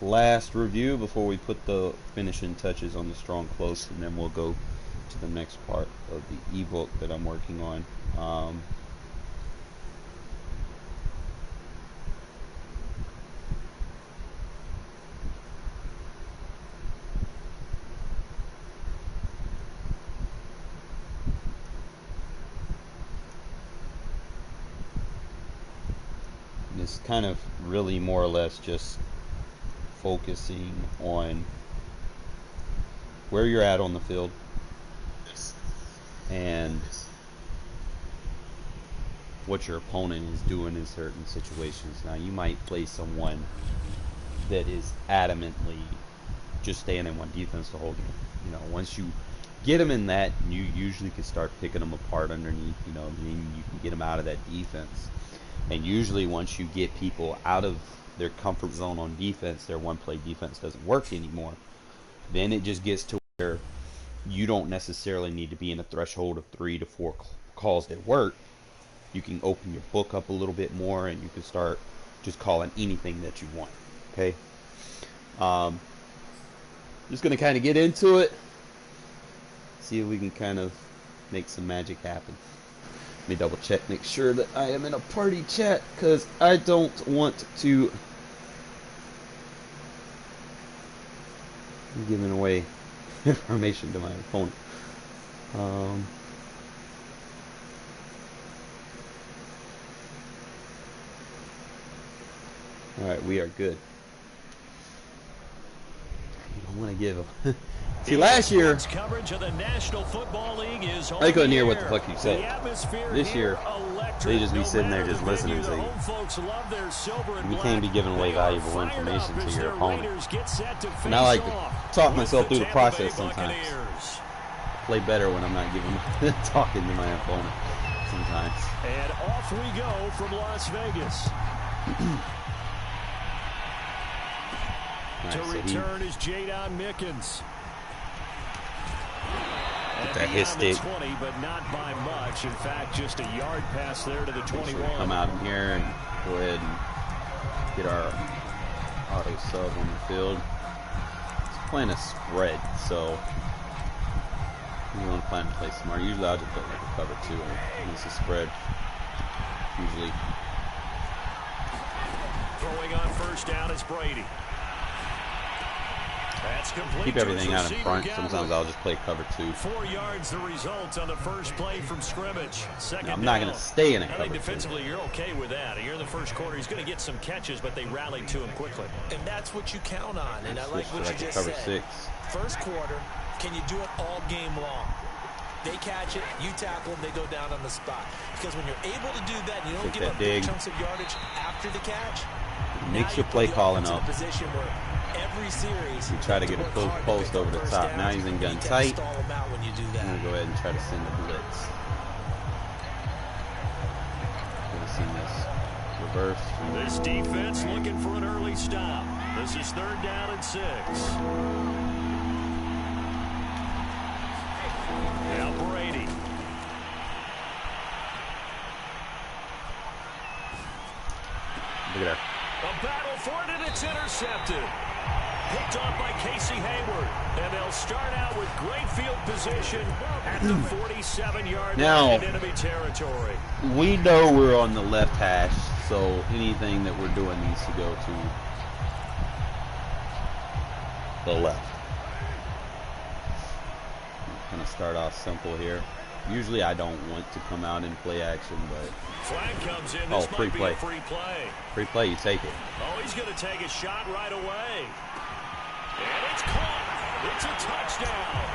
last review before we put the finishing touches on the strong close, and then we'll go to the next part of the ebook that I'm working on. It's kind of really more or less just focusing on where you're at on the field and what your opponent is doing in certain situations. Now, you might play someone that is adamantly just staying in one defense the whole game. You know, once you get them in that, you usually can start picking them apart underneath. You know, I mean, you can get them out of that defense. And usually once you get people out of their comfort zone on defense, their one-play defense doesn't work anymore. Then it just gets to where you don't necessarily need to be in a threshold of 3 to 4 calls that work. You can open your book up a little bit more, and you can start just calling anything that you want. Okay? Just going to kind of get into it. See if we can kind of make some magic happen. Let me double check, make sure that I am in a party chat, because I don't want to be giving away information to my opponent. Alright, we are good. You don't want to give them. See, last year, I couldn't hear what the fuck you said. This year, they just be sitting there just listening to you. You can't be giving away valuable information to your opponent. And I like to talk myself through the process sometimes. Play better when I'm not giving talking to my opponent sometimes. And off we go from Las Vegas. To return is Jadon Mickens. Get that hit stick. 20, but not by much. In fact, just a yard pass there to the 21. Come out in here and go ahead and get our auto sub on the field. It's playing a spread, so you want to plan to play smart. Usually I'll just put like a cover 2 and it's a spread. Usually. Throwing on first down is Brady. That's complete. Keep everything out in front. Sometimes I'll just play cover 2. 4 yards the result on the first play from scrimmage. Now, I'm not going to stay in a cover 2. Defensively, you're okay with that. Here in the first quarter, he's going to get some catches, but they rallied to him quickly. And that's what you count on. And I like what you just cover said. 6. First quarter, can you do it all game long? They catch it, you tackle them, they go down on the spot. Because when you're able to do that, and you don't give up big chunks of yardage after the catch. Mix your play calling up. Position where every series you try to get a close post over the top. Now he's in gun tight. When you do that. I'm going to go ahead and try to send the blitz. Going to send this reverse. This defense looking for an early stop. This is 3rd down and 6. Now Brady. Look at her. A battle for it, and it's intercepted. Picked off by Casey Hayward. And they'll start out with great field position at the 47-yard line in enemy territory. We know we're on the left hash, so anything that we're doing needs to go to the left. I'm going to start off simple here. Usually I don't want to come out and play action, but flag comes in. This free play. Free play. Free play, you take it. Oh, he's going to take a shot right away. And it's caught. It's a touchdown.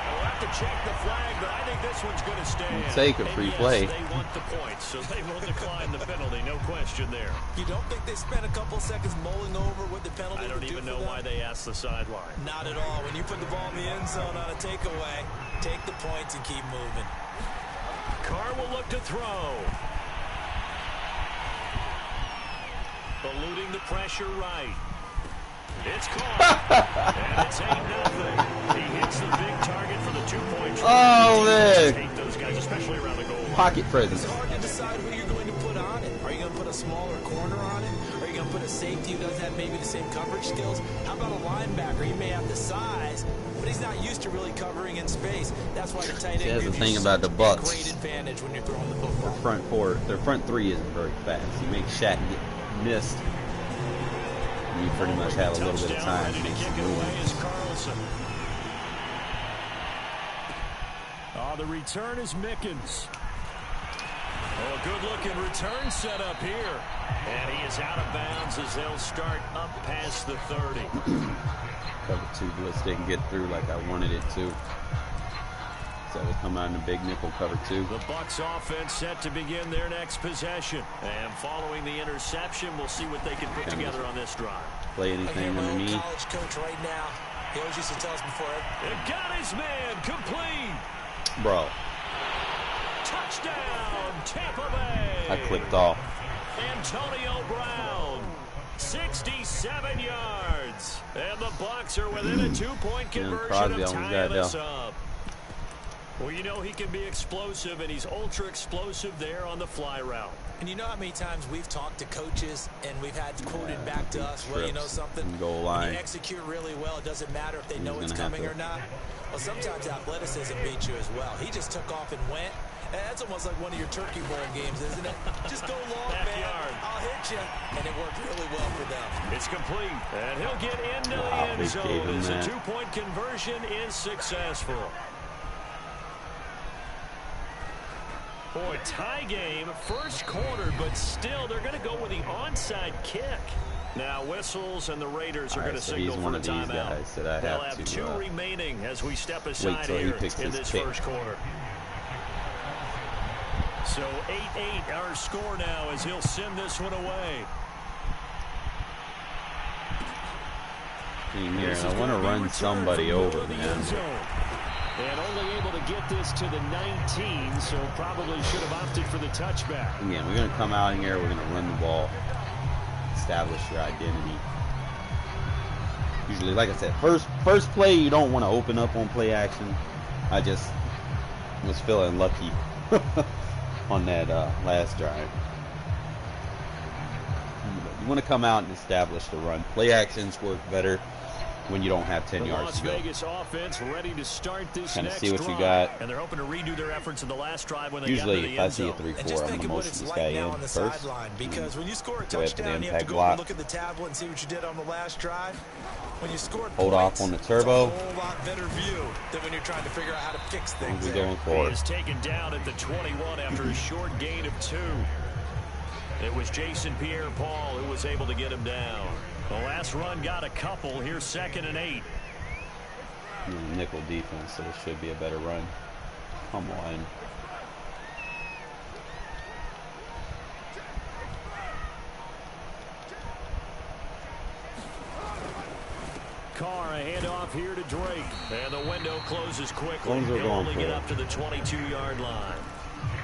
We'll have to check the flag, but I think this one's going to stand. Take a free play. They want the points, so they will decline the penalty. No question there. You don't think they spent a couple seconds mulling over what the penalty I don't even know why they asked the sideline. Not at all. When you put the ball in the end zone on a takeaway, take the points and keep moving. Carr will look to throw. Eluding the pressure right. It's caught. And it's 8-0. He hits the big target for the 2-point try. Oh, man. Hate those guys, especially around the goal line. Pocket presence. It's hard to decide who you're going to put on it. Are you going to put a smaller corner on it? Or are you going to put a safety who doesn't have maybe the same coverage skills? How about a linebacker? He may have the size, but he's not used to really covering in space. That's why the tight end That's the gives thing you about the such a Bucks. great advantage when you're throwing the football. Their front three isn't very fast. You make Shaq get missed, you pretty much have a little bit of time to make some moves. The return is Mickens. Oh, a good-looking return set up here. And he is out of bounds as they'll start up past the 30. Cover 2 blitz didn't get through like I wanted it to. So we come out in the big nickel cover 2. The Bucs offense set to begin their next possession. And following the interception, we'll see what they can put together on this drive. Play anything underneath. College coach right now. He always used to tell us before. It got his man complete. Bro. Touchdown, Tampa Bay. I clicked off. Antonio Brown, 67 yards. And the Bucs are within a 2-point conversion of tying this up. Well, you know he can be explosive, and he's ultra explosive there on the fly route. And you know how many times we've talked to coaches and we've had quoted back to us, well, you know something? Goal line. When you execute really well, it doesn't matter if they know it's coming or not. Well, sometimes athleticism beats you as well. He just took off and went. That's almost like one of your Turkey Bowl games, isn't it? Just go long, man. I'll hit you. And it worked really well for them. It's complete. And he'll get into the end zone as a 2-point conversion is successful. Boy, tie game, first quarter, but still they're going to go with the onside kick. Now whistles and the Raiders are going to signal for a timeout. They'll have 2 remaining as we step aside here in this first quarter. So 8-8 our score now as he'll send this one away. Here, I want to run somebody over, man. And only able to get this to the 19, so probably should have opted for the touchback. Again, we're going to come out here, we're going to run the ball, establish your identity. Usually, like I said, first play, you don't want to open up on play action. I just was feeling lucky on that last drive. You want to come out and establish the run. Play actions work better when you don't have 10 yards to go. Las Vegas offense ready to start this kind of next see what drive. you got. And they're hoping to redo their efforts in the last drive when they usually got to the if I end see a zone. 3-4, I'm going to motion this guy in first. Because when you score a Go after the touchdown, you have to impact go block. and look at the tablet and see what you did on the last drive. When you scored Hold points, off on the turbo. it's a whole lot better view than when you're trying to figure out how to fix things. We're there. going He forward. is taken down at the 21 after a short gain of 2. It was Jason Pierre-Paul who was able to get him down. The last run got a couple. Here's 2nd and 8. Nickel defense, so it should be a better run. Come on. Carr, a handoff here to Drake. And the window closes quickly. They'll only get up to the 22-yard line.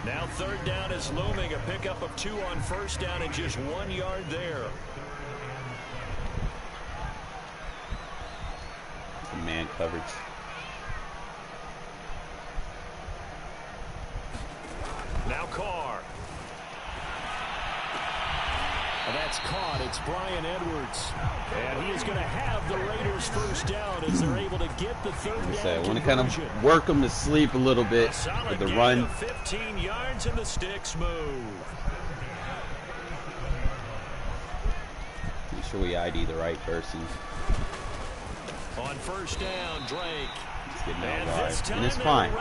Now 3rd down is looming. A pickup of 2 on 1st down and just 1 yard there. Man coverage. Now Carr. And that's caught. It's Brian Edwards. And he is going to have the Raiders first down as they're able to get the 3rd down. I want to kind of work them to sleep a little bit with the run. 15 yards and the sticks move. Make sure we ID the right person. On 1st down, Drake. Getting out wide. And it's fine.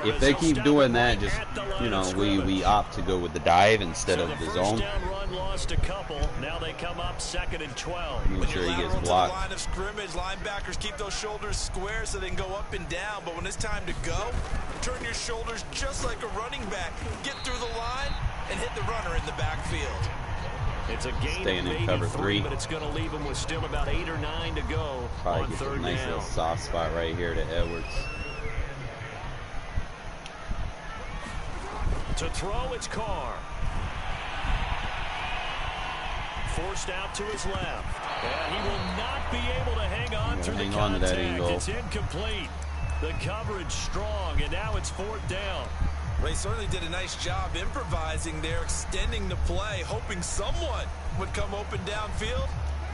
If they keep doing that, just, you know, we opt to go with the dive instead of the zone. Down run lost a couple. Now they come up 2nd and 12. Make sure he gets blocked. Line of scrimmage, linebackers keep those shoulders square so they can go up and down. But when it's time to go, turn your shoulders just like a running back. Get through the line and hit the runner in the backfield. It's a gain Staying of in cover 3, but it's going to leave them with still about 8 or 9 to go. Probably on get a 3rd nice down. little soft spot right here to Edwards. To throw, it's Carr. Forced out to his left. And he will not be able to hang on through the contact. It's incomplete. The coverage strong, and now it's 4th down. Ray certainly did a nice job improvising there, extending the play, hoping someone would come open downfield,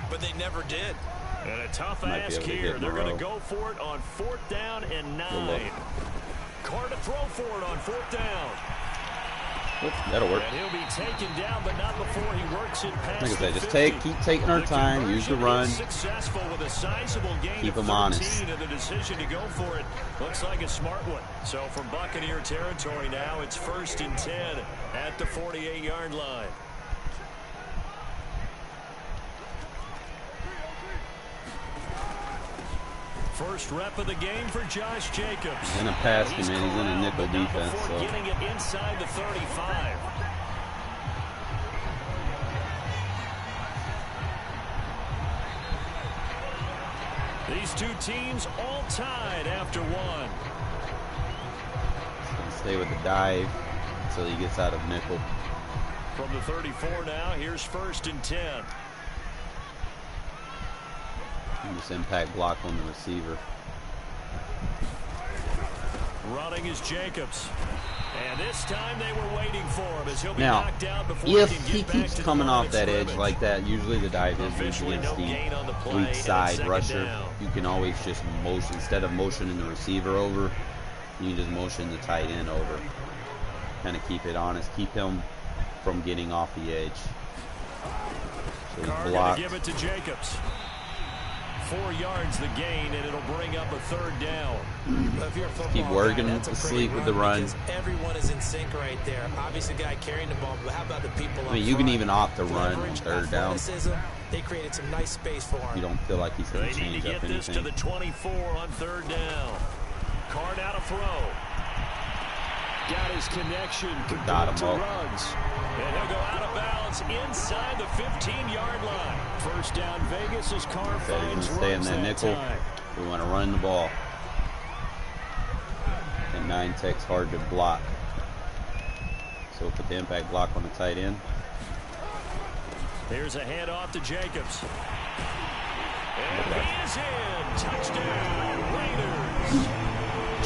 but they never did. And a tough ask here. They're going to go for it on 4th down and 9. Carr to throw for it on 4th down. That'll work. And he'll be taken down, but not before he works it past like I said, just keep taking our time, use the run, successful with a sizable gain keep them honest. And the decision to go for it looks like a smart one. So from Buccaneer territory now, it's 1st and 10 at the 48-yard line. First rep of the game for Josh Jacobs. He's in a pass, man. He's in a nickel defense. So. Getting it inside the 35. These two teams all tied after one. He's going to stay with the dive until he gets out of nickel. From the 34 now, here's 1st and 10. This impact block on the receiver. Running is Jacobs. And this time they were waiting for him as he'll be now, knocked down before if he can he get keeps back coming to off that scrimmage. edge like that, usually the dive is against the weak side rusher. You can always just motion, instead of motioning the receiver over, you can just motion the tight end over. Kind of keep it honest, keep him from getting off the edge. So he's blocked. Give it to Jacobs. 4 yards the gain, and it'll bring up a 3rd down. Keep working to sleep with the run. Everyone is in sync right there. Obviously, guy carrying the ball, but how about the people? I mean, you can even opt to run on 3rd down. They created some nice space for him. You don't feel like he's going to change up anything. They need to get this to the 24 on 3rd down. Carr out a throw. Got his connection. Got him up. Ruggs. And he'll go out of bounds inside the 15-yard line. 1st down Vegas as Carr finds stay in that nickel. We want to run the ball. And 9 tech's hard to block. So we'll put the impact block on the tight end. Here's a handoff to Jacobs. And he is in. Touchdown, Raiders.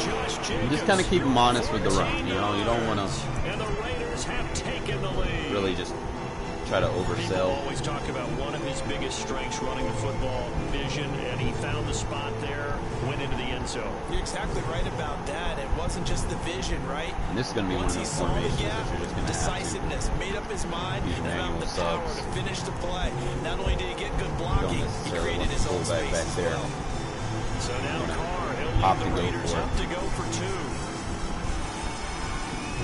Josh Jacobs. You just kind of keep him honest with the run. You know, you don't want to really just try to oversell. People always talk about one of his biggest strengths running the football, vision, and he found the spot there, went into the end zone. You're exactly right about that. It wasn't just the vision, right? And this is going to be one of those formations that you're just going to decisiveness, made up his mind, and found the power to finish the play. Not only did he get good blocking, he created his own space back there. So now Carr, he'll lead the Raiders up to go for 2.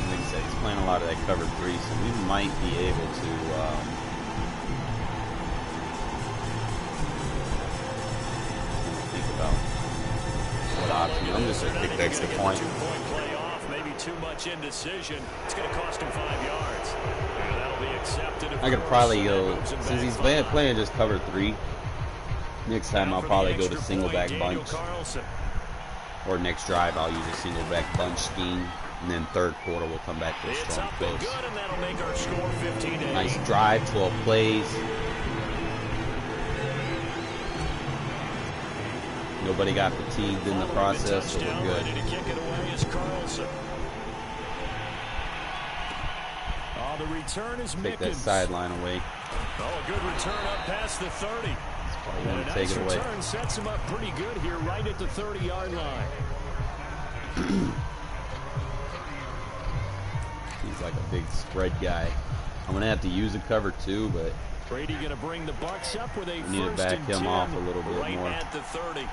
Like I said, he's playing a lot of that cover 3, so we might be able to think about what option. I'm just going to kick the extra point. 2-point play off, maybe too much indecision. It's going to cost him 5 yards. And that'll be accepted. I could probably go, since he's playing just cover 3, next time I'll probably go to single back bunch. Or next drive I'll use a single back bunch scheme. And then 3rd quarter we'll come back to a strong close. Nice drive, 12 plays. Nobody got fatigued in the process, so we're good. The return is Take that sideline away. Oh, a good return up past the 30. Probably want to take it away. Return sets him up pretty good here, right at the 30-yard line. He's like a big spread guy. I'm going to have to use a cover 2, but Brady going to bring the Bucs up with a need to back him off a little bit right more. At the 30.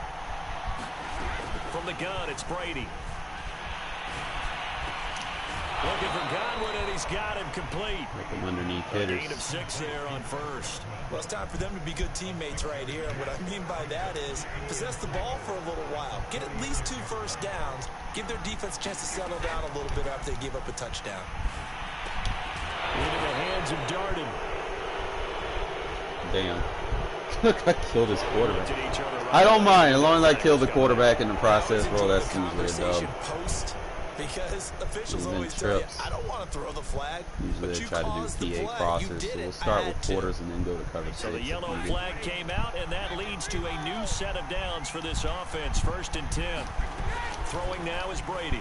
From the gun, it's Brady. Looking for Godwin, and he's got him complete. Like them underneath hitters. Gain of 6 there on 1st. Well, it's time for them to be good teammates right here. And what I mean by that is possess the ball for a little while. Get at least 2 first downs. Give their defense a chance to settle down a little bit after they give up a touchdown. Into the hands of Darden. Damn. I killed his quarterback. I don't mind. As long as I kill the quarterback in the process, bro, that's usually a dub. Because officials always tell you, I don't want to throw the flag. Usually they try to do PA crosses, so we'll start with quarters and then go to cover 6. So the yellow flag came out, and that leads to a new set of downs for this offense. 1st and 10. Throwing now is Brady.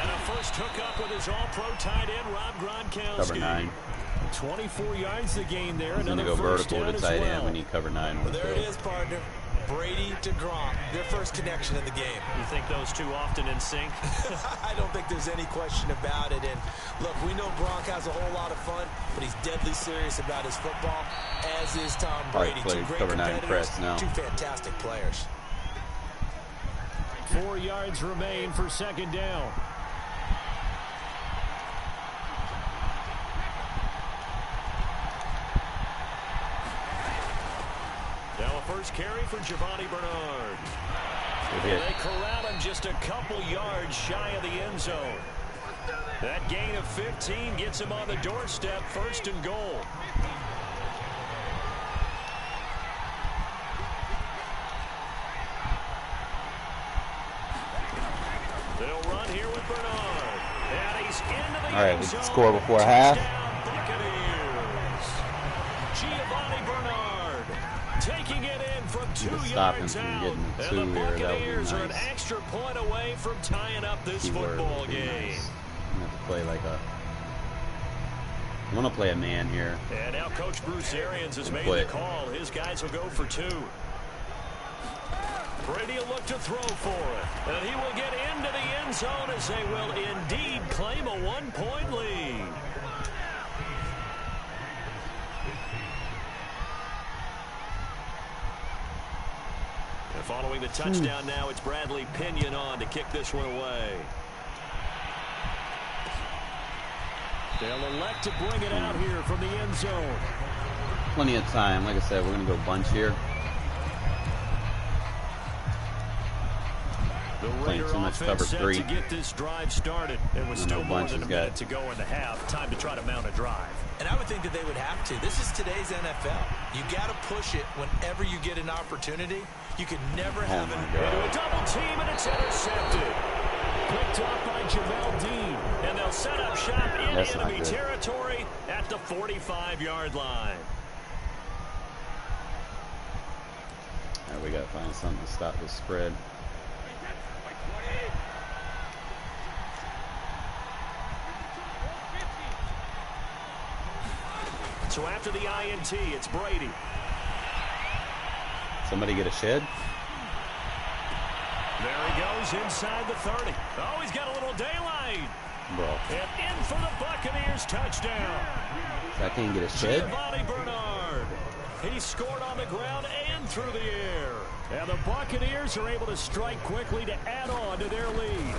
And a first hookup with his all-pro tight end, Rob Gronkowski. Cover 9. 24 yards to gain there. He's going to go vertical to tight end when you cover 9. Well, there it is, partner. Brady to Gronk, their first connection in the game. You think those two often in sync? I don't think there's any question about it. And look, we know Gronk has a whole lot of fun, but he's deadly serious about his football, as is Tom Brady. Two great competitors, two fantastic players. 4 yards remain for second down. Now a first carry for Giovanni Bernard. They corral him just a couple yards shy of the end zone. That gain of 15 gets him on the doorstep, 1st and goal. They'll run here with Bernard. And he's into the end zone. Score before half. Giovanni Bernard taking it in from 2 yards out. And the Buccaneers are an extra point away from tying up this football game. You have to play like a... You want to play a man here. And now Coach Bruce Arians has made the call. His guys will go for 2. Brady will look to throw for it. And he will get into the end zone as they will indeed claim a 1-point lead. And following the touchdown now, it's Bradley Pinion on to kick this one away. They'll elect to bring it out here from the end zone. Plenty of time. Like I said, we're going to go bunch here. Playing too much cover 3. To get this drive started. It was still more than a minute to go in the half. Time to try to mount a drive. And I would think that they would have to. This is today's NFL. You got to push it whenever you get an opportunity. You could never have a double team, and it's intercepted. Picked off by Jamel Dean. And they'll set up shop in enemy territory at the 45-yard line. Now we got to find something to stop this spread. So after the INT, it's Brady. Somebody get a shed? There he goes inside the 30. Oh, he's got a little daylight. Bro. And in for the Buccaneers touchdown. So I can't get a shed? Giovanni Bernard. He scored on the ground and through the air. And the Buccaneers are able to strike quickly to add on to their lead.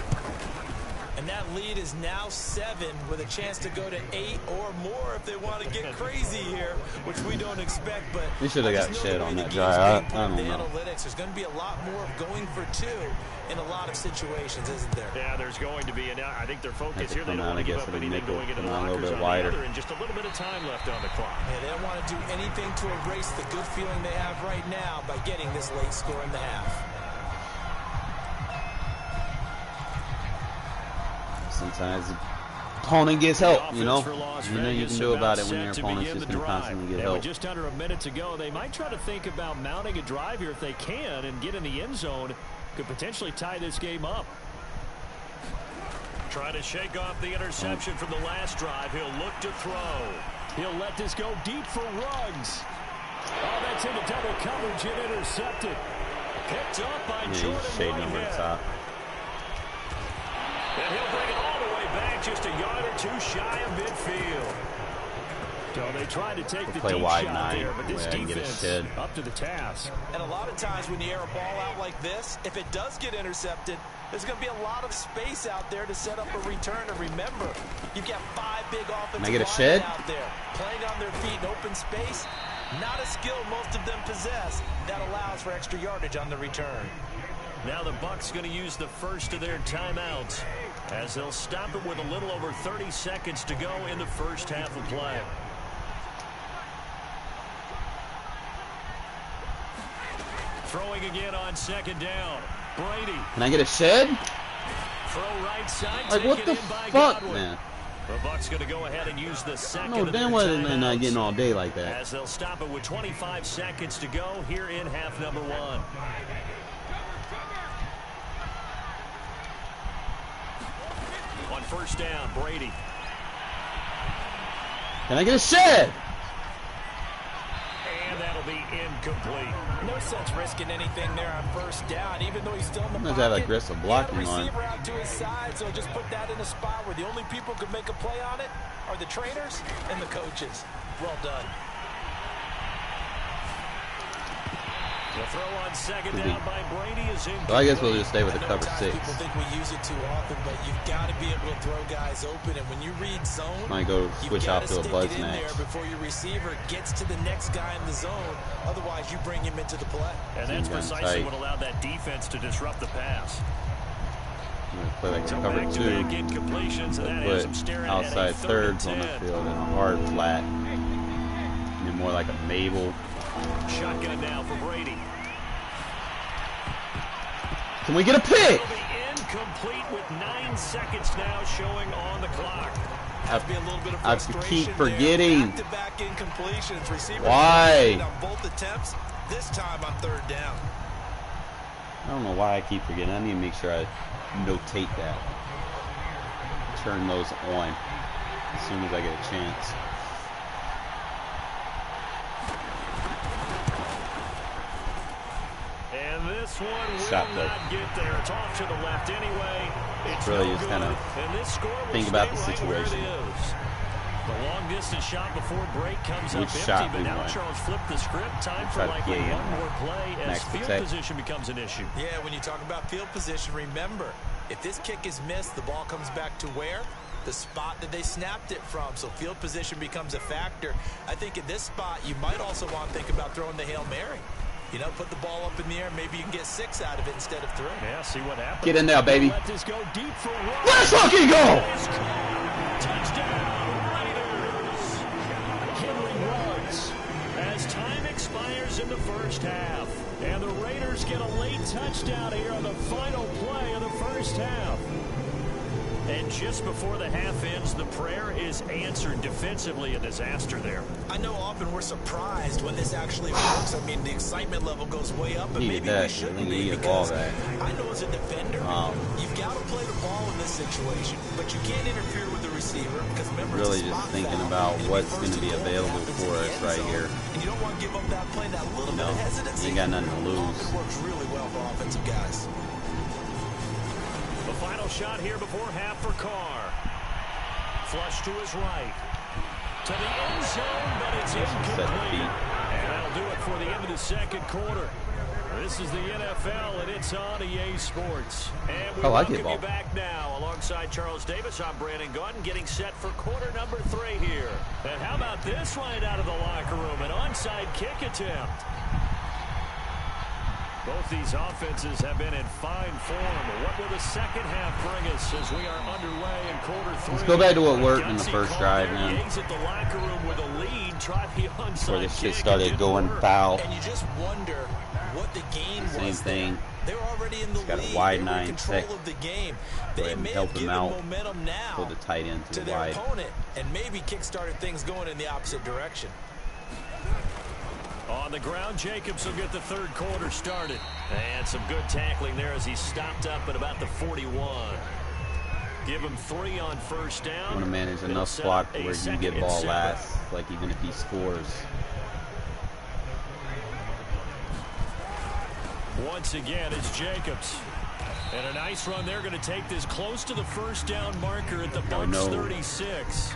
And that lead is now 7 with a chance to go to 8 or more if they want to get crazy here, which we don't expect. But we should have got shit on that drive. I don't know. Analytics, there's going to be a lot more of going for 2 in a lot of situations, isn't there? Yeah, there's going to be. And I think their focus here, they don't out, want to give up anything going into the lockers on the other, and just a little bit of time left on the clock. Yeah, they don't want to do anything to erase the good feeling they have right now by getting this late score in the half. Sometimes the opponent gets help, you know. You know you can do about it when your opponent's just going to constantly get help. With just under a minute to go, they might try to think about mounting a drive here if they can and get in the end zone. Could potentially tie this game up. Trying to shake off the interception from the last drive. He'll look to throw. He'll let this go deep for Ruggs. Oh, that's into double coverage and intercepted. Picked up by Jordan Whitehead. And he'll bring it all the way back just a yard or 2 shy of midfield. So they tried to take the deep shot there, but this defense up to the task. And a lot of times when you air a ball out like this, if it does get intercepted, there's going to be a lot of space out there to set up a return. And remember, you've got 5 big offensive linemen out there playing on their feet in open space. Not a skill most of them possess that allows for extra yardage on the return. Now the Bucs going to use the first of their timeouts as they'll stop it with a little over 30 seconds to go in the first half of play. Throwing again on second down. Brady. Can I get a shed? Throw right side. Like, what the fuck, man? The Bucs going to go ahead and use the second. No, damn well they're not getting all day like that. As they'll stop it with 25 seconds to go here in half number 1. On first down, Brady. Can I get a shed? And that'll be incomplete. No sense risking anything there on first down, even though he's still in the pocket. Have aggressive blocking on. Receiver out to his side, so just put that in a spot where the only people who can make a play on it are the trainers and the coaches. Well done. The throw on second down by Brady is in. So I guess we'll just stay with the cover 6. People think we use it too often, but you've got to be able to throw guys open. And when you read zone, might go switch off to a buzz in match there before your receiver gets to the next guy in the zone. Otherwise, you bring him into the play. And that's precisely what allowed that defense to disrupt the pass. I'm going to play like a cover 2. Put outside thirds on the field and a hard flat. And more like a Mabel. Shotgun now for Brady. Can we get a pick? It'll be incomplete with 9 seconds now showing on the clock. Have to be a little bit of I keep forgetting. Back-to-back incompletions. Receivers why? On both attempts, this time on third down. I don't know why I keep forgetting. I need to make sure I notate that. Turn those on as soon as I get a chance. And this one will not get there. It's off to the left anyway. It's really no just good. kind of And this score will think about the stay right situation. where it is. The long distance shot before break comes Which up shot empty, but we now want? Charles flipped the script. Time for Try to likely play one more play as max field protect. position becomes an issue. Yeah, when you talk about field position, remember, if this kick is missed, the ball comes back to where? The spot that they snapped it from. So field position becomes a factor. I think in this spot, you might also want to think about throwing the Hail Mary. You know, put the ball up in the air. Maybe you can get 6 out of it instead of 3. Yeah, see what happens. Get in there, baby. Let this go deep for one. Let's fucking go! Touchdown, Raiders. Henry runs as time expires in the first half. And the Raiders get a late touchdown here on the final play of the first half. And just before the half ends, the prayer is answered. Defensively, a disaster there. I know often we're surprised when this actually works. I mean, the excitement level goes way up, and maybe we shouldn't be, because I know as a defender, you've got to play the ball in this situation, but you can't interfere with the receiver because remember, really just thinking about what's going to be available for us right here. And you don't want to give up that play, that little bit of hesitancy. You got nothing to lose. It works really well for offensive guys. The final shot here before half for Carr. Flush to his right. To the end zone, but it's incomplete. And that'll do it for the end of the second quarter. This is the NFL, and it's on EA Sports. And we welcome you back now. Alongside Charles Davis, I'm Brandon Gordon, getting set for quarter number 3 here. And how about this right out of the locker room? An onside kick attempt. Both these offenses have been in fine form. What will the second half bring us as we are underway in quarter 3? Let's go back to what worked in the first drive, man. At the locker room with a lead, try the onside before this shit kick. started going foul. And you just wonder what the game was. Same thing. They're already in the got lead. a wide They're in 9 control tech. of the game. Go They ahead and may help have him given out. momentum now Pull the tight end to the their wide. opponent, and maybe kick-started things going in the opposite direction. On the ground, Jacobs will get the third quarter started. And some good tackling there as he stopped up at about the 41. Give him 3 on first down. I want to manage enough clock where you get ball last, like even if he scores. Once again, it's Jacobs. And a nice run. They're going to take this close to the first down marker at the Bucs 36.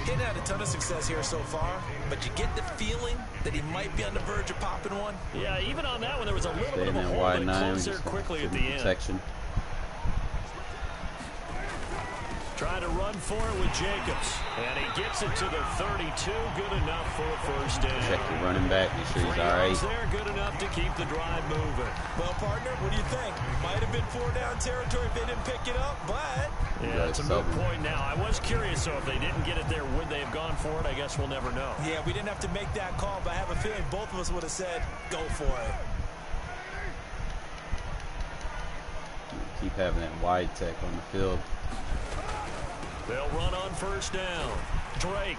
He hadn't had a ton of success here so far, but you get the feeling that he might be on the verge of popping one. Yeah, even on that one, there was a little bit of a hole that closed there quickly at the end. Trying to run for it with Jacobs. And he gets it to the 32. Good enough for a first down. Check the running back. Make sure he's all right. There, good enough to keep the drive moving. Well, partner, what do you think? Might have been 4-down territory if they didn't pick it up, but... Yeah, it's a moot point now. I was curious, so if they didn't get it there, would they have gone for it? I guess we'll never know. Yeah, we didn't have to make that call, but I have a feeling both of us would have said, go for it. Keep having that wide tech on the field. They'll run on first down. Drake.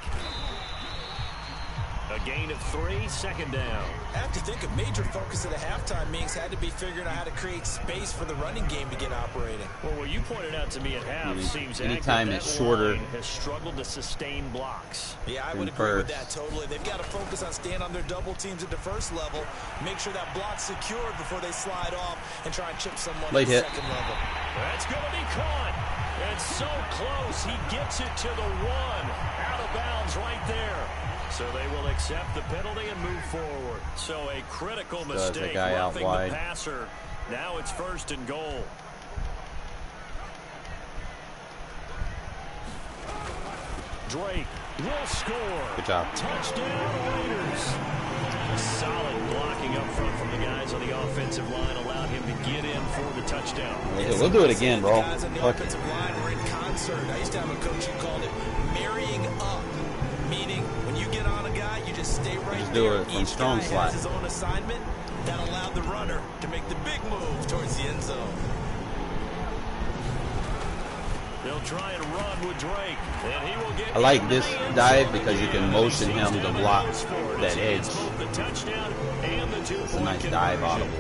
A gain of 3, second down. I have to think a major focus of the halftime meetings had to be figuring out how to create space for the running game to get operating. Well, what you pointed out to me at half seems anytime accurate. it's shorter, has struggled to sustain blocks. Yeah, I would agree with that totally. They've got to focus on staying on their double teams at the first level, make sure that block's secured before they slide off and try and chip someone at the second level. That's going to be caught. And so close. He gets it to the 1. Out of bounds right there. So they will accept the penalty and move forward. So a critical mistake roughing the passer. Now it's 1st and goal. Drake will score. Good job. Touchdown Raiders. Solid blocking up front from the guys on the offensive line allowed him to get in for the touchdown. We'll do it again, bro. The guys on the offensive line were in concert. I used to have a coach who called it marrying up. Meaning, when you get on a guy, you just stay right there. Do it from strong slot. Has his own assignment that allowed the runner to make the big move towards the end zone. They'll try and run with Drake, and he will get. I like this dive because you can motion him to block that edge. It's a nice dive audible.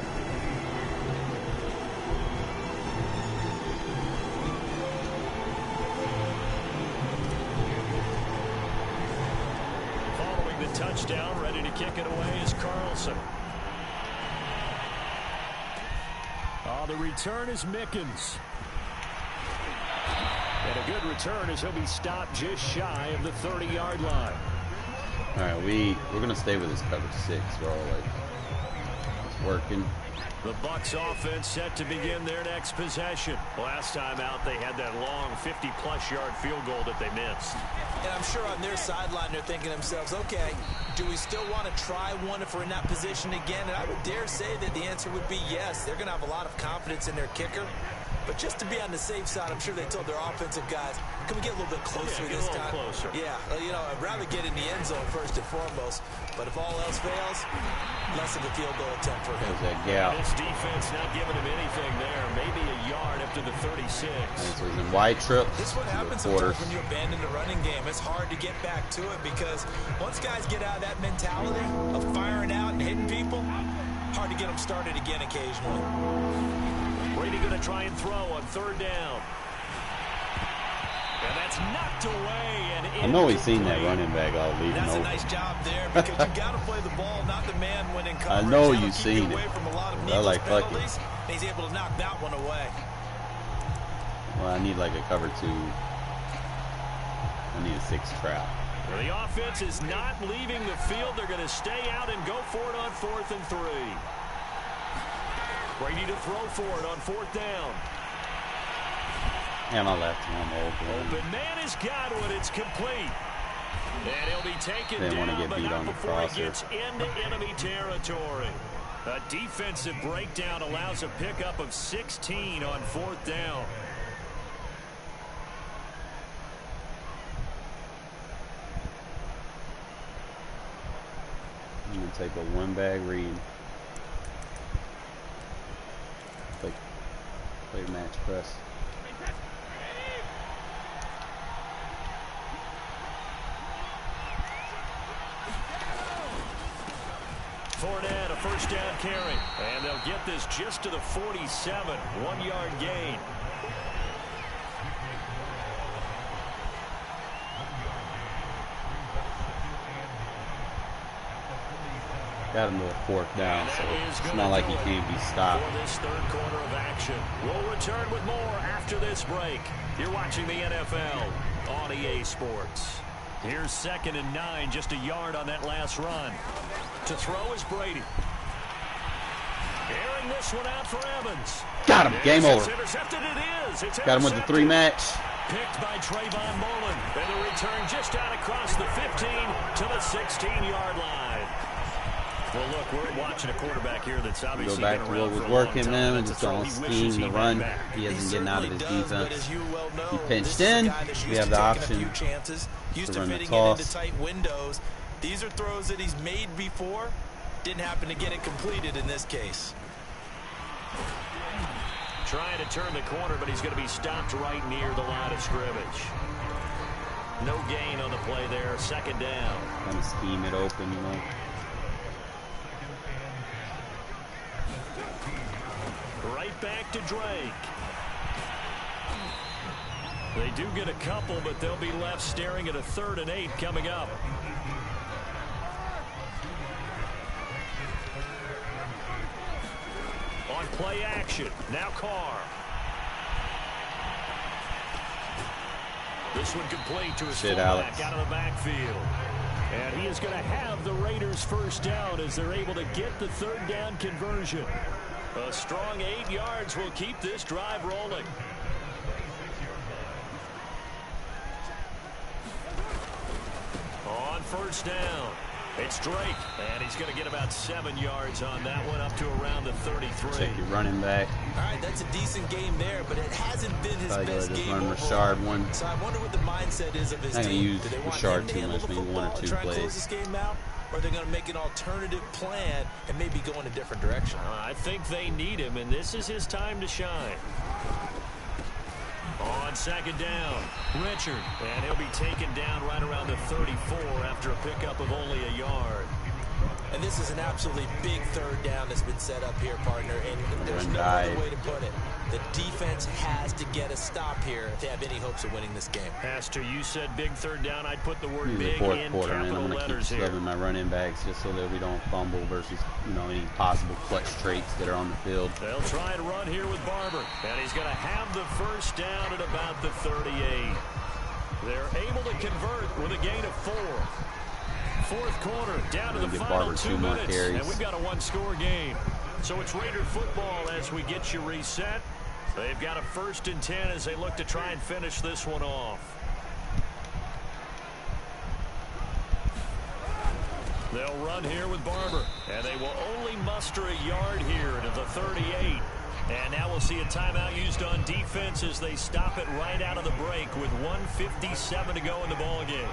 Touchdown, ready to kick it away is Carlson. The return is Mickens. And a good return as he'll be stopped just shy of the 30-yard line. All right, we're gonna stay with this cover 6, bro. Like, it's working. The Bucs offense set to begin their next possession. Last time out, they had that long 50-plus yard field goal that they missed. And I'm sure on their sideline, they're thinking to themselves, okay, do we still want to try one if we're in that position again? And I would dare say that the answer would be yes. They're going to have a lot of confidence in their kicker. But just to be on the safe side, I'm sure they told their offensive guys, can we get a little bit closer this time? Closer. Yeah, you know, I'd rather get in the end zone first and foremost. But if all else fails, less of a field goal attempt for him. This defense not giving him anything there. Maybe a yard up to the 36. This was in wide trips. This is what happens sometimes when you abandon the running game. It's hard to get back to it because once guys get out of that mentality of firing out and hitting people, hard to get them started again occasionally. Brady going to try and throw on 3rd down. And that's knocked away. And I know he's seen that running back all leaving That's over. a nice job there because you got to play the ball, not the man when in coverage. I know That'll you've seen it. From a lot of I like fucking. he's able to knock that one away. Well, I need like a cover 2. I need a 6 trap. Well, the offense is not leaving the field. They're going to stay out and go for it on 4th and 3. Brady to throw for it on 4th down. And my left one open. Open man has got one. It's complete. And he'll be taken They down, want to get beat on the before he crosser. gets into enemy territory. A defensive breakdown allows a pickup of 16 on 4th down. I'm going to take a 1-bag read. Play match press. Fournette, a 1st down carry. And they'll get this just to the 47. 1-yard gain. Got him to a 4th down, so it's not like he can't be stopped. For this 3rd quarter of action. We'll return with more after this break. You're watching the NFL on EA Sports. Here's 2nd and 9, just a yard on that last run. To throw is Brady. Airing this one out for Evans. Got him. Game over. It's intercepted. It is. It's Got him with the 3 match. Picked by Trayvon Mullen. And the return just out across the 15 to the 16-yard line. Well, look, we're watching a quarterback here that's obviously go back to what was working, man, and just on scheme the run. He isn't getting out of his defense. He pinched in. We have the option to run the toss. These are throws that he's made before. Didn't happen to get it completed in this case. Trying to turn the corner, but he's going to be stopped right near the line of scrimmage. No gain on the play there. Second down. Kind of scheme it open, you know. Right back to Drake. They do get a couple, but they'll be left staring at a 3rd and 8 coming up. On play action, now Carr. This one complete to his fullback out of the backfield. And he is going to have the Raiders first down as they're able to get the 3rd down conversion. A strong 8 yards will keep this drive rolling. On first down, it's Drake, and he's going to get about 7 yards on that one, up to around the 33. Check your running back. All right, that's a decent game there, but it hasn't been his best game overall. Rashard one. So I wonder what the mindset is of his team. Do they want him to handle the football and try and close this game out? Or are they going to make an alternative plan and maybe go in a different direction? I think they need him, and this is his time to shine. On second down, Richard, and he'll be taken down right around the 34 after a pickup of only a yard. And this is an absolutely big 3rd down that's been set up here, partner, and there's no other way to put it. The defense has to get a stop here if they have any hopes of winning this game. Pastor, you said big 3rd down. I'd put the word big fourth in quarter, and capital I'm going to letters keep here. shoving my running backs just so that we don't fumble versus, you know, any possible clutch traits that are on the field. They'll try and run here with Barber, and he's going to have the first down at about the 38. They're able to convert with a gain of 4. Fourth quarter, down to the final 2 minutes, and we've got a 1-score game. So it's Raider football as we get you reset. They've got a 1st and 10 as they look to try and finish this one off. They'll run here with Barber, and they will only muster a yard here to the 38. And now we'll see a timeout used on defense as they stop it right out of the break with 1:57 to go in the ballgame.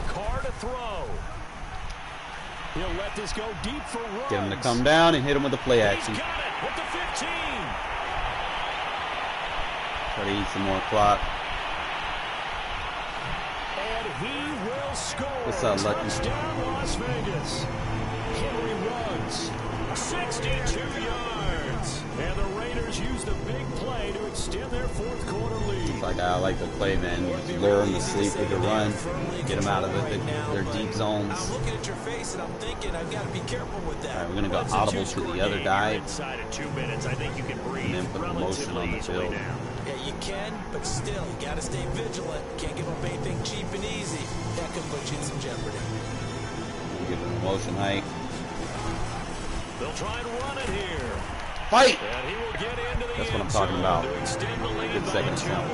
Carr to throw. He'll let this go deep for runs. Get him to come down and hit him with the play action. He's got it with the 15. Try to eat some more clock. And he will score. What's up, Lucky? Touchdown, Las Vegas. Henry runs 62 yards. And the Raiders use the big play to extend their 4th quarter lead. It's like I like to play, man. You lure them to sleep with the run, get them out of their deep zones. I'm looking at your face and I'm thinking I've got to be careful with that. All right, we're going to go audible to the other dive. Inside of 2 minutes, I think you can breathe. And then put the motion on the field. Yeah, you can, but still, you got to stay vigilant. Can't give up anything cheap and easy. That could put you in some jeopardy. Give them the motion height. They'll try and run it here. Fight! And he will get into the That's what I'm talking about. Good second count.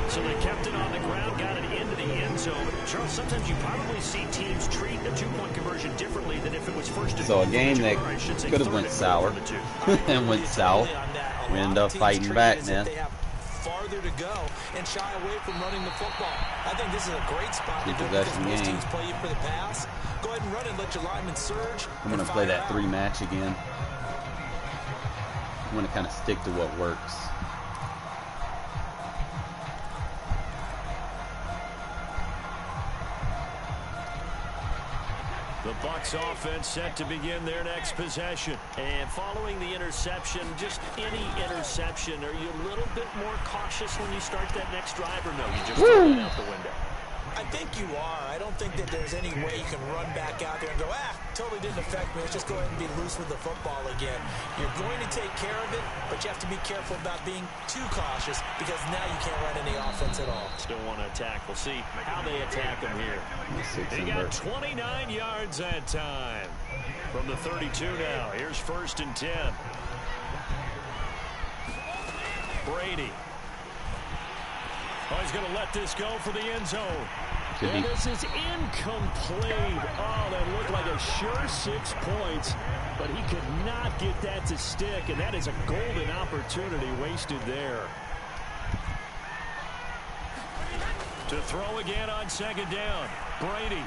So they kept it on the ground, got it into the end zone. Charles, sometimes you probably see teams treat a 2-point conversion differently than if it was first and So a game that could have went sour and went south. We end up fighting back, man. Farther to go and shy away from running the football. I think this is a great spot to go because most teams play you for the pass. Go ahead and run and let your linemen surge. I'm going to play that 3 match again. I'm going to kind of stick to what works. The Bucs offense set to begin their next possession. And following the interception, just any interception, are you a little bit more cautious when you start that next drive, or no? You just throw it out the window? I think you are. I don't think that there's any way you can run back out there and go, totally didn't affect me. Let's just go ahead and be loose with the football again. You're going to take care of it, but you have to be careful about being too cautious because now you can't run any offense at all. Still want to attack. We'll see how they attack him here. They got 29 yards that time. From the 32 now. Here's 1st and 10. Brady. Oh, he's going to let this go for the end zone. And this is incomplete. Oh, that looked like a sure 6 points, but he could not get that to stick, and that is a golden opportunity wasted there. To throw again on 2nd down. Brady.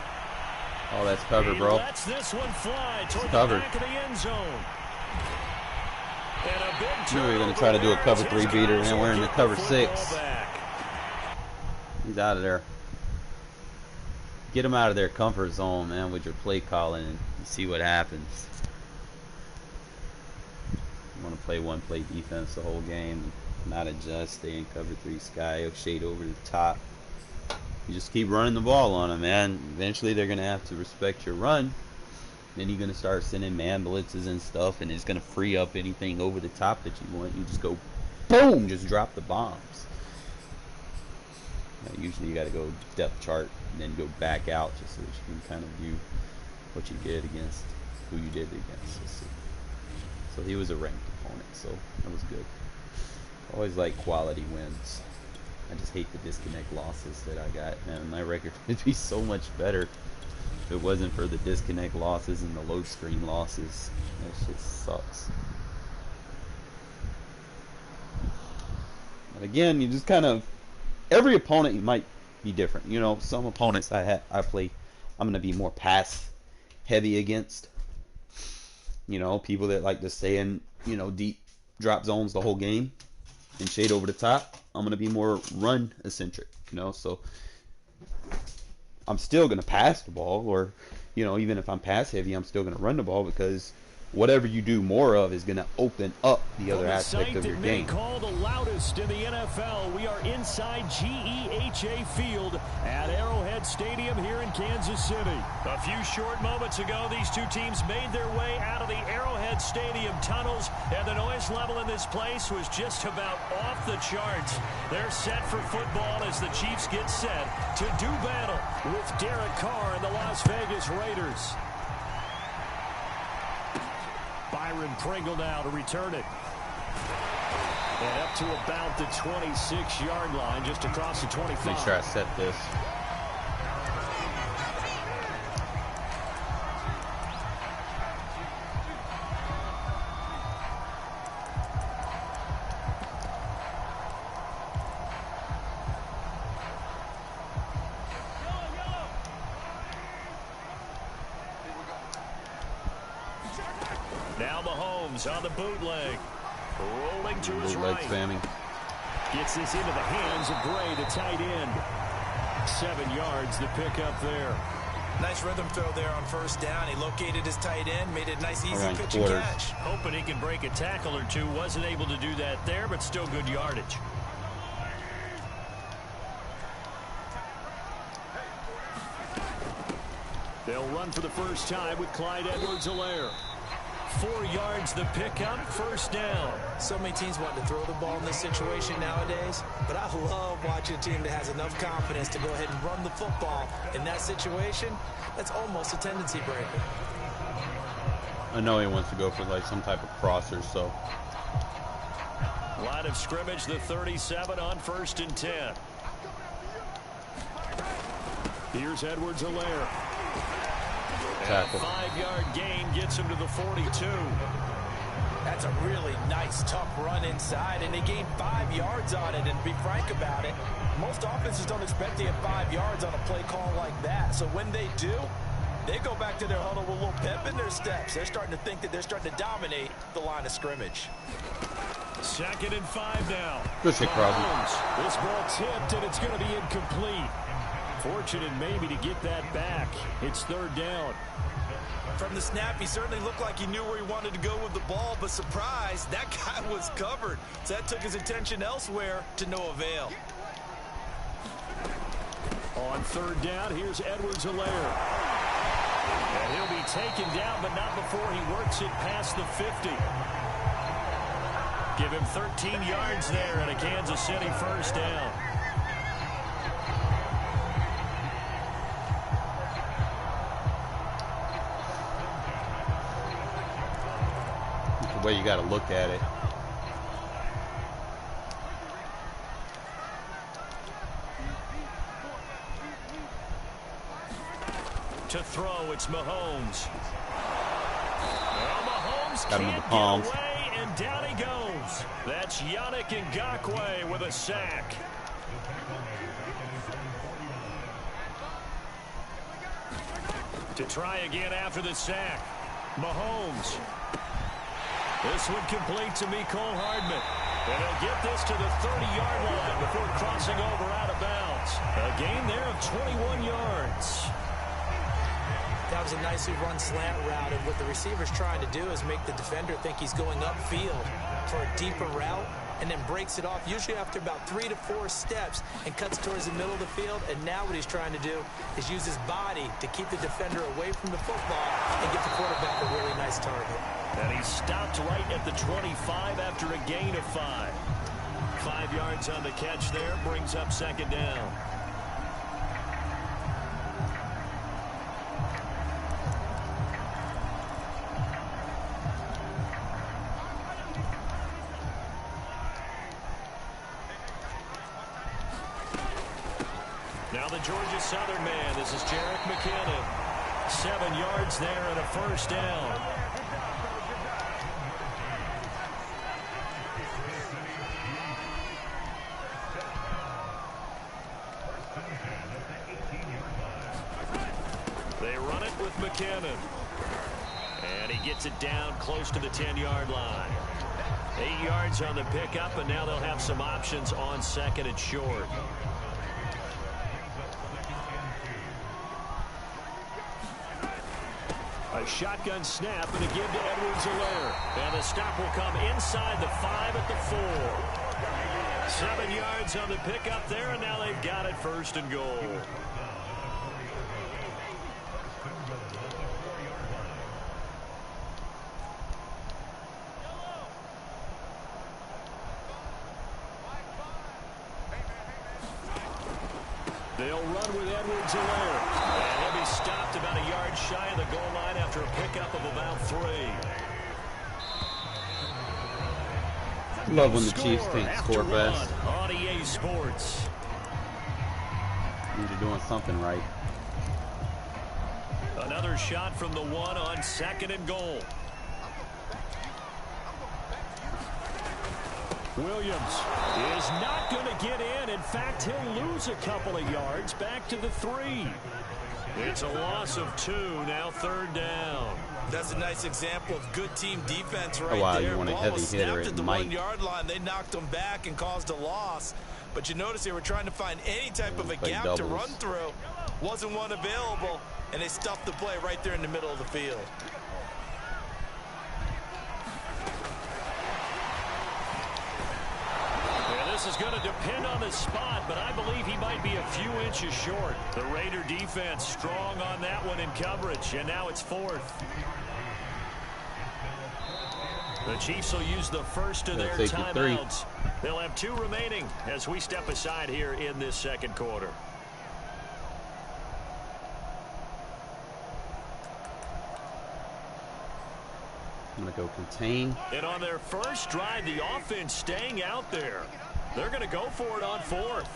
Oh, that's covered, bro. He lets this one fly toward the back of the end zone. And a big we were going to try to do a cover 3 beater, and we're in the cover 6. He's out of there. Get him out of their comfort zone, man, with your play calling and see what happens. You want to play one-play defense the whole game, not adjust, stay in cover 3 sky, shade over the top. You just keep running the ball on them, man. Eventually they're going to have to respect your run. Then you're going to start sending man blitzes and stuff, and it's going to free up anything over the top that you want. You just go, boom, just drop the bombs. Usually you got to go depth chart and then go back out just so that you can kind of view what you did against who you did against. Let's see. So he was a ranked opponent, so that was good. Always like quality wins. I just hate the disconnect losses that I got. Man, my record would be so much better if it wasn't for the disconnect losses and the load screen losses. That shit sucks. But again, you just kind of, every opponent might be different. You know, some opponents I play, I'm gonna be more pass heavy against. You know, people that like to stay in, you know, deep drop zones the whole game and shade over the top. I'm gonna be more run eccentric. You know, so I'm still gonna pass the ball, or you know, even if I'm pass heavy, I'm still gonna run the ball because whatever you do more of is going to open up the other aspect of your game. Call the loudest in the NFL. We are inside GEHA Field at Arrowhead Stadium here in Kansas City. A few short moments ago, these two teams made their way out of the Arrowhead Stadium tunnels, and the noise level in this place was just about off the charts. They're set for football as the Chiefs get set to do battle with Derek Carr and the Las Vegas Raiders. Byron Pringle now to return it. And up to about the 26-yard line, just across the 25. Make sure I set this. Now Mahomes on the bootleg. Rolling to his Bootleg right. spamming. Gets this into the hands of Bray, the tight end. 7 yards, the pickup there. Nice rhythm throw there on first down. He located his tight end, made it a nice, easy pitch and catch. Hoping he can break a tackle or two. Wasn't able to do that there, but still good yardage. They'll run for the first time with Clyde Edwards-Helaire. 4 yards the pickup, first down. So many teams want to throw the ball in this situation nowadays, but I love watching a team that has enough confidence to go ahead and run the football. In that situation, that's almost a tendency breaker. I know he wants to go for like some type of crosser, so. Line of scrimmage, the 37 on 1st and 10. Here's Edwards-Helaire. Tackle. 5-yard gain gets him to the 42. That's a really nice, tough run inside, and they gained 5 yards on it. And to be frank about it, most offenses don't expect to get 5 yards on a play call like that. So when they do, they go back to their huddle with a little pep in their steps. They're starting to think that they're starting to dominate the line of scrimmage. 2nd and 5 now. Good shit, Crosby. This ball tipped, and it's going to be incomplete. Fortunate maybe to get that back. It's 3rd down. From the snap, he certainly looked like he knew where he wanted to go with the ball, but surprise, that guy was covered. So that took his attention elsewhere to no avail. On 3rd down, here's Edwards-Helaire. And he'll be taken down, but not before he works it past the 50. Give him 13 yards there and a Kansas City first down. The way you got to look at it. To throw, it's Mahomes. Well, Mahomes Got him in can't the palms. get away, and down he goes. That's Yannick Ngakoue with a sack. To try again after the sack. Mahomes. This one complete to Mecole Hardman. And he'll get this to the 30-yard line before crossing over out of bounds. A gain there of 21 yards. That was a nicely run slant route, and what the receiver's trying to do is make the defender think he's going upfield for a deeper route, and then breaks it off, usually after about 3 to 4 steps, and cuts towards the middle of the field. And now what he's trying to do is use his body to keep the defender away from the football and get the quarterback a really nice target. And he stopped right at the 25 after a gain of 5. 5 yards on the catch there, brings up second down. Now the Georgia Southern man, this is Jerick McKinnon. 7 yards there and a first down. They run it with McKinnon. And he gets it down close to the 10-yard line. 8 yards on the pickup, and now they'll have some options on second and short. A shotgun snap and a give to Edwards-Helaire. And the stop will come inside the 5 at the 4. 7 yards on the pickup there, and now they've got it first and goal. They'll run with Edwards-Helaire. And he'll be stopped about a yard shy of the goal line after a pickup of about 3. Love when the Chiefs can't score fast. On EA Sports. You're doing something right. Another shot from the 1 on second and goal. Williams is not going to get in. In fact, he'll lose a couple of yards back to the 3. It's a loss of 2, now third down. That's a nice example of good team defense right there. You want a heavy hitter at the 1-yard line. They knocked them back and caused a loss. But you notice they were trying to find any type of a gap to run through. Wasn't one available, and they stuffed the play right there in the middle of the field. This is going to depend on the spot, but I believe he might be a few inches short. The Raider defense strong on that one in coverage, and now it's 4th. The Chiefs will use the first of their timeouts. They'll have 2 remaining as we step aside here in this second quarter. I'm going to go contain. And on their first drive, the offense staying out there. They're going to go for it on 4th.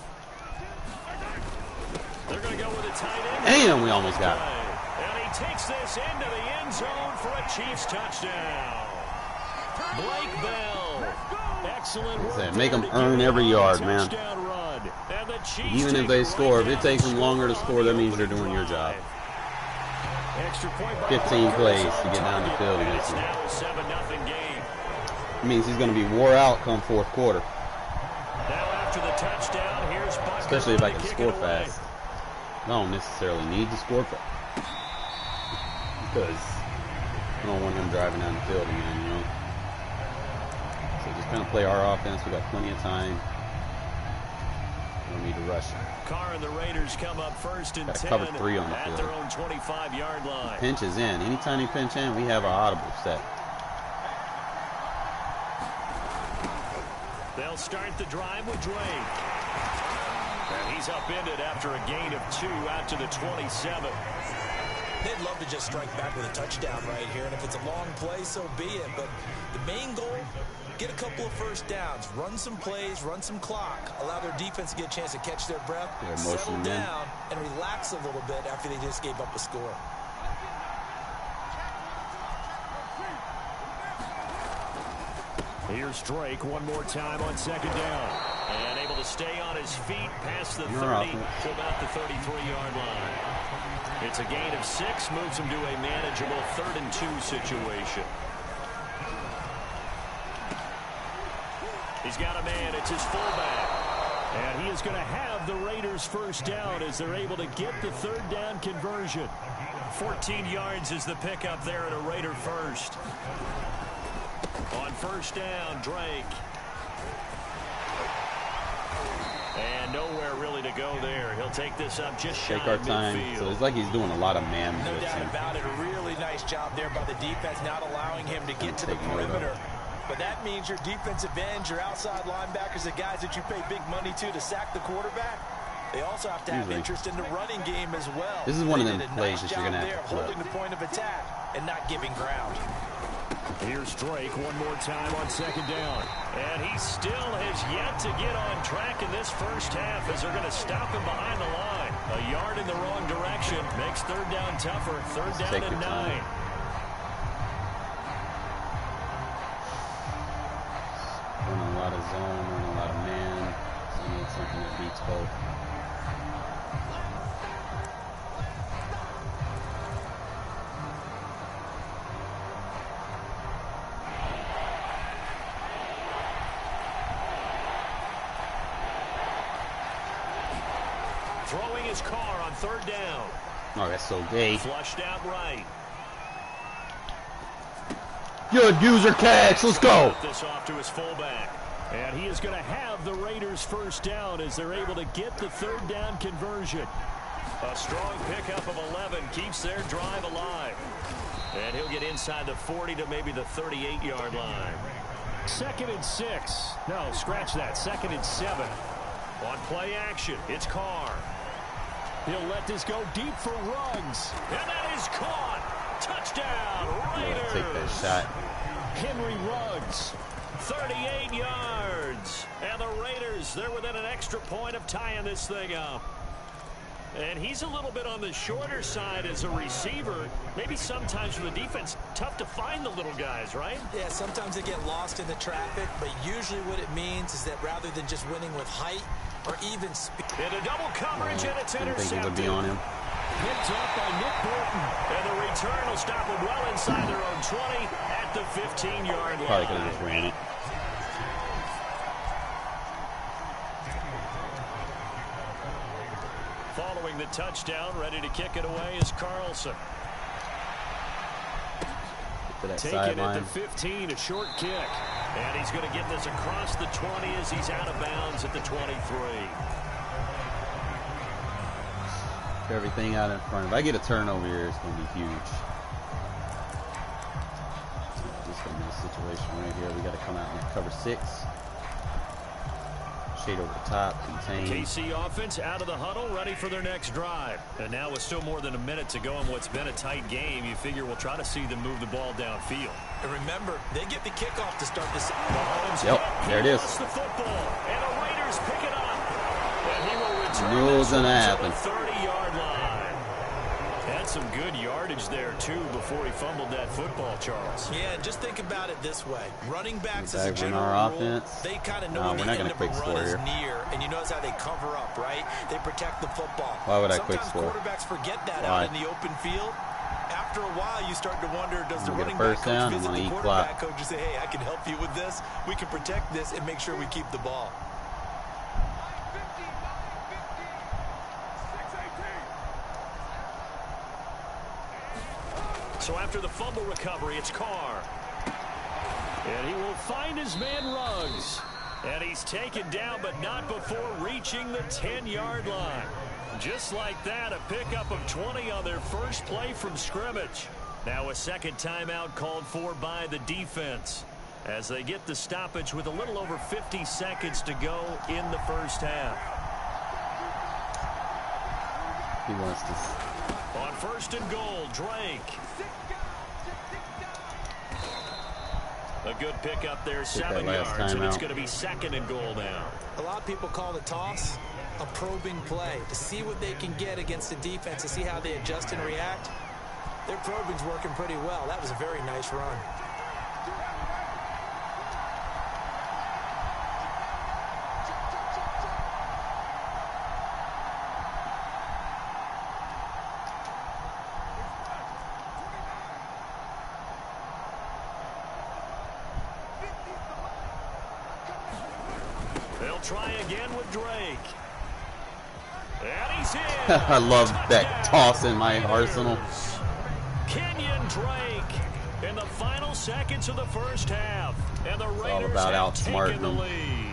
They're going to go with a tight end. Damn, we almost got it. And he takes this into the end zone for a Chiefs touchdown. Blake Bell. Excellent work. Make them earn every yard, man. Even if they score, if it takes them longer to score, that means they're doing your job. 15 plays to get down the field against him. It means he's going to be wore out come 4th quarter. Especially if I can score fast. I don't necessarily need to score fast. Because I don't want him driving down the field again, you know. So just kind of play our offense. We got plenty of time. We don't need to rush it. Carr and the Raiders come up first and 10 cover 3 on the at field. Their own 25-yard line. Pinch is in. Anytime he pinch in, we have our audible set. They'll start the drive with Drake. And he's upended after a gain of 2 out to the 27. They'd love to just strike back with a touchdown right here, and if it's a long play, so be it. But the main goal, get a couple of first downs, run some plays, run some clock, allow their defense to get a chance to catch their breath, settle down, and relax a little bit after they just gave up a score. Here's Drake one more time on second down. And able to stay on his feet past the 30 to about the 33-yard line. It's a gain of 6, moves him to a manageable 3rd and 2 situation. He's got a man. It's his fullback. And he is going to have the Raiders first down as they're able to get the third down conversion. 14 yards is the pickup there at a Raider first. On first down, Drake. And nowhere really to go there. He'll take this up just shy Take our of time. midfield. So it's like he's doing a lot of man No blitzing. doubt about it. A really nice job there by the defense, not allowing him to get to the perimeter. But that means your defensive ends, your outside linebackers, the guys that you pay big money to sack the quarterback, they also have to have interest in the running game as well. This is one of them plays that you're going to have to flip. Holding the point of attack and not giving ground. Here's Drake one more time on second down. And he still has yet to get on track in this first half as they're going to stop him behind the line. A yard in the wrong direction makes third down tougher. Third down and 9. Running a lot of zone, running a lot of man. So you need something that beats both. Throwing his car on third down. Oh, that's so gay. Flushed out right. Good user catch. Let's go. This off to his fullback. And he is going to have the Raiders first down as they're able to get the third down conversion. A strong pickup of 11 keeps their drive alive. And he'll get inside the 40 to maybe the 38-yard line. 2nd and 6. No, scratch that. 2nd and 7. On play action, it's Carr. He'll let this go deep for Ruggs. And that is caught. Touchdown, Raiders. Take that shot. Henry Ruggs, 38 yards. And the Raiders, they're within an extra point of tying this thing up. And he's a little bit on the shorter side as a receiver. Maybe sometimes for the defense, tough to find the little guys, right? Yeah, sometimes they get lost in the traffic, but usually what it means is that rather than just winning with height or even speed. Into double coverage, and it's intercepted. I think he would be on him. Picked up by Nick Bolton. And the return will stop them well inside their own 20 at the 15-yard line. Probably could have just ran it. Following the touchdown, ready to kick it away is Carlson. Taken at the 15, a short kick. And he's going to get this across the 20 as he's out of bounds at the 23. Everything out in front. If I get a turnover here, it's going to be huge. Just in this situation right here, we got to come out and cover 6. Shade over the top, contain. KC offense out of the huddle, ready for their next drive. And now with still more than a minute to go in what's been a tight game, you figure we'll try to see them move the ball downfield. And remember, they get the kickoff to start this. Yep, there it is. The football, and the Raiders pick it up. And he will return Knew it was this gonna one happen. to the 30-yard line. Had some good yardage there, too, before he fumbled that football, Charles. Yeah, and just think about it this way. Running backs as a Back in general our rule, offense. they kind of know No, when we're the not end gonna of a quick run score is here. near, and you notice how they cover up, right? They protect the football. Why would I Sometimes quick score? quarterbacks forget that Why? out in the open field. After a while, you start to wonder, does the I'm gonna running get a back first coach down, I'm visit gonna the eat quarterback clock. coach and say, hey, I can help you with this. We can protect this and make sure we keep the ball. So after the fumble recovery, it's Carr. And he will find his man Ruggs. And he's taken down, but not before reaching the 10-yard line. Just like that, a pickup of 20 on their first play from scrimmage. Now a second timeout called for by the defense as they get the stoppage with a little over 50 seconds to go in the first half. He wants to. On first and goal, Drake. A good pickup there, 7 yards, and it's going to be 2nd and goal now. A lot of people call the toss a probing play to see what they can get against the defense, to see how they adjust and react. Their probing's working pretty well. That was a very nice run. try again with Drake. And he's in. I love that toss in my arsenal. Kenyon Drake in the final seconds of the first half. And the Raiders about have outsmarting taken the them. lead.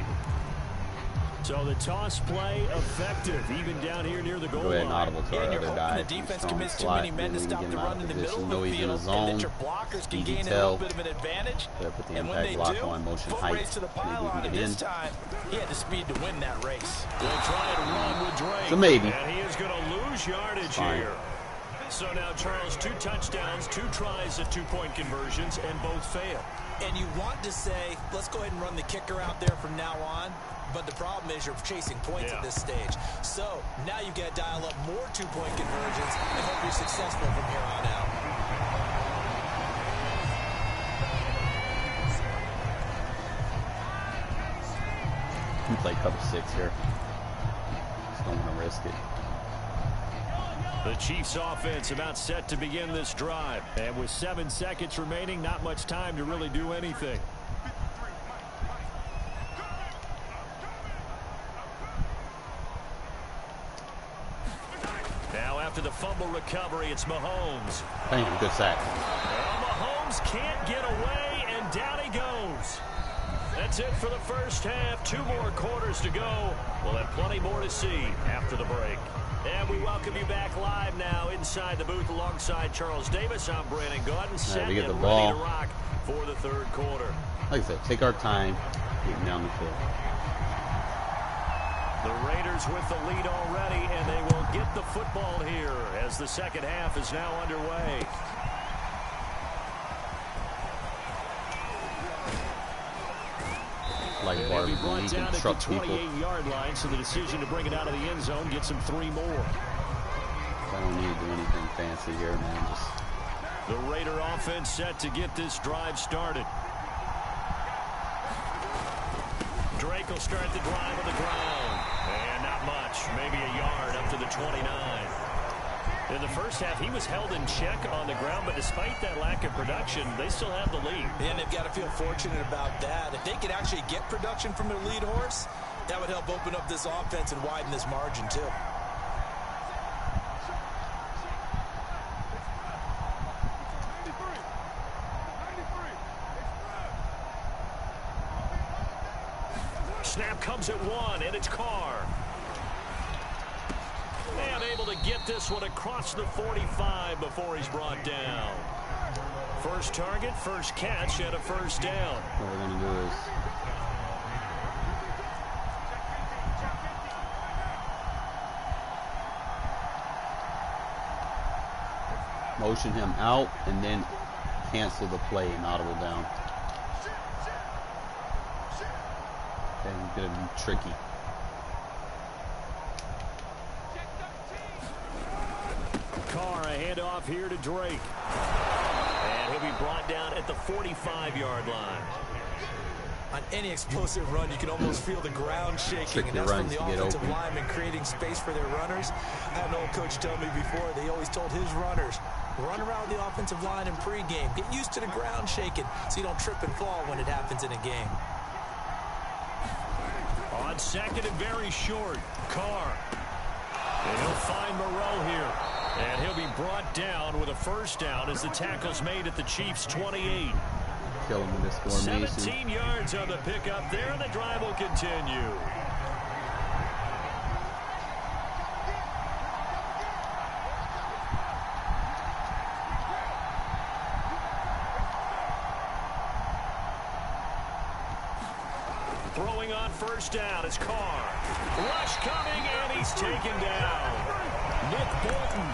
So the toss play effective, even down here near the goal Go ahead and line. audible to our other guy. The defense Strong commits too slot, many men to then we stop can the get him out run in of the middle position. of Know the he's in field, a and zone. that your blockers can Easy gain a tell. little bit of an advantage. Better put the And when impact they block do, on, motion foot height. race to the Maybe we pylon, can and get this in. time he had the speed to win that race. They'll try and run with Drake. So maybe. And he is going to lose yardage here. So now, Charles, 2 touchdowns, 2 tries at 2-point conversions, and both fail. And you want to say, let's go ahead and run the kicker out there from now on. But the problem is you're chasing points at this stage. So now you've got to dial up more 2-point conversions and hope you're successful from here on out. We play cover 6 here. Just don't want to risk it. The Chiefs offense about set to begin this drive. And with 7 seconds remaining, not much time to really do anything. Now after the fumble recovery, it's Mahomes. Bam, good sack. Well, Mahomes can't get away, and down he goes. That's it for the first half. 2 more quarters to go. We'll have plenty more to see after the break. And we welcome you back live now inside the booth alongside Charles Davis. I'm Brandon Gaudin, set we get and the ball. ready to rock for the 3rd quarter. Like I said, take our time, getting down the field. The Raiders with the lead already, and they will get the football here as the second half is now underway. Like And Barbie, he'll be brought you down can at truck the people. 28-yard line, so the decision to bring it out of the end zone gets him 3 more. I don't need to do anything fancy here, man. Just The Raider offense set to get this drive started. Drake will start the drive on the ground. And not much, maybe a yard up to the 29. In the first half, he was held in check on the ground, but despite that lack of production, they still have the lead. And they've got to feel fortunate about that. If they could actually get production from their lead horse, that would help open up this offense and widen this margin too. Snap comes at 1, and it's Carr. And able to get this one across the 45 before he's brought down. First target, first catch, and a first down. what we're going to do is motion him out and then cancel the play and audible down. Okay, it's going to be tricky. Carr, a handoff here to Drake. And he'll be brought down at the 45-yard line. On any explosive run, you can almost feel the ground shaking, Tricky and that's from runs the to get offensive open. linemen creating space for their runners. I had an old coach tell me before, they always told his runners, run around the offensive line in pregame. Get used to the ground shaking so you don't trip and fall when it happens in a game. On second and very short, Carr. And he'll find Moreau here. And he'll be brought down with a first down as the tackle's made at the Chiefs' 28. Kill him with this formation. 17 yards on the pickup there, and the drive will continue. Throwing on first down is Carr. Rush coming, and he's taken down. Nick Bolton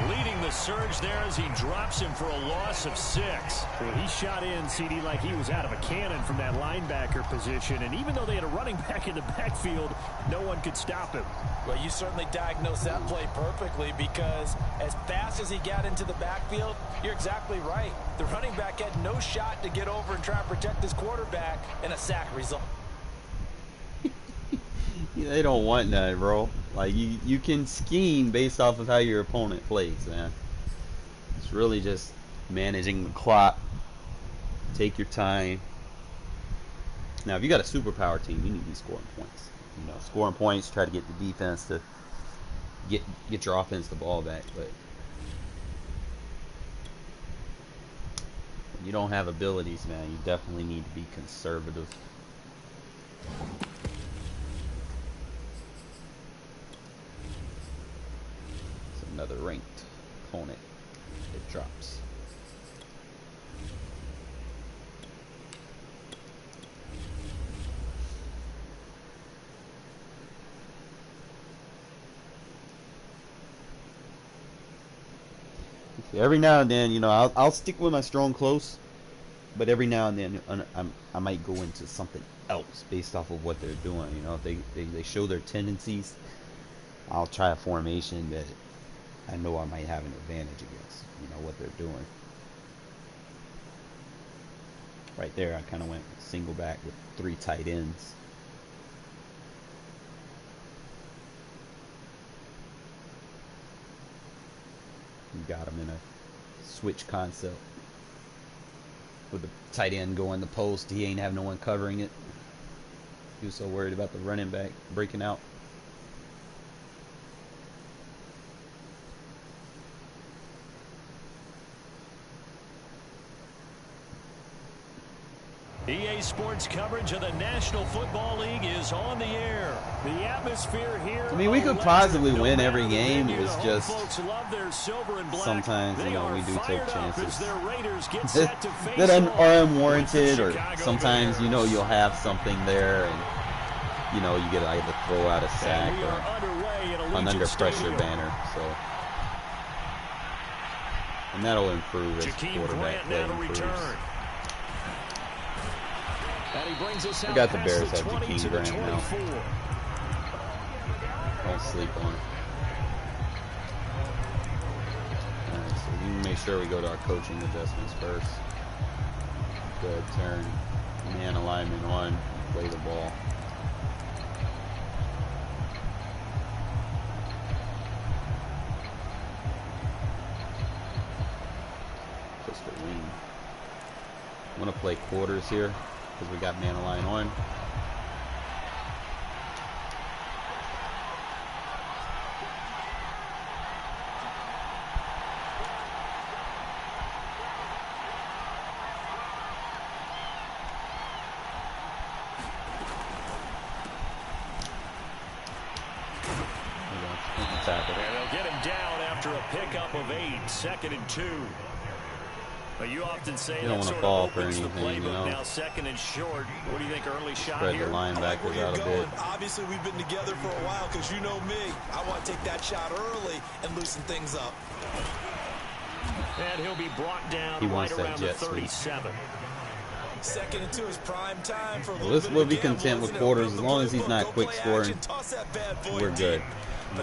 leading the surge there as he drops him for a loss of 6. Well, he shot in, CD, like he was out of a cannon from that linebacker position. And even though they had a running back in the backfield, no one could stop him. Well, you certainly diagnosed that play perfectly, because as fast as he got into the backfield, you're exactly right. The running back had no shot to get over and try to protect his quarterback, and a sack result. They don't want that, bro. Like, you can scheme based off of how your opponent plays, man. It's really just managing the clock. Take your time. Now, if you got a superpower team, you need to be scoring points. you know, scoring points, try to get the defense to get your offense the ball back. But when you don't have abilities, man, you definitely need to be conservative. It's another ranked opponent. It drops. Every now and then, you know, I'll stick with my strong close, but every now and then I might go into something else based off of what they're doing. You know, if they show their tendencies, I'll try a formation that I know I might have an advantage against, you know, what they're doing. Right there, I kind of went single back with 3 tight ends. You got him in a switch concept with the tight end going the post. He ain't have no one covering it. He was so worried about the running back breaking out. EA Sports coverage of the National Football League is on the air. The atmosphere here. I mean, we could possibly win every game. It's just sometimes, you know, we do take chances that are unwarranted, or sometimes, you know, you'll have something there and, you know, you get either throw out a sack or an under pressure banner. So, and that'll improve as quarterback play improves. We got the Bears have Jakeem Grant now. Don't sleep on it. Alright, so we can make sure we go to our coaching adjustments first. Good turn. Man alignment on. Play the ball. Just a wing. I'm going to play quarters here, because we got man align on. And they'll get him down after a pickup of 8, 2nd and 2. But you often say that sort of opens the playbook, you know? Now 2nd and short. What do you think, early shot Spread here? the linebackers out a bit. Obviously, we've been together for a while, because you know me. I want to take that shot early and loosen things up. And he'll be brought down right around the 37. 2nd and 2 is prime time for a Well, this will be content with quarters as long as he's not quick scoring. We're good.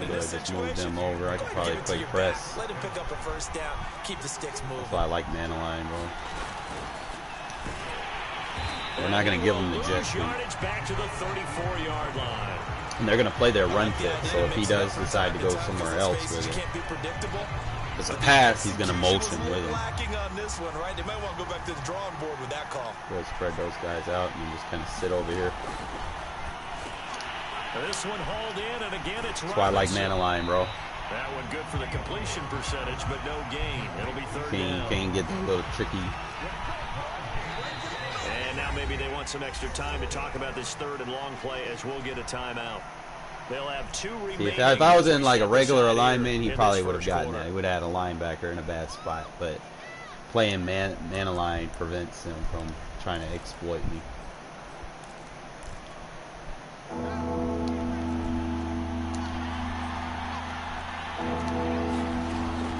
Just move them over. I could probably play press. Let him pick up a first down. Keep the sticks moving. That's why I like man align, bro. We're not going to give them the jet sweep. Back to the 34-yard line. And they're going to play their run fit. So if he does decide to go somewhere else with it, if it's a pass, he's going to mulch him with him. They might want to go back to the drawing board with that call. We'll spread those guys out and just kind of sit over here. This one hauled in, and again it's That's why I like man align, bro. That one good for the completion percentage, but no gain. It'll be 3rd down. Can't get a little tricky. And now maybe they want some extra time to talk about this 3rd and long play, as we'll get a timeout. They'll have 2 remaining. If I was in like a regular alignment, he probably would have gotten that. He would have had a linebacker in a bad spot, but playing man align prevents him from trying to exploit me.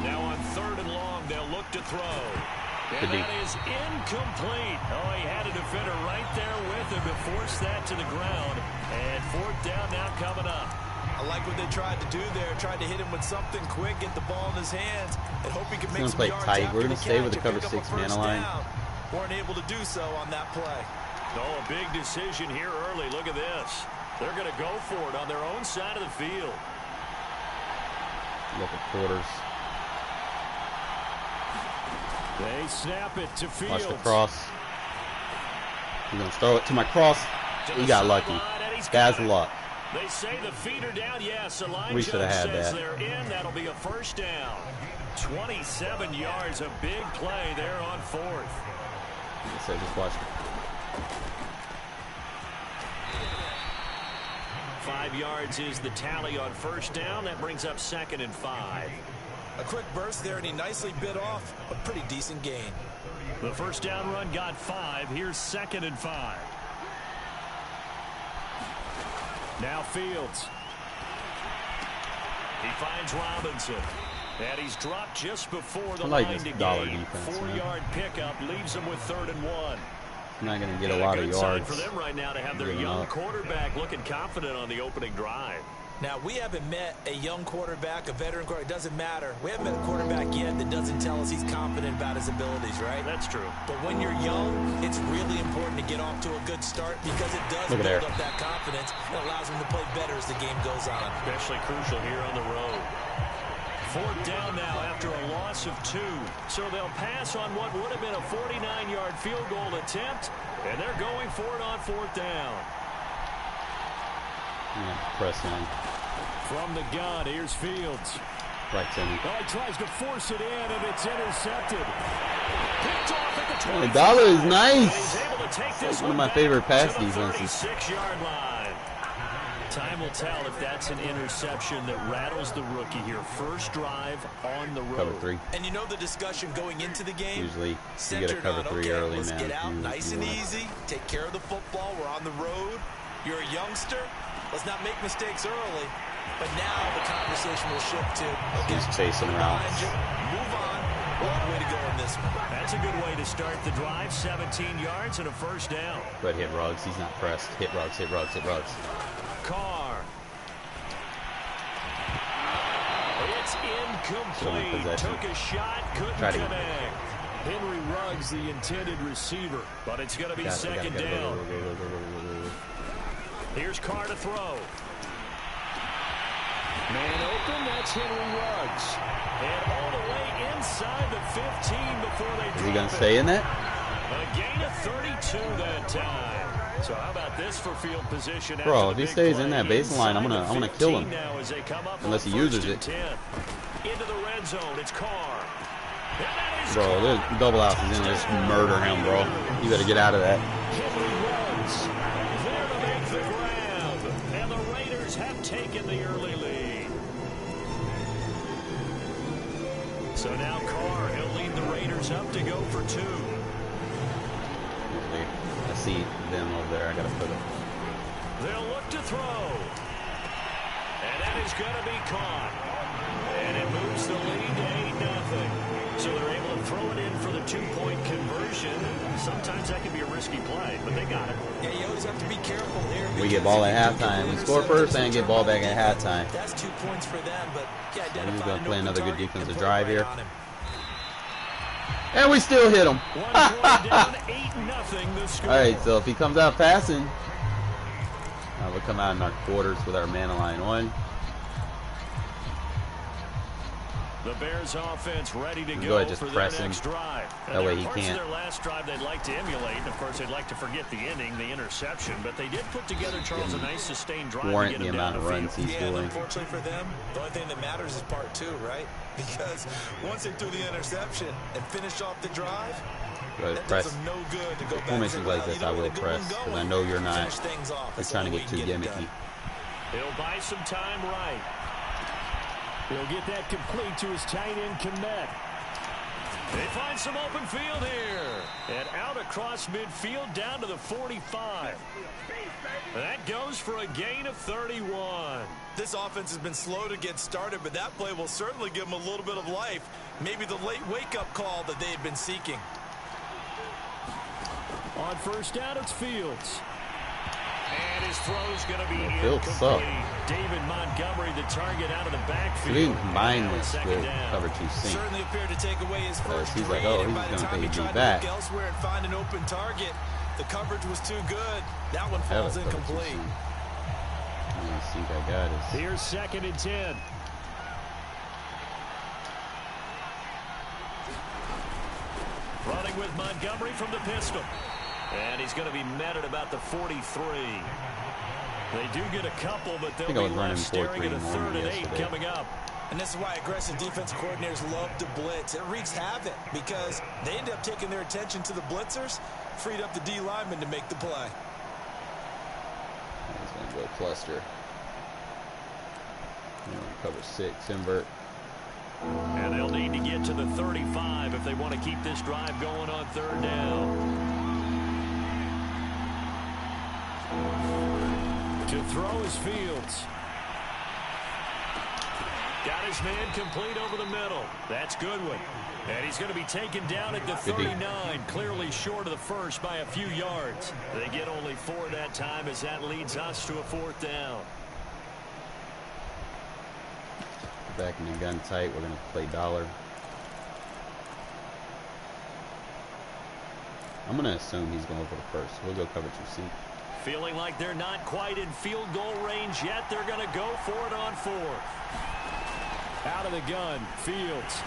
Now on 3rd and long, they'll look to throw. And that is incomplete. Oh, he had a defender right there with him to force that to the ground. And 4th down now coming up. I like what they tried to do there. Tried to hit him with something quick, get the ball in his hands, and hope he can make some yards. Tight. We're going to stay with the cover 6 man line. Weren't able to do so on that play. Oh, a big decision here early. Look at this. They're going to go for it on their own side of the field. Look at quarters. They snap it to Fields. Watch the cross. He's going to throw it to my cross. He got lucky. Guy's luck. They say the feet are down. Yes, Elijah We should have had says that. they're in. That'll be a first down. 27 yards, a big play there on fourth. So just watch. 5 yards is the tally on first down. That brings up 2nd and 5. A quick burst there, and he nicely bit off a pretty decent gain. The first down run got 5. Here's 2nd and 5. Now Fields. He finds Robinson. And he's dropped just before the line to gain. 4-yard pickup leaves him with 3rd and 1. Not going to get a lot of yards. Sign for them right now to have their young quarterback looking confident on the opening drive. Now, we haven't met a young quarterback, a veteran quarterback. It doesn't matter. We haven't met a quarterback yet that doesn't tell us he's confident about his abilities, right? That's true. But when you're young, it's really important to get off to a good start because it does build up that confidence and allows him to play better as the game goes on. Especially crucial here on the road. 4th down now after a loss of 2. So they'll pass on what would have been a 49-yard field goal attempt, and they're going for it on 4th down. Press in. From the gun, here's Fields. Right, Timmy. Oh, he tries to force it in, and it's intercepted. Picked off at the 20. Dollar is nice. He's able to take this one of my favorite pass to the defenses. 36-yard line. Time will tell if that's an interception that rattles the rookie here. First drive on the road. Cover 3. And you know the discussion going into the game? Usually you get a cover 3 early, let's man. get out nice and easy. Take care of the football. We're on the road. You're a youngster. Let's not make mistakes early. But now the conversation will shift to, okay, he's chasing routes. Move on. Long way to go in this one. That's a good way to start the drive. 17 yards and a first down. But hit Ruggs. He's not pressed. Hit Ruggs, hit Ruggs, hit Ruggs. Carr. It's incomplete. Took a shot, couldn't connect. Henry Ruggs, the intended receiver. But it's going to be 2nd down. Here's Carr to throw. Man open, that's Henry Ruggs. And all the way inside the 15 before they drop it. Is he going to stay in that? A gain of 32 that time. So how about this for field position? Bro, if he stays in that baseline, I'm gonna kill him. Unless he uses it. Into the red zone, it's Carr. Bro, there's double outs in there. Just murder him, bro. You better get out of that. There to make the grab. And the Raiders have taken the early lead. So now Carr, he'll lead the Raiders up to go for 2. I see them over there. I gotta put it. They'll look to throw. And that is going to be caught. And it moves the lead to 8-0. So they're able to throw it in for the 2-point conversion. Sometimes that can be a risky play, but they got it. Yeah, you always have to be careful here. We get ball at halftime. We score first and get ball back at halftime. That's 2 points for them, but yeah, he's going to play another good defensive drive here. And we still hit him. Down, 8-0 the score. All right, so if he comes out passing, we'll come out in our quarters with our man line on. The Bears offense ready to go ahead, just for press their him. next drive. That way he Of can't. Their last drive they'd like to emulate, and of course they'd like to forget the ending, the interception. But they did put together, Charles, a nice sustained drive. Warrant to get the him amount down of the runs field. he's Yeah, doing. unfortunately for them, the only thing that matters is part 2, right? Because once they threw the interception and finished off the drive, that press. does them no good to go back. Formations like this, I will press because I know you're not. You're trying to get too gimmicky. He'll buy some time right. He'll get that complete to his tight end Kmet. They find some open field here. And out across midfield down to the 45. That goes for a gain of 31. This offense has been slow to get started, but that play will certainly give them a little bit of life. Maybe the late wake-up call that they had been seeking. On first down, it's Fields. And his throw's going to be incomplete. David Montgomery, the target out of the backfield. We didn't combine this with cover 2 sink. Certainly appeared to take away his first he's like, read, oh, and he's by the going to time he pay tried you to back. look elsewhere and find an open target, the coverage was too good. That one falls incomplete. I think I got it. Here's 2nd and 10. Running with Montgomery from the pistol. And he's going to be met at about the 43. They do get a couple, but they'll be left staring at a 3rd and 8 coming up. And this is why aggressive defense coordinators love to blitz. It wreaks havoc because they end up taking their attention to the blitzers, freed up the D lineman to make the play. He's going to go cluster. Cover 6, invert. And they'll need to get to the 35 if they want to keep this drive going on 3rd down. To throw is Fields. Got his man complete over the middle. That's Goodwin. And he's going to be taken down at the 39, clearly short of the first by a few yards. They get only 4 that time as that leads us to a 4th down. Back in the gun tight. We're going to play dollar. I'm going to assume he's going over the first. We'll go cover 2C. Feeling like they're not quite in field goal range yet. They're going to go for it on 4th. Out of the gun, Fields.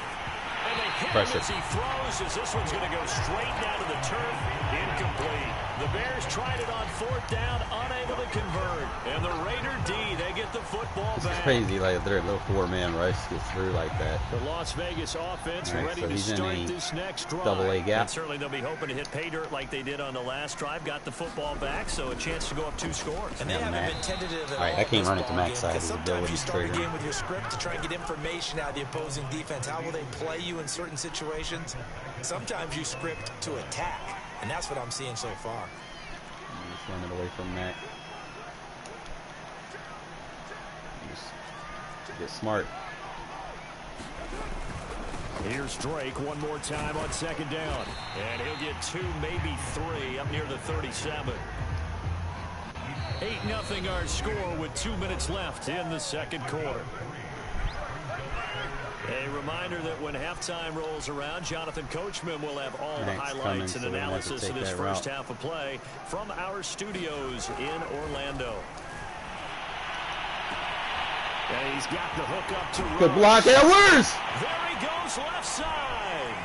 And they hit him as he throws, as this one's going to go straight down to the turf. Incomplete. The Bears tried it on 4th down, unable to convert. And the Raider D, they get the football back. It's crazy, like their little 4-man rush gets through like that. The Las Vegas offense ready to start this next drive. Double-A gap. And certainly they'll be hoping to hit pay dirt like they did on the last drive. Got the football back, so a chance to go up 2 scores. And they haven't been tentative at all. I can't run it to Mac's side. Sometimes you start a game with your script to try and get information out of the opposing defense. How will they play you in certain situations? Sometimes you script to attack, and that's what I'm seeing so far. Just run it away from Mac. Just get smart. Here's Drake one more time on 2nd down. And he'll get 2, maybe 3 up near the 37. 8-0 our score with 2 minutes left in the 2nd quarter. A reminder that when halftime rolls around, Jonathan Coachman will have all the highlights and analysis of this first half of play from our studios in Orlando. And he's got the hook up to Rush. Good block, Edwards! There he goes, left side.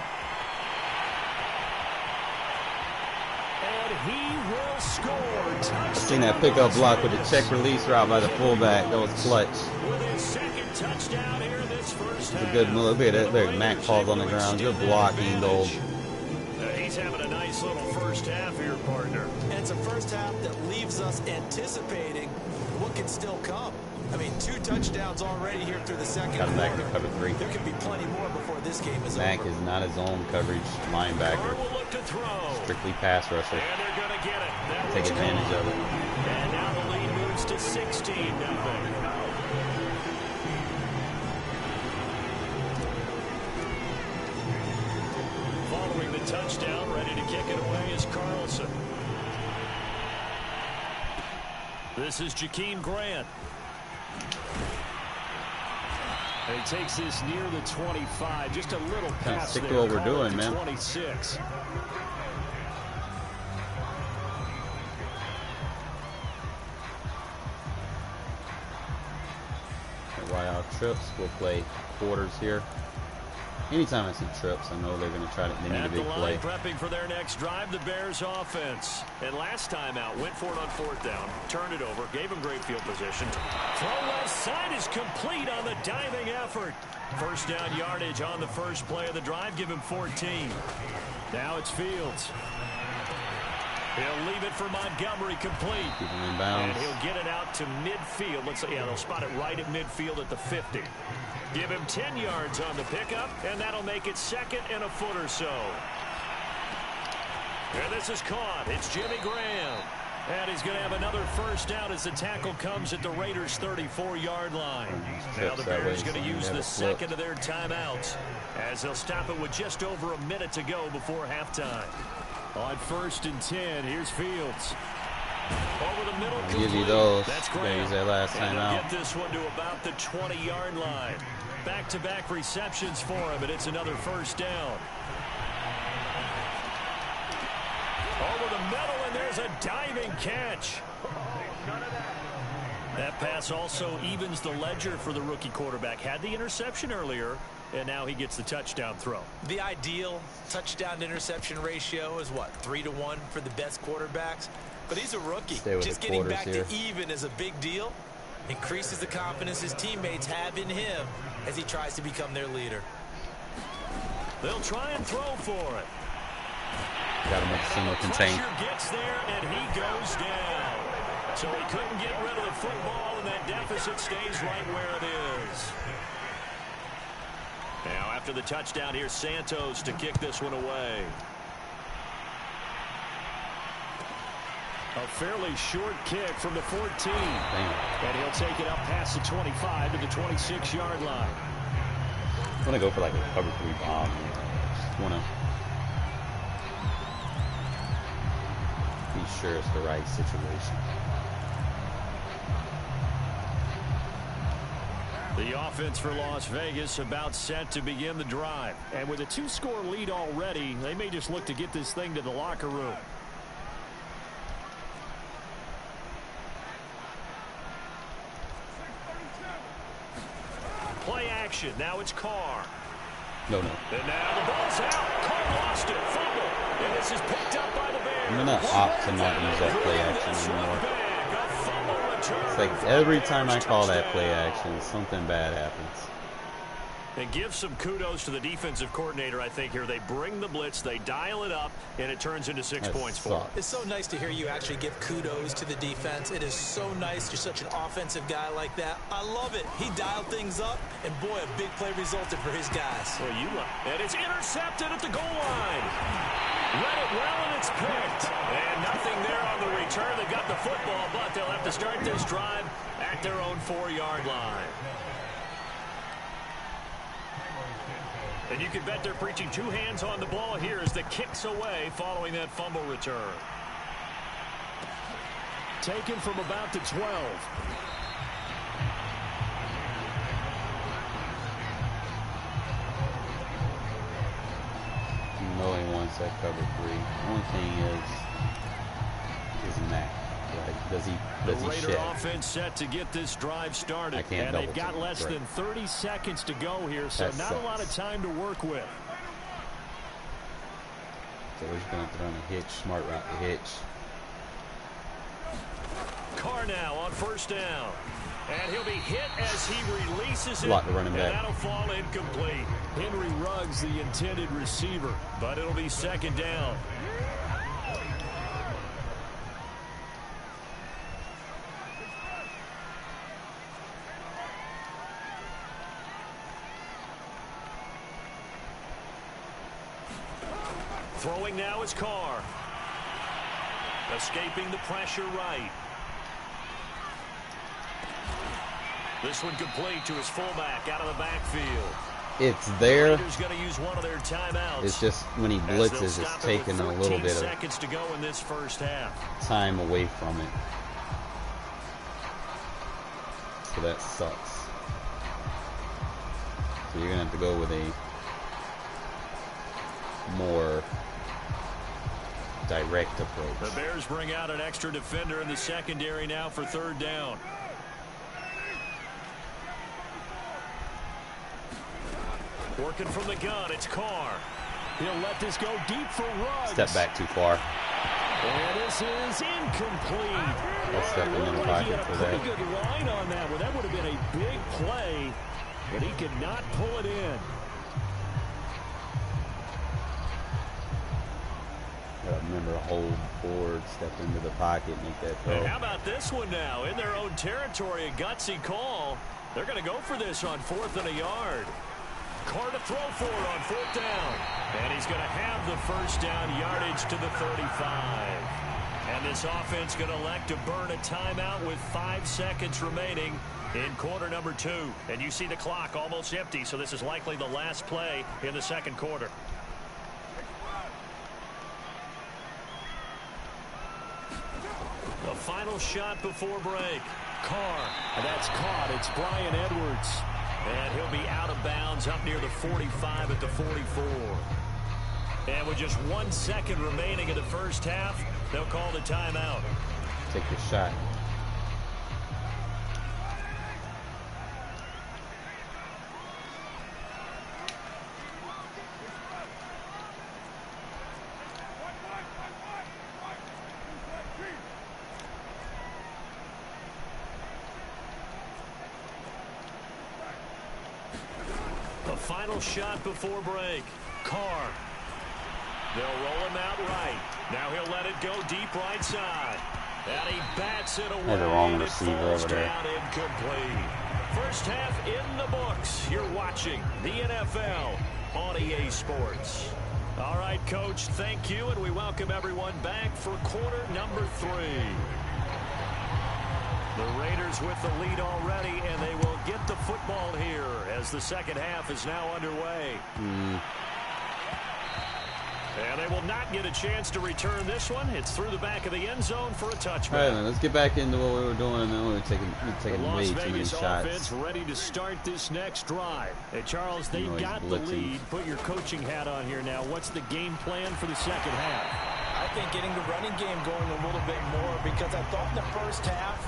And he will score. Touchdown. Seen that pickup block with the check release route by the fullback. That was clutch. With his 2nd touchdown here this first half. It's a good move. Look at that. Look, Mac falls on the ground. Good blocking, goal. He's having a nice little first half here, partner. And it's a first half that leaves us anticipating what can still come. I mean, 2 touchdowns already here through the 2nd Got him back to quarter. cover 3. There could be plenty more before this game is Mac over. is not his own coverage linebacker. Will look to throw. Strictly pass rusher. And they're going to get it. That Take advantage of it. And now the lead moves to 16-0. Following the touchdown, ready to kick it away is Carlson. This is Jakeem Grant. And he takes this near the 25, just a little pass stick there. to what we're doing, man. 26. Wild trips. We'll play quarters here. Anytime I see trips, I know they're going to try to. They need a big play. Prepping for their next drive, the Bears offense. And last time out, went for it on 4th down, turned it over, gave him great field position. Throw left side is complete on the diving effort. First down yardage on the first play of the drive, give him 14. Now it's Fields. He'll leave it for Montgomery complete. Keep him in bounds. And he'll get it out to midfield. Looks like, yeah, they'll spot it right at midfield at the 50. Give him 10 yards on the pickup, and that'll make it 2nd and a foot or so. And this is caught. It's Jimmy Graham. And he's going to have another first down as the tackle comes at the Raiders' 34-yard line. Now the Bears going to use the 2nd of their timeouts as they'll stop it with just over a minute to go before halftime. On 1st and 10, here's Fields. Over the middle. I'll give you those. That's great. Use that last time out. Get this one to about the 20-yard line. Back-to-back receptions for him, and it's another first down. Over the middle, and there's a diving catch. That pass also evens the ledger for the rookie quarterback. Had the interception earlier, and now he gets the touchdown throw. The ideal touchdown-to-interception ratio is what, 3-to-1 for the best quarterbacks? But he's a rookie. Just getting back to even is a big deal. Increases the confidence his teammates have in him as he tries to become their leader. They'll try and throw for it. Got to make single contain. Gets there and he goes down. So he couldn't get rid of the football, and that deficit stays right where it is. Now after the touchdown, here's Santos to kick this one away. A fairly short kick from the 14. Damn. And he'll take it up past the 25 to the 26-yard line. I want to go for like a cover 3 bomb. Just want to be sure it's the right situation. The offense for Las Vegas about set to begin the drive. And with a 2-score lead already, they may just look to get this thing to the locker room. Play action. Now it's Carr. No. And now the ball's out. Carr lost it. Fumble. And this is picked up by the Bears. I'm going to opt to not use that play action anymore. It's like every time I call that play action, something bad happens. And give some kudos to the defensive coordinator, I think, here. They bring the blitz, they dial it up, and it turns into 6 points for them. It's so nice to hear you actually give kudos to the defense. It is so nice. You're such an offensive guy like that. I love it. He dialed things up, and boy, a big play resulted for his guys. Well, and it's intercepted at the goal line. Read it well, and it's picked. And nothing there on the return. They got the football, but they'll have to start this drive at their own 4-yard line. And you can bet they're preaching 2 hands on the ball here as the kicks away following that fumble return. Taken from about the 12. No, he wants that cover 3. One thing is Mac. Like, does he Raider shed? Offense set to get this drive started. I can't and they've got less than 30 seconds to go here, so that not sucks. a lot of time to work with. So he's going to throw in a hitch, smart route to hitch. Carr now on first down. And he'll be hit as he releases it. Block the running back. And that'll fall incomplete. Henry Ruggs, the intended receiver. But it'll be second down. Throwing now is Carr. Escaping the pressure right. This one complete to his fullback out of the backfield. It's there. Going to use one of their timeouts. It's just when he blitzes, it's taking a little bit of seconds to go in this first half. time away from it. So that sucks. So you're going to have to go with a more direct approach. The Bears bring out an extra defender in the secondary now for third down. Working from the gun, it's Carr. He'll let this go deep for Ruggs. Step back too far. And this is incomplete. I'll step in the pocket for that. Pretty good line on that one. That would have been a big play, but he could not pull it in. Remember, hold forward, step into the pocket, make that throw. And how about this one now? In their own territory, a gutsy call. They're going to go for this on 4th and a yard. Carr to throw for it on 4th down. And he's going to have the first down, yardage to the 35. And this offense going to elect to burn a timeout with 5 seconds remaining in quarter number 2. And you see the clock almost empty, so this is likely the last play in the second quarter. The final shot before break. Carr. That's caught. It's Brian Edwards. And he'll be out of bounds up near the 45 at the 44. And with just 1 second remaining in the first half, they'll call the timeout. Take your shot. final shot before break. Carr. They'll roll him out right. Now he'll let it go deep right side. And he bats it away. Had the wrong receiver over there. Incomplete. First half in the books. You're watching the NFL on EA Sports. All right, Coach, thank you, and we welcome everyone back for quarter number 3. The Raiders with the lead already, and they will get the football here as the second half is now underway. And they will not get a chance to return this one. It's through the back of the end zone for a touchback. All right, then, let's get back into what we were doing. And then we were taking way too many Las Vegas shots. offense ready to start this next drive. Hey, Charles, they got the lead. Put your coaching hat on here now. What's the game plan for the second half? I think getting the running game going a little bit more, because I thought in the first half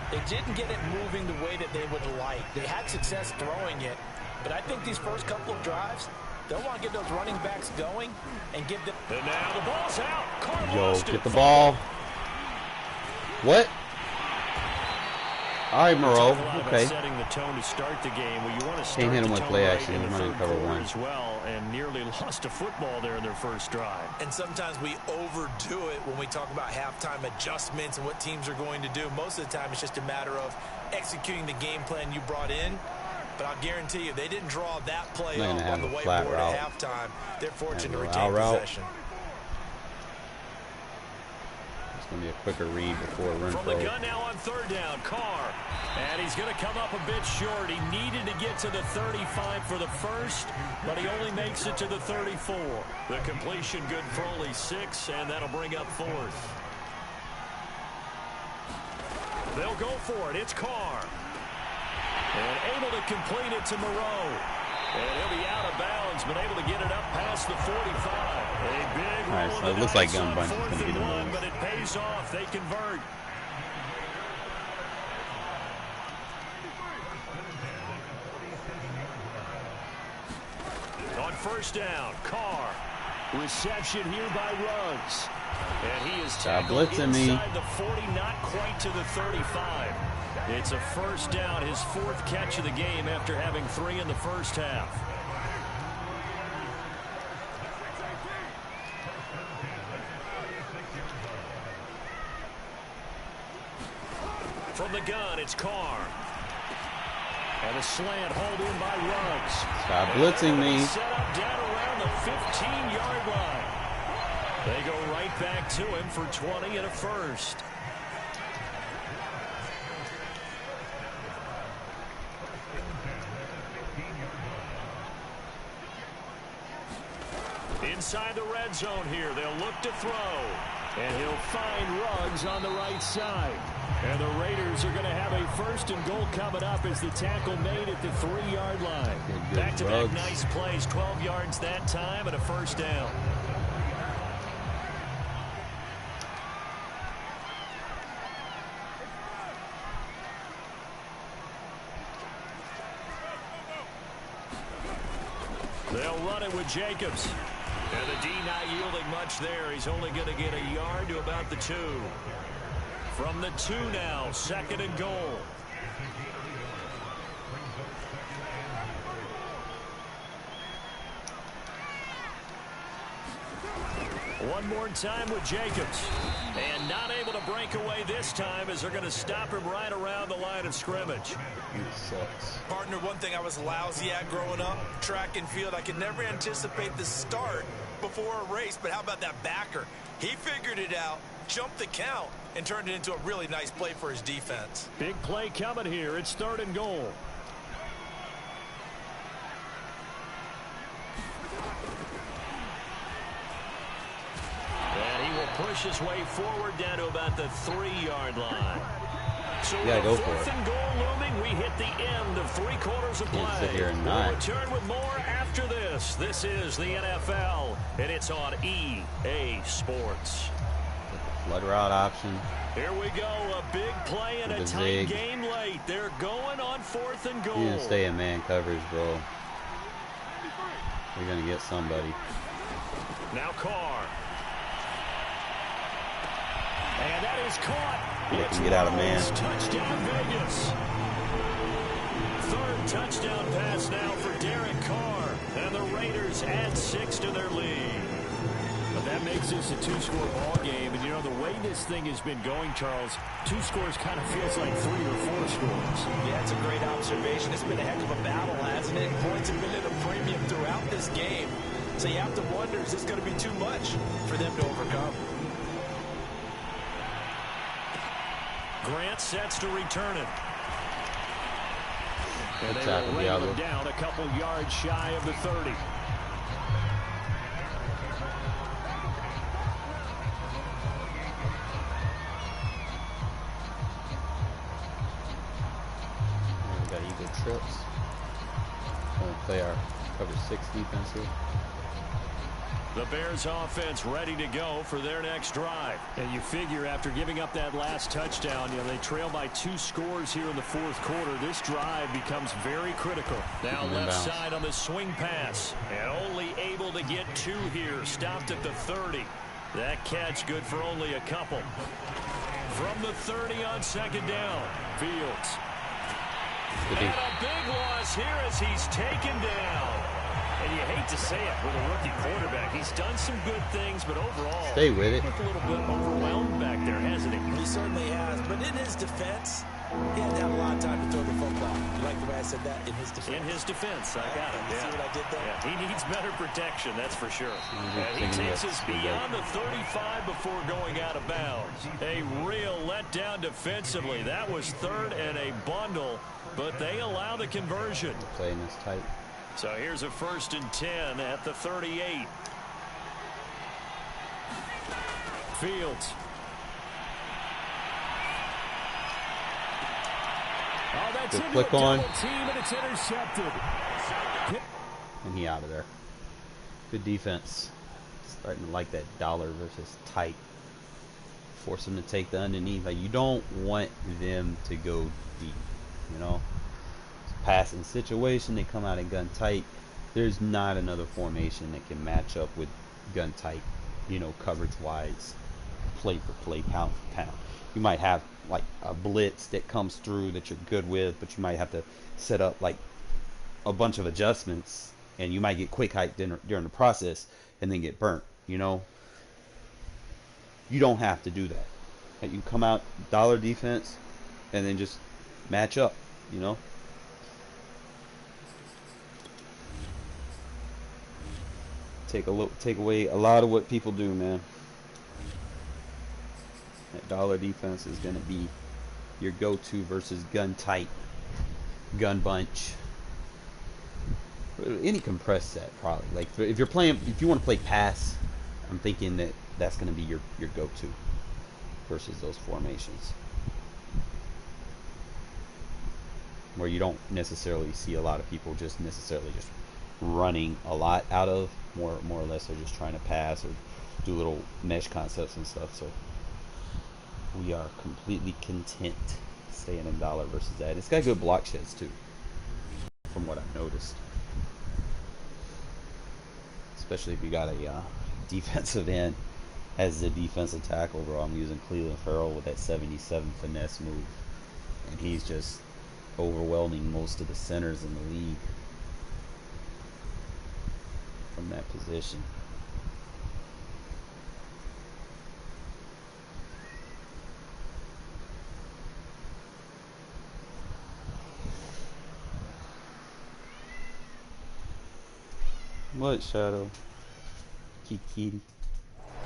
they didn't get it moving the way that they would like. They had success throwing it, but I think these first couple of drives, they'll want to get those running backs going and give them. And now the ball's out. Carr Yo, lost get it. the ball. What? All right, Moreau. Okay. Setting the tone to start the game. Well, you want to start Can't hit him the with tone play right action. in He's the running third cover quarter one. as well, and nearly lost a football there in their first drive. And sometimes we overdo it when we talk about halftime adjustments and what teams are going to do. Most of the time, it's just a matter of executing the game plan you brought in. But I'll guarantee you, they didn't draw that play up on the whiteboard at halftime. They're fortunate to retain possession. It's going to be a quicker read before a run From the gun now on third down, Carr. And he's going to come up a bit short. He needed to get to the 35 for the first, but he only makes it to the 34. The completion good for only 6, and that'll bring up fourth. They'll go for it. It's Carr. And able to complete it to Moreau. And he'll be out of bounds, but able to get it up past the 45. A big All right, so it looks like Gun Bunch is going to be the move. But it pays off. They convert. On first down, Carr. Reception here by Ruggs. And he is tackled inside the 40, not quite to the 35. It's a first down, his 4th catch of the game after having 3 in the first half. From the gun, it's Carr. And a slant hauled in by Ruggs. Stop blitzing me. Set up down around the 15-yard line. They go right back to him for 20 and a first. Inside the red zone here, they'll look to throw. And he'll find Ruggs on the right side. And the Raiders are going to have a first and goal coming up as the tackle made at the 3-yard line. Back-to-back nice plays, 12 yards that time and a first down. They'll run it with Jacobs. And the D not yielding much there. He's only going to get a yard to about the 2. From the 2 now, 2nd and goal. One more time with Jacobs. And not able to break away this time as they're going to stop him right around the line of scrimmage. Partner, one thing I was lousy at growing up, track and field, I could never anticipate the start before a race, but how about that backer? He figured it out, jumped the count, and turned it into a really nice play for his defense. Big play coming here. It's 3rd and goal. And he will push his way forward down to about the 3-yard line. So you gotta go for it. 4th and goal looming, we hit the end of 3 quarters of play. Can't sit here and not. We'll return with more after this. This is the NFL, and it's on EA Sports. Flood route option. Here we go, a big play and a tight game late. They're going on 4th and goal. You didn't stay in man coverage, bro. You're gonna get somebody. Now Carr. And that is caught. They can get out of man. Touchdown Vegas. 3rd touchdown pass now for Derek Carr. And the Raiders add 6 to their lead. But that makes this a 2-score ball game. And, you know, the way this thing has been going, Charles, 2 scores kind of feels like 3 or 4 scores. Yeah, that's a great observation. It's been a heck of a battle, hasn't it? Points have been at a premium throughout this game. So you have to wonder, is this going to be too much for them to overcome? Grant sets to return it. And they Tackle will the lay other. them down a couple yards shy of the 30. We got eagle trips. Going to play our cover 6 defense here. The Bears offense ready to go for their next drive. And you figure after giving up that last touchdown, you know, they trail by 2 scores here in the 4th quarter. This drive becomes very critical. Now left side on the swing pass. And only able to get 2 here. Stopped at the 30. That catch good for only a couple. From the 30 on 2nd down. Fields. And a big loss here as he's taken down. And you hate to say it with a rookie quarterback. He's done some good things, but overall, Stay with it. He's looked a little bit overwhelmed back there, hasn't he? He certainly has. But in his defense, he had to have a lot of time to throw the football. You like the way I said that? In his defense. In his defense, I got it. You see what I did there? Yeah, he needs better protection, that's for sure. And he takes us beyond the 35 before going out of bounds. A real letdown defensively. That was 3rd and a bundle, but they allow the conversion. Playing this tight. So here's a 1st and 10 at the 38. Fields. Oh, that's Good into flick a on. double team, and it's intercepted. And he out of there. Good defense. Starting to like that dollar versus tight. Force them to take the underneath. Like, you don't want them to go deep, you know. Passing situation, they come out in gun tight. There's not another formation that can match up with gun tight, you know, coverage wise, play for play, pound for pound. You might have like a blitz that comes through that you're good with, but you might have to set up like a bunch of adjustments, and you might get quick hype during the process and then get burnt, you know. You don't have to do that. Like, you come out dollar defense and then just match up, you know. Take away a lot of what people do, man. That dollar defense is going to be your go-to versus gun tight, gun bunch, any compressed set probably. Like if you're playing, if you want to play pass, I'm thinking that that's going to be your go-to versus those formations, where you don't necessarily see a lot of people just running a lot out of. More or less they're just trying to pass or do little mesh concepts and stuff. So we are completely content staying in dollar versus that. It's got good block sheds too, from what I've noticed. Especially if you got a defensive end as the defensive tackle, bro. I'm using Cleveland Farrell with that 77 finesse move, and he's just overwhelming most of the centers in the league from that position. What, Shadow? Kikiti.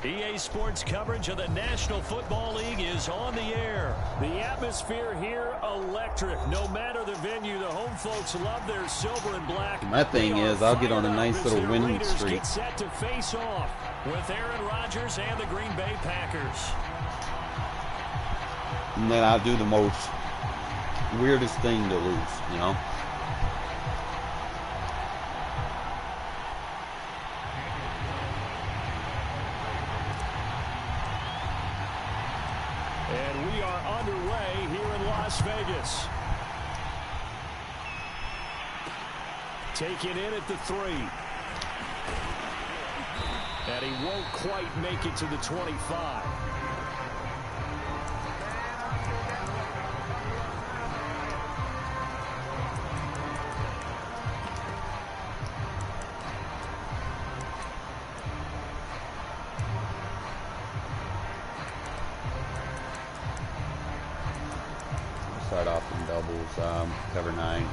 EA Sports coverage of the National Football League is on the air. The atmosphere here, electric. No matter the venue, the home folks love their silver and black. My thing is, I'll get on a nice little winning streak. Get set to face off with Aaron Rodgers and the Green Bay Packers. And then I'll do the most weirdest thing to lose, you know? And we are underway here in Las Vegas. Taken in at the 3. And he won't quite make it to the 25. start off in doubles. Cover 9.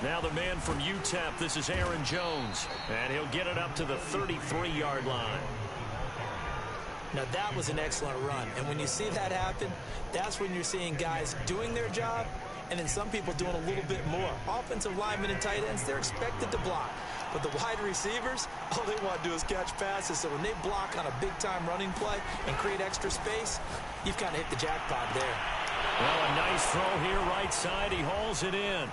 Now the man from UTEP, this is Aaron Jones, and he'll get it up to the 33-yard line. Now that was an excellent run, and when you see that happen, that's when you're seeing guys doing their job, and then some people doing a little bit more. Offensive linemen and tight ends, they're expected to block. But the wide receivers, all they want to do is catch passes. So when they block on a big-time running play and create extra space, you've kind of hit the jackpot there. Well, a nice throw here right side. He hauls it in.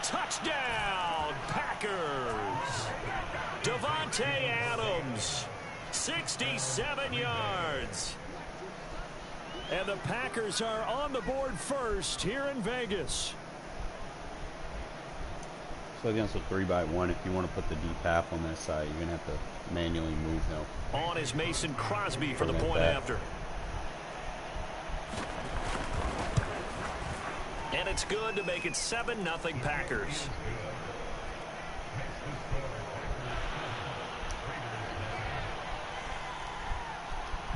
Touchdown, Packers. Davante Adams, 67 yards. And the Packers are on the board first here in Vegas. So against a 3-by-1, if you want to put the deep half on that side, you're going to have to manually move now. On is Mason Crosby for the point after. And it's good to make it 7-0 Packers.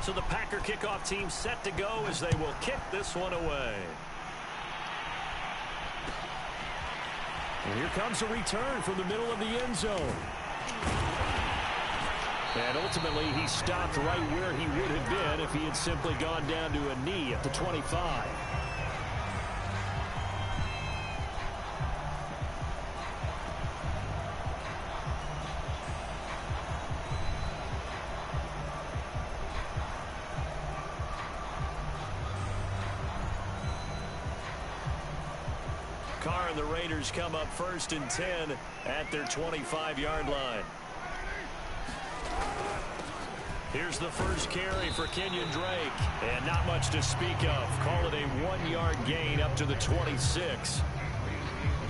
So the Packer kickoff team set to go as they will kick this one away. And here comes a return from the middle of the end zone. And ultimately he stopped right where he would have been if he had simply gone down to a knee at the 25. Carr and the Raiders come up 1st and 10 at their 25-yard line. Here's the first carry for Kenyon Drake. And not much to speak of. Call it a 1-yard gain up to the 26.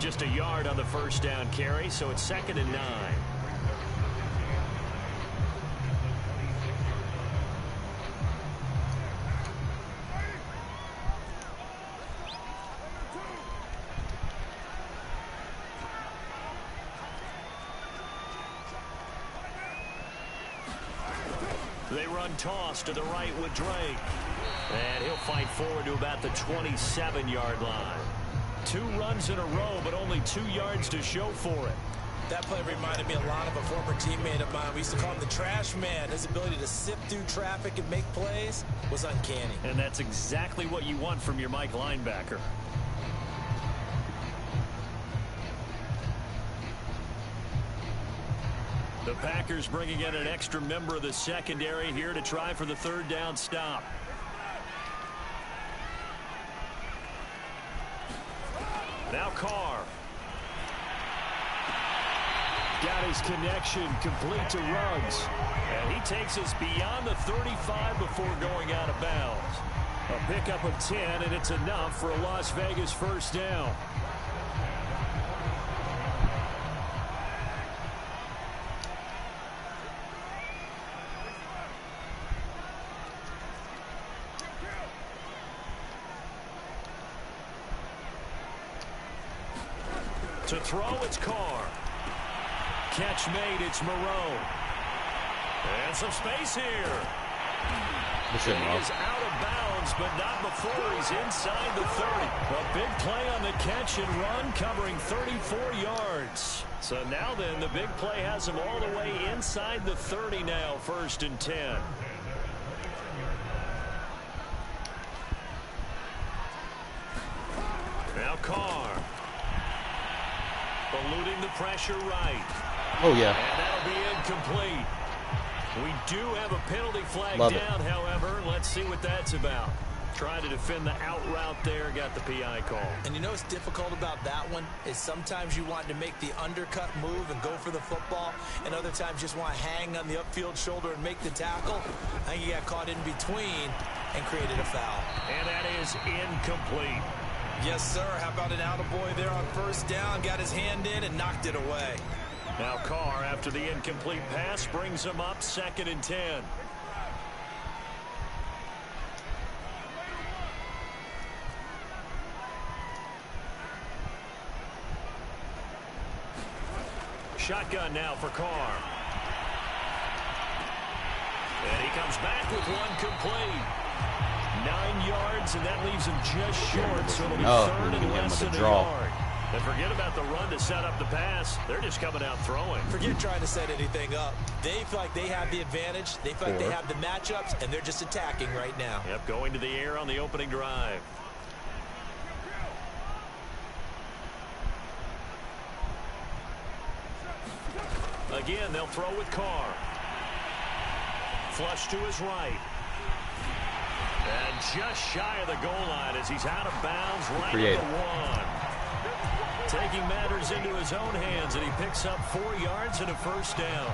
Just a yard on the first down carry, so it's 2nd and 9. They run toss to the right with Drake. And he'll fight forward to about the 27-yard line. 2 runs in a row, but only 2 yards to show for it. That play reminded me a lot of a former teammate of mine. We used to call him the trash man. His ability to sift through traffic and make plays was uncanny. And that's exactly what you want from your Mike linebacker. The Packers bringing in an extra member of the secondary here to try for the 3rd down stop. Now Carr. Got his connection complete to Ruggs. And he takes us beyond the 35 before going out of bounds. A pickup of 10, and it's enough for a Las Vegas 1st down. To throw, it's Carr. Catch made, it's Moreau. And some space here. He is out of bounds, but not before he's inside the 30. A big play on the catch and run, covering 34 yards. So now then, the big play has him all the way inside the 30 now, 1st and 10. Now Carr. Eluding the pressure right. Oh, yeah. And that'll be incomplete. We do have a penalty flag down, however. Let's see what that's about. Trying to defend the out route there, got the PI call. And you know what's difficult about that one is sometimes you want to make the undercut move and go for the football, and other times just want to hang on the upfield shoulder and make the tackle. I think he got caught in between and created a foul. And that is incomplete. Yes, sir. How about an attaboy there on 1st down? Got his hand in and knocked it away. Now Carr, after the incomplete pass, brings them up 2nd and 10. Shotgun now for Carr. And he comes back with one complete. 9 yards, and that leaves him just short, so it'll be 3rd and less than a yard. And forget about the run to set up the pass. They're just coming out throwing. Forget trying to set anything up. They feel like they have the advantage. They feel like they have the matchups, and they're just attacking right now. Yep, going to the air on the opening drive. Again, they'll throw with Carr. Flush to his right. And just shy of the goal line as he's out of bounds right at the 1. Taking matters into his own hands, and he picks up 4 yards and a first down.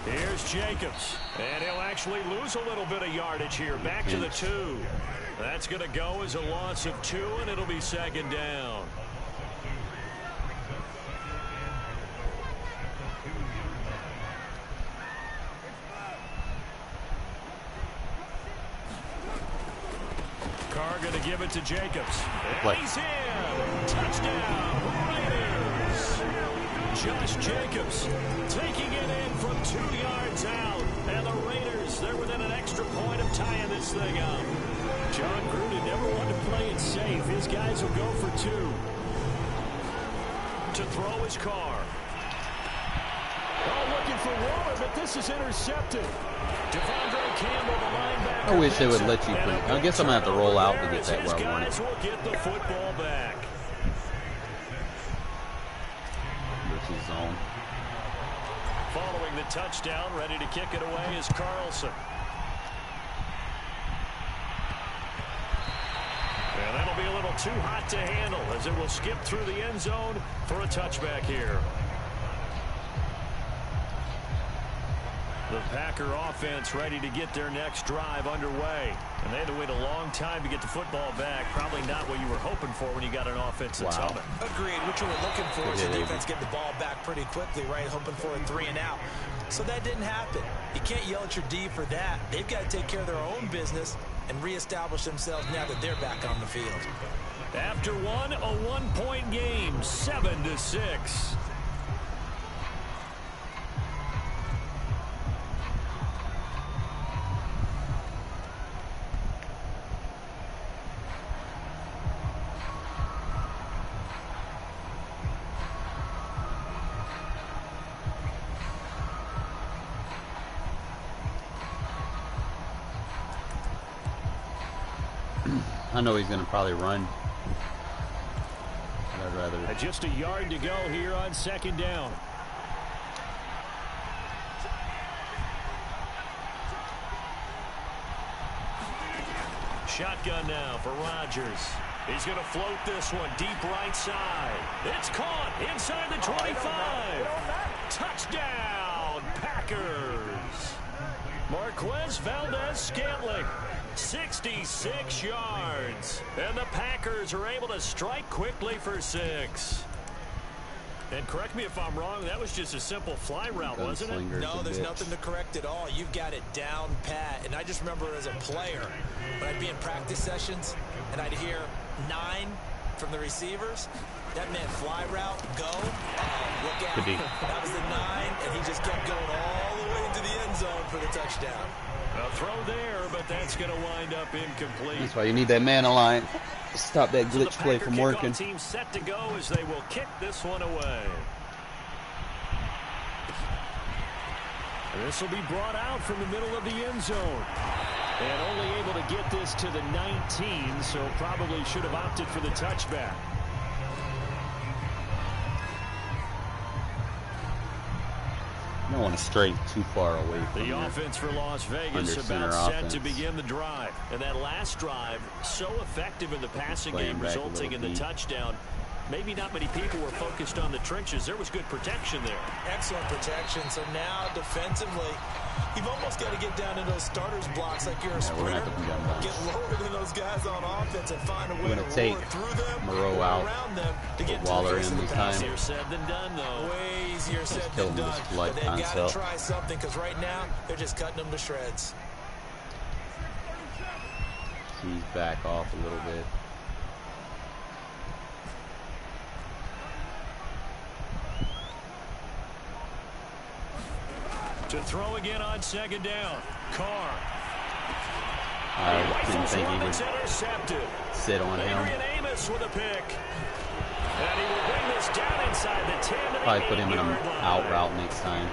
Here's Jacobs, and he'll actually lose a little bit of yardage here. Back to the 2. That's going to go as a loss of 2, and it'll be 2nd down. Carr going to give it to Jacobs. And he's in. Touchdown, Raiders. Josh Jacobs taking it in from 2 yards out. And the Raiders, they're within an extra point of tying this thing up. John Gruden never wanted to play it safe. His guys will go for 2. To throw his Carr. Oh, looking for Waller, but this is intercepted. Devondre Campbell, the linebacker. I wish they would let you play. I guess I'm going to have to roll out to get that where I want it. Will get the football back. Versus zone. Following the touchdown, ready to kick it away is Carlson. And that'll be a little too hot to handle as it will skip through the end zone for a touchback here. The Packer offense ready to get their next drive underway. And they had to wait a long time to get the football back. Probably not what you were hoping for when you got an offense that's humming. Agreed. What you were looking for is the defense getting the ball back pretty quickly, right? Hoping for a 3 and out. So that didn't happen. You can't yell at your D for that. They've got to take care of their own business and reestablish themselves now that they're back on the field. After one, a 1-point game, 7-6. I know he's going to probably run. But I'd rather. Just a yard to go here on 2nd down. Shotgun now for Rodgers. He's going to float this one deep right side. It's caught inside the 25. Touchdown, Packers. Marquez Valdez-Scantling. 66 yards. And the Packers are able to strike quickly for 6. And correct me if I'm wrong, that was just a simple fly route, wasn't it? No, there's nothing to correct at all. You've got it down pat. And I just remember as a player, when I'd be in practice sessions and I'd hear 9 from the receivers, that meant fly route, go. Look out. That was the 9, and he just kept going all the way into the end zone for the touchdown. A throw there, but that's going to wind up incomplete. That's why you need that man aligned. Stop that glitch play from working. Team set to go as they will kick this one away. This will be brought out from the middle of the end zone. And only able to get this to the 19, so probably should have opted for the touchback. I don't want to stray too far away from the offense for Las Vegas about set to begin the drive. And that last drive, so effective in the passing game, resulting in the touchdown. maybe not many people were focused on the trenches. There was good protection there. Excellent protection. So now defensively, you've almost got to get down to those starters blocks like you're a sprinter. Get lower than those guys on offense and find a way to roar through them, Moreau out, around them to get Waller in this time. Easier said than done, though. Way easier said than done. But they've got to try something because right now they're just cutting them to shreds. He's back off a little bit. To throw again on second down. Carr. I didn't think he would sit on him. Amos with a pick. And he will bring this down inside the 10. Probably put him in an out route next time.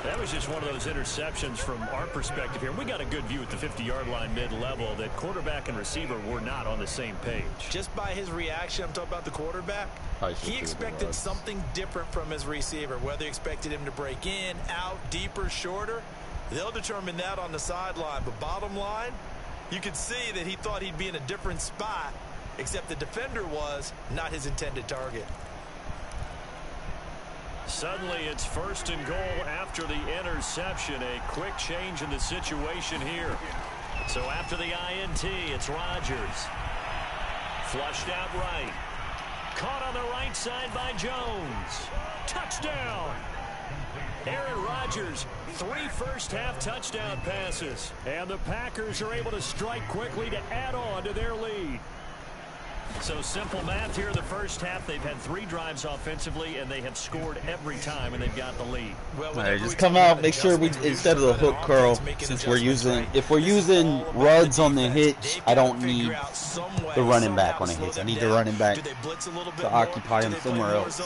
That was just one of those interceptions from our perspective here. We got a good view at the 50-yard line mid-level that quarterback and receiver were not on the same page. Just by his reaction, I'm talking about the quarterback, he expected something different from his receiver. Whether he expected him to break in, out, deeper, shorter, they'll determine that on the sideline. But bottom line, you could see that he thought he'd be in a different spot, except the defender was not his intended target. Suddenly it's 1st and goal after the interception. A quick change in the situation here. So after the INT, it's Rodgers. Flushed out right. Caught on the right side by Jones. Touchdown! Aaron Rodgers, 3 first-half touchdown passes. And the Packers are able to strike quickly to add on to their lead. So simple math here in the first half. They've had 3 drives offensively, and they have scored every time, and they've got the lead. All right, just come out. Make sure we, instead of the hook curl, since we're using, if we're using Rudds on the hitch, I don't need the running back on the hitch. I need the running back to occupy him somewhere else.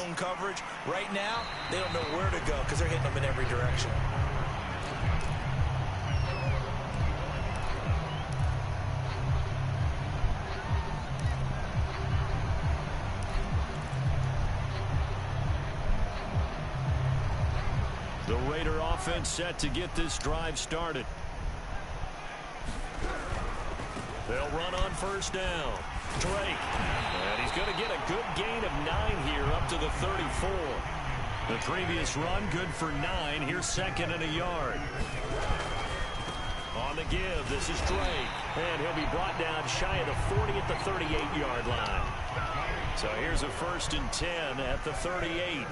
Right now, they don't know where to go because they're hitting them in every direction. The Raider offense set to get this drive started. They'll run on first down. Drake. And he's going to get a good gain of 9 here up to the 34. The previous run good for 9. Here's 2nd and a yard. On the give, this is Drake. And he'll be brought down shy of the 40 at the 38-yard line. So here's a 1st and 10 at the 38.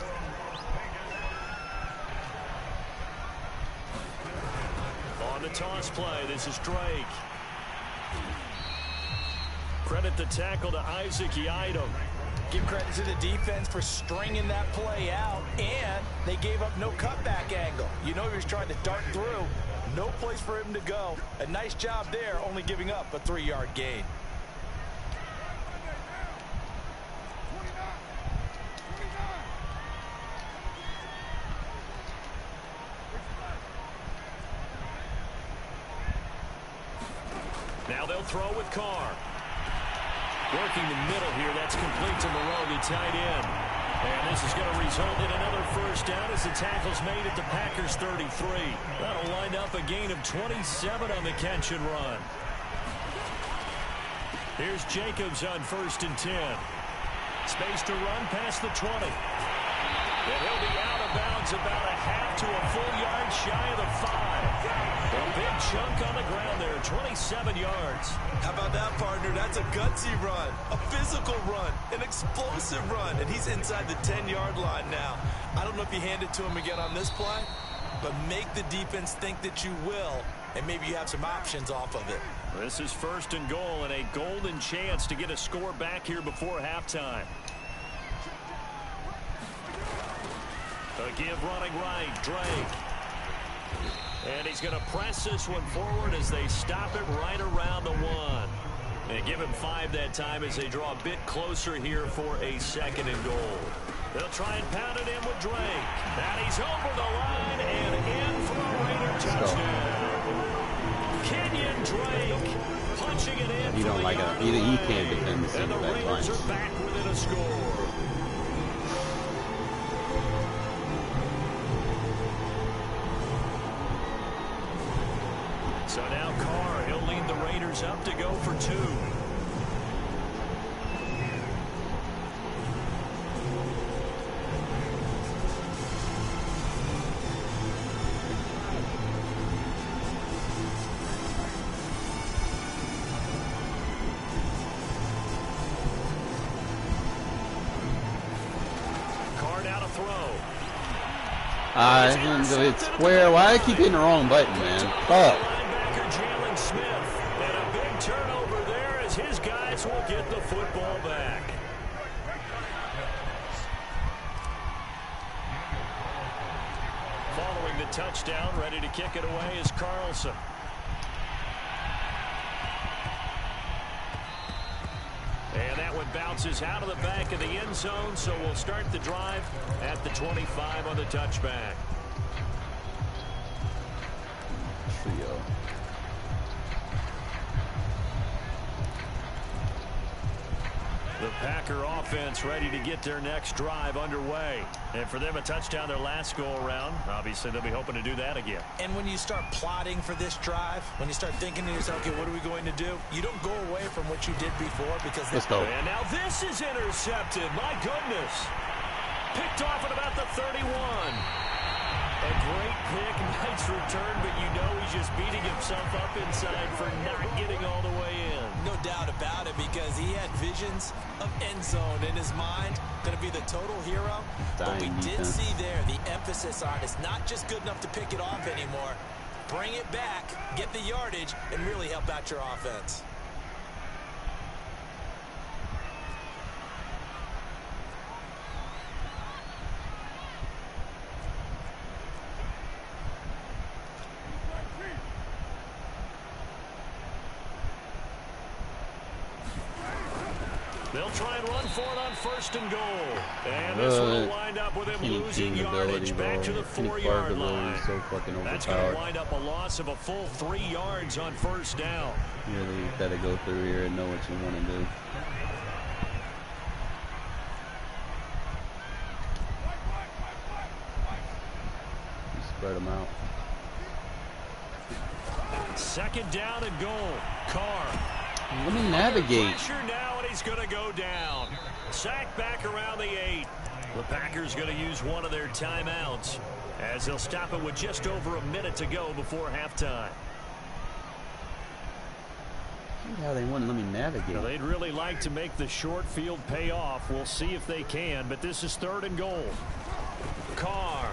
On the toss play, this is Drake. Credit the tackle to Isaac Yiadom. Give credit to the defense for stringing that play out, and they gave up no cutback angle. You know he was trying to dart through. No place for him to go. A nice job there, only giving up a 3-yard gain. Now they'll throw with Carr. Working the middle here. That's complete to Moreau, the tight end. And this is going to result in another first down as the tackle's made at the Packers' 33. That'll wind up a gain of 27 on the catch and run. Here's Jacobs on 1st and 10. Space to run past the 20. And he'll be out of bounds about a half to a full yard shy of the 5. A big chunk on the ground there, 27 yards. How about that, partner? That's a gutsy run, a physical run, an explosive run, and he's inside the 10-yard line now. I don't know if you hand it to him again on this play, but make the defense think that you will, and maybe you have some options off of it. This is 1st and goal and a golden chance to get a score back here before halftime. A give running right, Drake. And he's going to press this one forward as they stop it right around the 1. They give him 5 that time as they draw a bit closer here for a 2nd and goal. They'll try and pound it in with Drake. And he's over the line and in for a Raider touchdown. Kenyon Drake punching it in. You don't like it. He can't defend the center back line. And the Raiders are back within a score. So now Carr, he'll lead the Raiders up to go for 2. throw. It's square. Why I keep hitting the wrong button, man? Fuck. Linebacker Jalen Smith. And a big turnover there as his guys will get the football back. Following the touchdown, ready to kick it away is Carlson. And that one bounces out of the back of the end zone, so we'll start the drive at the 25 on the touchback. Trio. The Packer offense ready to get their next drive underway. And for them, a touchdown their last go-around. Obviously, they'll be hoping to do that again. And when you start plotting for this drive, when you start thinking to yourself, okay, what are we going to do? You don't go away from what you did before because... Let's go. And now this is intercepted. My goodness. Picked off at about the 31. A great pick, nice return, but you know he's just beating himself up inside for not getting all the way in. No doubt about it, because he had visions of end zone in his mind. Going to be the total hero. But we did see there the emphasis on it's not just good enough to pick it off anymore. Bring it back, get the yardage, and really help out your offense. They'll try and run for it on first and goal. And this will wind up with him losing yardage back to the 4-yard line. So fucking overpowered. That's going to wind up a loss of a full 3 yards on first down. You really got to go through here and know what you want to do. You spread them out. Second down and goal. Carr. Let me navigate. Pressure now, and he's going to go down. Sack back around the 8. The Packers going to use one of their timeouts as they'll stop it with just over a minute to go before halftime. How they wouldn't let me navigate. Now, they'd really like to make the short field pay off. We'll see if they can, but this is third and goal. Carr.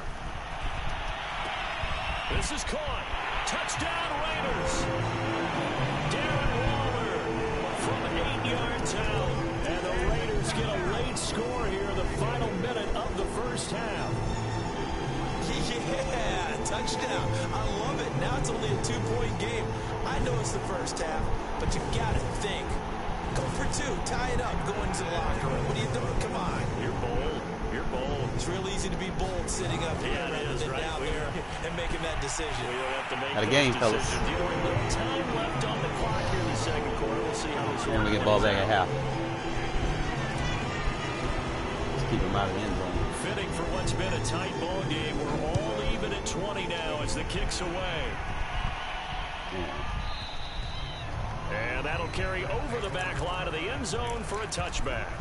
This is caught. Touchdown Raiders. From 8 yards out, and the Raiders get a late score here in the final minute of the first half. Yeah, touchdown. I love it. Now it's only a 2-point game. I know it's the first half, but you got to think. Go for 2. Tie it up. Go into the locker room. What are you doing? Come on. You're bold. You're bold. It's real easy to be bold sitting up here rather than down there and making that decision. We don't have to make Had a game, fellas. You know, a little time left on the clock here in the second quarter. We'll see how this And we get ball back at half. Let's keep them out of the end zone. Fitting for what's been a tight ball game. We're all even at 20 now as the kick's away. Yeah. And that'll carry over the back line of the end zone for a touchback.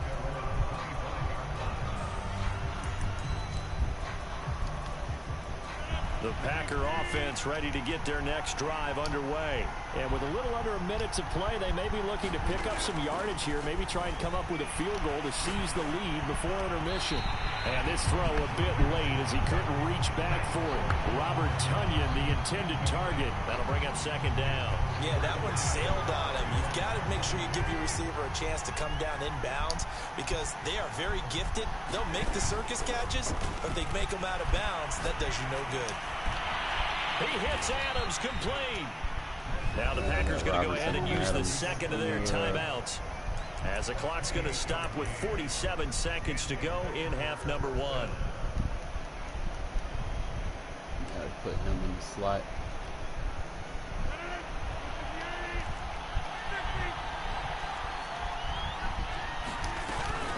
The Packer offense ready to get their next drive underway. And with a little under a minute to play, they may be looking to pick up some yardage here, maybe try and come up with a field goal to seize the lead before intermission. And this throw a bit late as he couldn't reach back for it. Robert Tonyan, the intended target. That'll bring up second down. Yeah, that one sailed on him. You've got to make sure you give your receiver a chance to come down inbounds because they are very gifted. They'll make the circus catches, but if they make them out of bounds, that does you no good. He hits Adams, complete. Now the Packers going to go ahead and use the second of their timeouts as the clock's going to stop with 47 seconds to go in half number 1. Gotta put him in the slot.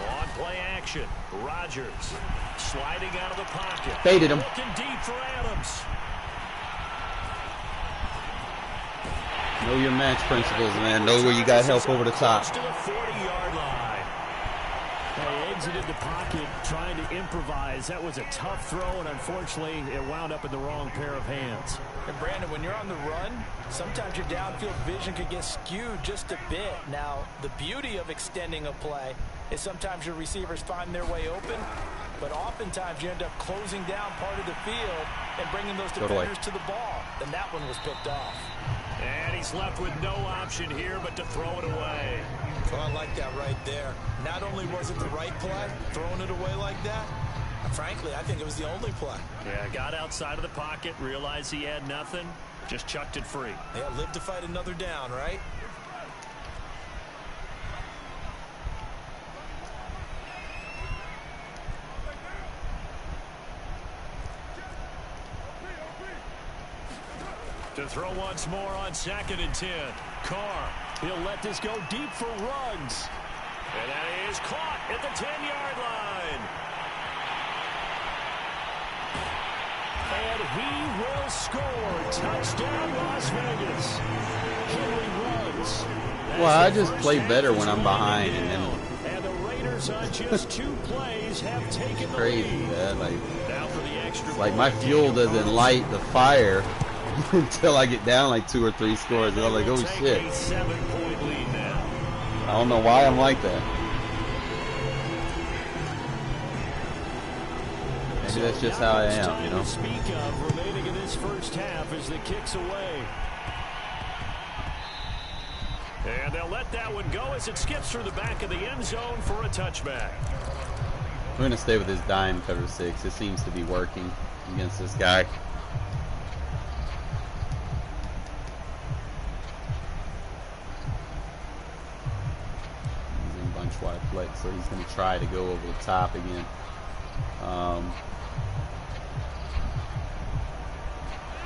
On play action, Rodgers sliding out of the pocket. Baited him. Looking deep for Adams. Know your match principles, man. Know where you got help over the top. To the 40-yard line. They exited the pocket trying to improvise. That was a tough throw, and unfortunately, it wound up in the wrong pair of hands. And Brandon, when you're on the run, sometimes your downfield vision can get skewed just a bit. Now, the beauty of extending a play is sometimes your receivers find their way open, but oftentimes you end up closing down part of the field and bringing those defenders to the ball. And that one was picked off. And he's left with no option here but to throw it away. Oh, I like that right there. Not only was it the right play, throwing it away like that, frankly, I think it was the only play. Yeah, got outside of the pocket, realized he had nothing, just chucked it free. Yeah, live to fight another down, right? To throw once more on 2nd and 10. Carr. He'll let this go deep for Ruggs. And that is caught at the 10-yard line. And he will score. Touchdown, Las Vegas. Henry Ruggs. Well, I just play better when I'm behind. And the Raiders on just 2 plays have taken the crazy, lead. man. Now for the extra Like my fuel doesn't light the fire until I get down like 2 or 3 scores. And I'm like, oh shit. 7-point lead now. I don't know why I'm like that. Maybe that's just how I am, you know. Speak of remaining in this first half as the kicks away. And they'll let that one go as it skips through the back of the end zone for a touchback. We're going to stay with this dime cover 6. It seems to be working against this guy. He's in bunch wide flex, so he's going to try to go over the top again.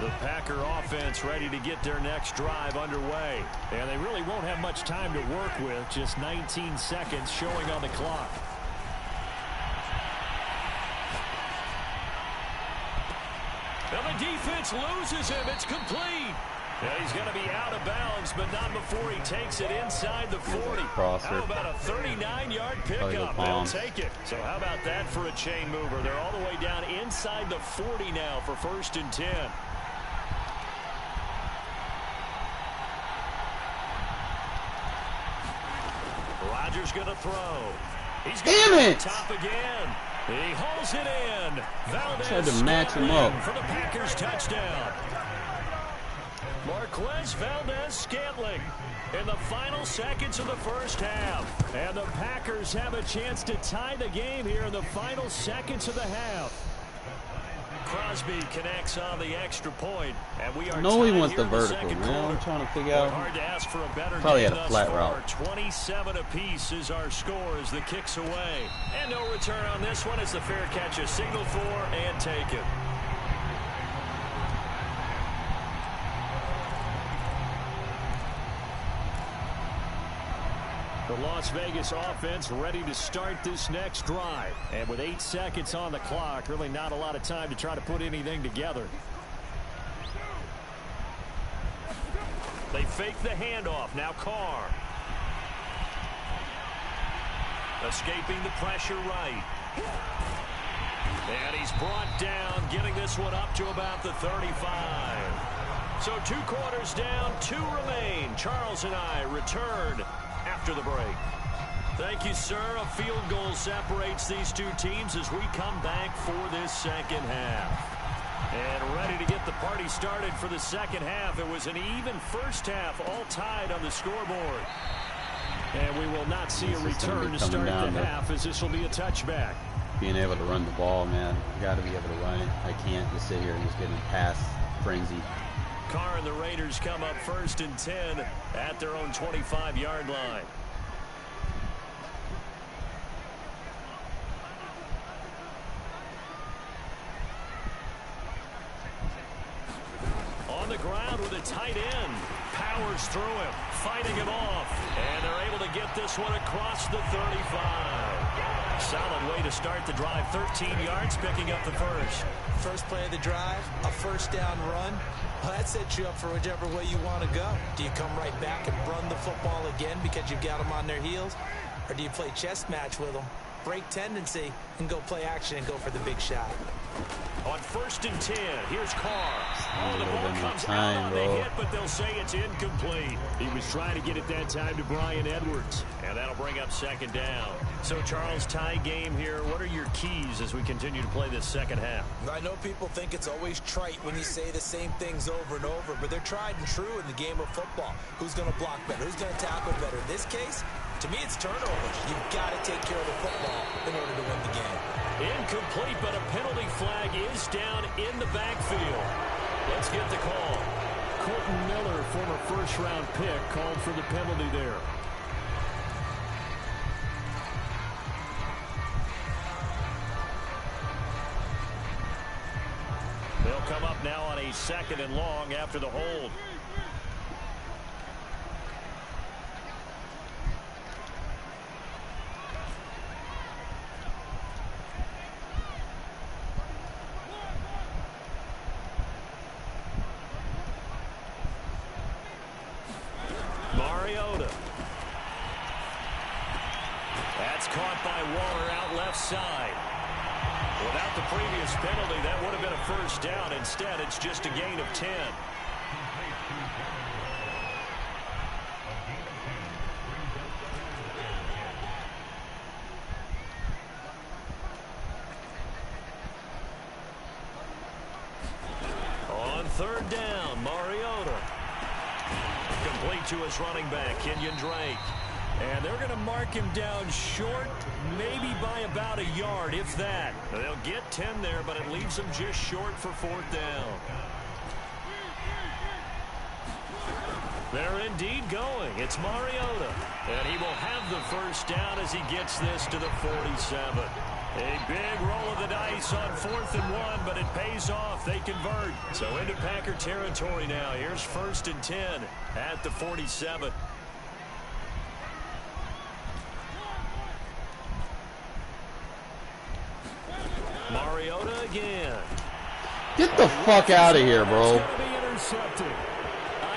The Packer offense ready to get their next drive underway. And they really won't have much time to work with. Just 19 seconds showing on the clock. And the defense loses him. It's complete. Yeah, he's going to be out of bounds, but not before he takes it inside the 40. How about a 39-yard pickup? They'll take it. So how about that for a chain mover? They're all the way down inside the 40 now for 1st and 10. Rodgers going to throw. He's going to top again. He hauls it in. Valdez tried to match him up for the Packers touchdown. Marquez Valdez-Scantling in the final seconds of the first half. And the Packers have a chance to tie the game here in the final seconds of the half. Crosby connects on the extra point, and we are he wants the vertical, man. I'm trying to figure out. Hard to ask for a better Probably game had a flat route. 27 apiece is our score as the kicks away. And no return on this one as the fair catch is signaled for and taken. The Las Vegas offense ready to start this next drive. And with 8 seconds on the clock, really not a lot of time to try to put anything together. They fake the handoff. Now Carr. Escaping the pressure right. And he's brought down, getting this one up to about the 35. So 2 quarters down, 2 remain. Charles and I return after the break. Thank you, sir. A field goal separates these 2 teams as we come back for this second half. And ready to get the party started for the second half. It was an even first half, all tied on the scoreboard. And we will not see a return to start the half as this will be a touchback. Being able to run the ball, man. You got to be able to run it. I can't just sit here and just get in pass frenzy. Carr and the Raiders come up 1st and 10 at their own 25-yard line. On the ground with a tight end. Powers through him, fighting him off. And they're able to get this one across the 35. Solid way to start the drive. 13 yards, picking up the first. First play of the drive, a first down run. Well, that sets you up for whichever way you want to go. Do you come right back and run the football again because you've got them on their heels? Or do you play chess match with them, break tendency, and go play action and go for the big shot? On 1st and 10, here's Carr. Oh, the ball comes out on the hit, but they'll say it's incomplete. He was trying to get it that time to Brian Edwards. And that'll bring up 2nd down. So, Charles, tie game here. What are your keys as we continue to play this second half? I know people think it's always trite when you say the same things over and over, but they're tried and true in the game of football. Who's going to block better? Who's going to tackle better? In this case, to me, it's turnovers. You've got to take care of the football in order to win the game. Incomplete, but a penalty flag is down in the backfield. Let's get the call. Colton Miller, former first-round pick, called for the penalty there. They'll come up now on a 2nd and long after the hold. Mariota. That's caught by Waller out left side. Without the previous penalty, that would have been a 1st down. Instead, it's just a gain of 10. On 3rd down, Mariota. Complete to his running back, Kenyon Drake. And they're going to mark him down short, maybe by about a yard, if that. They'll get 10 there, but it leaves them just short for 4th down. They're indeed going. It's Mariota. And he will have the 1st down as he gets this to the 47. A big roll of the dice on 4th and 1, but it pays off. They convert. So into Packer territory now. Here's 1st and 10 at the 47. Mariota again. Get the fuck out of here, bro. It's going to be intercepted.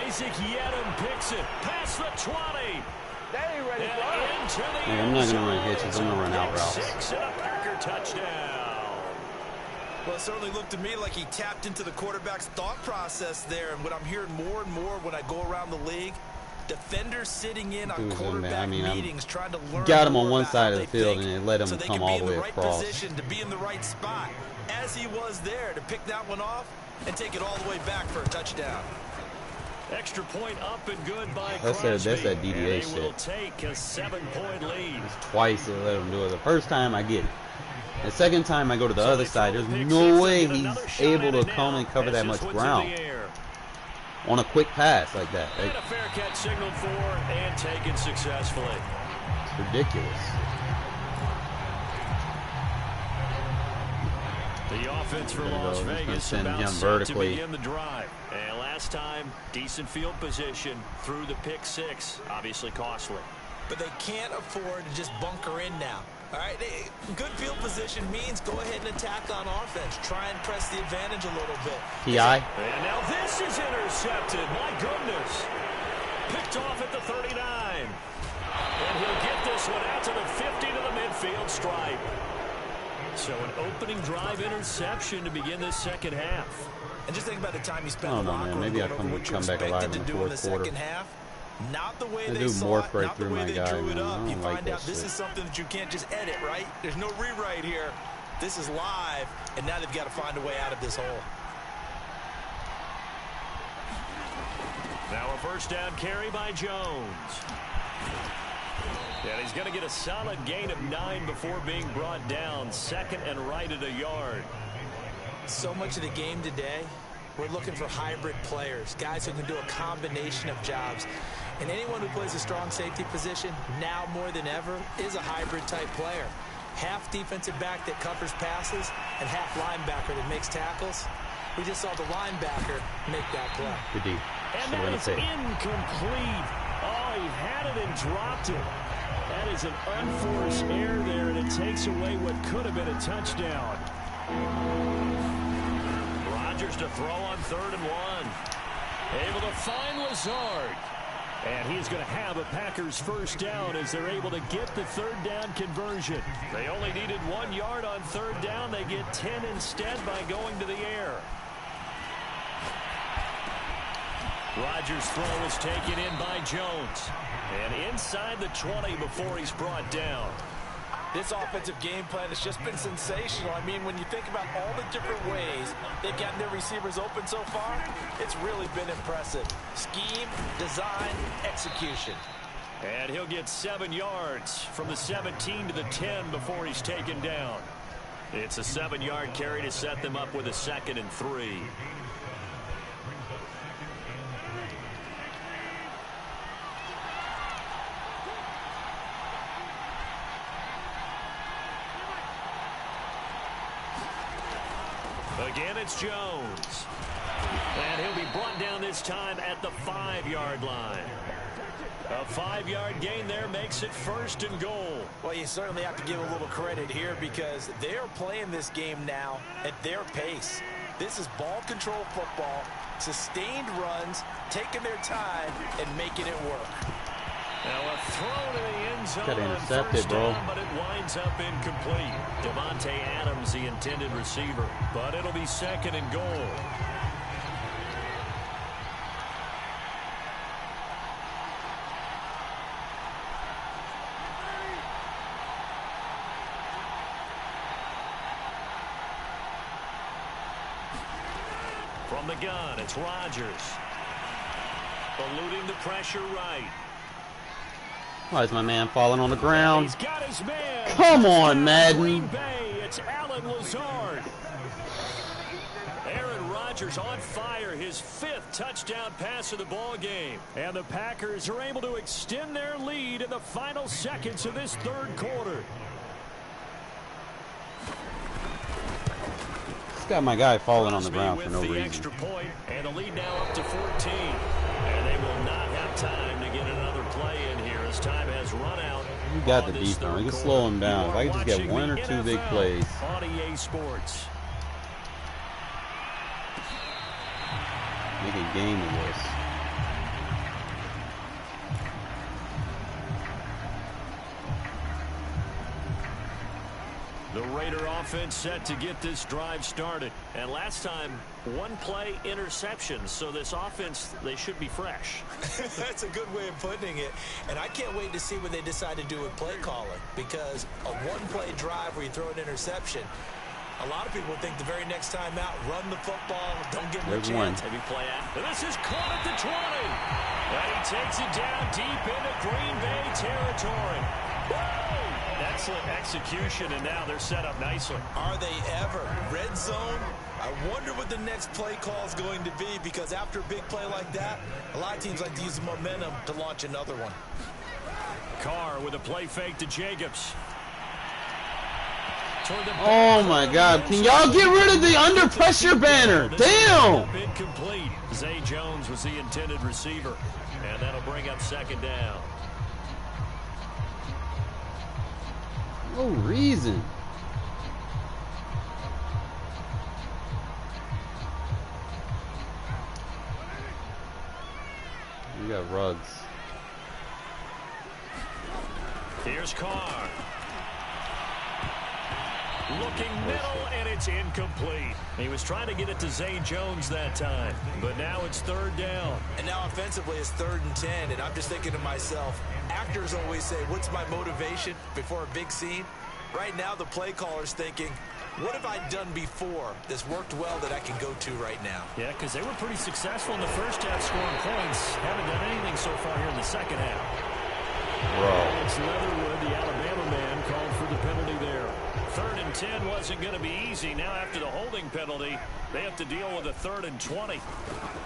Isaac Yedem picks it past the 20. Hey, I'm not going to run hitches. I'm going to run out routes. 6 and a Packer touchdown. Well, it certainly looked to me like he tapped into the quarterback's thought process there. And what I'm hearing more and more when I go around the league, defenders sitting in on quarterback meetings trying to learn. Got him on one side of the field and it let him come all the way across. Position to be in the right spot, as he was there, to pick that one off and take it all the way back for a touchdown. Extra point up and good by that's that DDA shit. Will take a 7-point lead. It's twice they let him do it. The first time I get it. The second time I go to the other side, there's no way he's able to come and cover that much ground on a quick pass like that. And a fair catch signaled for and taken successfully. It's ridiculous. The offense for Las Vegas about set to begin the drive. And last time, decent field position through the pick 6. Obviously costly. But they can't afford to just bunker in now. All right, good field position means go ahead and attack on offense. Try and press the advantage a little bit. P.I. And now this is intercepted. My goodness. Picked off at the 39. And he'll get this one out to the 50 to the midfield stripe. So an opening drive interception to begin this second half. And just think about the time he spent in the locker room. Maybe I come back alive in the fourth quarter. Not the way they saw it, not the way they drew it up. You find out this is something that you can't just edit, right? There's no rewrite here. This is live, and now they've got to find a way out of this hole. Now a 1st down carry by Jones. And he's going to get a solid gain of 9 before being brought down. 2nd and right at a yard. So much of the game today, we're looking for hybrid players, guys who can do a combination of jobs. And anyone who plays a strong safety position, now more than ever, is a hybrid-type player. Half defensive back that covers passes and half linebacker that makes tackles. We just saw the linebacker make that play. Good D. And that is incomplete. Oh, he had it and dropped it. That is an unforced error there, and it takes away what could have been a touchdown. Rodgers to throw on 3rd and 1. Able to find Lazard. And he's going to have a Packers first down as they're able to get the third down conversion. They only needed 1 yard on third down. They get 10 instead by going to the air. Rodgers' throw is taken in by Jones. And inside the 20 before he's brought down. This offensive game plan has just been sensational. I mean, when you think about all the different ways they've gotten their receivers open so far, it's really been impressive. Scheme, design, execution. And he'll get 7 yards from the 17 to the 10 before he's taken down. It's a 7-yard carry to set them up with a 2nd and 3. Again, it's Jones. And he'll be brought down this time at the 5-yard line. A 5-yard gain there makes it 1st and goal. Well, you certainly have to give a little credit here because they're playing this game now at their pace. This is ball control football, sustained runs, taking their time, and making it work. Now a throw to the end zone. Got intercepted, bro. Down, but it winds up incomplete. Devontae Adams, the intended receiver. But it'll be 2nd and goal. From the gun, it's Rodgers. Eluding the pressure right. Why is my man falling on the ground? He's got his man. Come on, Madden. Green Bay, it's Alan Lazard. Aaron Rodgers on fire, his 5th touchdown pass of the ball game. And the Packers are able to extend their lead in the final seconds of this 3rd quarter. Just got my guy falling on the ground for no the reason. Extra point, and the lead now up to 14. And they will not have time to get another play in here as time has run out. You got the defense. We can slow him down. If I can just get 1 or 2 big plays. On EA Sports. Make a game of this. The Raider offense set to get this drive started. And last time, 1 play interception. So this offense, they should be fresh. That's a good way of putting it. And I can't wait to see what they decide to do with play calling. Because a 1-play drive where you throw an interception, a lot of people think the very next time out, run the football, don't give them a chance. Heavy play out. This is caught at the 20. And he takes it down deep into Green Bay territory. Woo! Excellent execution, and now they're set up nicely. Are they ever? Red zone? I wonder what the next play call is going to be, because after a big play like that, a lot of teams like to use the momentum to launch another one. Carr with a play fake to Jacobs. Oh my God! Can y'all get rid of the under pressure banner? Damn! Incomplete. Zay Jones was the intended receiver, and that'll bring up 2nd down. No reason. We got Ruggs. Here's Carr. Looking middle, and it's incomplete. He was trying to get it to Zay Jones that time, but now it's 3rd down. And now offensively it's 3rd and 10, and I'm just thinking to myself, actors always say, what's my motivation before a big scene? Right now the play caller's thinking, what have I done before that's worked well that I can go to right now? Yeah, because they were pretty successful in the first half scoring points. Haven't done anything so far here in the 2nd half. Bro. It's Leatherwood, the Alabama man, called for the penalty there. 3rd and 10 wasn't going to be easy. Now after the holding penalty, they have to deal with a 3rd and 20.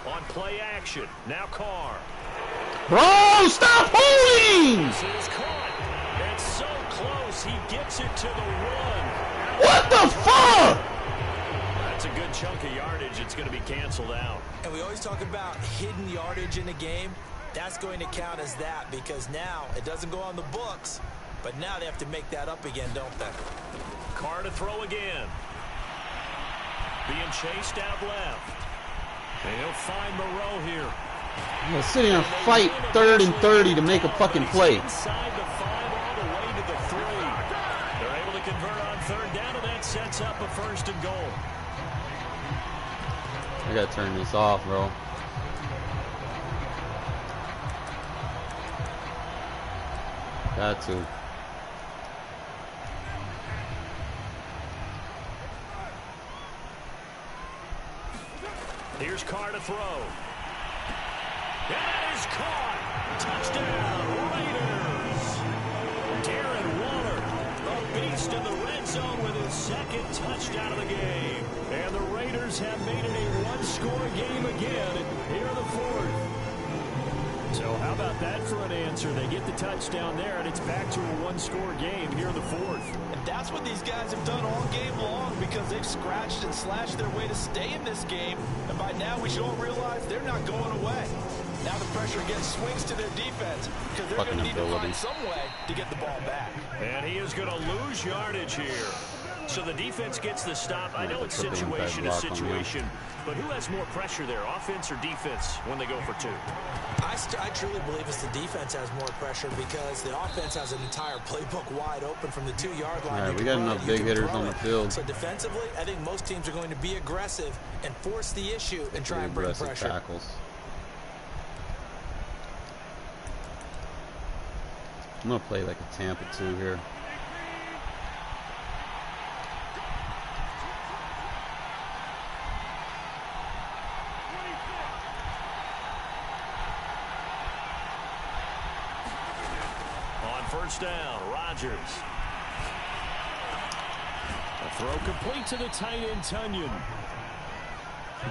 On play action, now Carr. Bro, stop holding! This is caught. It's so close, he gets it to the 1. What the fuck? That's a good chunk of yardage. It's going to be canceled out. And we always talk about hidden yardage in a game. That's going to count as that, because now it doesn't go on the books, but now they have to make that up again, don't they? Carr to throw again. Being chased out left. And he'll find Moreau here. Yeah, sit here and fight 3rd and 30 to make a fucking play. Inside the 5 all the way to the 3. They're able to convert on 3rd down, and that sets up a 1st and goal. I gotta turn this off, bro. Got to. Here's Carr to throw. And that is caught. Touchdown, Raiders. Darren Waller, a beast in the red zone with his 2nd touchdown of the game. And the Raiders have made it a 1-score game again here in the 4th. So how about that for an answer? They get the touchdown there, and it's back to a 1-score game here in the 4th. And that's what these guys have done all game long, because they've scratched and slashed their way to stay in this game. And by now, we should all realize they're not going away. Now the pressure again swings to their defense, because they're going to need to find some way to get the ball back. And he is going to lose yardage here. So the defense gets the stop. I know it's situation to situation, but who has more pressure there, offense or defense, when they go for 2? I truly believe it's the defense has more pressure, because the offense has an entire playbook wide open from the 2-yard line. All right, we got enough big hitters on the field. So defensively, I think most teams are going to be aggressive and force the issue and try and bring pressure. Tackles. I'm going to play like a Tampa 2 here. On 1st down, Rodgers. A throw complete to the tight end, Tunyon.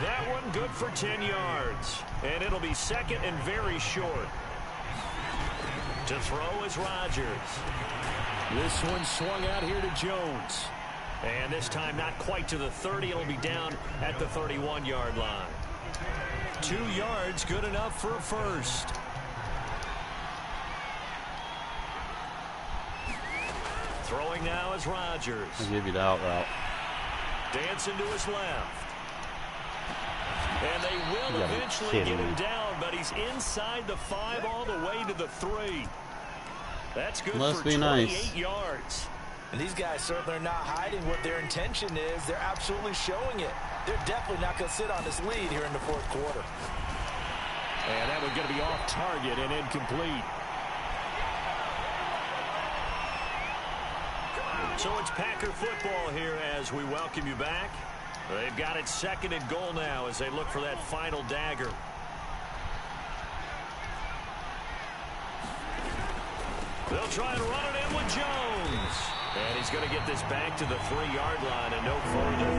That one good for 10 yards. And it'll be 2nd and very short. To throw is Rodgers. This one swung out here to Jones. And this time not quite to the 30. It'll be down at the 31-yard line. 2 yards, good enough for a 1st. Throwing now is Rodgers. I'll give you the out route. Dancing to his left. And they will eventually get him down, but he's inside the 5 all the way to the 3. That's good for 28 yards. And these guys certainly are not hiding what their intention is. They're absolutely showing it. They're definitely not going to sit on this lead here in the 4th quarter. And that one's going to be off target and incomplete. So it's Packer football here as we welcome you back. They've got it 2nd and goal now as they look for that final dagger. They'll try and run it in with Jones. And he's going to get this back to the 3-yard line and no further.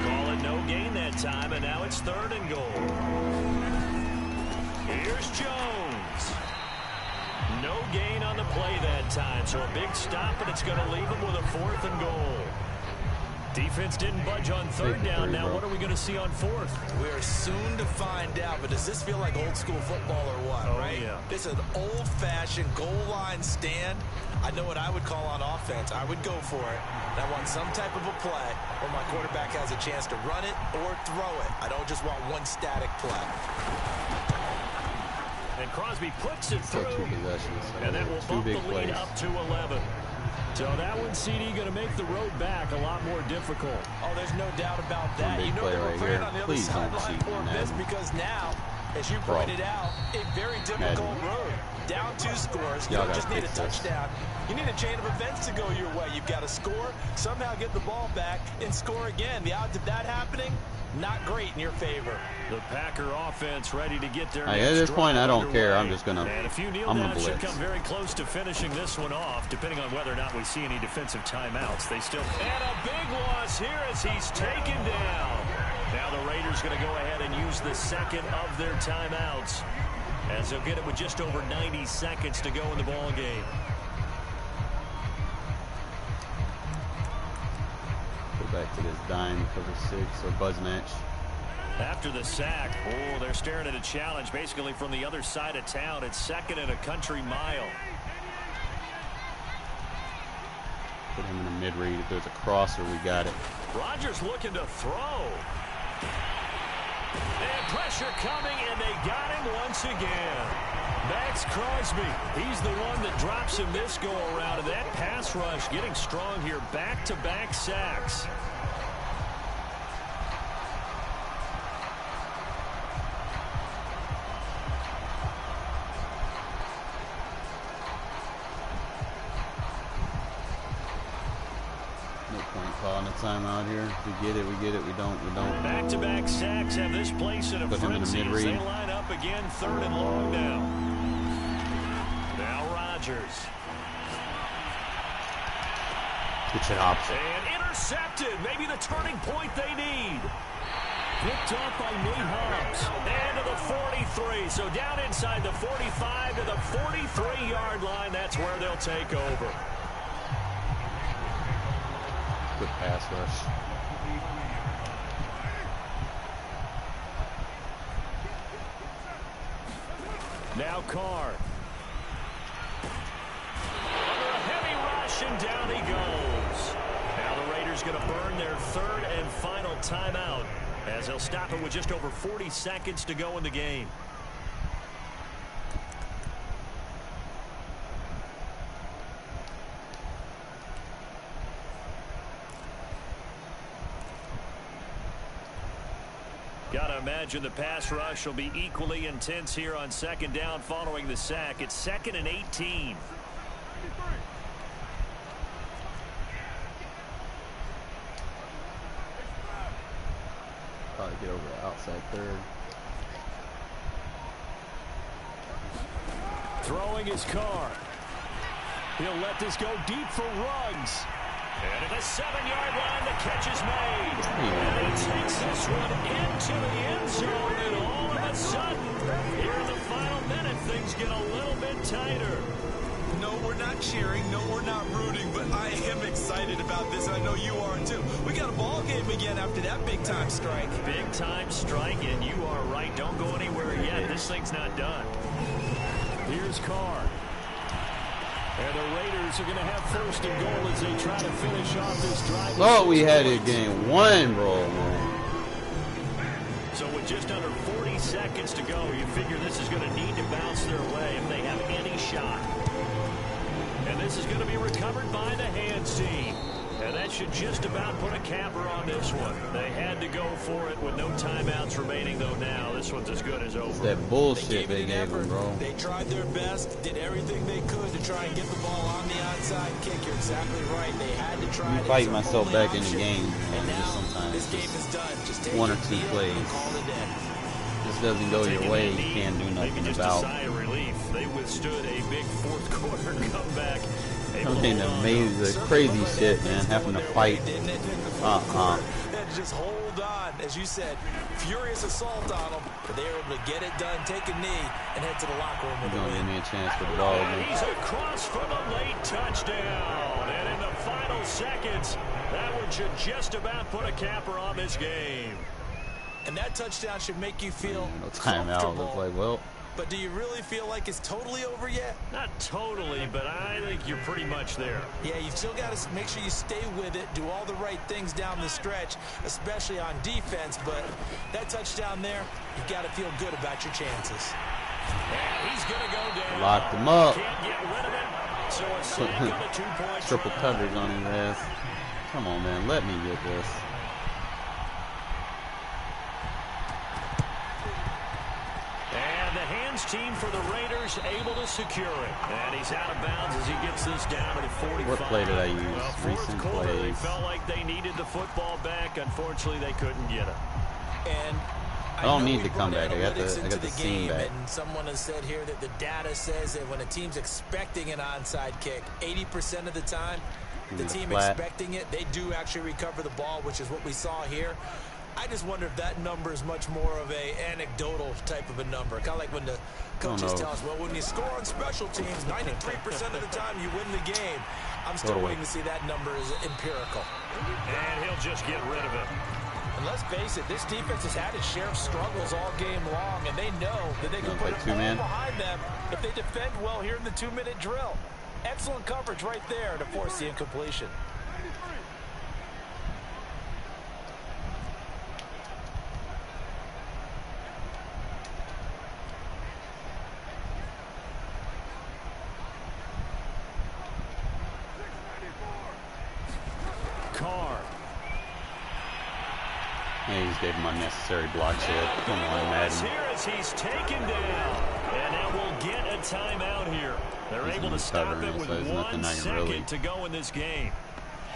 Call it no gain that time, and now it's 3rd and goal. Here's Jones. No gain on the play that time, so a big stop, and it's going to leave him with a 4th and goal. Defense didn't budge on 3rd down. Now what are we going to see on 4th? We're soon to find out, but does this feel like old school football or what, right? Yeah. It's an old-fashioned goal line stand. I know what I would call on offense. I would go for it. And I want some type of a play where my quarterback has a chance to run it or throw it. I don't just want one static play. And Crosby puts it through, and that will bump the lead up to 11. So that one, CD, going to make the road back a lot more difficult. Oh, there's no doubt about that. You know they were praying on the other sideline for this, because now, as you pointed out, a very difficult road. Down 2 scores. You don't just need a touchdown. You need a chain of events to go your way. You've got to score, somehow get the ball back, and score again. The odds of that happening, not great in your favor. The Packer offense ready to get their at this point, I don't care. I'm just gonna. And a few kneel downs should come very close to finishing this one off, depending on whether or not we see any defensive timeouts. They still. And a big loss here as he's taken down. Now the Raiders going to go ahead and use the 2nd of their timeouts, as they'll get it with just over 90 seconds to go in the ball game. Go back to this dime cover 6 or buzz match. After the sack, oh, they're staring at a challenge basically from the other side of town. It's 2nd and a country mile. Put him in a mid-read. If there's a crosser, we got it. Rodgers looking to throw. And pressure pressure coming, and they got him once again. Max Crosby, he's the one that drops him this go-around, and that pass rush getting strong here. Back-to-back sacks. Calling the timeout here. We get it, we get it, we don't. Back-to-back sacks have this place in a frenzy as they line up again, 3rd and long now. Now Rodgers. It's an option. And intercepted. Maybe the turning point they need. Picked off by Nate Hobbs. And to the 43. So down inside the 45 to the 43-yard line. That's where they'll take over. Good pass rush. Now Carr. Under a heavy rush, and down he goes. Now the Raiders going to burn their 3rd and final timeout as they'll stop it with just over 40 seconds to go in the game. Gotta imagine the pass rush will be equally intense here on 2nd down following the sack. It's 2nd and 18. Probably get over the outside 3rd. Throwing his Carr. He'll let this go deep for Ruggs. And at the 7-yard line, the catch is made. And he takes this one into the end zone, and all of a sudden, here in the final minute, things get a little bit tighter. No, we're not cheering. No, we're not rooting, but I am excited about this, and I know you are too. We got a ball game again after that big-time strike. Big-time strike, and you are right. Don't go anywhere yet. This thing's not done. Here's Carr. And the Raiders are going to have 1st and goal as they try to finish off this drive. Thought we had it game 1, bro, man. So with just under 40 seconds to go, you figure this is going to need to bounce their way if they have any shot. And this is going to be recovered by the hands team. And that should just about put a capper on this one. They had to go for it with no timeouts remaining, though now this one's as good as over. It's that bullshit they gave them, bro. They tried their best, did everything they could to try and get the ball on the onside kick. You're exactly right. They had to try. You fight myself back in the game, man. Just sometimes this game is done. Just take 1 or 2 plays. This doesn't go your way, you can't do nothing about. Sigh of relief. They withstood a big 4th quarter comeback. I mean, amazing, crazy shit, man. Having to fight. Just hold on, as you said, furious assault on them, but they were able to get it done, take a knee, and head to the locker room with a win. Give me a chance for the ball again. He's across for the late touchdown, and in the final seconds, that one should just about put a capper on this game. And that touchdown should make you feel no timeout. It's like, well. But do you really feel like it's totally over yet? Not totally, but I think you're pretty much there. Yeah, you've still got to make sure you stay with it, do all the right things down the stretch, especially on defense. But that touchdown there, you've got to feel good about your chances. And he's going to go down. Locked him up. Can't get rid of it. So a sack on the 2-point Triple try. coverage on his ass. Come on, man. Let me get this. Team for the Raiders able to secure it. And he's out of bounds as he gets this down to the 45. What play did I use? Well, 4th quarter, plays. they felt like they needed the football back. Unfortunately, they couldn't get it. And I don't need the comeback. I got the seam back. And someone has said here that the data says that when a team's expecting an onside kick, 80% of the time, the team expecting it, they do actually recover the ball, which is what we saw here. I just wonder if that number is much more of a anecdotal type of a number. Kind of like when the coaches tell us, well, when you score on special teams, 93% of the time you win the game. I'm still waiting to see that number is empirical. And he'll just get rid of it. And let's face it, this defense has had its share of struggles all game long, and they know that they can put it all behind them if they defend well here in the 2-minute drill. Excellent coverage right there to force the incompletion. He just gave him unnecessary block shit. Come on, Madden. Here as he's taken down. And now we'll get a timeout here. They're able to stop it with 1 second to go in this game.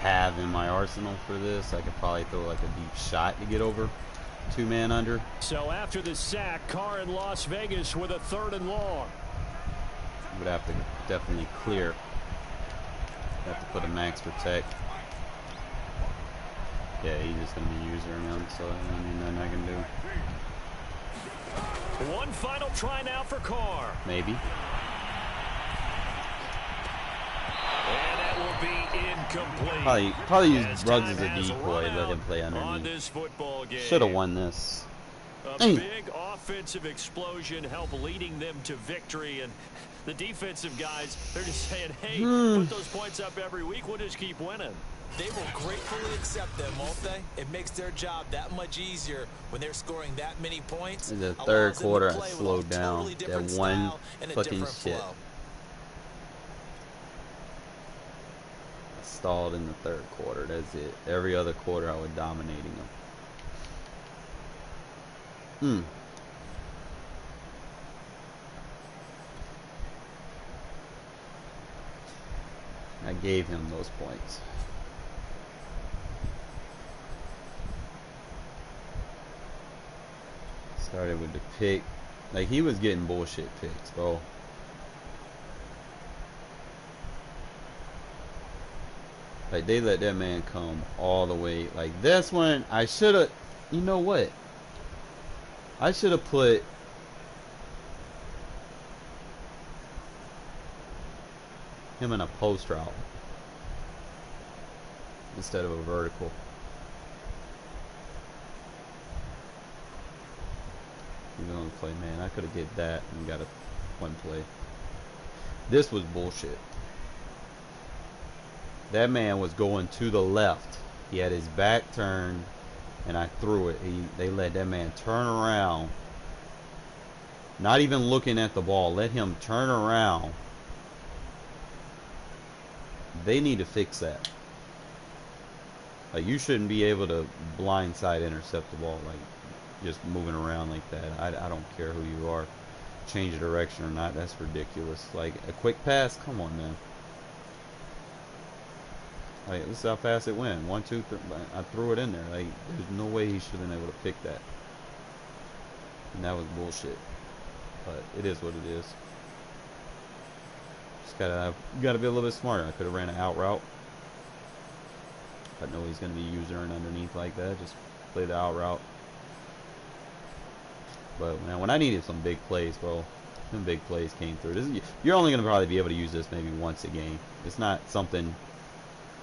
Have in my arsenal for this. I could probably throw like a deep shot to get over 2-man under. So after the sack, Carr in Las Vegas with a 3rd and long. Would have to definitely clear. Have to put a max protect. Yeah, he's just gonna be user now, so I mean nothing I can do. One final try now for Carr. Maybe. And that will be incomplete. Probably use Ruggs as a decoy, let him play underneath. Should have won this. A big offensive explosion helped leading them to victory, and the defensive guys, they're just saying, hey, put those points up every week, we'll just keep winning. They will gratefully accept them, won't they? It makes their job that much easier when they're scoring that many points. In the third quarter, I slowed down. That one fucking shit. I stalled in the third quarter. That's it. Every other quarter, I was dominating them. I gave him those points. Started with the pick. Like, he was getting bullshit picks, bro. Like, they let that man come all the way. Like, that's when I should have, you know what? I should have put him in a post route instead of a vertical. He's on the play, man. I could have get that and got a one play. This was bullshit. That man was going to the left. He had his back turned, and I threw it. They let that man turn around. Not even looking at the ball. Let him turn around. They need to fix that. Like, you shouldn't be able to blindside intercept the ball, like just moving around like that. I don't care who you are, change direction or not. That's ridiculous. Like, a quick pass, come on, man. Like, this is how fast it went. 1, 2, 3. I threw it in there. Like, there's no way he should have been able to pick that. And that was bullshit. But it is what it is. Just gotta be a little bit smarter. I could have ran an out route. I know he's gonna be using underneath like that. Just play the out route. But man, when I needed some big plays, bro, some big plays came through. You're only gonna probably be able to use this maybe once a game. It's not something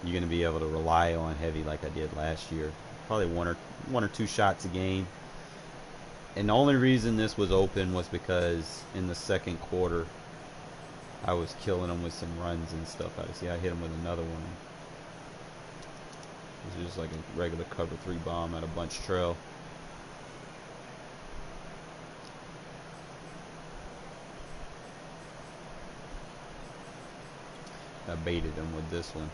you're gonna be able to rely on heavy like I did last year. Probably one or two shots a game. And the only reason this was open was because in the second quarter I was killing them with some runs and stuff. I hit him with another one. It was just like a regular cover 3 bomb at a bunch trail. I baited him with this one.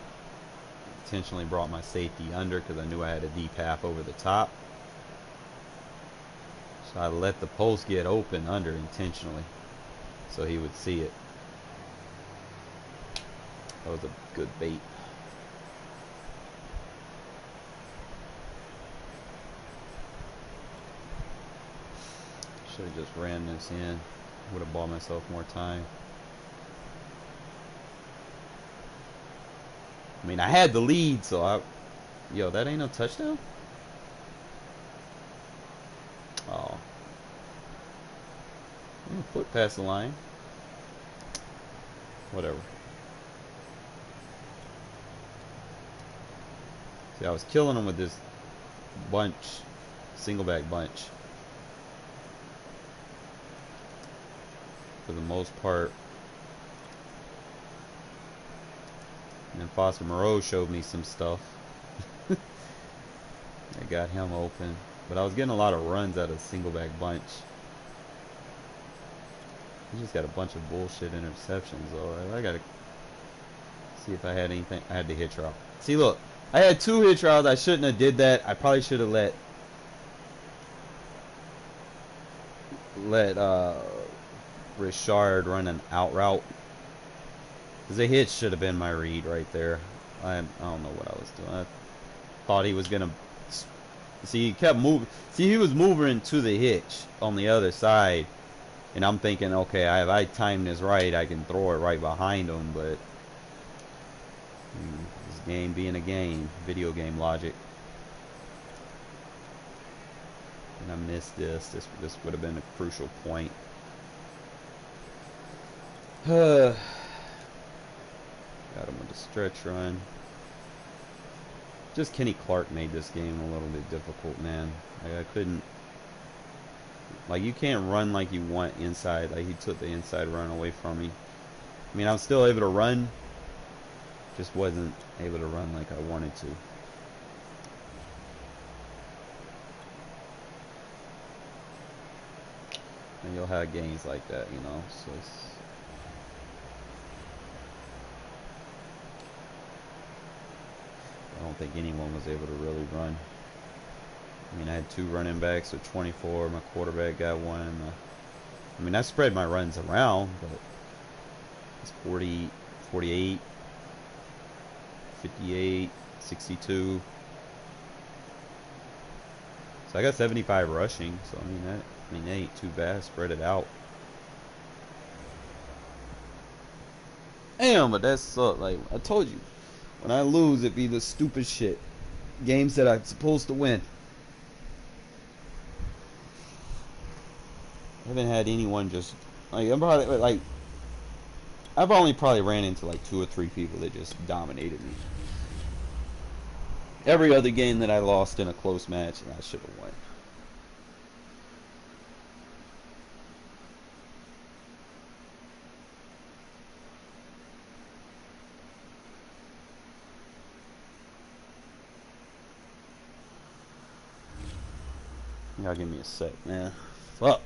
Intentionally brought my safety under because I knew I had a deep half over the top. So I let the post get open under intentionally so he would see it. That was a good bait. Should have just ran this in. Would have bought myself more time. I mean, I had the lead, so yo, that ain't no touchdown? Oh. Foot past the line. Whatever. See, I was killing them with this bunch, single back bunch. For the most part. And then Foster Moreau showed me some stuff. I got him open. But I was getting a lot of runs out of single back bunch. He just got a bunch of bullshit interceptions though. I gotta see if I had anything. I had the hitch route. See, look, I had 2 hitch routes. I shouldn't have did that. I probably should have let let Richard run an out route. Because the hitch should have been my read right there. I don't know what I was doing. I thought he was going to... See, he kept moving. See, he was moving to the hitch on the other side. And I'm thinking, okay, if I time this right, I can throw it right behind him. But this game being a game, video game logic. And I missed this. This would have been a crucial point. Got him with a stretch run. Just Kenny Clark made this game a little bit difficult, man. Like, I couldn't... Like, you can't run like you want inside. Like, he took the inside run away from me. I mean, I was still able to run. Just wasn't able to run like I wanted to. And you'll have games like that, you know. So it's... I don't think anyone was able to really run. I mean, I had 2 running backs with 24. My quarterback got one. I mean, I spread my runs around, but it's 40, 48, 58, 62. So I got 75 rushing. So I mean, that ain't too bad. Spread it out. Damn, but that sucked. Like I told you, when I lose, it be the stupid shit. Games that I'm supposed to win. I haven't had anyone just like I've only probably ran into like 2 or 3 people that just dominated me. Every other game that I lost in a close match, I should have won. Y'all give me a sec, man. Fuck.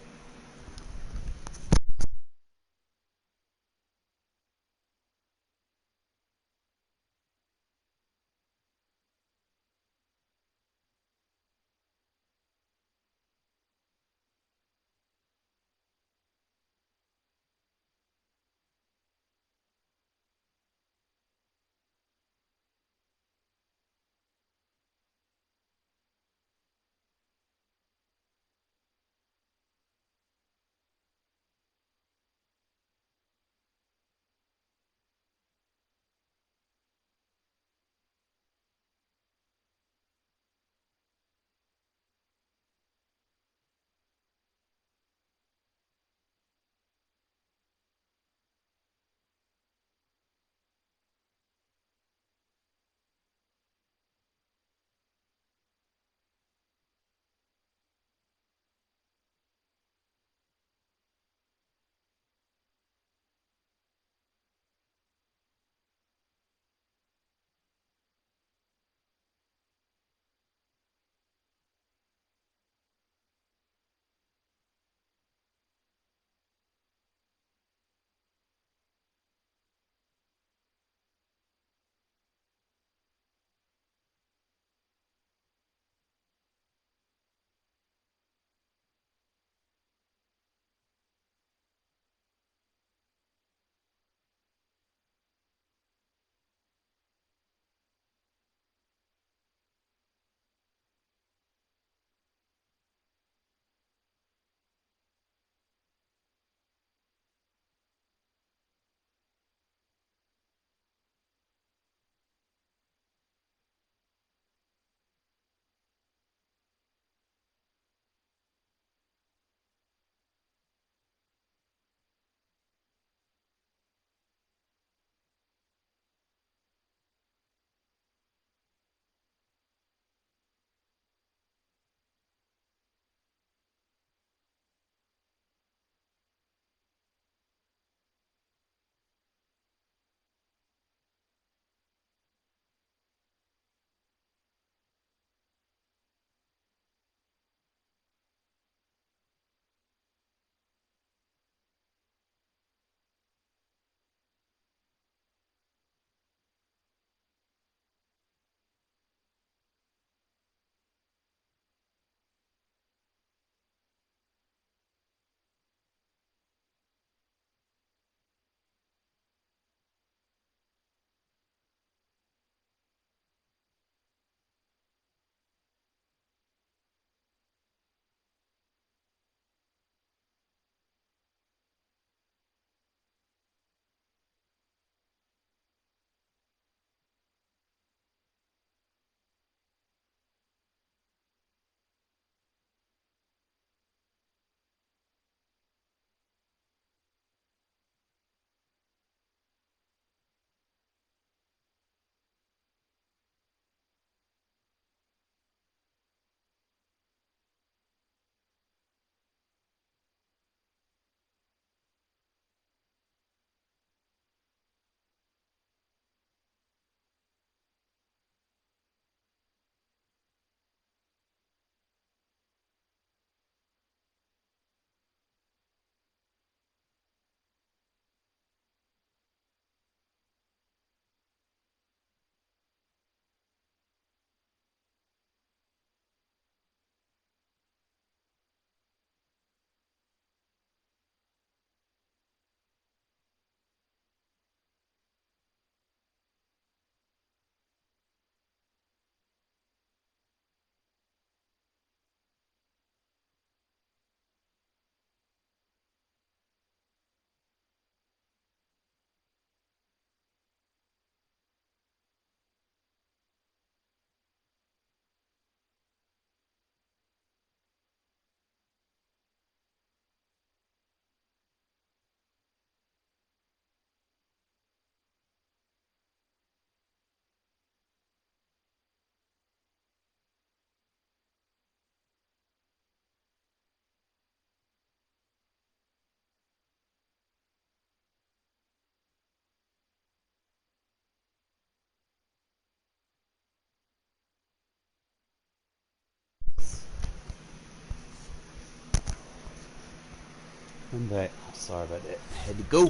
I'm back. Sorry about that. Had to go.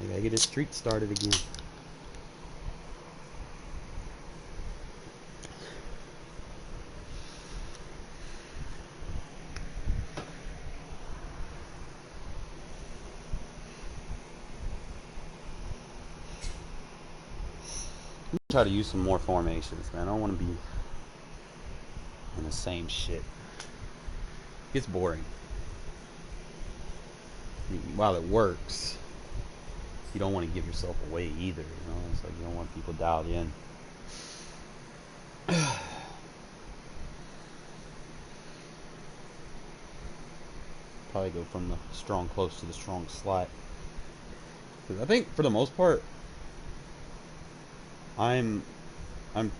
I gotta get this streak started again. I'm gonna try to use some more formations, man. I don't want to be in the same shit. It gets boring. While it works, you don't want to give yourself away either, you know? It's like you don't want people dialed in. Probably go from the strong close to the strong slot. Because I think for the most part, I'm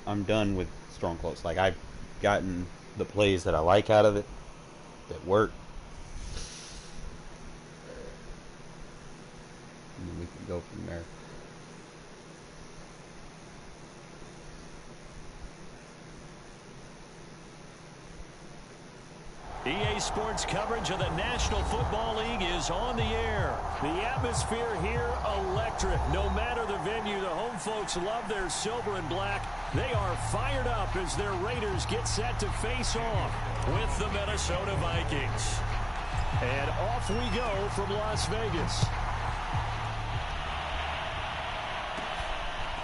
done with strong close. Like, I've gotten the plays that I like out of it, that work. And then we can go from there. EA Sports coverage of the National Football League is on the air. The atmosphere here, electric. No matter the venue, the home folks love their silver and black. They are fired up as their Raiders get set to face off with the Minnesota Vikings. And off we go from Las Vegas.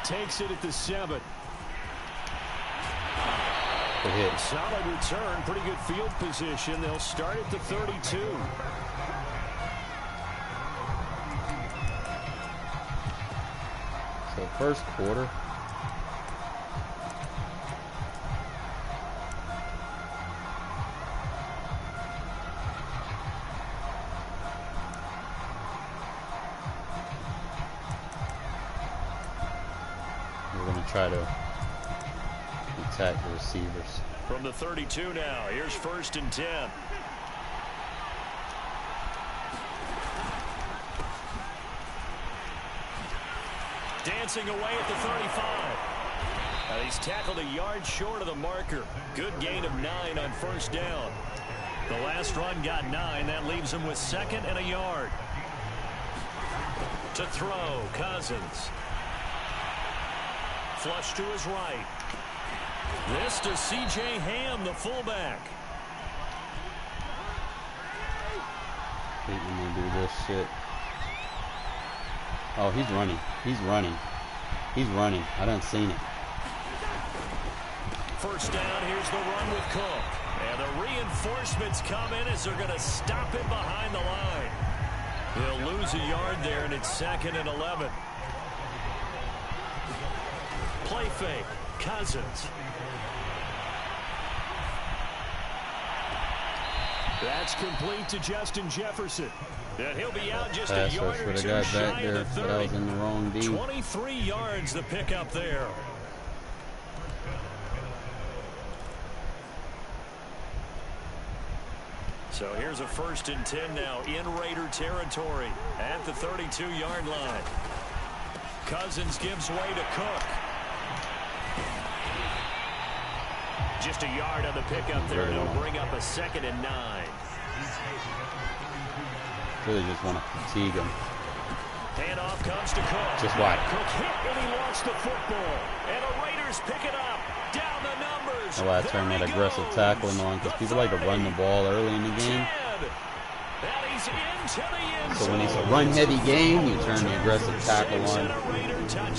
Takes it at the 7. Hit. Solid return, pretty good field position. They'll start at the 32. So first quarter. We're going to try to attack the receivers. From the 32 now, here's 1st and 10. Dancing away at the 35. He's tackled a yard short of the marker. Good gain of 9 on 1st down. The last run got 9. That leaves him with 2nd and a yard. To throw, Cousins. Flush to his right. This to C.J. Ham, the fullback. Hate when they do this shit. Oh, he's running. He's running. He's running. I done seen it. 1st down, here's the run with Cook. And the reinforcements come in as they're going to stop him behind the line. They'll lose a yard there, and it's 2nd and 11. Play fake. Cousins. That's complete to Justin Jefferson. And he'll be out just a yard or two shy of the 30. But I was in the wrong D. 23 yards the pickup there. So here's a 1st and 10 now in Raider territory at the 32-yard line. Cousins gives way to Cook. Just a yard on the pickup there. It'll bring up a 2nd and 9. Really just want to fatigue him. Handoff comes to Cook. Just why? Cook hit and he lost the football. And the Raiders pick it up. Down the numbers. Oh, I turned that aggressive tackling on because people like to run the ball early in the game. So when it's a run-heavy game, you turn the aggressive tackle on.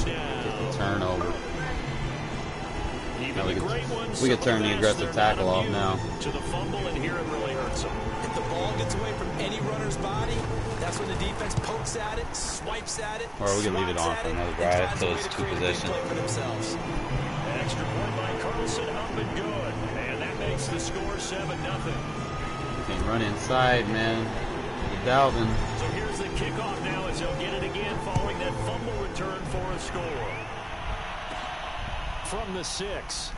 Get the turnover. Now we could turn the aggressive tackle off now. To the fumble, and here it really hurts him. If the ball gets away from any runner's body, that's when the defense pokes at it, swipes at it. Or we can leave it on for another drive until it's 2 possession. Extra point by Carlson, up and good. And that makes the score 7-0. Can run inside, man. Dalvin. So here's the kickoff now as they'll get it again following that fumble return for a score. From the 6.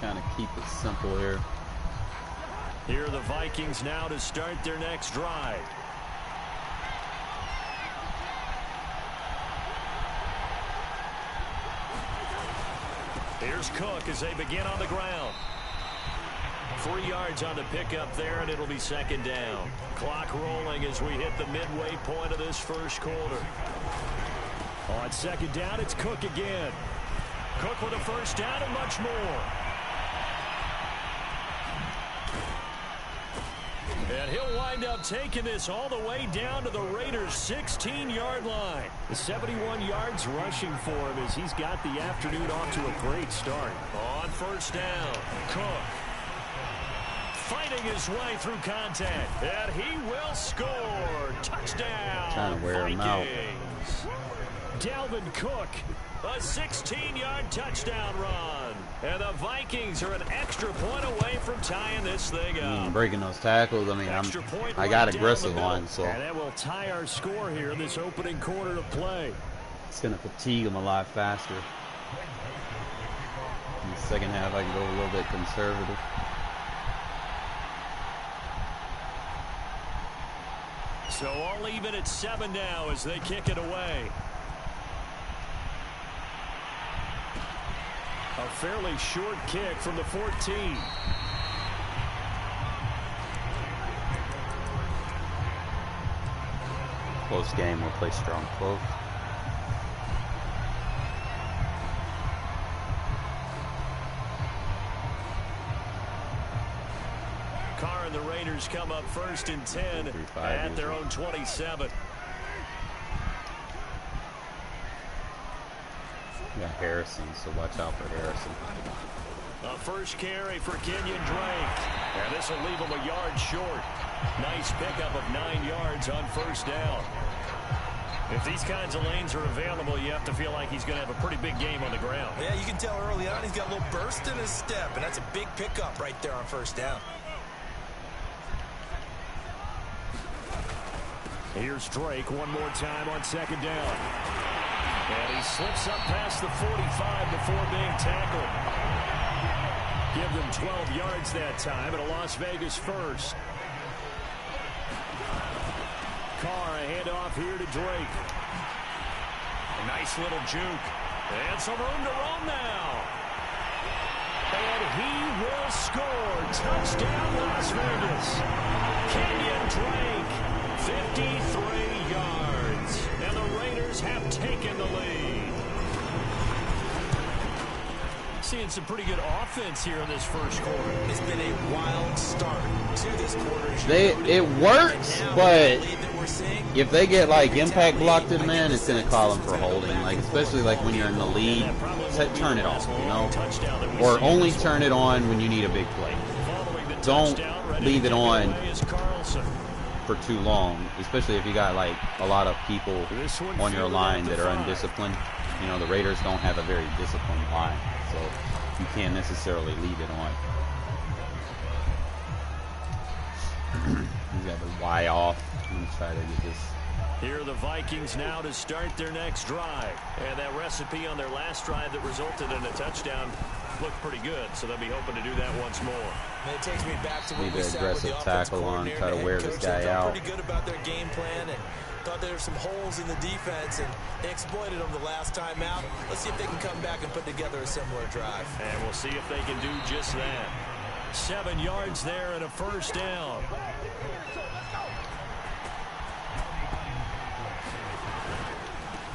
Kind of keep it simple here. Here are the Vikings now to start their next drive. Here's Cook as they begin on the ground. 3 yards on the pickup there, and it'll be second down. Clock rolling as we hit the midway point of this first quarter. On second down, it's Cook again. Cook with a first down and much more. And he'll wind up taking this all the way down to the Raiders' 16-yard line. The 71 yards rushing for him as he's got the afternoon off to a great start. On first down, Cook fighting his way through contact, and he will score. Touchdown, Trying to wear him out. Dalvin Cook, a 16-yard touchdown run. And the Vikings are an extra point away from tying this thing up. Breaking those tackles, I mean, I got aggressive on, so. And that will tie our score here in this opening quarter of play. It's going to fatigue them a lot faster. In the second half, I can go a little bit conservative. So all even at 7 now as they kick it away. A fairly short kick from the 14. Close game, we'll play strong close. Carr and the Raiders come up first and 10 at their own 27. Yeah, Harrison, so watch out for Harrison. A first carry for Kenyon Drake. And this will leave him a yard short. Nice pickup of 9 yards on first down. If these kinds of lanes are available, you have to feel like he's going to have a pretty big game on the ground. Yeah, you can tell early on he's got a little burst in his step, and that's a big pickup right there on first down. Here's Drake one more time on second down. And he slips up past the 45 before being tackled. Give them 12 yards that time, and a Las Vegas first. Carr, a handoff here to Drake. A nice little juke. And some room to roam now. And he will score. Touchdown, Las Vegas. Kenyon Drake, 53 yards. And the Raiders have taken the lead. Seeing some pretty good offense here in this first quarter. It's been a wild start to this quarter. It works, but if they get like impact block to the man, it's gonna call them for holding. Like especially like when you're in the lead, turn it off, you know, or only turn it on when you need a big play. Don't leave it on for too long, especially if you got like a lot of people on your line that are undisciplined. You know, the Raiders don't have a very disciplined line, so you can't necessarily leave it on. You got the Y off. I'm gonna try to get this. Here are the Vikings now to start their next drive. And that recipe on their last drive that resulted in a touchdown looked pretty good, so they'll be hoping to do that once more. And it takes me back to Need an aggressive tackle on, try to wear this guy out. Pretty good about their game plan and thought there were some holes in the defense, and they exploited them the last time out. Let's see if they can come back and put together a similar drive. And we'll see if they can do just that. 7 yards there and a first down.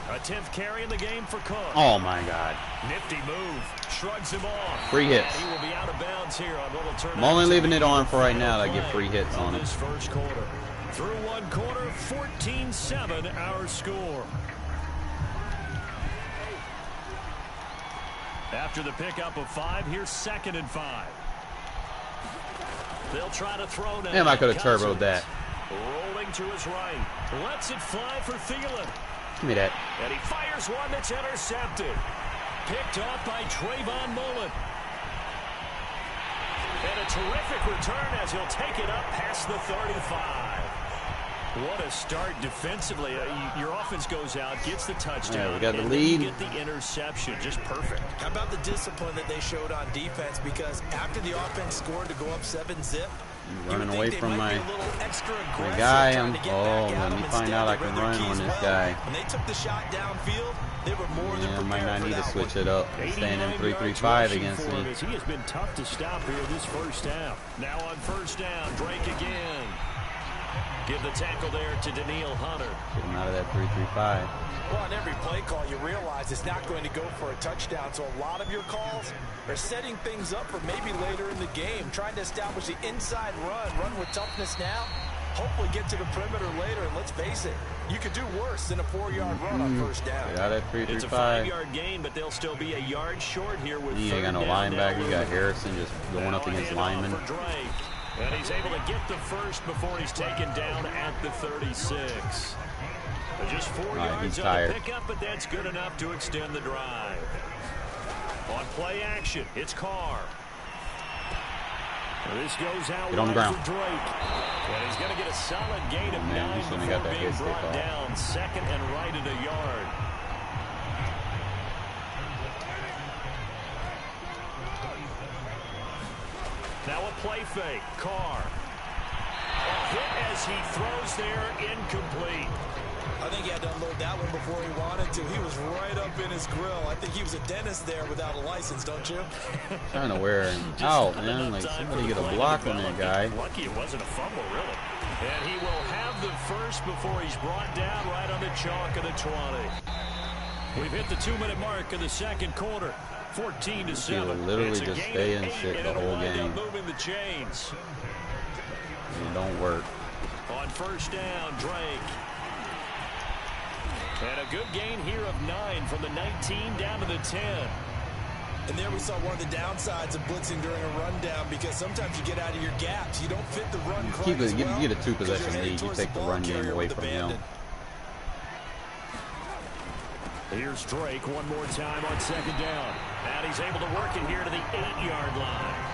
A 10th carry in the game for Cook. Oh my God! Nifty move. Shrugs him off. Free hits. And he will be out of bounds here on what will turn. I'm only leaving it on for right now to get free hits on it. This first quarter. Through one quarter, 14-7 our score. After the pickup of 5, here's 2nd and 5. They'll try to throw now. Damn, I could have turboed that. Rolling to his right. Lets it fly for Thielen. Give me that. And he fires one that's intercepted. Picked off by Trayvon Mullen. And a terrific return as he'll take it up past the 35. What a start defensively. Your offense goes out, gets the touchdown. Yeah, we got the and lead. You get the interception. Just perfect. How about the discipline that they showed on defense? Because after the offense scored to go up 7-zip, Running away from my guy. Let me find out I can run on this guy. When they took the shot downfield, they were more than prepared. I might not need to switch it up. Staying in 3-3-5 against me. He has been tough to stop here this first half. Now on first down, Drake again. Give the tackle there to Daniil Hunter. Get him out of that 3-3-5. Well, on every play call, you realize it's not going to go for a touchdown. So a lot of your calls are setting things up for maybe later in the game, trying to establish the inside run with toughness now, hopefully get to the perimeter later. And let's face it, you could do worse than a 4-yard run on first down. Get out of 3-3-5. It's a 5-yard gain, but they'll still be a yard short here with you ain't got no linebacker. You got Harrison just going up against linemen. And he's able to get the first before he's taken down at the 36. Just 4 yards on the pickup, but that's good enough to extend the drive. On play action, it's Carr. This goes out on the ground. for Drake. And he's going to get a solid gain of 9 before being brought down. Second and right at a yard. Now a play fake. Carr. A hit as he throws there, incomplete. I think he had to unload that one before he wanted to. He was right up in his grill. I think he was a dentist there without a license, don't you? Trying to wear him out, man. Like, somebody get a block on that guy. Lucky it wasn't a fumble, really. And he will have the first before he's brought down right on the chalk of the 20. We've hit the 2-minute mark of the second quarter. 14-7. He will literally just stay in shit the whole game. Moving the chains. It don't work. On first down, Drake. And a good gain here of 9 from the 19 down to the 10. And there we saw one of the downsides of blitzing during a rundown, because sometimes you get out of your gaps. You don't fit the run quite as well. You get a 2-possession lead. You take the run game away from him. Here's Drake one more time on second down. And he's able to work it here to the 8-yard line.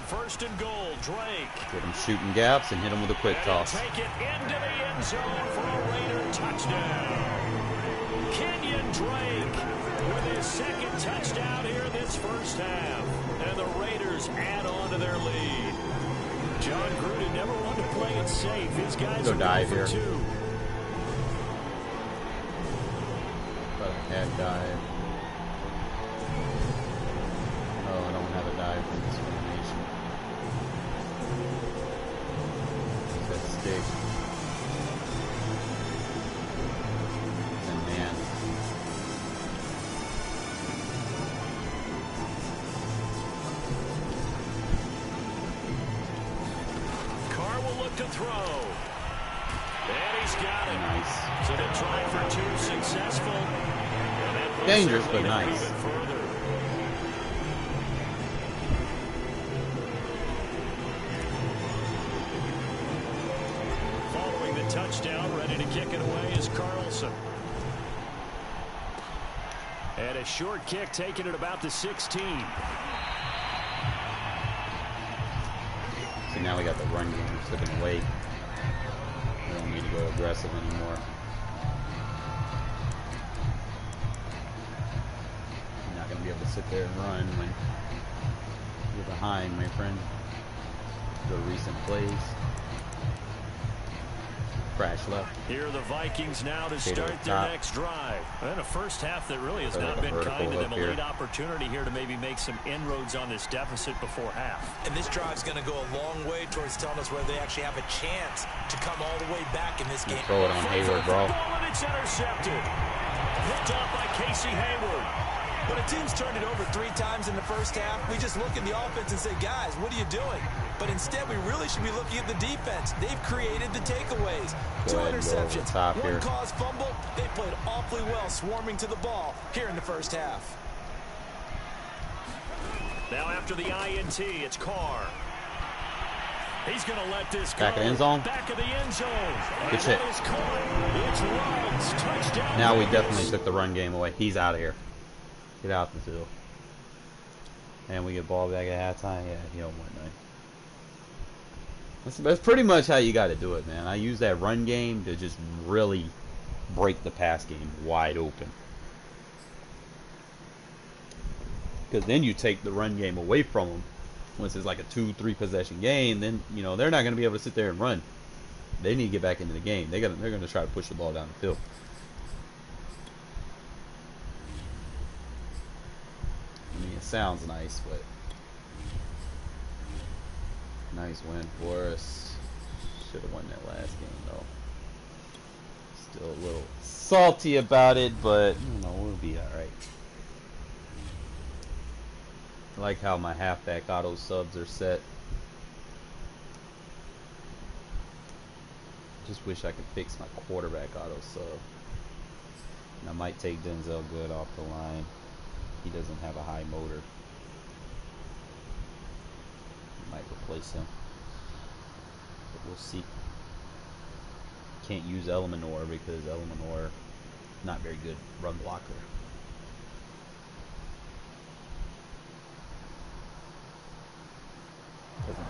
First and goal, Drake. Get him shooting gaps and hit him with a quick toss. Take it into the end zone for a Raider touchdown. Kenyon Drake with his second touchdown here in this first half. And the Raiders add on to their lead. John Gruden never wanted to play it safe. His guys go are dive for here. 2. But I had dive. Oh, I don't have a dive for this formation. Stick. And man. Carr will look to throw. And he's got it. Nice. So they try for 2 successful. Dangerous, but nice. Touchdown, ready to kick it away is Carlson. And a short kick taken at about the 16. So now we got the run game slipping away. We don't need to go aggressive anymore. You're not going to be able to sit there and run when you're behind, my friend. The recent plays. Crash left. Here are the Vikings now to start their next drive. And a first half that really has not been kind to them. A late opportunity here to maybe make some inroads on this deficit before half. And this drive's going to go a long way towards telling us whether they actually have a chance to come all the way back in this game. Throw it on Hayward, bro. And it's intercepted. Picked off by Casey Hayward. When a team's turned it over 3 times in the first half, we just look at the offense and say, guys, what are you doing? But instead, we really should be looking at the defense. They've created the takeaways. 2 interceptions, 1 caused fumble. They played awfully well swarming to the ball here in the first half. Now after the INT, it's Carr. He's going to let this go. Back of the end zone. Back of the end zone. Good shit. It's Ruggs. Touchdown. Now we definitely took the run game away. He's out of here. Get out the field. And we get ball back at halftime. Yeah, he don't want nothing. That's pretty much how you got to do it, man. I use that run game to just really break the pass game wide open. Because then you take the run game away from them. Once it's like a 2-3 possession game, then you know they're not going to be able to sit there and run. They need to get back into the game. They're going to try to push the ball down the field. I mean, it sounds nice, but nice win for us. Should have won that last game though. Still a little salty about it, but you know we'll be all right. I like how my halfback auto subs are set. Just wish I could fix my quarterback auto sub. And I might take Denzel Good off the line. He doesn't have a high motor. Might replace him. But we'll see. Can't use Eleanor because Eleanor not very good run blocker.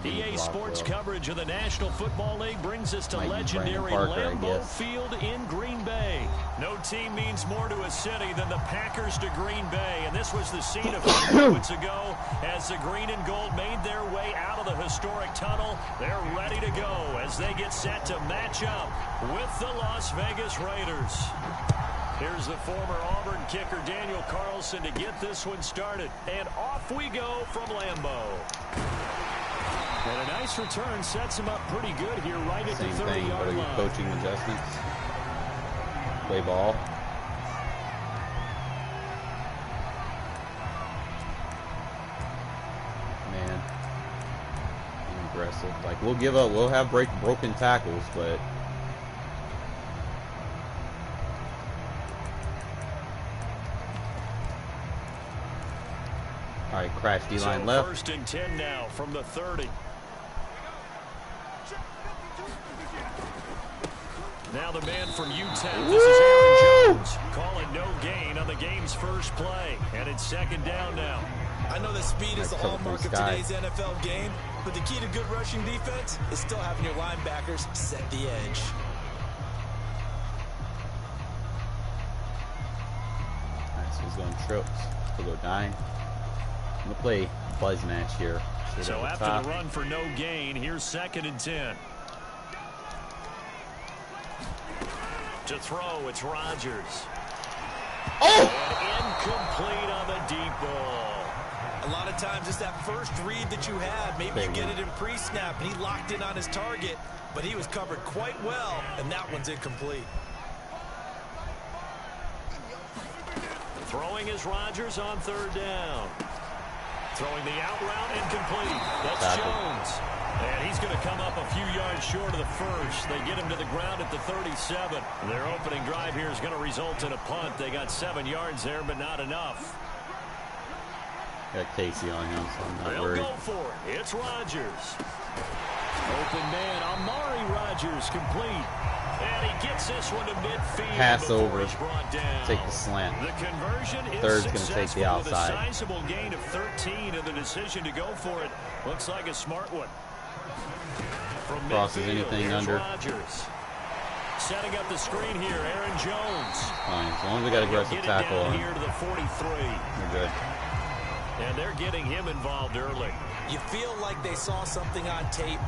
EA Sports coverage of the National Football League brings us to legendary Lambeau Field in Green Bay. No team means more to a city than the Packers to Green Bay, and this was the scene a few moments ago as the green and gold made their way out of the historic tunnel. They're ready to go as they get set to match up with the Las Vegas Raiders. Here's the former Auburn kicker Daniel Carlson to get this one started, and off we go from Lambeau. And a nice return sets him up pretty good here right at the 30-yard line. Coaching adjustments. Play ball. Man. Being aggressive. Like we'll have broken tackles, but all right, crash D-line left. First and 10 now from the 30. Now the man from UTEP, this is Aaron Jones, calling no gain on the game's first play, and it's second down now. I know that speed is the hallmark of today's NFL game, but the key to good rushing defense is still having your linebackers set the edge. All right, so he's going trips. He'll go dime. I'm going to play buzz match here. So after the run for no gain, here's second and 10. To throw, it's Rodgers. Oh! And incomplete on the deep ball. A lot of times it's that first read that you had. Maybe you get it in pre-snap, and he locked in on his target, but he was covered quite well, and that one's incomplete. Throwing is Rodgers on third down. Throwing the out route incomplete. That's Jones. And he's going to come up a few yards short of the first. They get him to the ground at the 37. Their opening drive here is going to result in a punt. They got 7 yards there, but not enough. Got Casey on him, so I'm not They'll worried. go for it. It's Rodgers. Open man, Amari Rodgers, complete. And he gets this one to midfield. Pass over. Down. Take the slant. The conversion is Third's going to take the outside. With a sizable gain of 13, and the decision to go for it looks like a smart one. From crosses anything under. Rodgers. Setting up the screen here, Aaron Jones. Fine. As long as we got aggressive tackle on here to the 43. We're good. And they're getting him involved early. You feel like they saw something on tape,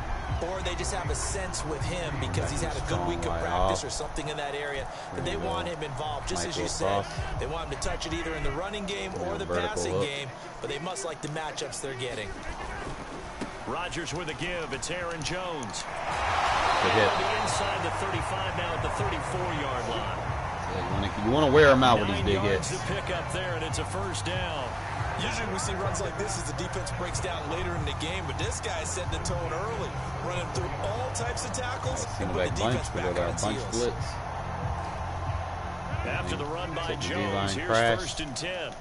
or they just have a sense with him because he's had a good week of practice or something in that area that they want him involved. Just as you said, they want him to touch it either in the running game or the passing game, but they must like the matchups they're getting. Rodgers with a give. It's Aaron Jones. Good hit. Inside the 35 now at the 34-yard line. Yeah, you want to wear him out with these big hits. To pick up there, and it's a first down. Usually we see runs like this as the defense breaks down later in the game, but this guy's setting the tone early, running through all types of tackles and put the defense back on its heels. Blitz. After the run by Jones, here's first and 10.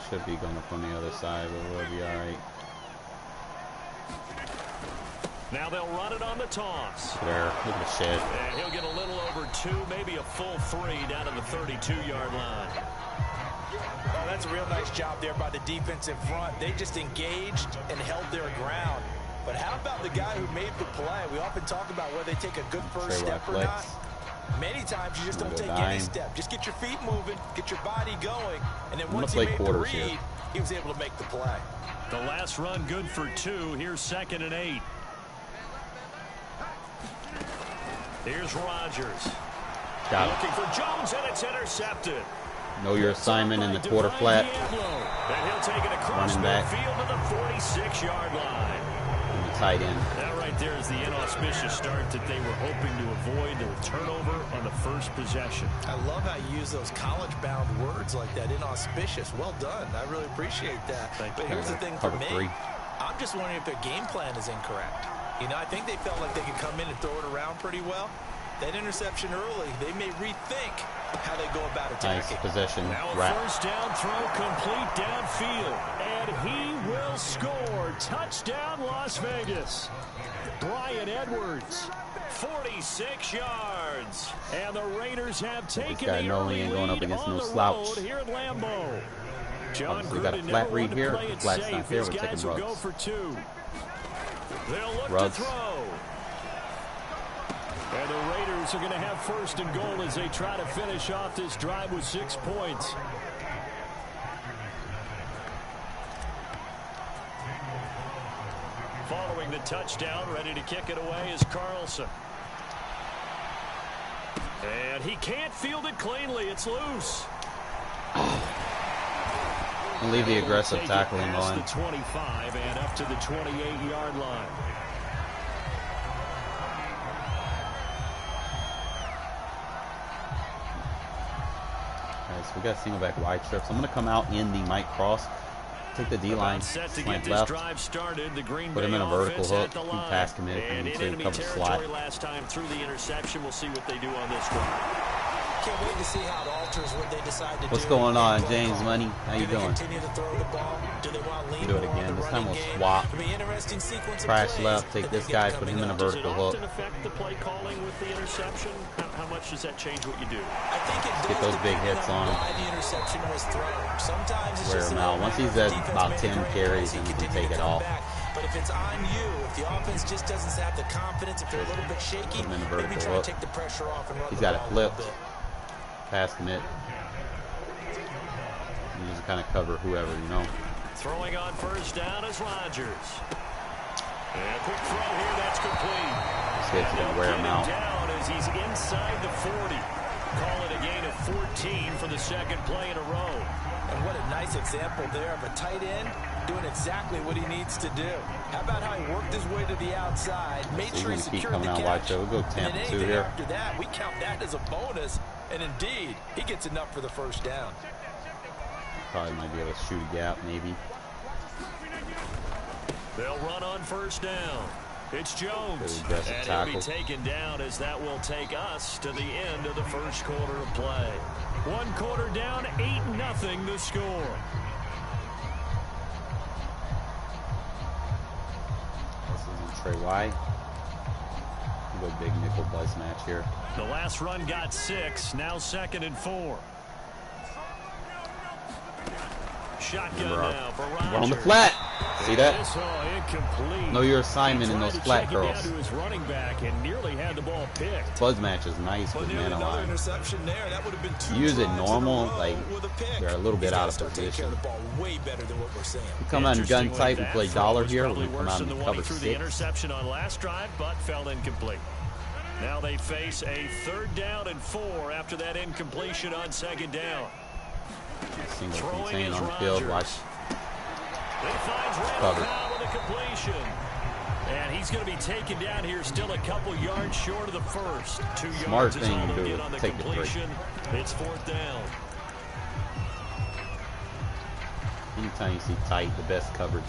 Should be going up on the other side, but we'll be all right. Now they'll run it on the toss. There, look at the shed. And he'll get a little over 2, maybe a full 3 down to the 32-yard line. Oh, that's a real nice job there by the defense in front. They just engaged and held their ground. But how about the guy who made the play? We often talk about whether they take a good first step or not. Many times you just don't take any step. Just get your feet moving, get your body going, and then once he made the read, he was able to make the play. The last run good for 2. Here's 2nd and 8. Here's Rodgers. Looking for Jones, and it's intercepted. Know your assignment in the quarter flat. And he'll take it across midfield to the 46-yard line. And the tight end. That right there is the inauspicious start that they were hoping to avoid, the turnover on the first possession. I love how you use those college-bound words like that, inauspicious. Well done. I really appreciate that. But here's the thing for me. I'm just wondering if their game plan is incorrect. You know, I think they felt like they could come in and throw it around pretty well. That interception early, they may rethink how they go about attacking. Nice possession. Now a first down throw complete downfield. And he will score. Touchdown, Las Vegas. Brian Edwards, 46 yards. And the Raiders have taken the early lead on the road here at Lambeau. John Gruden never wanted to play it safe. These guys will go for 2. They'll look to throw. And the Raiders are going to have 1st and goal as they try to finish off this drive with 6 points. Following the touchdown, ready to kick it away is Carlson. And he can't field it cleanly. It's loose. I'll leave the aggressive tackling line. The 25 and up to the 28-yard line. So we got single back wide trips. I'm going to come out in the Mike Cross, take the D-line, slant left, put him in a vertical hook, keep pass commit, and to cover slot. Last time through the interception, we'll see what they do on this drive. Can't wait to see how it alters what they decide to do. What's going on, James Money? How you doing? Continue to throw the ball? Do they want to lean do it again. This time we'll swap. Crash left, take this guy, put him in a vertical hook. Does it often affect the play calling with the interception? How much does that change what you do? I think it does. Get those big hits on him. The interception was thrown. Sometimes it's wear just him out. Once he's at about 10 carries, then you can take it off. But if it's on you, if the offense just doesn't have the confidence, if they're a little bit shaky, maybe try to take the pressure off and run he's the got ball it flipped. Pass commit. You just kind of cover whoever, you know. Throwing on first down is Rodgers. And a quick throw here, that's complete. This kid's going to wear him out. Down as he's inside the 40. Call it a gain of 14 for the second play in a row. And what a nice example there of a tight end doing exactly what he needs to do. How about how he worked his way to the outside, made sure he secured the catch. We'll go Tampa 2 here. After that, we count that as a bonus. And indeed, he gets enough for the first down. Probably might be able to shoot a gap, maybe. They'll run on first down. It's Jones. And tackle. He'll be taken down as that will take us to the end of the first quarter of play. 1 quarter down, 8-0 the score. This isn't Trey White. We'll go big nickel buzz match here. The last run got 6, now 2nd and 4. Shotgun now for Rodgers. We're on the flat. See that? Incomplete. Know your assignment in those flat curls. To his running back and nearly had the ball picked. Buzz match is nice with man alive. Interception there. That would have been 2 use it normal, like they're a little bit out of position. Way better than what we're saying. We come out in gun type, we play dollar here. We come out and cover 6. The interception on last drive, but fell incomplete. Now they face a 3rd down and 4 after that incompletion on 2nd down. Single contain on the field. Watch. Cover. With a completion. And he's going to be taken down here, still a couple yards short of the first. 2 yards. Smart thing to do. Take the 3. It's 4th down. Anytime you see tight, the best coverage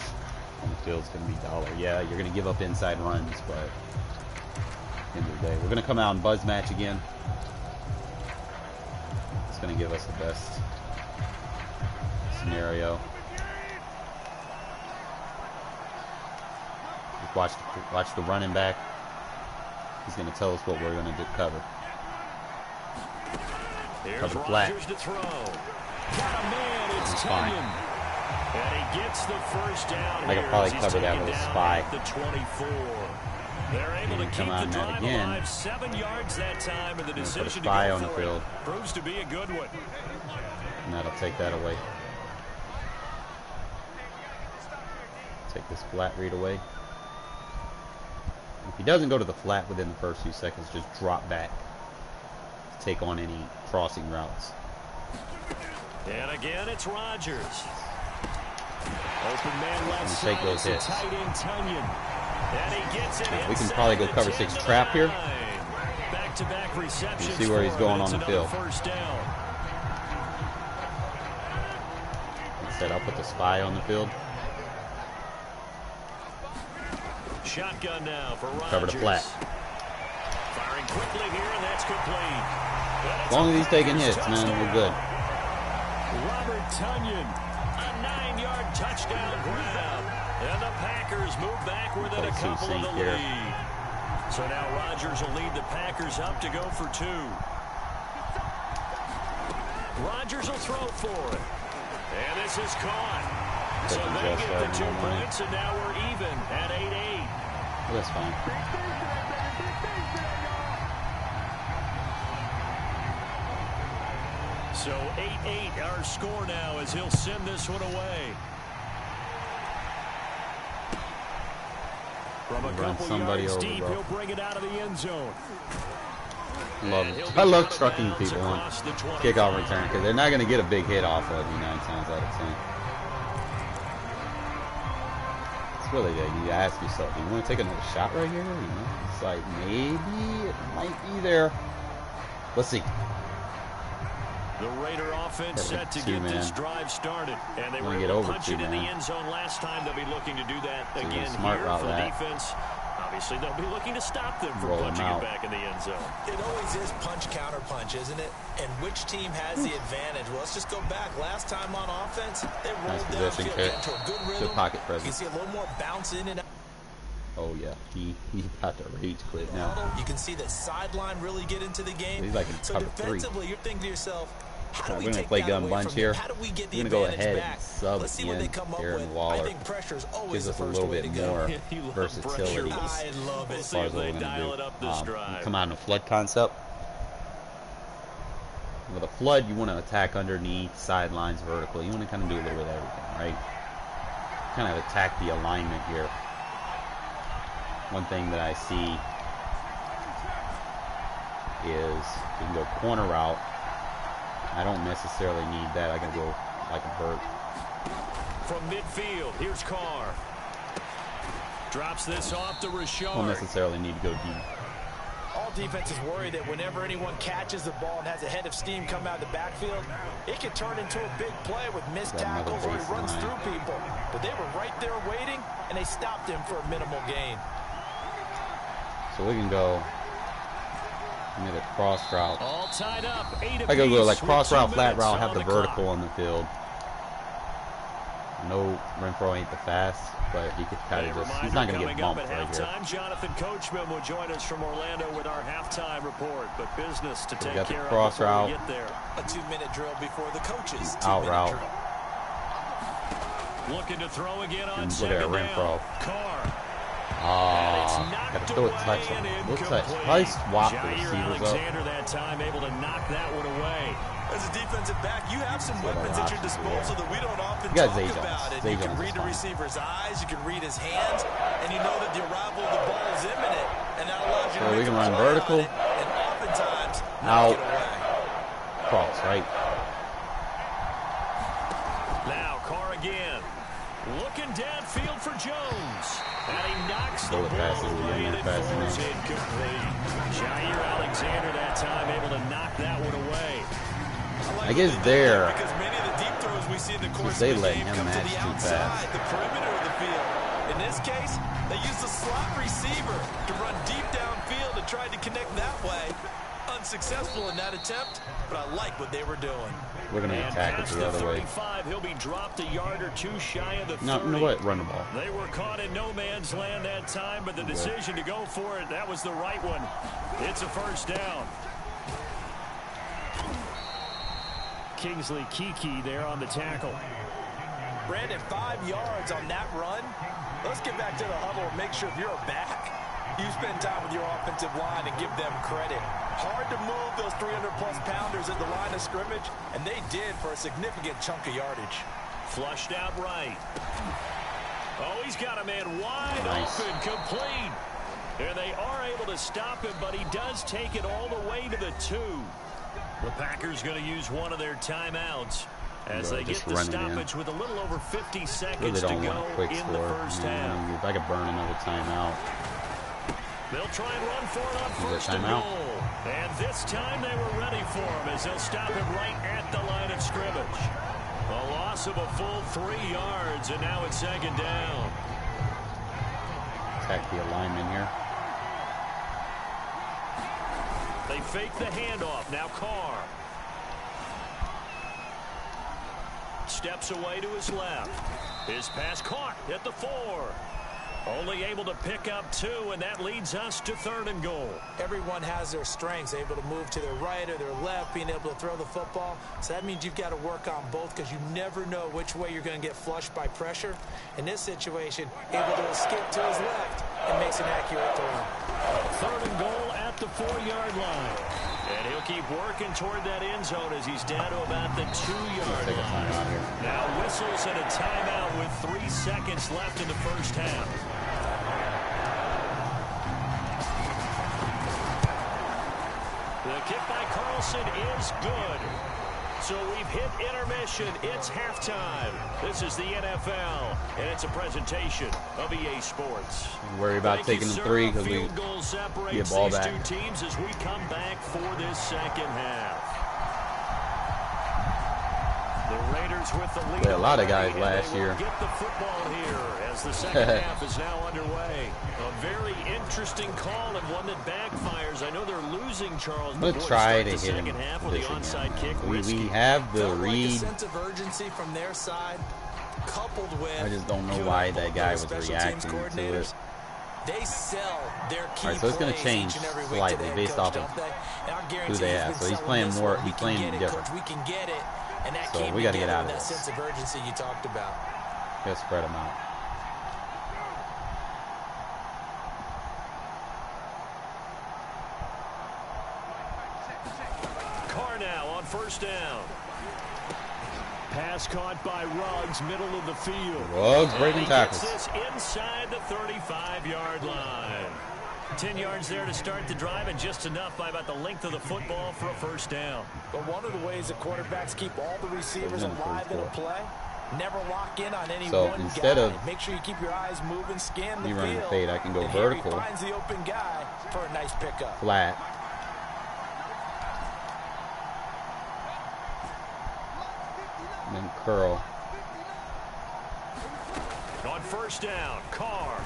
on the field is going to be dollar. Yeah, you're going to give up inside runs, but at the end of the day, we're going to come out and buzz match again. It's going to give us the best scenario. Watch the running back. He's going to tell us what we're going to do. Cover. Cover flat. To throw. Got a man. It's fine. And he gets the first down. I could probably cover that with a spy. The 24. They're able to keep the drive alive. 7 yards that time, and the decision to go on the for field it proves to be a good one. And that'll take that away. Take this flat read away. If he doesn't go to the flat within the first few seconds, just drop back to take on any crossing routes. And again, it's Rodgers. Open man left take those hits. Tight end Tunyon. And he gets it. We can probably go cover 6 trap here. Back-to-back receptions. You see where he's going on the field. First down. Instead, I'll put the spy on the field. Shotgun now for Rodgers. Cover the flat. Firing quickly here, and that's complete. As long as he's taking hits, man, we're good. Robert Tunyon, a 9-yard touchdown grab. And the Packers move back within a couple of the lead. So now Rodgers will lead the Packers up to go for 2. Rodgers will throw for it. And this is caught. So they get the 2 points, and now we're even at 8-8. Well, that's fine. So 8-8 our score now as he'll send this one away. From a couple yards deep, he'll bring it out of the end zone. Love it. I love trucking people on kickoff return because they're not going to get a big hit off of you 9 times out of 10. It's really that you ask yourself, do you want to take another shot right here? You know, it's like maybe it might be there. Let's see. The Raider offense set to get this drive started, and they were able to punch it in the end zone last time. They'll be looking to do that again here for the defense. Obviously, they'll be looking to stop them from punching it back in the end zone. It always is punch, counter punch, isn't it? And which team has the advantage? Well, let's just go back. Last time on offense, they rolled downfield into a good rhythm. Pocket presence. You can see a little more bounce in and out. Oh, yeah. He got the rage quit now. You can see the sideline really get into the game. He's like in so cover defensively, 3. You're thinking to yourself, we're going to play gun bunch here. We're going to go ahead and sub in Aaron Waller. I think pressure's always gives us the a first little way bit to go. more versatility I love it. as far as what we're going to do. Come out in a flood concept. With a flood, you want to attack underneath, sidelines, vertically. You want to kind of do a little bit of everything, right? Kind of attack the alignment here. One thing that I see is you can go corner route. I don't necessarily need that. I can go like a bird. From midfield, here's Carr. Drops this off to Rashard. Don't necessarily need to go deep. All defenses worry that whenever anyone catches the ball and has a head of steam come out of the backfield, it can turn into a big play with missed tackles or he runs through people. But they were right there waiting, and they stopped him for a minimal gain. So we can go into the cross route. All tied up. I go like cross route, flat route, have the vertical on the field. No, Renfro ain't the fast, but he could kind of just, he's not going to get bumped right here. Jonathan Coachman will join us from Orlando with our halftime report, but business to take care of cross route. Get there. A 2-minute drill before the coaches. Out route. Looking to throw again on and look at Renfro. Carr. Got to throw a touch on it. Looks like probably swap the receivers up. That time able to knock that one away. As a defensive back, you have some weapons at your disposal that we don't often talk about it. You can read the receiver's eyes, you can read his hands, and you know that the arrival of the ball is imminent, and that allows you to we can run vertical, and oftentimes out, cross, right? Now Carr again, looking downfield for Jones, and he knocks the ball away, and it falls incomplete. Jair Alexander that time able to knock that one away. I guess there, because many of the deep throws we see in the course they of the let game him come to match the too outside, fast. the perimeter of the field. In this case, they used the slot receiver to run deep downfield and tried to connect that way. Unsuccessful in that attempt, but I like what they were doing. We're going to attack it the other way. He'll be dropped a yard or two shy of the 30. No, you know what? Run the ball. They were caught in no man's land that time, but the decision to go for it, that was the right one. It's a first down. Kingsley Kiki there on the tackle. Brandon, 5 yards on that run. Let's get back to the huddle and make sure if you're a back, You spend time with your offensive line and give them credit. Hard to move those 300-plus pounders at the line of scrimmage, and they did for a significant chunk of yardage. Flushed out right. Oh, he's got a man wide open, complete. And they are able to stop him, but he does take it all the way to the 2. The Packers going to use one of their timeouts as they get the stoppage with a little over 50 seconds to go in the first half. If I could burn another timeout. They'll try and run for it on first and goal. And this time they were ready for him as they'll stop him right at the line of scrimmage. A loss of a full 3 yards, and now it's second down. Attack the alignment here. They fake the handoff. Now Carr. Steps away to his left. His pass caught at the 4. Only able to pick up 2, and that leads us to 3rd and goal. Everyone has their strengths, able to move to their right or their left, being able to throw the football. So that means you've got to work on both because you never know which way you're going to get flushed by pressure. In this situation, able to escape to his left and makes an accurate throw. 3rd and goal at the 4-yard line. And he'll keep working toward that end zone as he's down to about the 2-yard line. Now whistles and a timeout with 3 seconds left in the first half. The kick by Carlson is good. So we've hit intermission. It's halftime. This is the NFL, and it's a presentation of EA Sports. Worry about taking the 3 because we get ball back. Two teams as we come back for this second half. The Raiders with the lead. A lot of guys last year. Get the football here as the second half is now underway. A very interesting call and one that backfires. I know they're losing Charles. Let's try to hit him. We have the read. Sense of urgency from their side, coupled with. I just don't know why that guy was reacting to it. They sell their key. All right, so it's going to change slightly based off of who they have. So he's playing more. He's playing different. We can get it. And that so we got to get out of that this. Sense of urgency you talked about. Just spread them out. Carr now on first down. Pass caught by Ruggs, middle of the field. Ruggs breaking tackles. This inside the 35-yard line. 10 yards there to start the drive, and just enough by about the length of the football for a first down. But one of the ways that quarterbacks keep all the receivers alive in a play, never lock in on any one instead guy. Of make sure you keep your eyes moving, scan the running field. fade, I can go and vertical. Here he finds the open guy for a nice pickup. Flat. And then curl. On first down, Carr.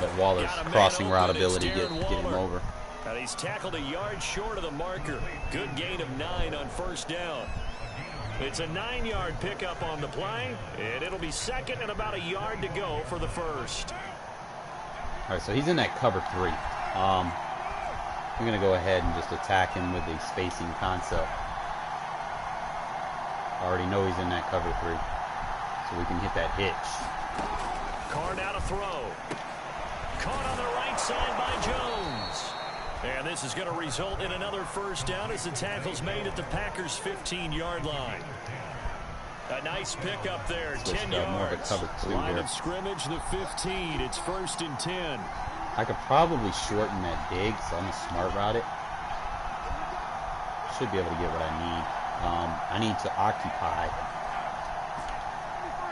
Let Waller's crossing route ability get him over. And he's tackled a yard short of the marker. Good gain of 9 on first down. It's a 9-yard pickup on the play, and it'll be second and about a yard to go for the first. All right, so he's in that cover 3. We're going to go ahead and just attack him with a spacing concept. I already know he's in that cover 3, so we can hit that hitch. Carr now to throw. Caught on the right side by Jones. And this is going to result in another first down as the tackle's made at the Packers' 15-yard line. A nice pickup there, 10 yards. Line of scrimmage, the 15. It's 1st and 10. I could probably shorten that dig, so I'm going to smart route it. Should be able to get what I need. I need to occupy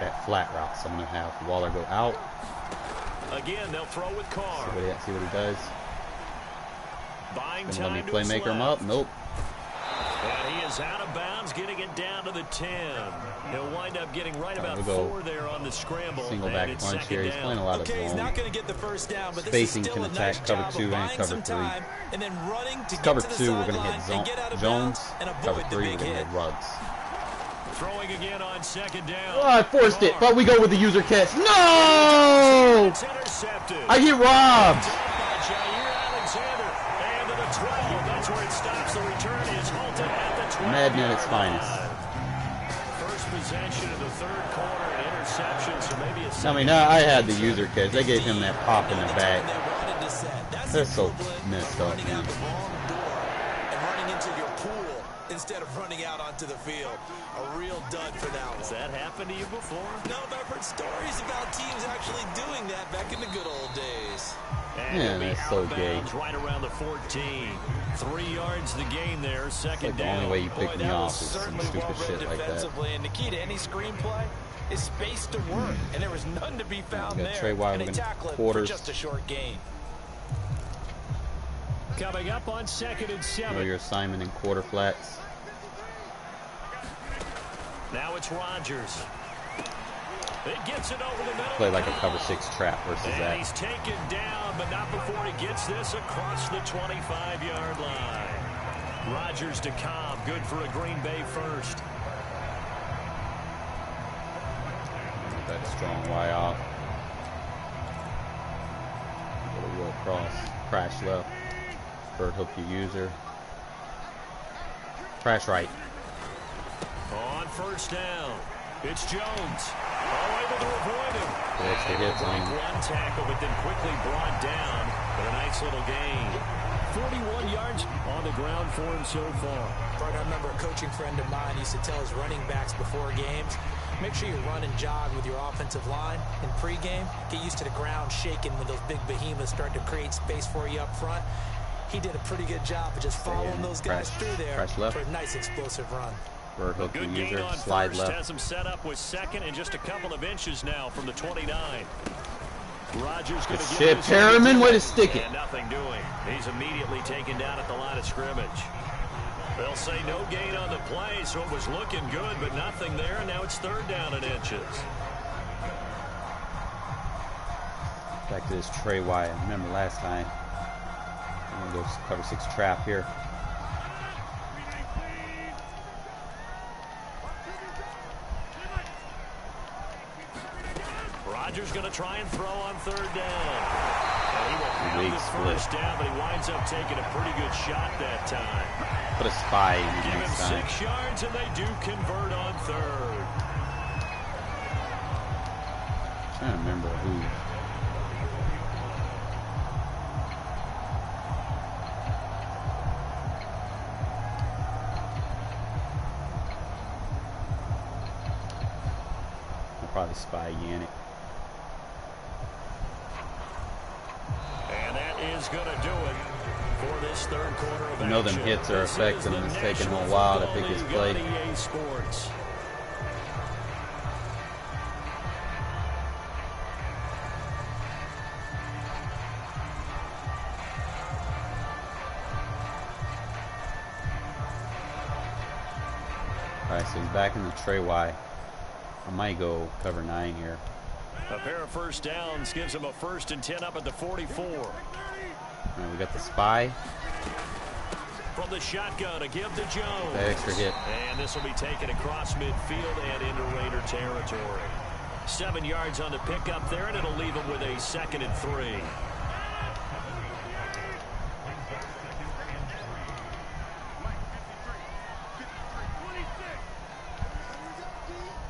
that flat route, so I'm going to have Waller go out. Again, they'll throw with Carr. See what he does. Buying Gonna let me time playmaker him up. Nope. And he is out of bounds, getting it down to the 10. He'll wind up getting right about 4 there on the scramble. Single back punch here. He's playing a lot of zone. He's not going to get the first down, but spacing can attack cover 2 and cover 3. And then running to cover 2, we're going to hit Jones. Cover 3, we're going to hit Ruggs. Throwing again on second down. Oh, I forced it, but we go with the user catch. No! It's intercepted. I get robbed. That's where it stops. The return is halted at the 12. Madden at its finest. First possession of the 3rd quarter, an interception, so maybe a I mean, I had the user catch. They gave him that pop in the back. They're so messed up, running man. out the wrong door and running into your pool instead of running out onto the field. A real dud for that one. Has that happened to you before? No, but I've heard stories about teams actually doing that back in the good old days. And Yeah, that's so gay. right around the 14. 3 yards the gain there, second Like the down. only way you pick me that off was is some certainly stupid well-read shit like that. defensively, and the key to any screenplay is space to work, and there was none to be found We got there. Trey White, and we're they gonna tackle it for quarters. just a short gain. Coming up on 2nd and 7. Know your assignment in quarter flats. Now it's Rodgers. It gets it over the middle. Play like a cover 6 trap versus And that. he's taken down, but not before he gets this across the 25-yard line. Rodgers to Cobb, good for a Green Bay first. That strong Y off. Go to wheel cross. Crash left. Bird hook your user. Crash right. On first down, it's Jones. Oh, able to avoid him. The extra hits on him. One tackle, but then quickly brought down. But a nice little gain. 41 yards on the ground for him so far. I remember a coaching friend of mine used to tell his running backs before games, make sure you run and jog with your offensive line in pregame. Get used to the ground shaking when those big behemoths start to create space for you up front. He did a pretty good job of just following those guys through there for a nice explosive run. Bird hook the Good gain user. on Slide first. left. Has him set up with second and just a couple of inches now from the 29. Rodgers going to Shit, Perriman, way to stick it. And nothing doing. He's immediately taken down at the line of scrimmage. They'll say no gain on the play, so it was looking good, but nothing there. And now it's 3rd down and inches. Back to this Trey White. I remember last time. I'm gonna go cover 6 trap here. Rodgers going to try and throw on 3rd down. And he will have the first down, but he winds up taking a pretty good shot that time. Put a spy in Give him next time. 6 yards, and they do convert on 3rd. I'm trying to remember who. I'll probably spy Yannick. And that is going to do it for this 3rd quarter of You know them action. hits are This is effective the and it's taking National a while to Football pick his League play. on EA Sports. Alright, so he's back in the Trey Y. I might go cover 9 here. A pair of first downs gives him a 1st and 10 up at the 44. Alright, we got the spy. From the shotgun, a give to Jones. That extra hit. And this will be taken across midfield and into Raider territory. 7 yards on the pickup there, and it'll leave him with a 2nd and 3.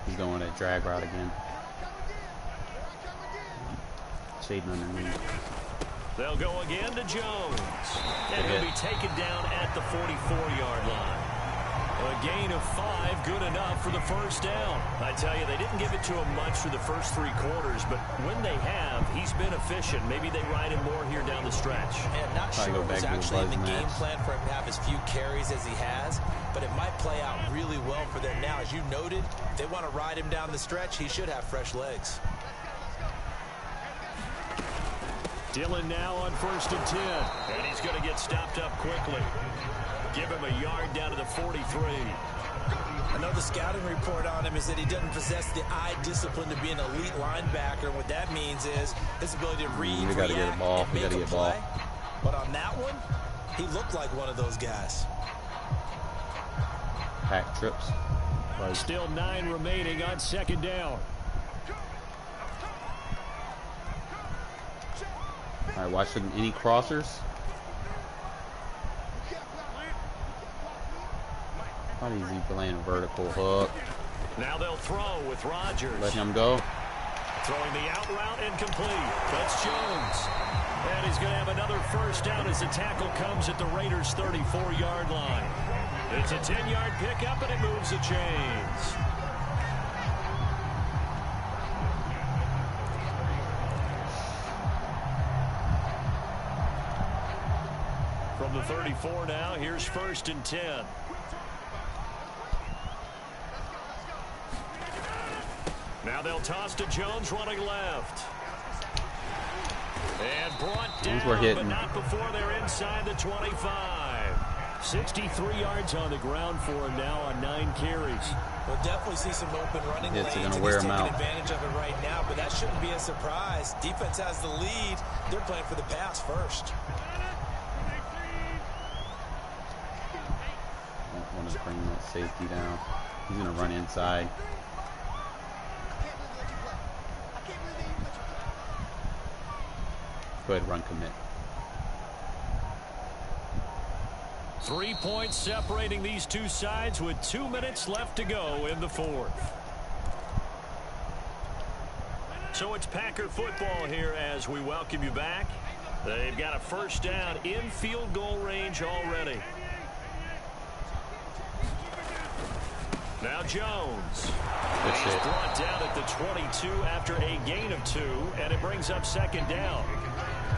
He's going that drag route again. Shading underneath. They'll go again to Jones. And he'll be taken down at the 44-yard line. A gain of 5, good enough for the first down. I tell you, they didn't give it to him much through the first 3 quarters, but when they have, he's been efficient. Maybe they ride him more here down the stretch. And not sure it was actually in the game plan for him to have as few carries as he has, but it might play out really well for them now. As you noted, if they want to ride him down the stretch, he should have fresh legs. Dillon now on 1st and 10. And he's going to get stopped up quickly. Give him a yard down to the 43. I know the scouting report on him is that he doesn't possess the eye discipline to be an elite linebacker. What that means is his ability to read, react, and make a play. But on that one, he looked like one of those guys. Pack trips. Still 9 remaining on 2nd down. All right, watch any crossers. How is he playing a vertical hook? Now they'll throw with Rodgers. Let him go. Throwing the out route incomplete. That's Jones. And he's going to have another first down as the tackle comes at the Raiders' 34-yard line. It's a 10-yard pickup, and it moves the chains. From the 34 now, here's 1st and 10. Now they'll toss to Jones running left. And brought down, but not before they're inside the 25. 63 yards on the ground for him now on 9 carries. We'll definitely see some open running lanes. They're going to wear him out. Advantage of it right now, but that shouldn't be a surprise. Defense has the lead. They're playing for the pass first. I want to bring that safety down. He's going to run inside. Go ahead, run commit. 3 points separating these two sides with 2 minutes left to go in the 4th. So it's Packer football here as we welcome you back. They've got a first down in field goal range already. Now Jones. He's brought down at the 22 after a gain of 2, and it brings up 2nd down.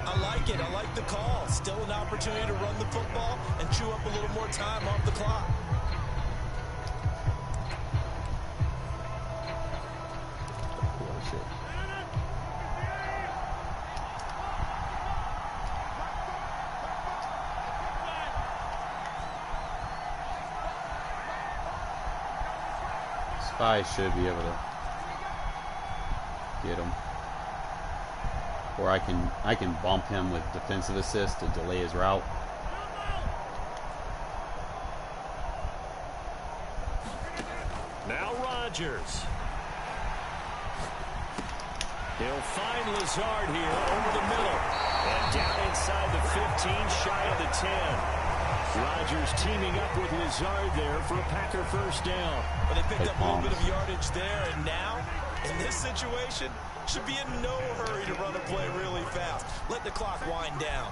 I like it. I like the call. Still an opportunity to run the football and chew up a little more time off the clock. Spy should be able to get him. Or I can bump him with defensive assist to delay his route. Now Rodgers. He'll find Lazard here over the middle. And down inside the 15, shy of the 10. Rodgers teaming up with Lazard there for a Packer first down. Well, they picked up a little bit of yardage there, and now, in this situation, should be in no hurry to run a play really fast. Let the clock wind down.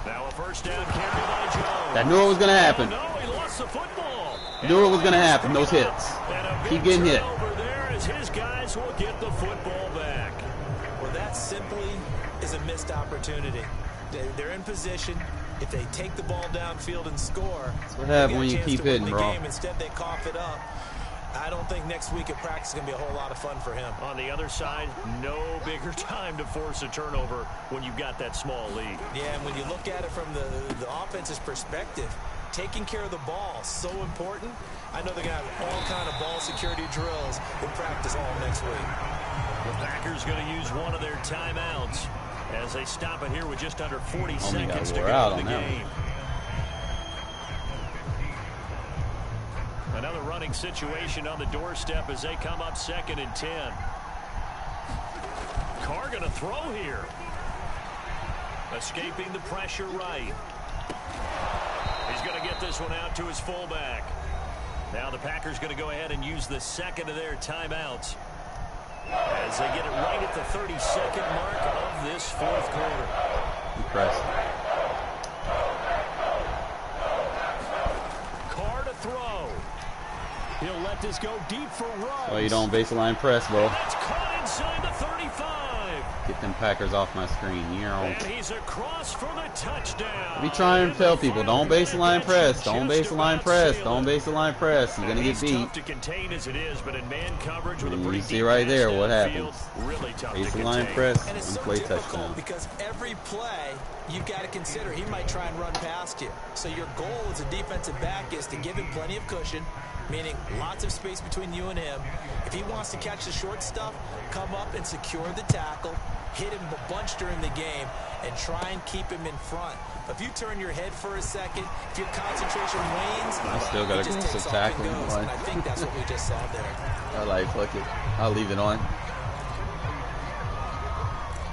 Now a first down carry by Jones. I knew it was going to happen. Oh, no, he lost the football. Knew it was going to happen, those hits. Keep getting hit. Over there as his guys will get the football back. Well, that simply is a missed opportunity. They're in position. If they take the ball downfield and score, that's what happens when you keep hitting, bro. Instead, they cough it up. I don't think next week at practice is going to be a whole lot of fun for him. On the other side, no bigger time to force a turnover when you've got that small lead. Yeah, and when you look at it from the offense's perspective, taking care of the ball is so important. I know they're going to have all kind of ball security drills in practice all next week. The Packers going to use one of their timeouts as they stop it here with just under 40 seconds to go in the game. Another running situation on the doorstep as they come up 2nd and 10. Carr going to throw here. Escaping the pressure right. He's going to get this one out to his fullback. Now the Packers going to go ahead and use the second of their timeouts as they get it right at the 32nd mark of this 4th quarter. Impressive. Carr to throw. He'll let this go deep for Ruggs. Well, you don't baseline press, bro. That's caught inside the 35. Get them Packers off my screen. And he's across for the touchdown. We try and tell people, don't baseline press. Don't baseline press. Don't baseline press. You're going to get beat. Tough to contain as it is, but in man coverage with a pretty you see right there what happens. Really tough baseline to press and it's and so play difficult touchdown. Because every play you've got to consider he might try and run past you. So your goal as a defensive back is to give him plenty of cushion, meaning lots of space between you and him. If he wants to catch the short stuff, come up and secure the tackle, hit him a bunch during the game, and try and keep him in front. If you turn your head for a second, if your concentration wanes, I still got to go to tackle. And I think that's what we just saw there. I like, fuck it. I'll leave it on.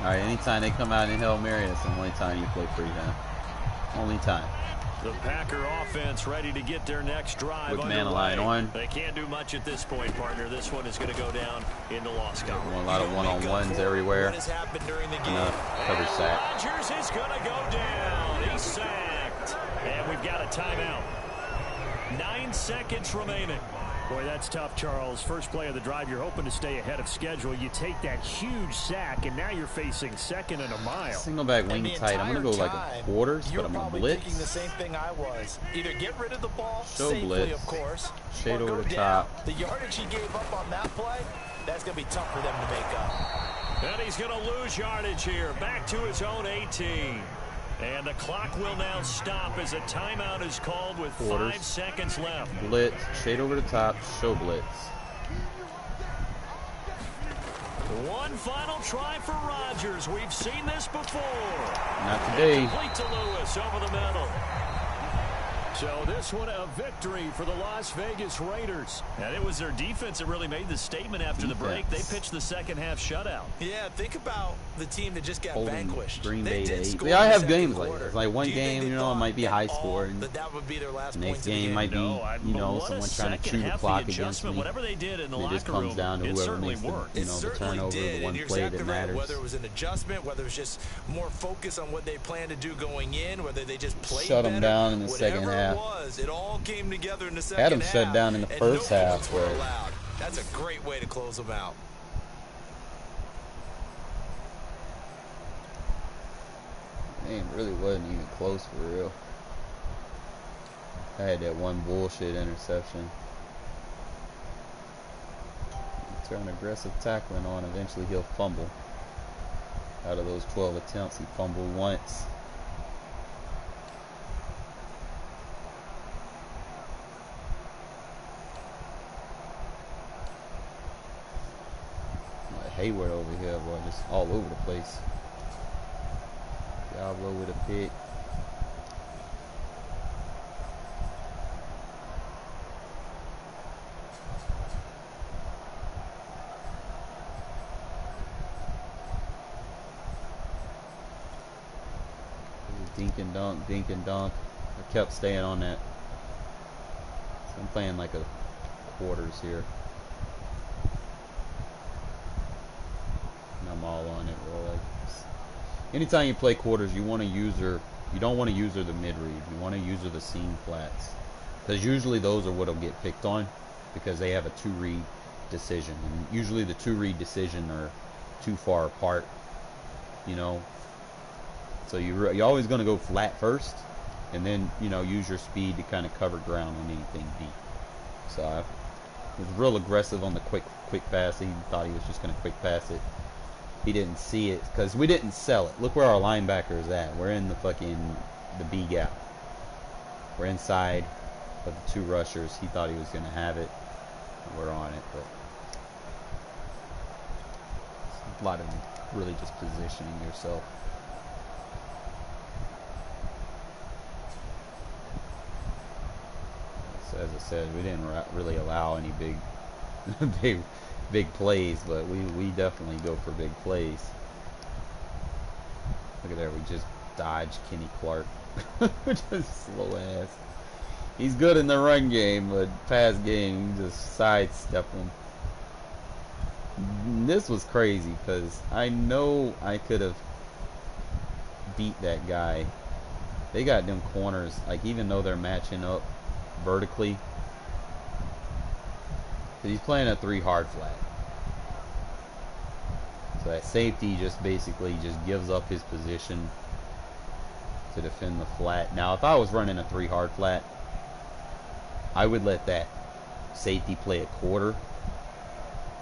All right, anytime they come out in Hail Mary, that's the only time you play free down. Only time. The Packer offense ready to get their next drive with man line on. They can't do much at this point, partner. This one is going to go down in the loss column. A lot of one-on-ones everywhere. What has happened during the game? Cover sack. Rodgers is going to go down. He's sacked. And we've got a timeout. 9 seconds remaining. Boy, that's tough, Charles. First play of the drive, you're hoping to stay ahead of schedule. You take that huge sack, and now you're facing second and a mile. Single back wing tight. I'm going to go like a quarters, but I'm going to blitz. Thinking the same thing I was. Either get rid of the ball Show safely, blitz. of course, Shade or over go the down. top. The yardage he gave up on that play, that's going to be tough for them to make up. And he's going to lose yardage here. Back to his own 18. And the clock will now stop as a timeout is called with Quarters. 5 seconds left. Blitz, shade over the top, show blitz. One final try for Rodgers. We've seen this before. Not today. Complete to Lewis over the middle. So this one a victory for the Las Vegas Raiders. And it was their defense that really made the statement after the break. They pitched the second half shutout. Yeah, think about the team that just got vanquished. Green They Bay did 8. score Yeah, I in the have second games like quarter. this. Like one Do you think game, they you know, it thought might be at high all scoring. that would be their last Next points of the game might be, you know, What a someone trying to second chew the half clock the against adjustment, me. whatever they did in the And it locker just comes room, down to it whoever certainly makes the, worked. you know, the turnover, did, the one and you're play exactly that right. matters. Whether it was an adjustment, whether it was just more focus on what they planned to do going in, whether they just played Shut better, them down in the second half. It all came together in the second Had them half. shut down in the and first no half, points were but allowed. That's a great way to close them out. it really wasn't even close for real. I had that one bullshit interception. Turn aggressive tackling on, eventually he'll fumble. Out of those 12 attempts, he fumbled once. Hayward over here, boy, just all over the place. Diablo with a pick. Dink and dunk, dink and dunk. I kept staying on that. So I'm playing like a quarters here. And I'm all on it. Well, like, anytime you play quarters, you want to use her. You don't want to use her the mid read. You want to use her the seam flats, because usually those are what'll get picked on, because they have a 2-read decision, and usually the 2-read decision are too far apart. You know. So you're always going to go flat first, and then, you know, use your speed to kind of cover ground on anything deep. So I was real aggressive on the quick pass. He thought he was just going to quick pass it. He didn't see it because we didn't sell it. Look where our linebacker is at. We're in the B gap. We're inside of the 2 rushers. He thought he was going to have it. We're on it, but it's a lot of really just positioning yourself. As I said, we didn't really allow any big plays, but we definitely go for big plays. Look at there, we just dodged Kenny Clark. Just slow ass. He's good in the run game, but pass game, you just sidestep him. This was crazy because I know I could have beat that guy. They got them corners, like, even though they're matching up vertically, he's playing a 3 hard flat, so that safety just basically just gives up his position to defend the flat. Now if I was running a 3 hard flat, I would let that safety play a quarter.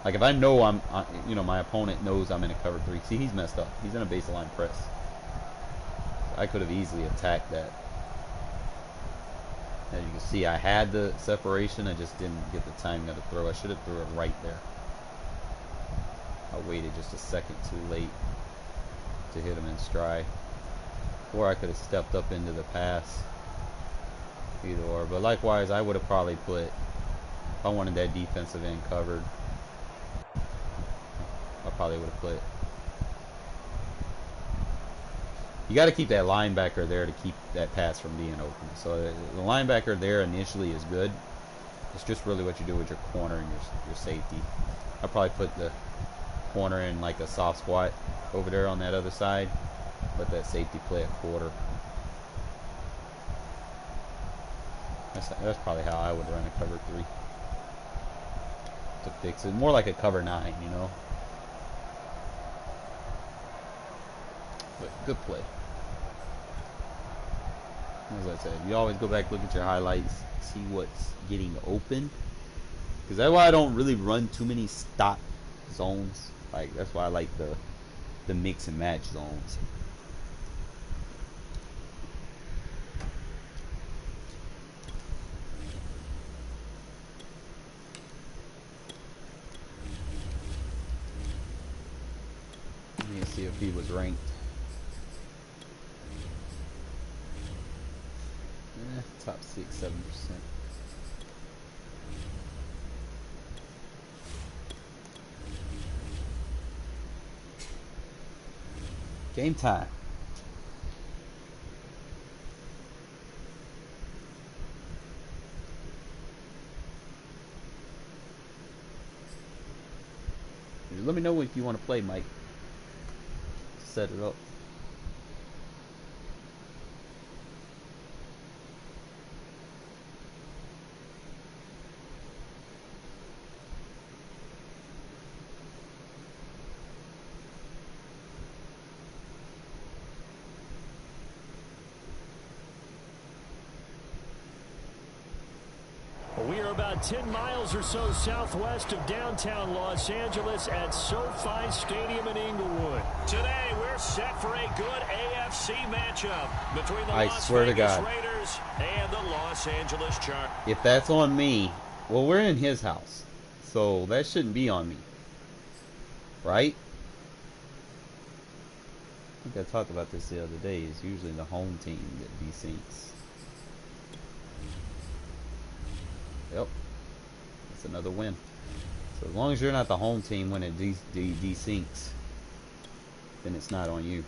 Like if I know you know, my opponent knows I'm in a cover 3. See, he's messed up. He's in a baseline press. I could have easily attacked that. As you can see, I had the separation, I just didn't get the timing of the throw. I should have threw it right there. I waited just a second too late to hit him in stride. Or I could have stepped up into the pass. Either or. But likewise, I would have probably put, if I wanted that defensive end covered, I probably would have put You got to keep that linebacker there to keep that pass from being open. So the linebacker there initially is good. It's just really what you do with your corner and your safety. I'll probably put the corner in like a soft squat over there on that other side. Let that safety play a quarter. That's probably how I would run a cover 3 to fix it. More like a cover 9, you know. But good play. As I said, you always go back, look at your highlights, see what's getting open. Because that's why I don't really run too many stop zones. Like, that's why I like the mix and match zones. Let me see if he was ranked. Top 6, 7%. Game time. Let me know if you want to play, Mike. Set it up. We are about 10 miles or so southwest of downtown Los Angeles at SoFi Stadium in Inglewood. Today, we're set for a good AFC matchup between the Las swear to Vegas God. Raiders and the Los Angeles Chargers. If that's on me, well, we're in his house, so that shouldn't be on me, right? I think I talked about this the other day. It's usually the home team that desyncs. Yep, that's another win. So as long as you're not the home team when it desyncs, then it's not on you.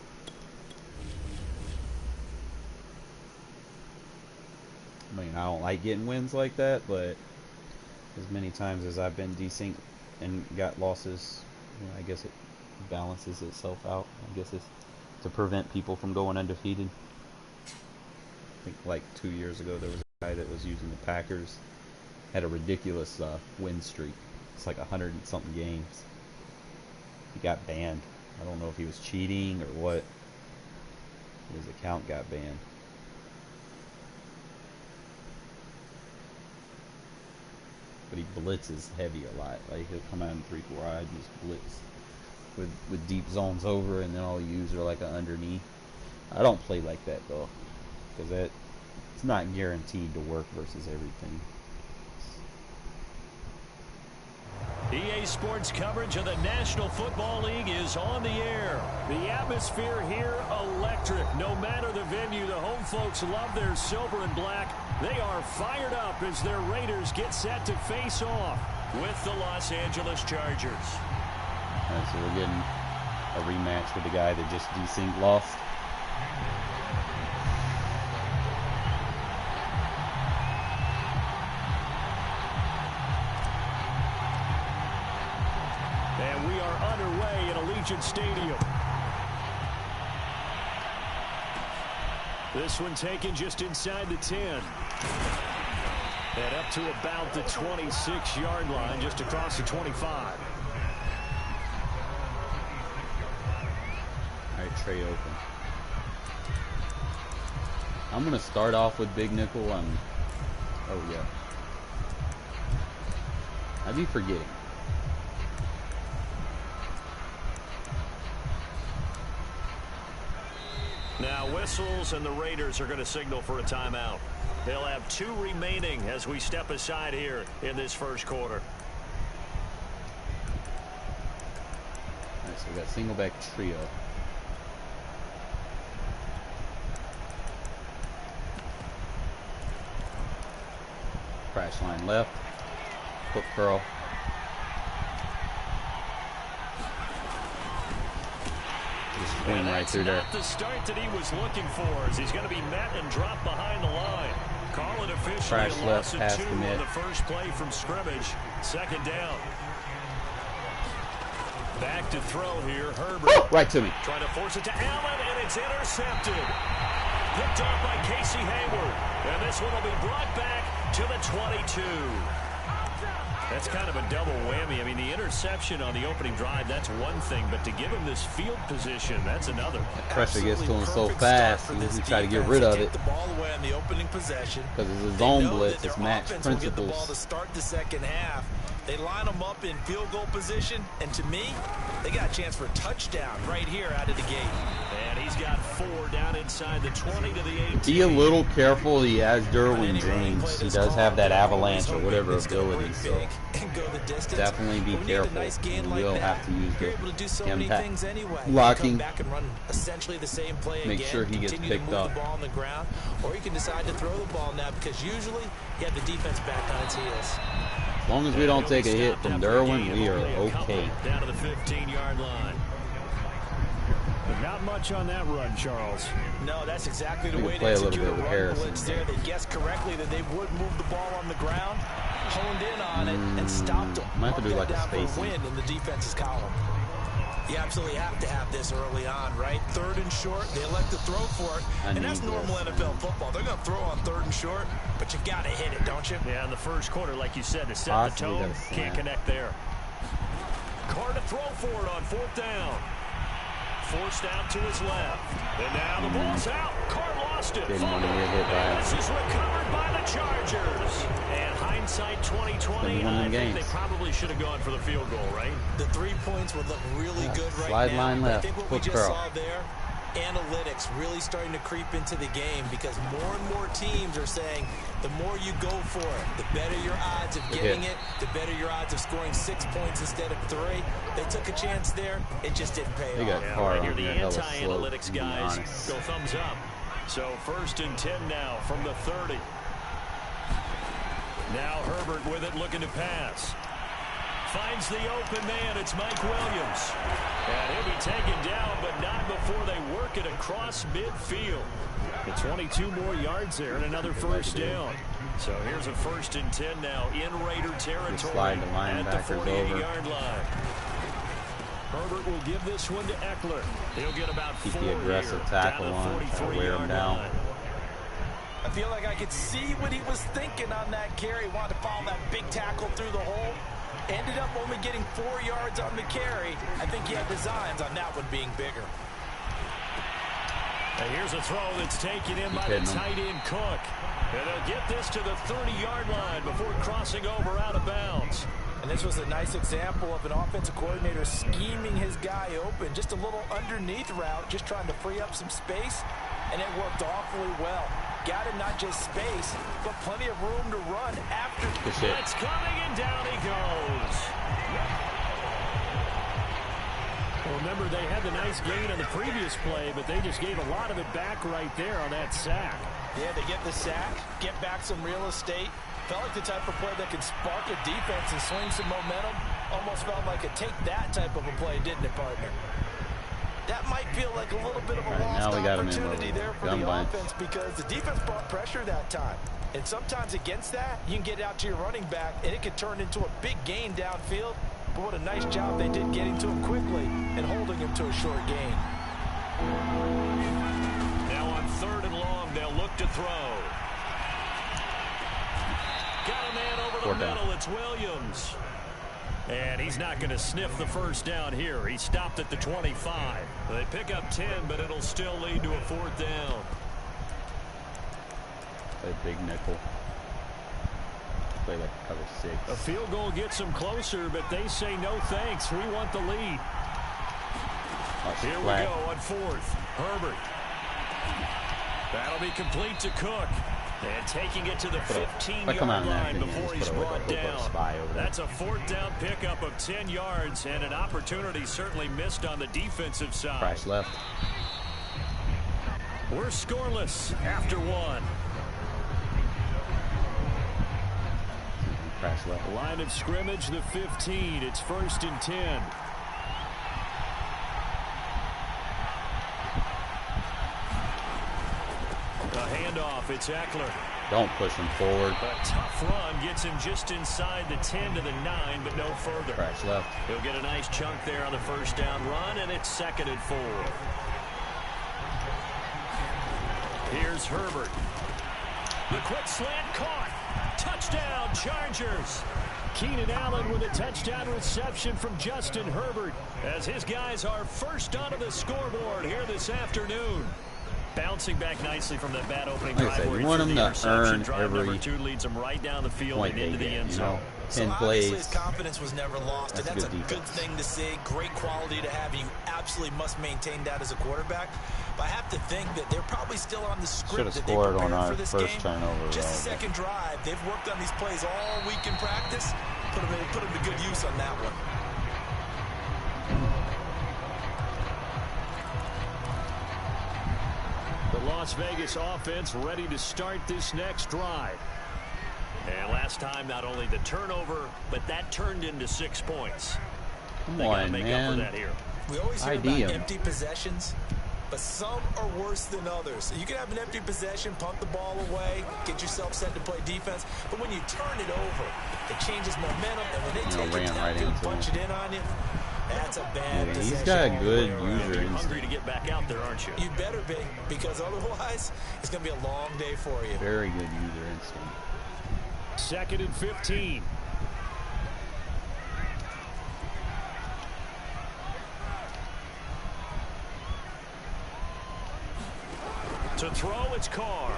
I mean, I don't like getting wins like that, but as many times as I've been desynced and got losses, you know, I guess it balances itself out. I guess it's to prevent people from going undefeated. I think like 2 years ago there was a guy that was using the Packers. Had a ridiculous win streak. It's like 100 and something games. He got banned. I don't know if he was cheating or what. His account got banned. But he blitzes heavy a lot. Like he'll come out in 3-4 wide and just blitz with deep zones over, and then all you use are like an underneath. I don't play like that though, because it's not guaranteed to work versus everything. EA Sports coverage of the National Football League is on the air. The atmosphere here, electric. No matter the venue, the home folks love their silver and black. They are fired up as their Raiders get set to face off with the Los Angeles Chargers. All right, so we're getting a rematch with the guy that just desynced lost. And we are underway at Allegiant Stadium. This one taken just inside the 10. And up to about the 26-yard line, just across the 25. All right, Trey open. I'm going to start off with Big Nickel. Oh, yeah. I'd be forgetting. Now whistles, and the Raiders are going to signal for a timeout. They'll have 2 remaining as we step aside here in this first quarter. All right, so we got single back trio. Crash line left. Hook curl. just swing right through there. Not the start that he was looking for, as he's going to be met and dropped behind the line. Call it officially Crash a loss left, of 2 commit. on the first play from scrimmage. Second down. Back to throw here, Herbert. Oh, right to me. Trying to force it to Allen, and it's intercepted. Picked off by Casey Hayward. And this one will be brought back to the 22. That's kind of a double whammy. I mean, the interception on the opening drive, that's one thing. But to give him this field position, that's another. Pressure gets to him so fast, he try to get rid of it. The ball away on the opening possession. Because it's a zone blitz, it's match principles. Get the ball principles. to start the second half. They line them up in field goal position, and to me, they got a chance for a touchdown right here out of the gate. And he's got 4 down inside the 20 to the 18. Be a little careful. He has Derwin James. He does have that avalanche or whatever ability, so definitely be careful. You will have to use the impact blocking. Make sure he gets picked up. Or you can decide to throw the ball now, because usually you have the defense back on its heels. As long as we don't take a hit from Derwin, we are okay. Down to the 15-yard line. But not much on that run, Charles. No, that's exactly the way to play a little execute bit with run Harrison. blitz there. They guessed correctly that they would move the ball on the ground, honed in on it, and stopped them. Might have to do like a Down for spacing. win in the defense's column. You absolutely have to have this early on, right? 3rd and short, they elect to throw for it, and that's normal NFL football. They're going to throw on 3rd and short, but you got to hit it, don't you? Yeah, in the first quarter, like you said, to set Possibly the tone, can't connect there. Carr to throw for it on 4th down. Forced out to his left. And now the ball's out. Carr lost it. Didn't want to get hit by And it. this is recovered by the Chargers. And hindsight 2020, I think they probably should have gone for the field goal, right? The 3 points would look really good right slide now. line left. I think what we Foot just curl. saw there, analytics really starting to creep into the game, because more and more teams are saying the more you go for it, the better your odds of getting it, the better your odds of scoring 6 points instead of 3. They took a chance there. It just didn't pay They off. got Carr Right here, on the there, hella slow, anti-analytics to be guys honest. go thumbs up. So 1st and 10 now from the 30. Now Herbert with it, looking to pass. Finds the open man. It's Mike Williams. And he'll be taken down, but not before they work it across midfield. The 22 more yards there and another first down. So here's a 1st and 10 now in Raider territory Slide the at the linebackers over. 48-yard line. Herbert will give this one to Eckler. He'll get about Keep 4 the aggressive here, tackle down on, to the try to wear him 43-yard down. line. I feel like I could see what he was thinking on that carry. Wanted to follow that big tackle through the hole. Ended up only getting 4 yards on the carry. I think he had designs on that one being bigger. And here's a throw that's taken in by the tight end Cook. And they'll get this to the 30-yard line before crossing over out of bounds. And this was a nice example of an offensive coordinator scheming his guy open. Just a little underneath route, just trying to free up some space. And it worked awfully well. Got him not just space, but plenty of room to run after. It's coming, and down he goes. Well, remember, they had the nice gain on the previous play, but they just gave a lot of it back right there on that sack. Yeah, they get the sack, get back some real estate. Felt like the type of play that could spark a defense and swing some momentum. Almost felt like a take-that type of a play, didn't it, partner? That might feel like a little bit of a lost opportunity there for the offense, because the defense brought pressure that time. And sometimes against that, you can get out to your running back, and it could turn into a big gain downfield. But what a nice job they did getting to him quickly and holding him to a short gain. Now on 3rd and long, they'll look to throw. Got a man over the middle. It's Williams. And he's not going to sniff the first down here. He stopped at the 25. They pick up 10, but it'll still lead to a 4th down. Play big nickel. Play like cover 6. A field goal gets them closer, but they say no thanks. We want the lead. Here we go on 4th. Herbert. That'll be complete to Cook. And taking it to the 15-yard line before he's brought down. That's a 4th down pickup of 10 yards, and an opportunity certainly missed on the defensive side. Crash left. We're scoreless after 1. Crash left. Line of scrimmage, the 15. It's 1st and 10. off. It's Eckler. Don't push him forward. A tough run gets him just inside the 10 to the 9, but no further. Crash left. He'll get a nice chunk there on the first down run, and it's 2nd and 4. Here's Herbert. The quick slant caught. Touchdown, Chargers. Keenan Allen with a touchdown reception from Justin Herbert as his guys are first onto the scoreboard here this afternoon. Bouncing back nicely from that bad opening drive. Like I said, you want him to earn drive every number 2 leads him right down the field and into the end zone. 10 so plays. His confidence was never lost, and that's a good thing to see. Great quality to have. You absolutely must maintain that as a quarterback. But I have to think that they're probably still on the script that they prepared for this game. Turnover, just the second drive. They've worked on these plays all week in practice. Put them to good use on that one. The Las Vegas offense ready to start this next drive. And last time, not only the turnover, but that turned into 6 points. Come they gotta on, make man. up for that here. We always hear about empty possessions, but some are worse than others. You can have an empty possession, punt the ball away, get yourself set to play defense, but when you turn it over, it changes momentum, and when they take it down and punch it in on you, that's a bad possession. He's got a good user instinct. Hungry to get back out there, aren't you? You better be, because otherwise, it's going to be a long day for you. Very good user instinct. 2nd and 15. To throw, it's Carr.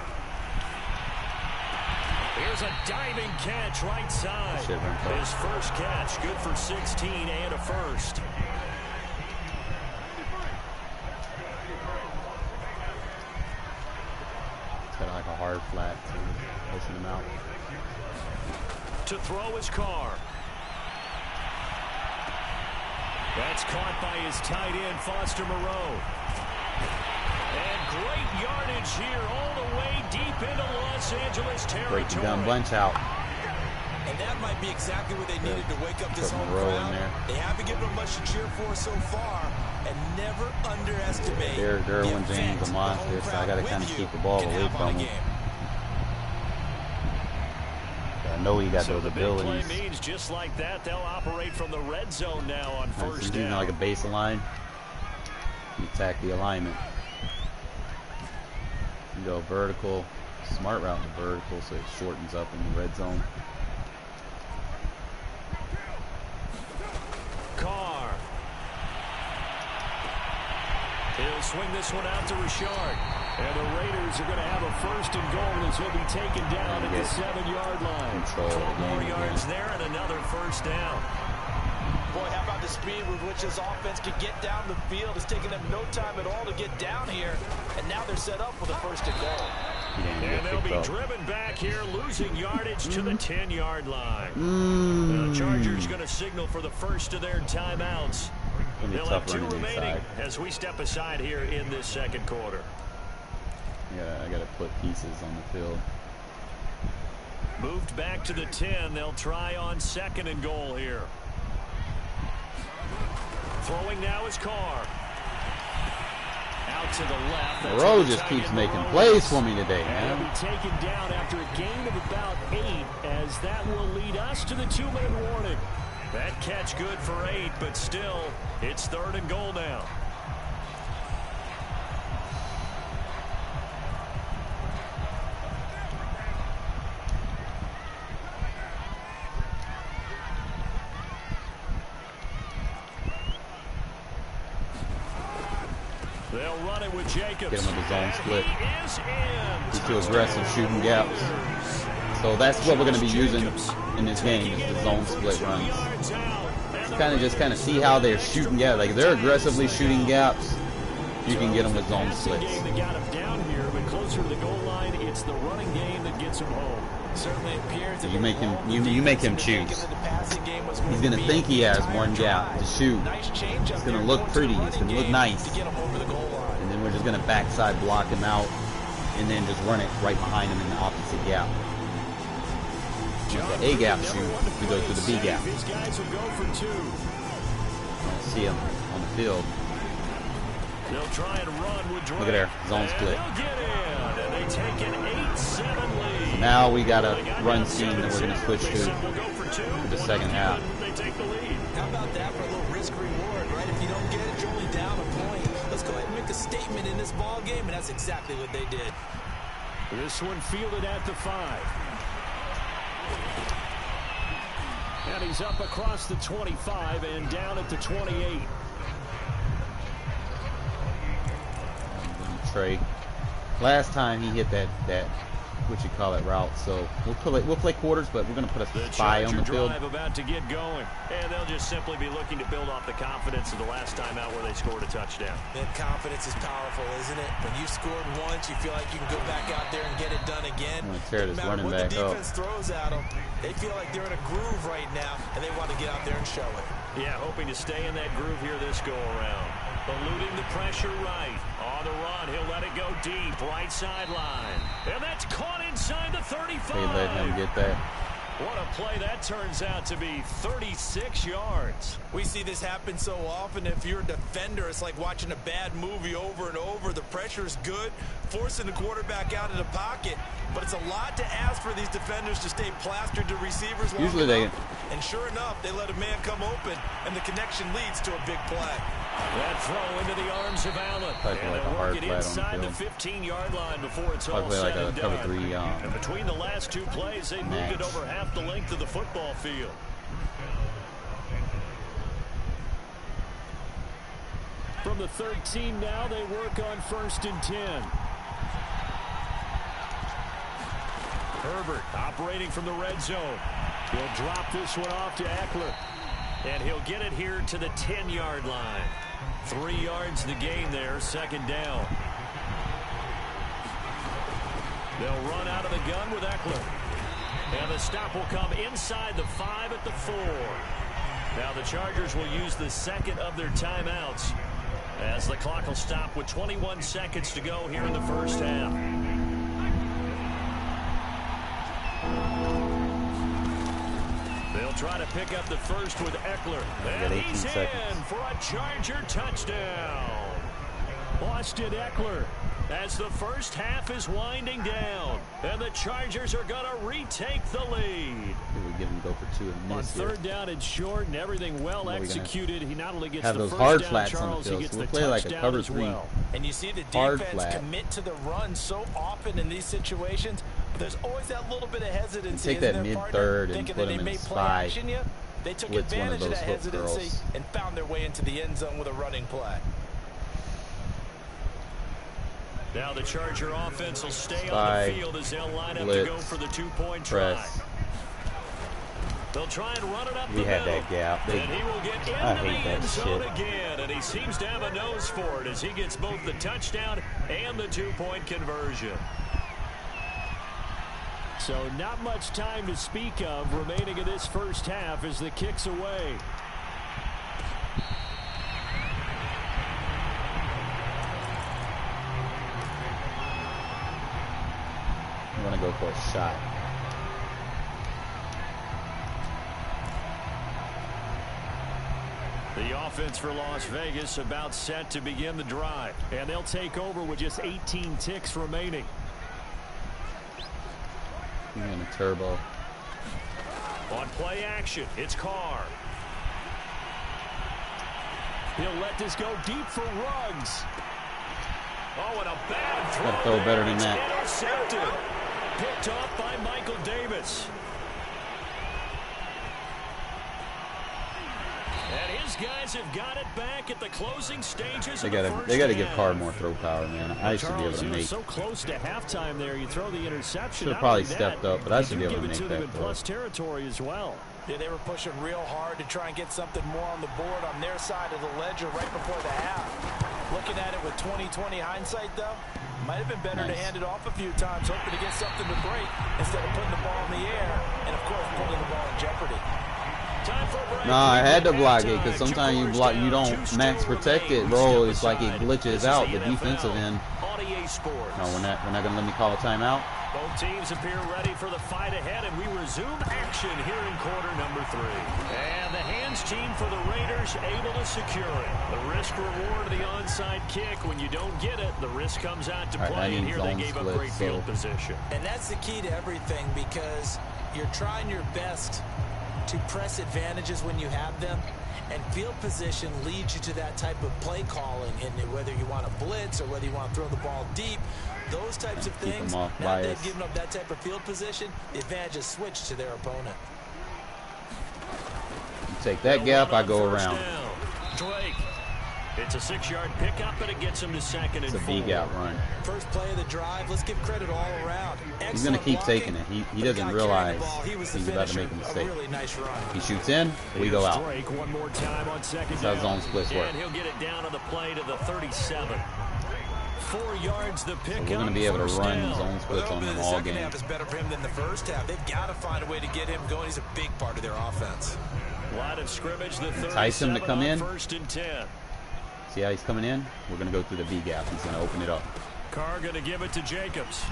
Here's a diving catch right side. His first catch, good for 16 and a first. Got like a hard flat to pushing him out. To throw his Carr. That's caught by his tight end, Foster Moreau. And great yardage here all the way deep into Los Angeles territory. Breaking down bunch out. And that might be exactly what they needed to wake up this home crowd. They haven't given them much to cheer for so far, and never underestimate Derwin James, a monster, so I got to kind of keep the ball away from him. I know he got those abilities. Play means just like that, they'll operate from the red zone now on first down. Like a baseline. You attack the alignment. You go vertical, smart route in the vertical, so it shortens up in the red zone. Carr. He'll swing this one out to Richard. And the Raiders are going to have a first and goal as he'll be taken down at the 7-yard line. 12 more yards there and another first down. Boy, how about the speed with which this offense can get down the field? It's taken them no time at all to get down here, and now they're set up with a first and goal. And they'll be driven back here, losing yardage to the 10-yard line. The Chargers going to signal for the first of their timeouts. They'll have 2 remaining as we step aside here in this second quarter. Yeah, I got to put pieces on the field. Moved back to the 10. They'll try on 2nd and goal here. Throwing now is Carr. Out to the left. Moreau just keeps making plays for me today, man. He'll be taken down after a gain of about 8, as that will lead us to the 2-minute warning. That catch good for 8, but still, it's 3rd and goal now. They'll run it with Jacobs. Get him with the zone split. He's too aggressive shooting gaps. So that's what we're going to be using in this game, is the zone split runs. Kind of see how they're shooting gaps. Like if they're aggressively shooting gaps, you can get them with zone splits. They got him down here, but closer to the goal line, it's the running game that gets him home. Certainly appears that you make him choose. He's going to think he has one gap to shoot. It's going to look pretty. It's going to look nice. And then we're just going to backside block him out and then just run it right behind him in the opposite gap. The A gap shoot, we go to the B gap. His guys will go for 2. See him on the field. They'll try and run with Drake. Look at there, zone split. They'll get in, and They take an 8-7 lead. Now we got a run scheme that we're going to switch to the second half. They take the lead. How about that for a little risk reward, right? If you don't get it, you're only down a point. Let's go ahead and make a statement in this ball game, and that's exactly what they did. This one fielded at the 5. And he's up across the 25 and down at the 28. Trey. Last time he hit that what you call it route, so we'll play quarters, but we're gonna put a spy on the field. Drive about to get going, and they'll just simply be looking to build off the confidence of the last time out where they scored a touchdown. That confidence is powerful, isn't it? When you scored once, you feel like you can go back out there and get it done again. I'm gonna tear this running back up. What the defense throws at them, they feel like they're in a groove right now, and they want to get out there and show it. Yeah, hoping to stay in that groove here this go around. Eluding the pressure right. On the run, he'll let it go deep, right sideline. And that's caught inside the 35. They let him get that. What a play that turns out to be, 36 yards. We see this happen so often. If you're a defender, it's like watching a bad movie over and over. The pressure is good, forcing the quarterback out of the pocket. But it's a lot to ask for these defenders to stay plastered to receivers long Usually they... And sure enough, they let a man come open, and the connection leads to a big play. That throw into the arms of Allen. And like they'll work it on inside the the 15-yard line before it's all like said a and cover done. 3. And between the last two plays, they moved it over half the length of the football field. From the 13 now, they work on 1st and 10. Herbert operating from the red zone. He'll drop this one off to Eckler. And he'll get it here to the 10-yard line. 3 yards the gain there, second down. They'll run out of the gun with Eckler. And the stop will come inside the 5 at the 4. Now the Chargers will use the second of their timeouts as the clock will stop with 21 seconds to go here in the first half. They'll try to pick up the first with Eckler. And he's in for a Charger touchdown. Austin Eckler as the first half is winding down. And the Chargers are going to retake the lead. We give him go for 2 and On miss 3rd down and short and everything well executed. He not only gets the those first hard down, flats Charles, on the field. he gets So we'll the play like a touchdown cover as 3. well. And you see the Hard defense flat. commit to the run so often in these situations. But there's always that little bit of hesitancy. Take that mid-third and put him in spy. They took Blitz one of advantage of those that hook hesitancy girls. and found their way into the end zone with a running play. Now the Charger offense will stay Spy, on the field as they'll line up blitz, to go for the 2-point try. press. They'll try and run it up We the had middle. that gap. And he will get into the end zone again. And he seems to have a nose for it as he gets both the touchdown and the 2-point conversion. So not much time to speak of remaining in this first half as the kick's away. I'm going to go for a shot. The offense for Las Vegas about set to begin the drive. And they'll take over with just 18 ticks remaining. He's in a turbo. On play action, it's Carr. He'll let this go deep for Ruggs. Oh, and a bad throw. Gotta throw better than that. Intercepted. Picked off by Michael Davis. And his guys have got it back at the closing stages of the first They gotta give half. Carr more throw power, man. I should be able to make. So close to halftime there, you throw the interception. Should have probably stepped up, but I should be able to make give it to them in that plus territory as well. Yeah, they were pushing real hard to try and get something more on the board on their side of the ledger right before the half. Looking at it with 20/20 hindsight, though, might have been better to hand it off a few times, hoping to get something to break instead of putting the ball in the air and, of course, putting the ball in jeopardy. Nah, I had to block it because sometimes you block, you don't max protect it, bro. It's like it glitches out the defensive end. No, we're not gonna let me call a timeout. Both teams appear ready for the fight ahead, and we resume action here in quarter number 3. And the hands team for the Raiders able to secure it. The risk reward of the onside kick. When you don't get it, the risk comes out to play, and here they gave up great field position. And that's the key to everything, because you're trying your best to press advantages when you have them. And field position leads you to that type of play calling, and whether you want to blitz or whether you want to throw the ball deep, those types of things. Now they've given up that type of field position, the advantage is switched to their opponent. You take that gap, I go around. Drake. It's a 6-yard pickup, and it gets him to 2nd and 4. It's a big out run. First play of the drive. Let's give credit all around. Excellent. He's going to keep taking it. He doesn't realize he's about to make a mistake. Really nice run. He shoots in, we go out. Drake one more time on 2nd That's how zone splits work. And he'll get it down on the play to the 37. 4 yards the pickup. So we're going to be able to run zone splits on him all game. The second half is better for him than the first half. They've got to find a way to get him going. He's a big part of their offense. Line of scrimmage, the 37 entice him to come in. 1st and 10. See how he's coming in? We're going to go through the B gap. He's going to open it up. Carr going to give it to Jacobs.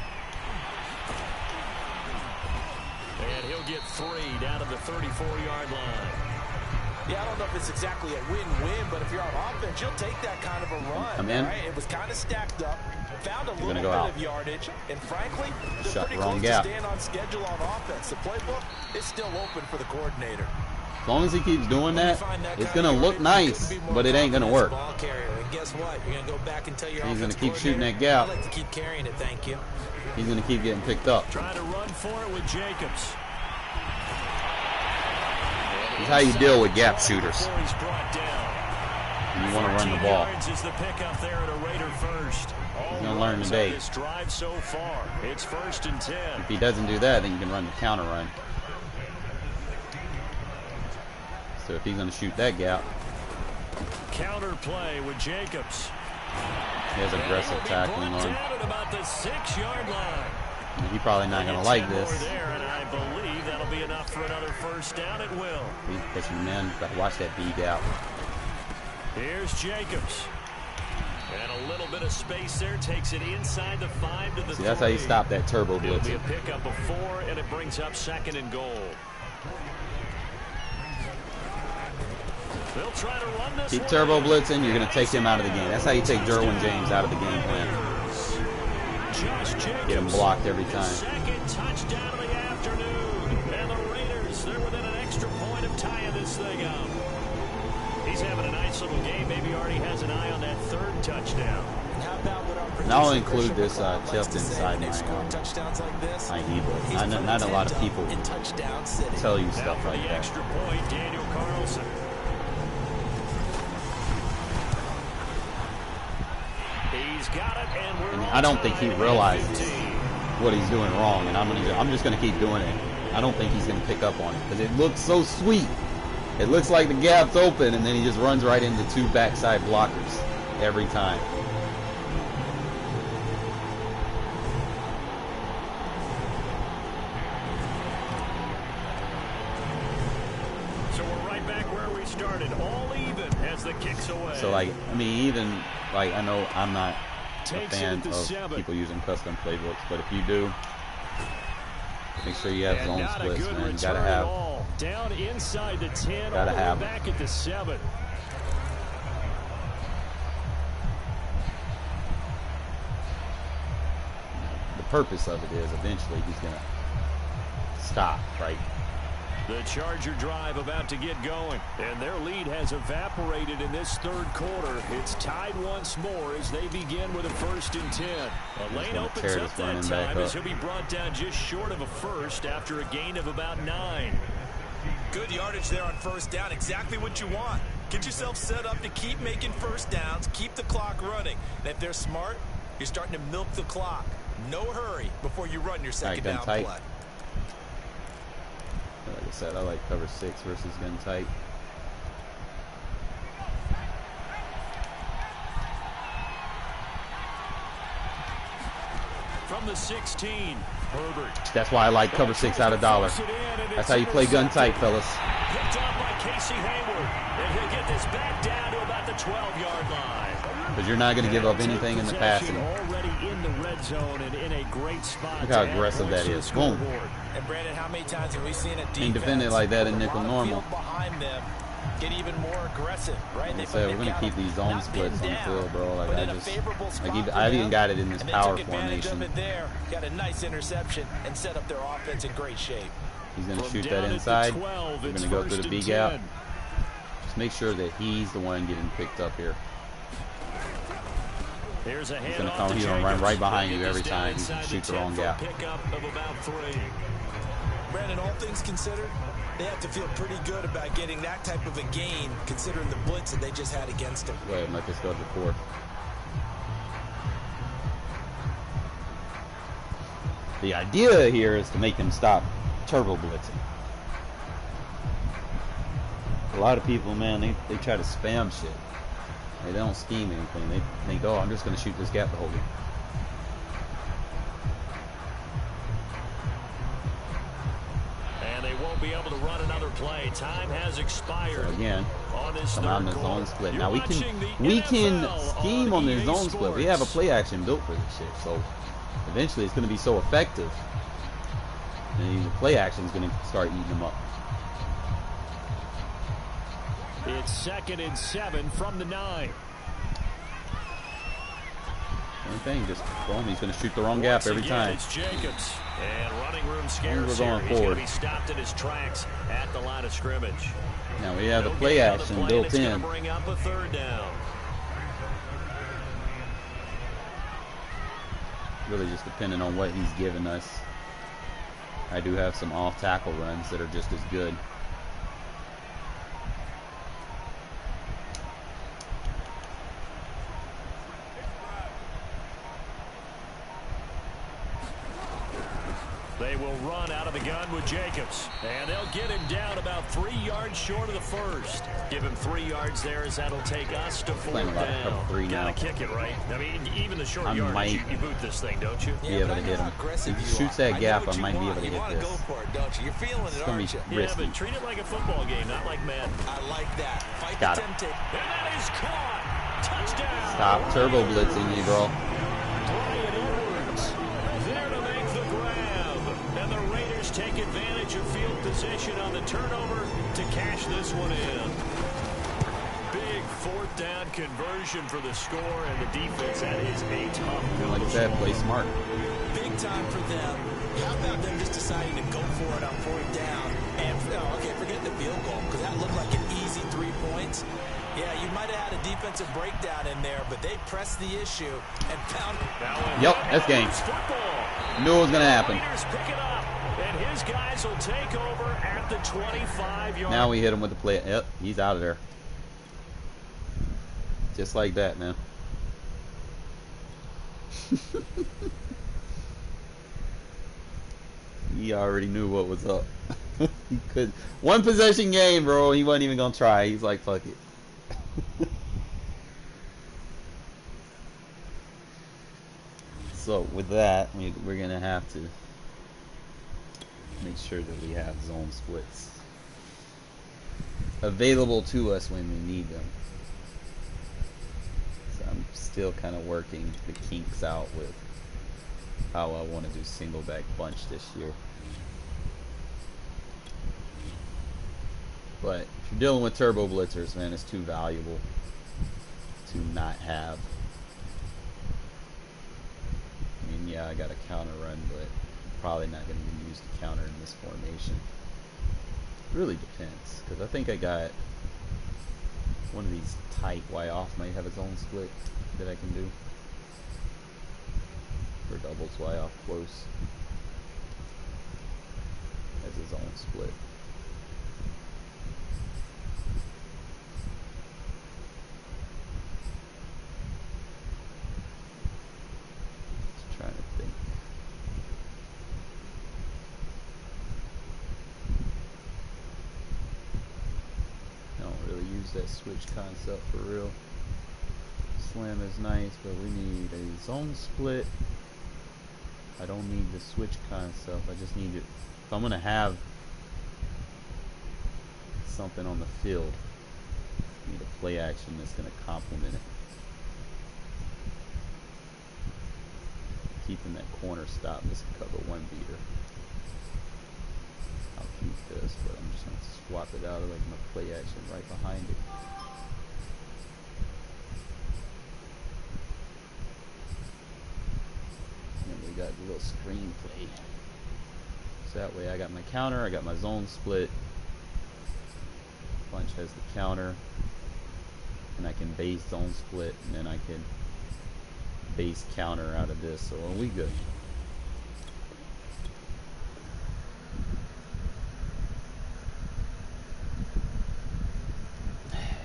And he'll get 3 down to the 34-yard line. Yeah, I don't know if it's exactly a win-win, but if you're on offense, you'll take that kind of a run. Come in. Right? It was kind of stacked up, found a little bit of yardage, and frankly, they're pretty close to staying on schedule on offense. The playbook is still open for the coordinator. As long as he keeps doing that, it's going to look nice, but it ain't going to work. And guess what? You're going to go back and tell your He's going to keep shooting that gap. I like to keep carrying it, thank you. He's going to keep getting picked up. Trying to run for it with Jacobs. This is how you deal with gap shooters. You want to run the ball. Is the pickup there at a Raider first. He's going to learn today. This drive so far. It's 1st and 10. If he doesn't do that, then you can run the counter run. So if he's going to shoot that gap. Counter play with Jacobs. He has aggressive tackling on him. At about the 6-yard line. He's probably not going to like this. There, and I believe that'll be enough for another first down. It will. He's pushing him in. Got to watch that B gap. Here's Jacobs. And a little bit of space there. Takes it inside the 5 to the 3. That's how you stop that turbo blitz. It'll be a pickup of 4, and it brings up 2nd and goal. They'll try to run this. Keep turbo blitzing. You're going to take him out of the game. That's how you take Derwin James out of the game plan. Get him blocked every time. Second touchdown of the afternoon. And the Raiders, they're within an extra point of tying this thing up. He's having a nice little game. Maybe already has an eye on that 3rd touchdown. And I'll include this just inside my ebook. Not a lot of people tell you stuff like that. Extra point, Daniel Carlson. He's got it, and I don't think he realizes what he's doing wrong, and I'm just going to keep doing it. I don't think he's going to pick up on it because it looks so sweet. It looks like the gap's open, and then he just runs right into 2 backside blockers every time. So we're right back where we started, all even as the kicks away. So, I know I'm not a fan of people using custom playbooks, but if you do, make sure you have zone splits, man. You gotta have. Down inside the 10, gotta have back at the 7. The purpose of it is eventually he's gonna stop, right? The Charger drive about to get going, and their lead has evaporated in this 3rd quarter. It's tied once more as they begin with a 1st and 10. A lane opens up that time as he'll be brought down just short of a first after a gain of about 9. Good yardage there on 1st down. Exactly what you want. Get yourself set up to keep making 1st downs, keep the clock running. And if they're smart, you're starting to milk the clock. No hurry before you run your 2nd down play. Like I said, I like cover 6 versus gun tight. From the 16, Herbert. That's why I like cover 6 out of dollar. That's how you play gun tight, fellas. Picked up by Casey Hayward. And he'll get this back down to about the 12-yard line. Because you're not going to give up anything in the passing. Already in the red zone and in a great spot. Look how aggressive that is. Boom. And Brandon, how many times have we seen a defense ain't defended like that in nickel normal. Behind them get even more aggressive, right? Like I said, we're going to keep these zone splits on the field, bro. Like I've even got it in this power formation. Got a nice interception and set up their offense in great shape. He's going to shoot that inside. We're going to go through the B gap. Just make sure that he's the one getting picked up here. He's going to come. He's going to run right behind you every time. He's going to shoot the wrong gap. Brandon, all things considered, they have to feel pretty good about getting that type of a gain, considering the blitz that they just had against them. Wait, let this go to 4. The idea here is to make them stop turbo blitzing. A lot of people, man, they try to spam shit. They don't scheme anything. They think, oh, I'm just going to shoot this gap the whole game. And they won't be able to run another play. Time has expired. So again, come out in the zone split. Now we can NFL scheme on the zone split. We have a play action built for this shit. So eventually it's going to be so effective. And the play action is going to start eating them up. It's 2nd and 7 from the 9. Same thing, just boom, he's going to shoot the wrong gap every time. It's Jacobs. And running room scarce. We're going He's going forward. to be stopped in his tracks at the line of scrimmage. Now we have the play action built in. Bring up a 3rd down. Really just depending on what he's giving us. I do have some off tackle runs that are just as good. They will run out of the gun with Jacobs. And they'll get him down about 3 yards short of the first. Give him 3 yards there as that'll take us to 4th down. Gotta kick it, right? I mean, even the short yardage, you boot this thing, don't you? Be able to hit him. If he shoots that gap, I might be able to hit this. Go for it, don't you? You're feeling it, aren't you? Yeah, but treat it like a football game, not like Madden. I like that. Fight Got the it. temptation. And that is caught. Touchdown. Stop turbo blitzing me, bro. Brian Edwards there to make the grab. And the Raiders take advantage of field position on the turnover to cash this one in. Big 4th down conversion for the score, and the defense, that is a tough pill. Like I said, play smart. Big time for them. How about them just deciding to go for it on 4th down? And, okay, forget the field goal, because that looked like an easy 3 points. Yeah, you might have had a defensive breakdown in there, but they pressed the issue and found it. Yep, that's game. Knew it was going to happen. Pick it up, and his guys will take over at the 25-yard. Now we hit him with the play. Yep, he's out of there. Just like that, man. He already knew what was up. He could. One possession game, bro. He wasn't even going to try. He's like, fuck it. So with that, we're gonna have to make sure that we have zone splits available to us when we need them. So I'm still kind of working the kinks out with how I want to do single back bunch this year. But if you're dealing with turbo blitzers, man, it's too valuable to not have. I mean, yeah, I got a counter run, but probably not going to be used to counter in this formation. It really depends, because I think I got one of these tight Y off might have its own split that I can do. Or doubles Y off close has his own split. Trying to think. I don't really use that switch concept for real. Slam is nice, but we need a zone split. I don't need the switch concept. I just need it. If I'm gonna have something on the field. We need a play action that's going to complement it. Keeping that corner stop is a cover one beater. I'll keep this, but I'm just going to swap it out of like my play action right behind it. And we got the little screen play. So that way I got my counter, I got my zone split. Bunch has the counter. And I can base zone split, and then I can base counter out of this, so we good.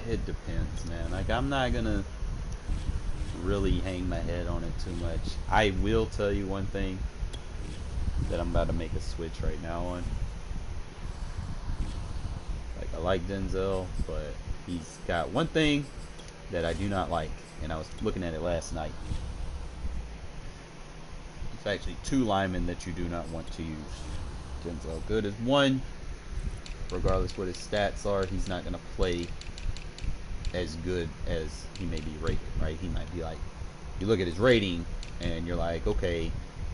It depends, man. Like, I'm not gonna really hang my head on it too much. I will tell you one thing that I'm about to make a switch right now on. Like, I like Denzel, but he's got one thing that I do not like, and I was looking at it last night. It's actually two linemen that you do not want to use. Denzel Good is one. Regardless what his stats are, he's not going to play as good as he may be rated, right? He might be like, you look at his rating, and you're like, okay,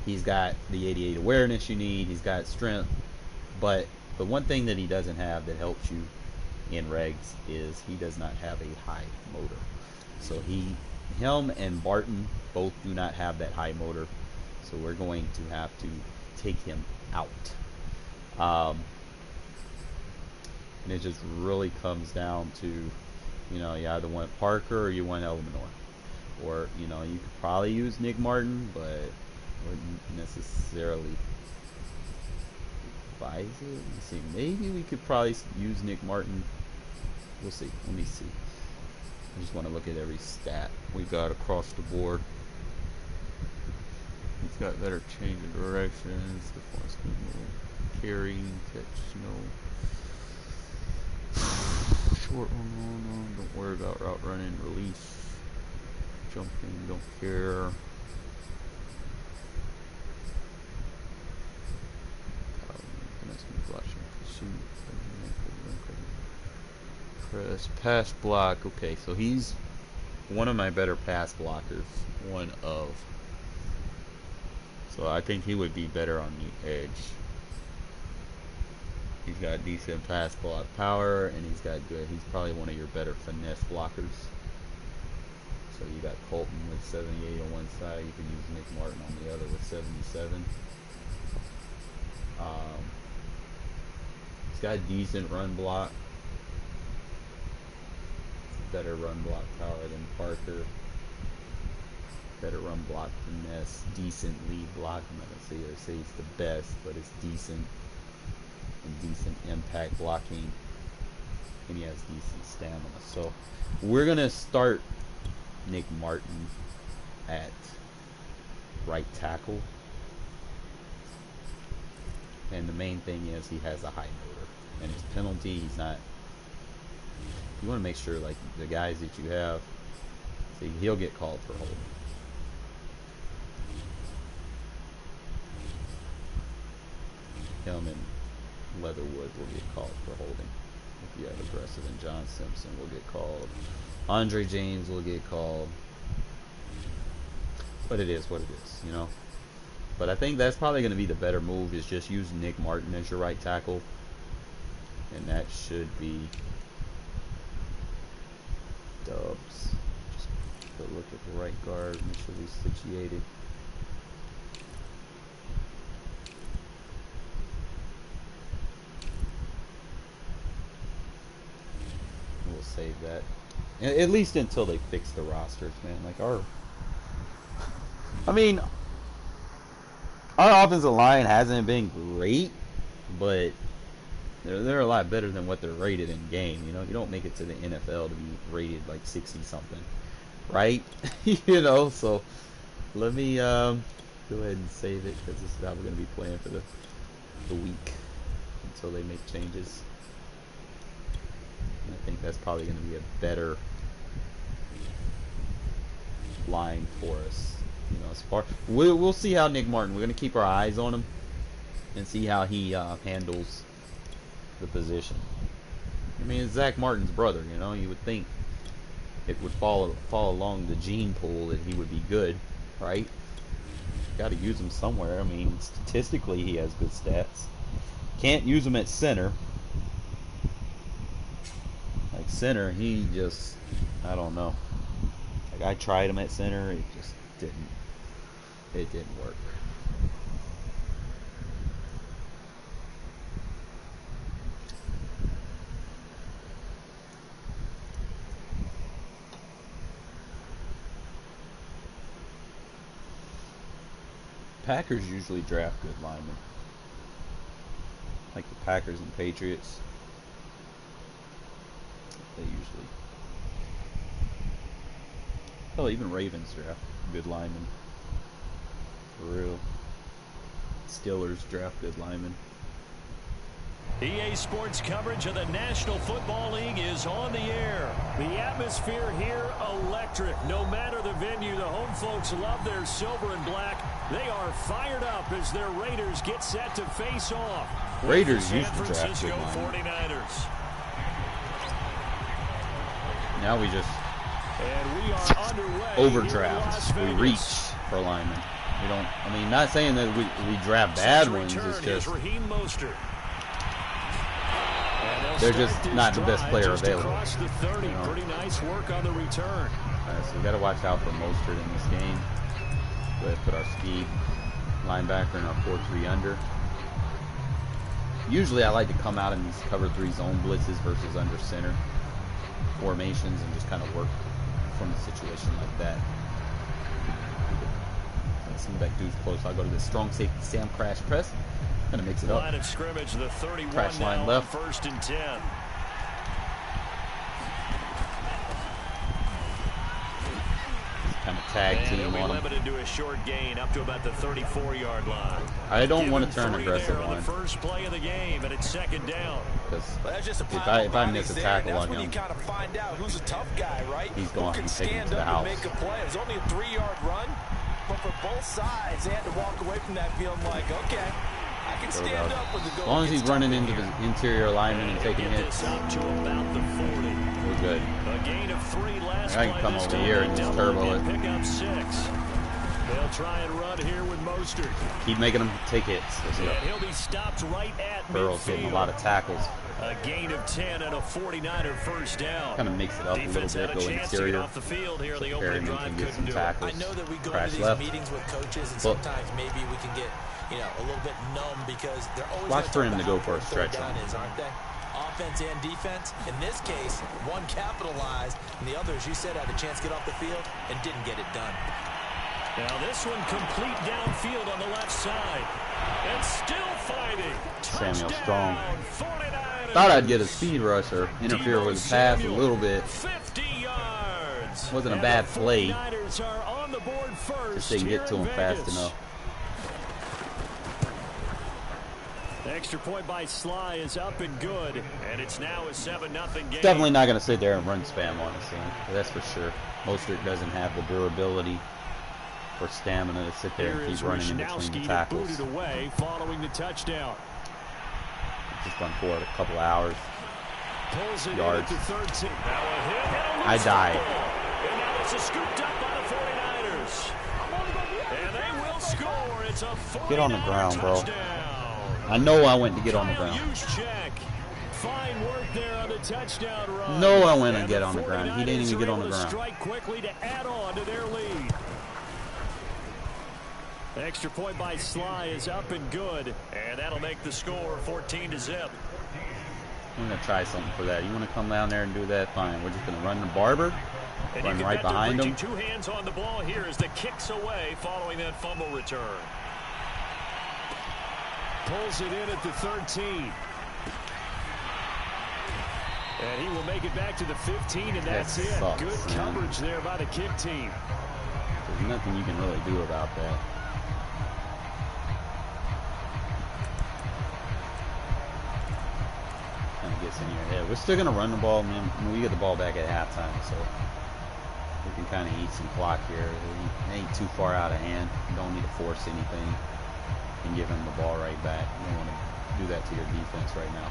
he's got the 88 awareness you need, he's got strength, but the one thing that he doesn't have that helps you in regs is he does not have a high motor. So him and Barton both do not have that high motor, so we're going to have to take him out. And it just really comes down to, you know, you either want Parker or you want Elmanor, or, you know, you could probably use Nick Martin, but wouldn't necessarily advise it. Let me see, maybe we could probably use Nick Martin. We'll see. Let me see. I just want to look at every stat we got across the board. He's got better change of directions, defense, carrying, catch, short one, don't worry about route running, release, jumping, don't care. Press, pass block. Okay, so he's one of my better pass blockers. So I think he would be better on the edge. He's got decent pass block power, and he's probably one of your better finesse blockers. So you got Colton with 78 on one side. You can use Nick Martin on the other with 77. He's got decent run block. Better run block power than Parker. Better run block finesse. Decent lead block. I'm not going to say it's the best, but it's decent. And decent impact blocking. And he has decent stamina. So we're going to start Nick Martin at right tackle. And the main thing is he has a high motor. And his penalty, he's not... You want to make sure, like, the guys that you have, see, he'll get called for holding. Him and Leatherwood will get called for holding. If you have aggressive, and John Simpson will get called. Andre James will get called. But it is what it is, you know. But I think that's probably going to be the better move, is just use Nick Martin as your right tackle. And that should be dubs. Just go look at the right guard, make sure he's situated. We'll save that. At least until they fix the rosters, man. Like our offensive line hasn't been great, but they're a lot better than what they're rated in game. You know, you don't make it to the NFL to be rated like 60 something, right? You know, so let me go ahead and save it, because this is how we're going to be playing for the week until they make changes. And I think that's probably going to be a better line for us. You know, as far we'll see how Nick Martin. We're going to keep our eyes on him and see how he handles the position. I mean, it's Zach Martin's brother, you know. You would think it would fall along the gene pool that he would be good, right? Got to use him somewhere. I mean, statistically, he has good stats. Can't use him at center. Like center, he just, I don't know. Like I tried him at center, it just didn't. It didn't work. Packers usually draft good linemen. Like the Packers and Patriots. They usually. Hell, even Ravens draft good linemen. For real. Steelers draft good linemen. EA Sports coverage of the National Football League is on the air. The atmosphere here electric. No matter the venue, the home folks love their silver and black. They are fired up as their Raiders get set to face off. Raiders used to draft good linemen. 49ers. Now we just overdraft. We reach for linemen. We don't. I mean, not saying that we draft bad ones. It's just they're just not the best player available. You know? Pretty nice work on the return. So we got to watch out for Mostert in this game. Go ahead, put our speed linebacker in our 4-3 under. Usually I like to come out in these cover 3 zone blitzes versus under center formations and just kind of work from a situation like that. Seems like dude's close. I'll go to the strong safety Sam crash press. Gonna mix it up. Line of scrimmage, the 31 crash line left. 1st and 10. Kind of tag team on him. Limited to a short gain up to about the 34-yard line. I don't want to turn aggressive on the first play of the game, and it's 2nd down. Because if I miss a tackle on him, kind of find out who's a tough guy, right? He's going to take him to the up house. and make a play. It was only a 3-yard run, but for both sides, they had to walk away from that feeling like, okay, I can stand up with the goal. As long as he's running into the interior lineman and taking hits, up to about the 40. We're good. A gain of 3 last I can come over here and just turbo it. Pick up 6. They'll try and run here with Mostert. Keep making him take hits. And he'll be stopped right at Burrow's getting a lot of tackles. A gain of 10 and a 49er first down. Kind of mix it up a little bit, go interior. Off the field here. So the Perryman can get some tackles. I know that we go Crash into these left. meetings with coaches, and sometimes maybe we can get, a little bit numb because they're always watch for him to go for a stretch stretch run. Aren't they? Offense and defense. In this case, one capitalized, and the other, as you said, had a chance to get off the field and didn't get it done. Now this one complete downfield on the left side. And still fighting. Samuel Strong. 49ers. Thought I'd get a speed rush or interfere with the pass a little bit. 50 yards. Wasn't a bad play. 49ers are on the board first. Just didn't get to him fast enough. Extra point by Sly is up and good, and it's now a 7-0 game. Definitely not going to sit there and run spam on us, that's for sure. Mostert doesn't have the durability or stamina to sit there and keep running in between the tackles. Booted away following the touchdown. Just done for it a couple hours. Pulls it yards. In at the 13. I died. And now it's a scooped up by the 49ers. And they will score. It's a 49er Get on the ground, bro. touchdown. I know I went to get on the ground. Fine work there on the touchdown run. No, I went to get on the ground. He didn't even get on the ground. Strike quickly to add on to their lead. Extra point by Sly is up and good, and that'll make the score 14-0. I'm going to try something for that. You want to come down there and do that? Fine. We're just going to run the barber, run right behind him. 2 hands on the ball here as the kicks away following that fumble return. Pulls it in at the 13. And he will make it back to the 15, and that's it. Sucks, good man. coverage there by the kick team. There's nothing you can really do about that. Kind of gets in your head. We're still going to run the ball, man. I mean, we get the ball back at halftime, so we can kind of eat some clock here. It ain't too far out of hand. You don't need to force anything and give him the ball right back. You don't want to do that to your defense right now.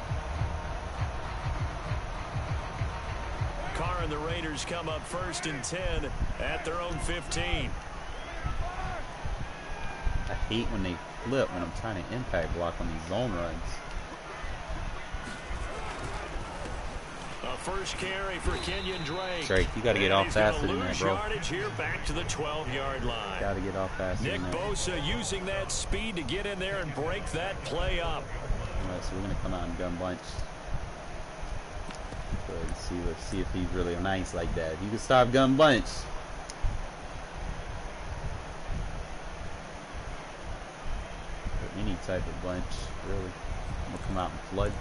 Carr and the Raiders come up 1st and 10 at their own 15. I hate when they flip when I'm trying to impact block on these zone runs. A first carry for Kenyon Drake. Drake, you got to get off faster than that, bro. Yardage here back to the 12-yard line. Got to get off faster Nick than that. Bosa using that speed to get in there and break that play up. All right, so we're going to come out and gun bunch. Let's see if he's really nice like that. You can stop gun bunch. Any type of bunch, really. I'm going to come out and flood.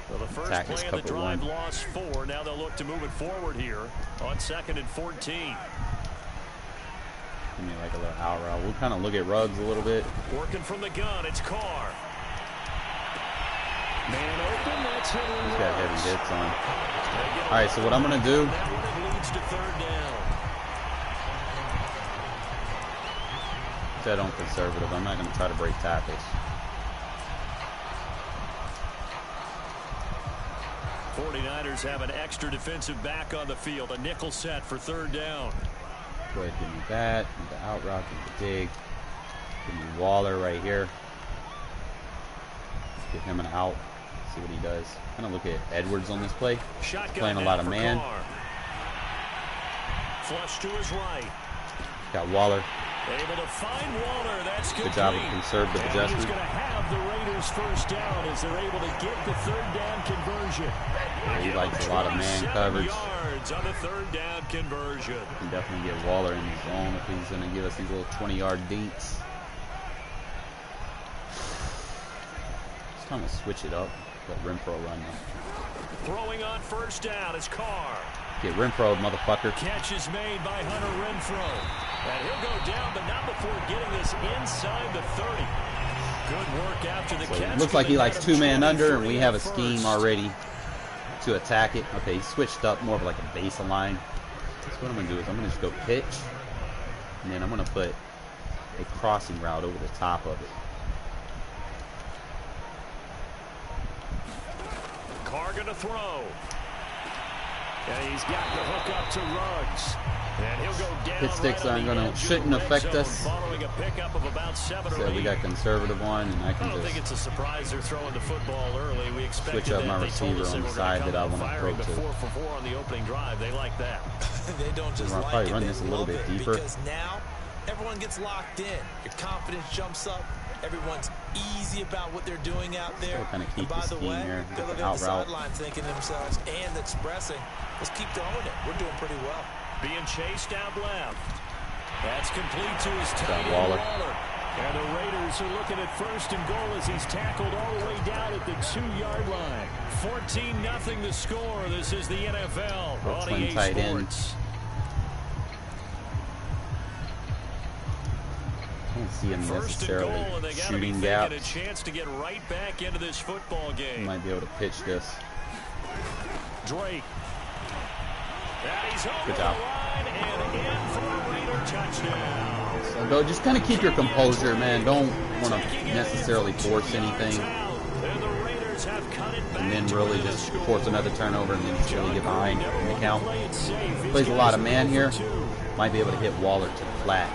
Well, the first play of the drive lost 4. Now they'll look to move it forward here on 2nd and 14. Give me like a little out route. We'll kind of look at Ruggs a little bit. Working from the gun, it's Carr. Man open, that's hit. He's got heavy hits on. All right, so what I'm going to do. That leads to 3rd down. Set on conservative. I'm not going to try to break tackles. 49ers have an extra defensive back on the field. A nickel set for 3rd down. Go ahead, give me that. Give me the out route, give me the dig. Give me Waller right here. Let's give him an out. See what he does. Kind of look at Edwards on this play. Shotgun playing a lot of man. Carr. Flush to his right. Got Waller. Able to find Waller. That's good job of conservative adjustment. He's going to have the Raiders 1st down as they're able to get the 3rd down conversion. Yeah, he likes a lot of man coverage. Yards on the 3rd down conversion. You can definitely get Waller in his zone if he's going to give us these little 20-yard dinks. It's time to switch it up. Let Renfro run now. Throwing on 1st down is Carr. Get Renfro, motherfucker. Catch is made by Hunter Renfro. And he'll go down, but not before getting this inside the 30. Good work after the catch. Looks like he likes 2-man under, and we have a scheme already to attack it. Okay, he switched up more of like a baseline. So what I'm going to do is I'm going to just go pitch, and then I'm going to put a crossing route over the top of it. Carr going to throw. And he's got the hook up to Ruggs. And he'll go down. Hit sticks shouldn't affect us. Following a pickup of about 7 or 8. So we got conservative one, and I can don't think it's a surprise they're throwing the football early. We switch up my receiver on the side that I want to throw to. 4 for 4 on the opening drive. They like that. They don't just I'll like probably it, run they this a little bit deeper. Because now everyone gets locked in. Your confidence jumps up. Everyone's easy about what they're doing out there. Kind of keep and by the way, here. they're looking at the sideline thinking to themselves and expressing, let's keep throwing it. We're doing pretty well. Being chased out left. That's complete to his tight end, Waller. And the Raiders are looking at 1st and goal as he's tackled all the way down at the 2-yard line. 14-0 the score. This is the NFL. Brooklyn tight end. I don't see him necessarily shooting gaps. A chance to get right back into this football game. He might be able to pitch this. Drake. Good job. And in for a Raider touchdown. So go, just kind of keep your composure, man. Don't want to necessarily force anything. And then really just force another turnover and then just really get behind in the count. Plays a lot of man here. Might be able to hit Waller to the flat.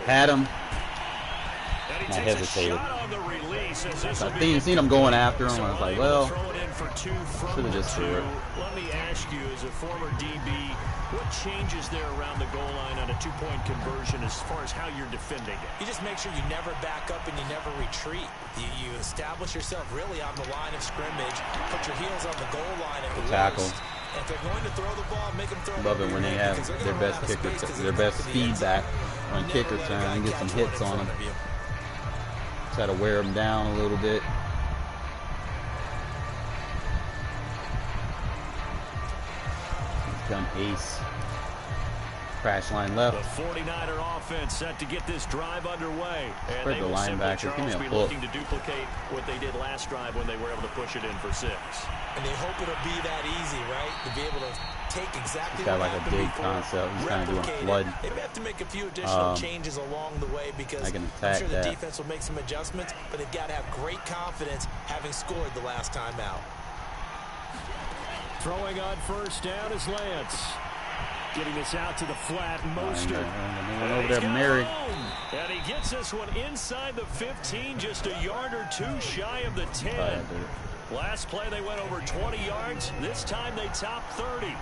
Had him. I hesitated. So I seen him going after him. I was like, well, should have just threw it. Let me ask you, as a former DB, what changes there around the goal line on a 2-point conversion as far as how you're defending it? You just make sure you never back up and you never retreat. You establish yourself really on the line of scrimmage, put your heels on the goal line at the tackle. And if they're going to throw the ball, make them throw it. Love it when they have their best kicker, their best feedback on kicker turn and get some hits on them. Try to wear them down a little bit. He's done ace. Crash line left. The 49er offense set to get this drive underway. And spread the linebacker. Give me a be hook. looking to duplicate what they did last drive when they were able to push it in for 6. And they hope it'll be that easy, right? To be able to take exactly got what like a happened big before, concept. He's kind of doing a flood. They may have to make a few additional changes along the way because I can I'm attack sure the that. defense will make some adjustments, but they've got to have great confidence having scored the last time out. Throwing on first down is Lance. Getting this out to the flat, Mostert. Over there, Mary. And he gets this one inside the 15, just a yard or two shy of the 10. Last play they went over 20 yards. This time they topped 30.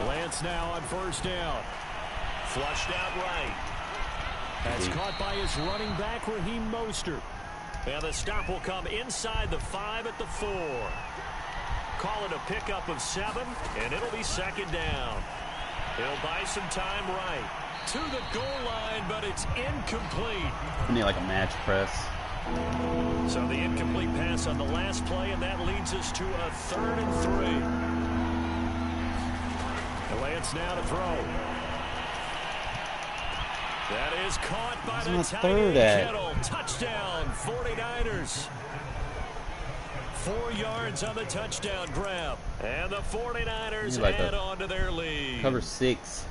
Lance now on first down. Flushed out right. That's caught by his running back, Raheem Mostert. And the stop will come inside the 5 at the 4. Call it a pickup of 7, and it'll be second down. He'll buy some time right to the goal line, but it's incomplete. We need like a match press. So the incomplete pass on the last play, and that leads us to a 3rd and 3. Lance now to throw. That is caught by the tight end Kittle. Touchdown, 49ers. 4 yards on the touchdown grab. And the 49ers add on to their lead. Cover 6.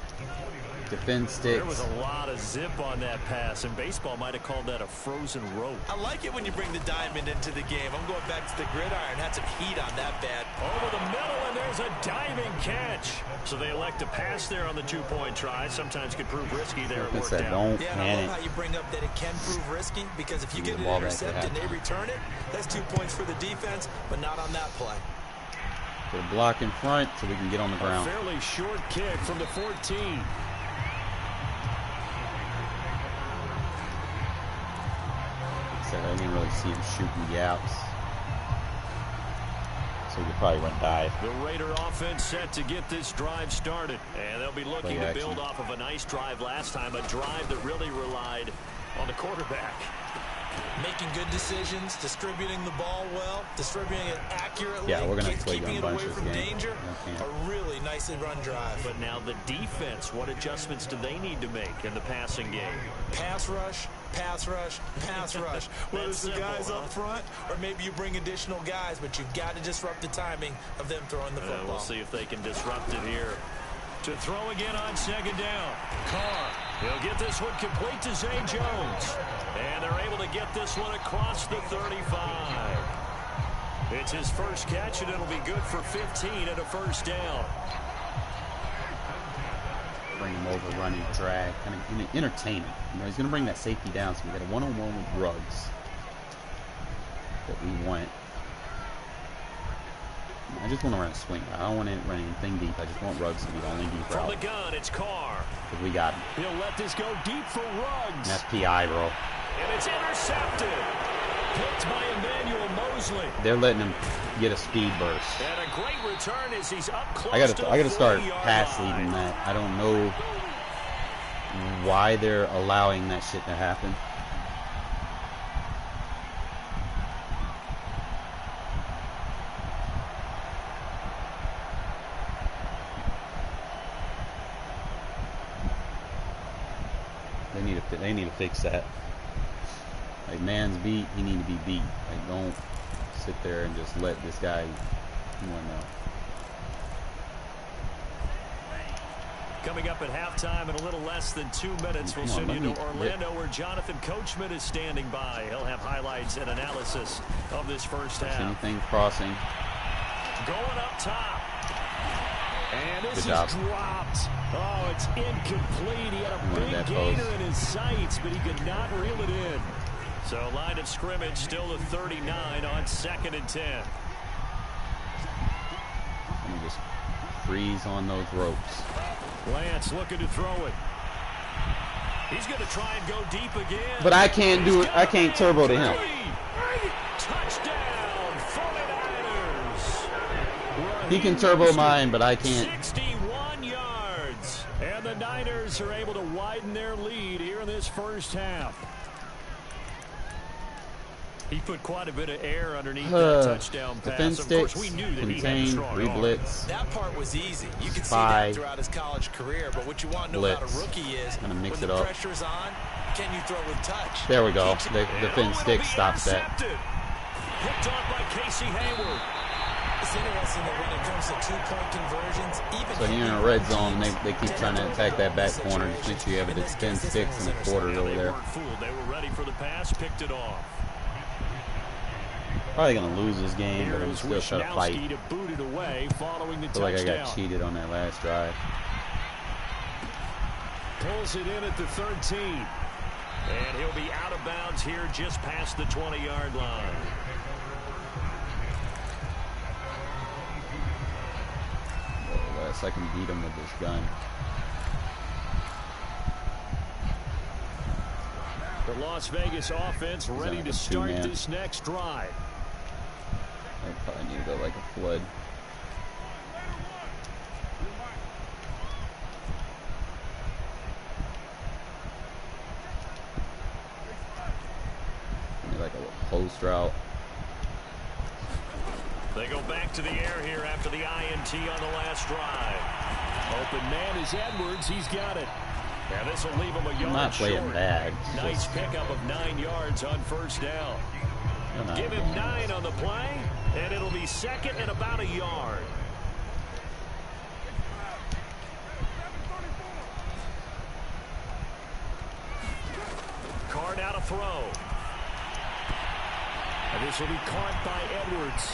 Defend sticks. There was a lot of zip on that pass, and baseball might have called that a frozen rope. I like it when you bring the diamond into the game. I'm going back to the gridiron. Had some heat on that bat. Over the middle, and there's a diving catch. So they elect to pass there on the 2-point try. Sometimes could prove risky there. It worked out. Don't yeah, panic. I love how you bring up that it can prove risky, because if you get an intercept and they return it, that's 2 points for the defense, but not on that play. Put a block in front so we can get on the ground. A fairly short kick from the 14. I didn't really see him shooting the outs. So he probably went dive. The Raider offense set to get this drive started. And they'll be looking to build off of a nice drive last time. A drive that really relied on the quarterback. Making good decisions, distributing the ball well, distributing it accurately, yeah, we're gonna play keeping it bunch away from this game. danger. A really nicely run drive. But now the defense, what adjustments do they need to make in the passing game? Pass rush, pass rush, pass rush. Whether it's the guys up front, or maybe you bring additional guys, but you've got to disrupt the timing of them throwing the football. We'll see if they can disrupt it here. To throw again on second down. Carr. He'll get this one complete to Zay Jones. And they're able to get this one across the 35. It's his first catch, and it'll be good for 15 and a first down. Bring him over, running, drag, kind of entertaining. You know, he's going to bring that safety down, so we got a one-on-one with Ruggs that we want. I just want to run a swing. I don't want to run anything deep. I just want Ruggs to be the only deep route. From the gun, it's Carr. Because we got him. He'll let this go deep for Ruggs. And that's PI, bro. And it's intercepted. Picked by Emmanuel Mosley. They're letting him get a speed burst. And a great return as he's up close. I gotta start pass leading that. I don't know why they're allowing that shit to happen. They need to fix that. Like, man's beat, he need to be beat. Like, don't sit there and just let this guy, Coming up at halftime in a little less than 2 minutes, we'll send you to Orlando, where Jonathan Coachman is standing by. He'll have highlights and analysis of this first half. Anything crossing. Going up top. And this is job. dropped. Oh, it's incomplete. He had a big gainer in his sights, but he could not reel it in. So line of scrimmage still to 39 on 2nd and 10. Let me just freeze on those ropes. Lance looking to throw it. He's going to try and go deep again. But I can't do it. I can't turbo to him. Touchdown, 49ers. He can turbo mine, but I can't. 61 yards. And the Niners are able to widen their lead here in this first half. He put quite a bit of air underneath that touchdown pass. Defense Of course, sticks, we knew that contain, he had a strong re-blitz. That part was easy. You could see that throughout his college career. But what you want to know about a rookie is gonna mix when it the up. pressure's on, can you throw with touch? There we go. The defense stick stops that. Picked off by Casey Hayward. It's interesting that when it comes to two-point conversions, even so you're in a red zone, they keep trying to attack that back corner. Just make sure you have it at 10 sticks and a quarter over there. They were ready for the pass, picked it off. Probably gonna lose this game, but I'm still trying to fight. To boot it away following the I feel like I got cheated on that last drive. Pulls it in at the 13. And he'll be out of bounds here just past the 20-yard line. Unless I can beat him with this gun. The Las Vegas offense ready to start this next drive. I probably need to go like a flood. Maybe like a post route. They go back to the air here after the INT on the last drive. Open man is Edwards. He's got it. And this will leave him a yard I'm not playing short. bad. Nice pickup of 9 yards on first down. Give him 9 on the play, and it'll be second and about a yard. Card out a throw. And this will be caught by Edwards.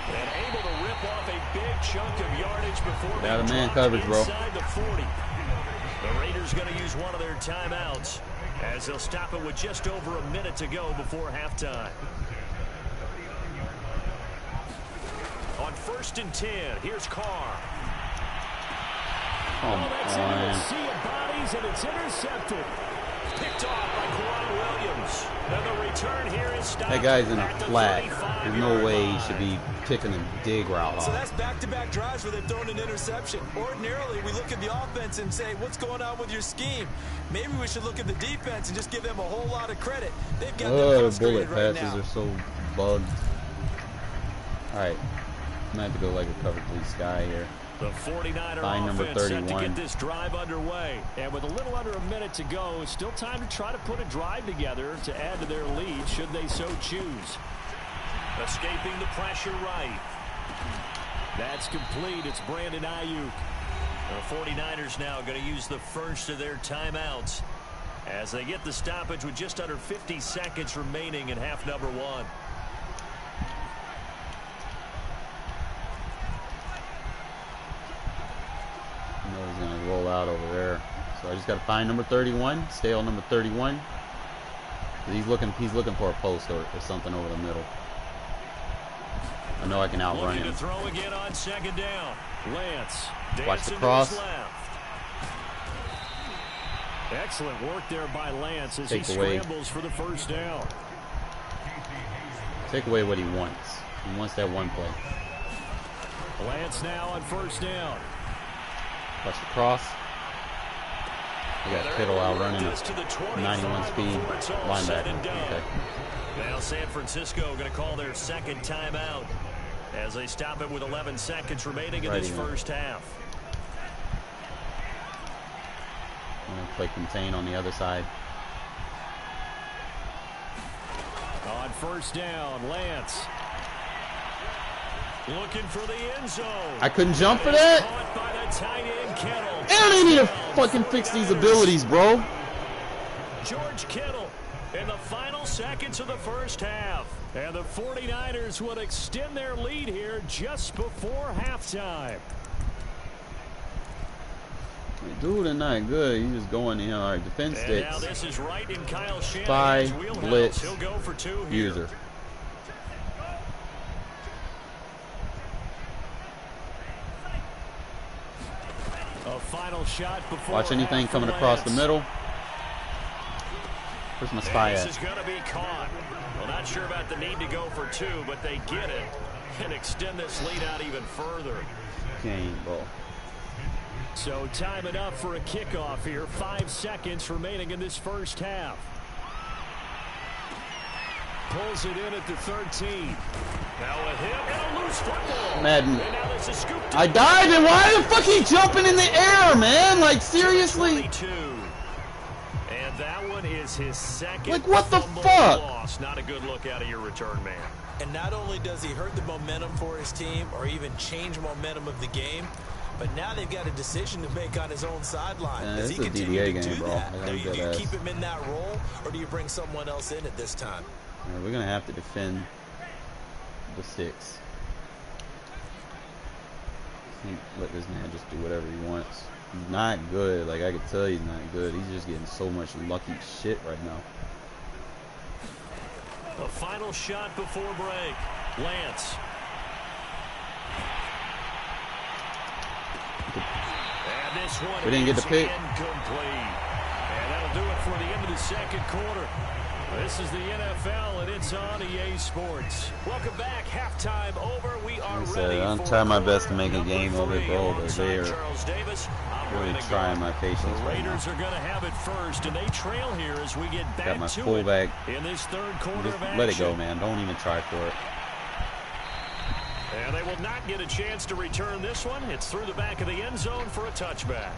And able to rip off a big chunk of yardage before got a man coverage, bro. Inside the 40. The Raiders going to use one of their timeouts as they'll stop it with just over a minute to go before halftime. On 1st and 10, here's Carr. That's into a sea of bodies, and it's intercepted. Picked off by Quran Williams. And the return here is stopped. That guy's in a flat. There's no way he should be picking a dig route. So that's back-to-back drives where they've thrown an interception. Ordinarily, we look at the offense and say, what's going on with your scheme? Maybe we should look at the defense and just give them a whole lot of credit. They've got them frustrated bullet right passes now. are so bugged. Alright. I'm going to have to go like a cover 3 sky here. The 49er Line number offense 31. set to get this drive underway. And with a little under a minute to go, it's still time to try to put a drive together to add to their lead should they so choose. Escaping the pressure right. That's complete. It's Brandon Ayuk. The 49ers now going to use the first of their timeouts as they get the stoppage with just under 50 seconds remaining in half number 1. He's going to roll out over there. So I just got to find number 31. Stay on number 31. He's looking for a post or something over the middle. I know I can outrun him. To throw again on 2nd down. Lance. Watch the cross. Excellent work there by Lance as he scrambles for the 1st down. Take away what he wants. He wants that one play. Lance now on 1st down. Watch the cross. We got Kittle outrunning a 91 speed linebacker. Okay. Now San Francisco going to call their 2nd timeout as they stop it with 11 seconds remaining in this first half. I'm going to play contain on the other side. On 1st down, Lance. Looking for the end zone. I couldn't jump for that. Caught by the tight end, Kittle. And they need to fucking fix these abilities, bro. George Kittle in the final seconds of the first half. And the 49ers would extend their lead here just before halftime. Dude, they're not good. He's just going in. All right, defense sticks. Now this is right in Kyle Spy, Shanahan's blitz, He'll go for 2 here. user. A final shot before. Watch anything coming across the middle. Where's my spy This at? is going to be caught. Well, not sure about the need to go for 2, but they get it and extend this lead out even further. Game ball. So time enough for a kickoff here. 5 seconds remaining in this first half. Pulls it in at the 13. Now a hit and a loose football. Madden. And now there's a scoop. I died, and why the fuck he jumping in the air, man? Like, seriously? 22. And that one is his second. Like, what the fuck? Loss. Not a good look out of your return man. And not only does he hurt the momentum for his team or even change momentum of the game, but now they've got a decision to make on his own sideline. Does he continue to do that? Do you keep him in that role, or do you bring someone else in at this time? Yeah, we're going to have to defend the 6. Can't let this man just do whatever he wants. He's not good. Like, I could tell he's not good. He's just getting so much lucky shit right now. The final shot before break. Lance. And this one we didn't get the pick. Incomplete. And that'll do it for the end of the second quarter. This is the NFL, and it's on EA Sports. Welcome back. Halftime over. We are ready. I'm trying my best to make a game of it, bro. But they're really trying my patience. The Raiders are going to have it first, and they trail here as we get back got my to fullback. it in this third quarter Just of action. let it go, man. Don't even try for it. And they will not get a chance to return this one. It's through the back of the end zone for a touchback.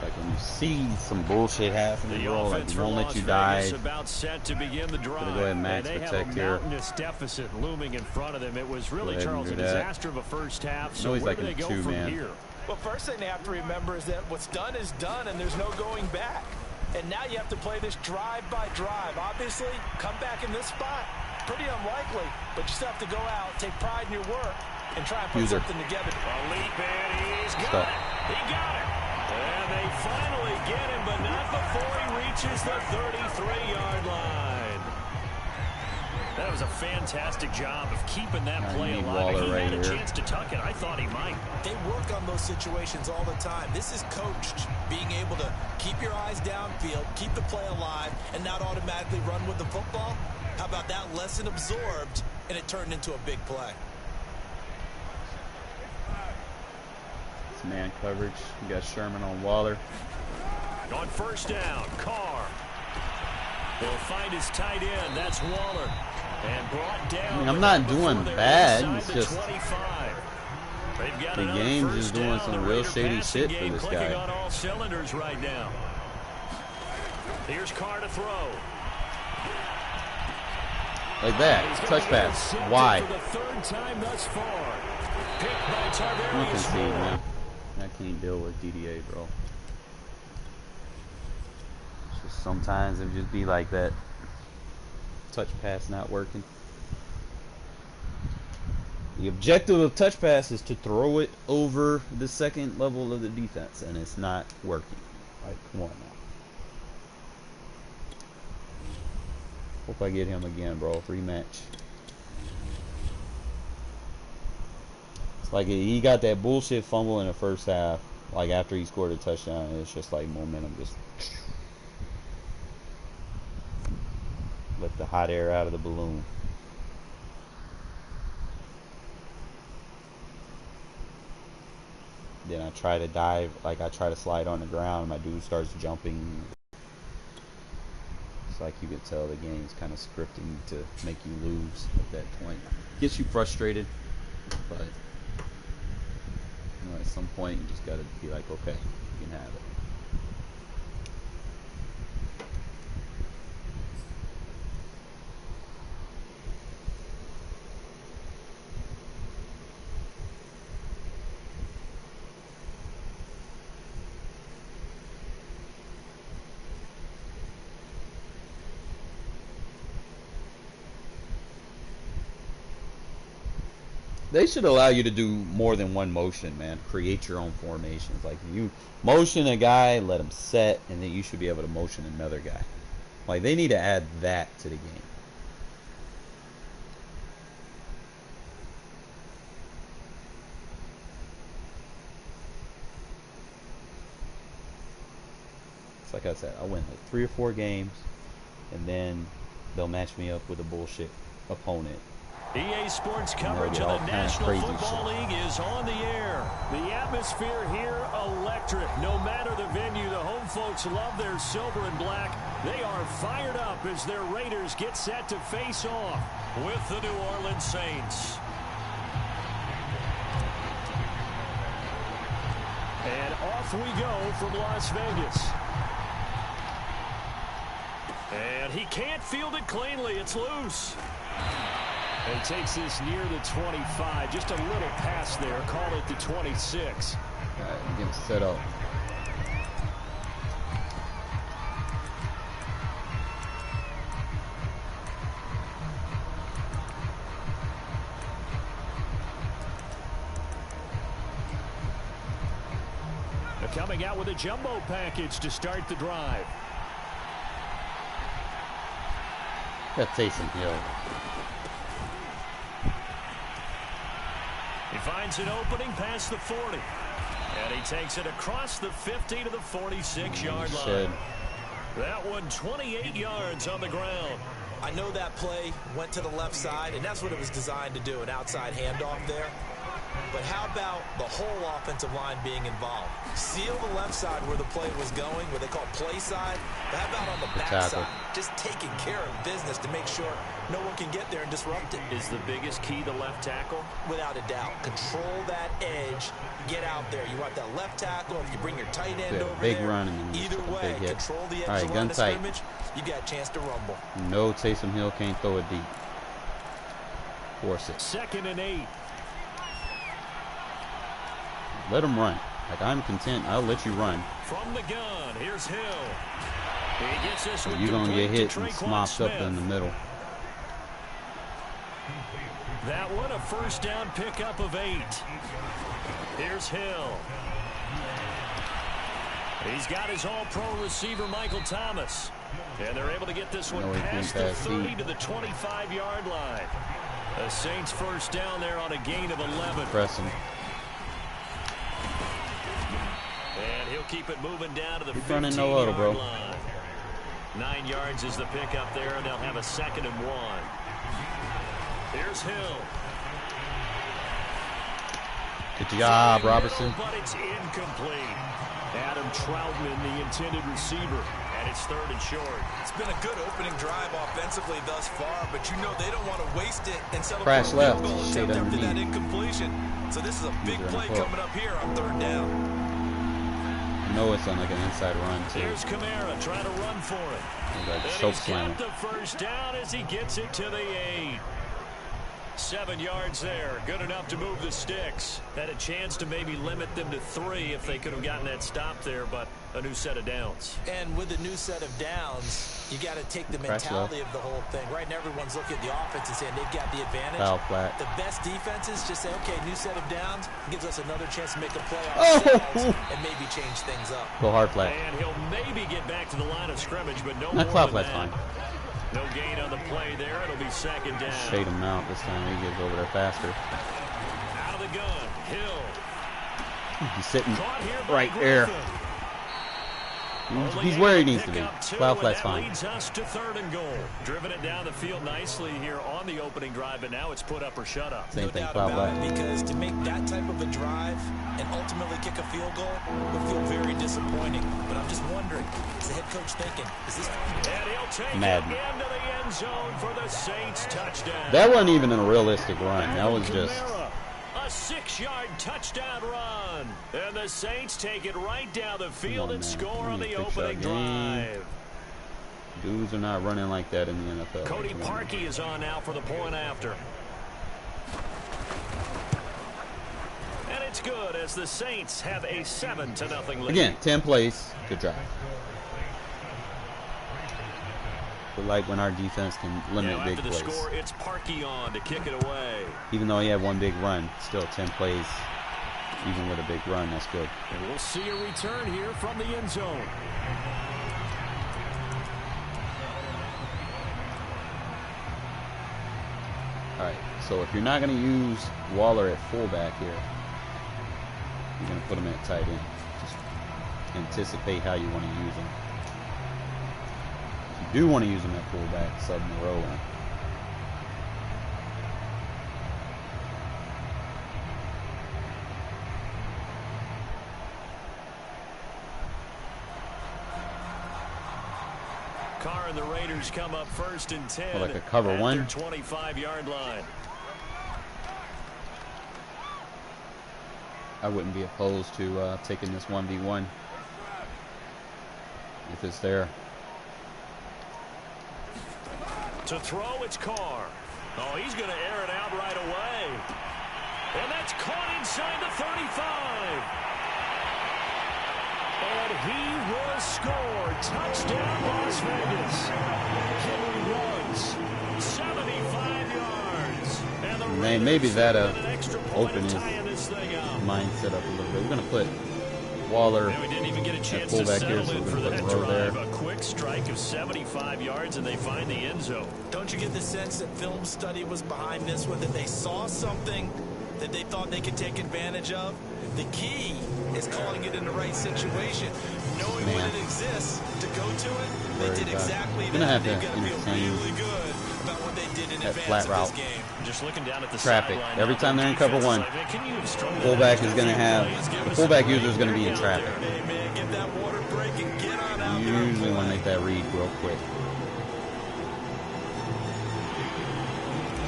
Like when you see some bullshit happening, bro, like they won't let you die. About set to begin the drive. Gonna go ahead and max they protect have a here. Mountainous deficit looming in front of them. It was really, Charles, a disaster of a first half. So he's where like do they go from here? Well, first thing they have to remember is that what's done is done, and there's no going back. And now you have to play this drive by drive. Obviously, come back in this spot, pretty unlikely, but you still have to go out, take pride in your work, and try and put something together. A leap, and he's got it. He got it. And they finally get him, but not before he reaches the 33-yard line. That was a fantastic job of keeping that play alive. He had a chance to tuck it. I thought he might. They work on those situations all the time. This is coached, being able to keep your eyes downfield, keep the play alive, and not automatically run with the football. How about that lesson absorbed, and it turned into a big play? It's man coverage. You got Sherman on Waller. On first down, Carr. He'll find his tight end. That's Waller. And brought down. I mean, I'm not doing bad. It's just the game's just doing some real shady shit for this guy. On all cylinders right now. Here's Carr to throw. Like that. Touch pass. Why? For the third time thus far. Picked by You can see, man. I can't deal with DDA, bro. It's just sometimes it just be like that. Touch pass not working. The objective of touch pass is to throw it over the second level of the defense, and it's not working. Like, come on now. Hope I get him again, bro. Rematch. It's like he got that bullshit fumble in the first half. Like after he scored a touchdown, it's just like momentum just let the hot air out of the balloon. Then I try to dive, like I try to slide on the ground. My dude starts jumping. It's like you can tell the game's kind of scripting to make you lose at that point. Gets you frustrated, but you know, at some point you just gotta be like, okay, you can have it. They should allow you to do more than one motion, man. Create your own formations. Like, you motion a guy, let him set, and then you should be able to motion another guy. Like, they need to add that to the game. It's like I said, I win like 3 or 4 games, and then they'll match me up with a bullshit opponent. EA Sports coverage of the National Football League is on the air. The atmosphere here electric. No matter the venue, the home folks love their silver and black. They are fired up as their Raiders get set to face off with the New Orleans Saints. And off we go from Las Vegas. And he can't field it cleanly. It's loose. And takes this near the 25. Just a little pass there. Call it the 26. All right, getting set up. They're coming out with a jumbo package to start the drive. Got Taysom Hill. He finds an opening past the 40. And he takes it across the 50 to the 46-yard line. That one 28 yards on the ground. I know that play went to the left side, and that's what it was designed to do, an outside handoff there. But how about the whole offensive line being involved? Seal the left side where the play was going, what they call play side. But how about on the back side? Just taking care of business to make sure no one can get there and disrupt it. Is the biggest key the left tackle? Without a doubt. Control that edge. Get out there. You want that left tackle. If you bring your tight end over big there, run and either way, control the edge of the line of scrimmage. You got a chance to rumble. No, Taysom Hill can't throw it deep. Force it. 2nd and 8. Let him run. Like, I'm content. I'll let you run. From the gun, here's Hill. He gets this so you're going to get hit and smopped up in the middle. That one, a first down pickup of 8. Here's Hill. He's got his all-pro receiver, Michael Thomas. And they're able to get this one past the 30 to the 25-yard line. The Saints first down there on a gain of 11. Press him. And he'll keep it moving down to the 15-yard line. 9 yards is the pickup there, and they'll have a 2nd and 1. Here's Hill. Good job, Robertson. But it's incomplete. Adam Troutman, the intended receiver, and it's 3rd and short. It's been a good opening drive offensively thus far, but you know they don't want to waste it and settle Crash for a left. field goal attempt after that incompletion. So this is a big play coming up here on 3rd down. I know it's on like an inside run too. Here's Kamara trying to run for it. Like and he's got the first down as he gets it to the 8. 7 yards there. Good enough to move the sticks. Had a chance to maybe limit them to 3 if they could have gotten that stop there, but a new set of downs. And with a new set of downs, you got to take the mentality of the whole thing. Right now, everyone's looking at the offense and saying they've got the advantage. Foul flat. The best defenses just say, okay, new set of downs gives us another chance to make a play ourselves and maybe change things up. Go hard flat. And he'll maybe get back to the line of scrimmage, but no Not more flat, than flat's that. fine. No gain on the play there. It'll be 2nd down. Shade him out this time. He gets over there faster. Out of the gun. Hill. He's sitting right there. He's where he needs to be. Cloud flat's fine. Leads us to 3rd and goal. Driven it down the field nicely here on the opening drive, but now it's put up or shut up. Same thing, Cloud flat. Because to make that type of a drive and ultimately kick a field goal would feel very disappointing. But I'm just wondering, is the head coach thinking, is this... And he'll take Madden. it into the end zone for the Saints touchdown. That wasn't even a realistic run. That was just... A 6-yard touchdown run. And the Saints take it right down the field and score on the opening drive. Dudes are not running like that in the NFL. Cody Parkey is on now for the point after. And it's good as the Saints have a 7-0 lead. Again, 10 plays. Good drive. But like when our defense can limit big plays. After the score, it's Parkey on to kick it away. Even though he had one big run, still 10 plays, even with a big run, that's good. And we'll see a return here from the end zone. All right, so if you're not going to use Waller at fullback here, you're going to put him at tight end. Just anticipate how you want to use him. If you do want to use him at fullback, sub him the roll in. Carr and the Raiders come up 1st and 10. Like a cover at one. Their 25-yard line. I wouldn't be opposed to taking this 1v1 if it's there. To throw, it's Carr. Oh, he's going to air it out right away. And that's caught inside the 35. And he will score. Touchdown, Las Vegas. Henry Ruggs, 75 yards. And maybe that'll open his mindset up a little bit. We're going to put Waller at fullback here, so we're going to put Rowe there. A quick strike of 75 yards, and they find the end zone. Don't you get the sense that film study was behind this one, that they saw something that they thought they could take advantage of? The key is calling it in the right situation, knowing when it exists to go to it. They did exactly that. They've got to feel really good about what they did in advance of this game. Just looking down at the traffic. Every time they're in cover one, fullback is going to have, the fullback user is going to be in traffic. You usually want to make that read real quick.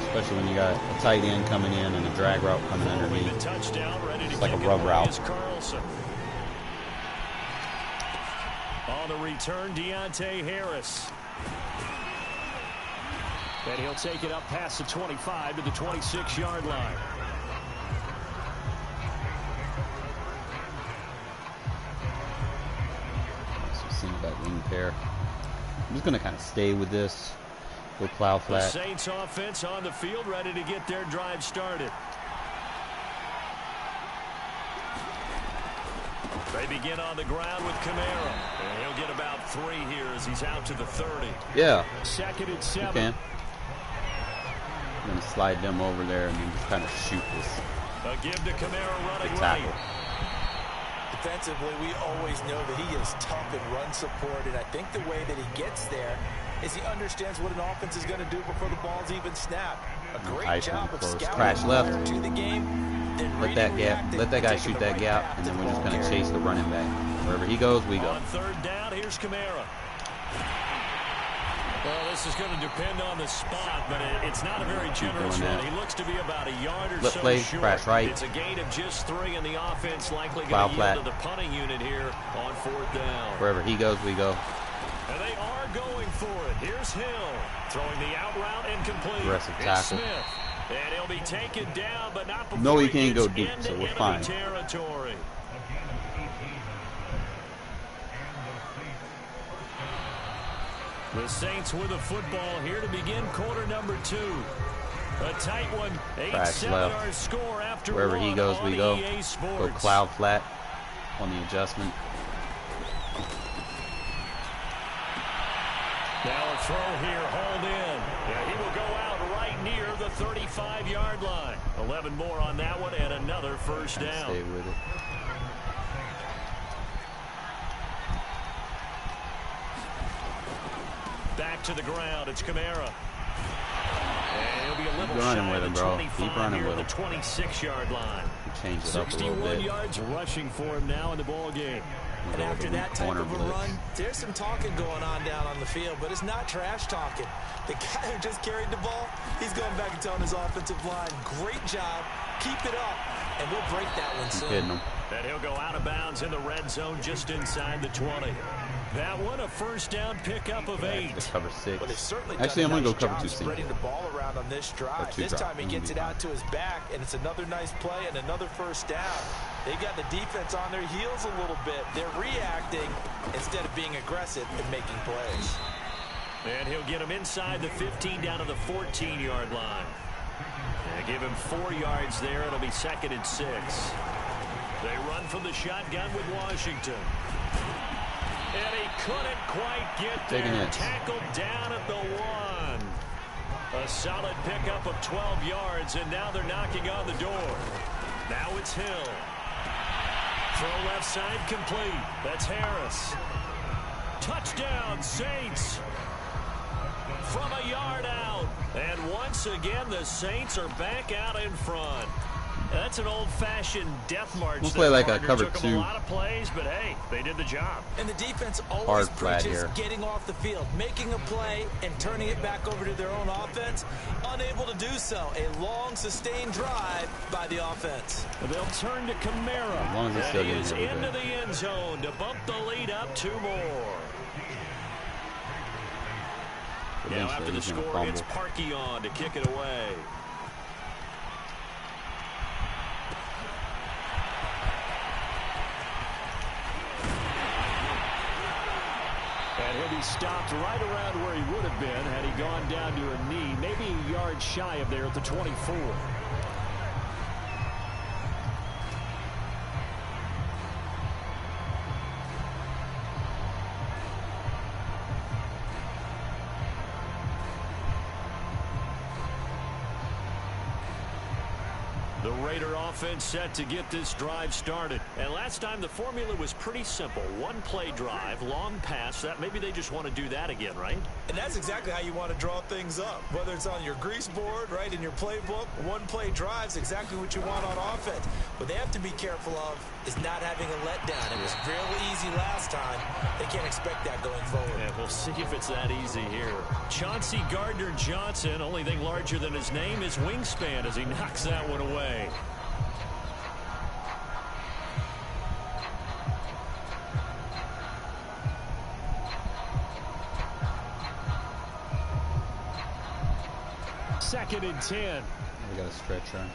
Especially when you got a tight end coming in and a drag route coming underneath. It's like a rub route. On the return, Deontay Harris. And he'll take it up past the 25 to the 26-yard line. So seeing that wing pair. I'm just going to kind of stay with this. Go plow flat. The Saints offense on the field, ready to get their drive started. They begin on the ground with Kamara. And he'll get about 3 here as he's out to the 30. Yeah. Second and 7. You can. I'm going to slide them over there and then just kind of shoot this. A give to Kamara running tackle. right. Defensively, we always know that he is tough in run support, and I think the way that he gets there is he understands what an offense is going to do before the ball's even snapped. A great job of scouting crash left to the game. Let that gap, let that guy shoot that gap, and then we're just going to chase the running back. Wherever he goes, we go. On third down, here's Kamara. Well, this is going to depend on the spot, but it's not a very generous one. He looks to be about a yard or so play, short. crash right. It's a gain of just 3, and the offense likely going to yield to the punting unit here on fourth down. Wherever he goes, we go. And they are going for it. Here's Hill throwing the out route incomplete. Aggressive tackle. Smith. And he'll be taken down, but not before no, he can't go deep, so we're fine. Territory. The Saints with a football here to begin quarter number 2. A tight one. 8-7 our score after wherever he goes, we go. Go cloud flat on the adjustment. Now a throw here, hauled in. Yeah, he will go out right near the 35-yard line. 11 more on that one and another first down. Stay with it. Back to the ground, it's Kamara. And he'll be a little shy of the 25 here at the 26-yard line. Change it up a little bit. 61 yards rushing for him now in the ball game. And after that type of a run, there's some talking going on down on the field, but it's not trash talking. The guy who just carried the ball, he's going back and telling his offensive line, great job, keep it up, and we'll break that one soon. And he'll go out of bounds in the red zone just inside the 20. That one, a first down pickup of 8. Cover 6. Well, actually, I'm going to go cover 2 spreading the ball around on this drive. This time he gets it out to his back, and it's another nice play and another first down. They got the defense on their heels a little bit. They're reacting instead of being aggressive and making plays. And he'll get him inside the 15 down to the 14-yard line. And give him 4 yards there. It'll be 2nd and 6. They run from the shotgun with Washington. And he couldn't quite get there. Tackled down at the 1. A solid pickup of 12 yards, and now they're knocking on the door. Now it's Hill. Throw left side complete. That's Harris. Touchdown, Saints. From a yard out. And once again, the Saints are back out in front. That's an old-fashioned death march. We'll play like a cover 2. A lot of plays, but hey, they did the job. And the defense always preaches getting off the field, making a play, and turning it back over to their own offense. Unable to do so. A long, sustained drive by the offense. They'll turn to Kamara. As long as it's still into the end zone to bump the lead up 2 more. Now after the score, it's Parkey on to kick it away. And he'll be stopped right around where he would have been had he gone down to a knee, maybe a yard shy of there at the 24. The Raider offense set to get this drive started. And last time the formula was pretty simple. One play drive, long pass. That maybe they just want to do that again, right? And that's exactly how you want to draw things up. Whether it's on your grease board, right, in your playbook, one play drive is exactly what you want on offense. What they have to be careful of is not having a letdown. It was real easy last time. They can't expect that going forward. And we'll see if it's that easy here. Chauncey Gardner-Johnson, only thing larger than his name is wingspan as he knocks that one away. Second and 10. We got a stretch run.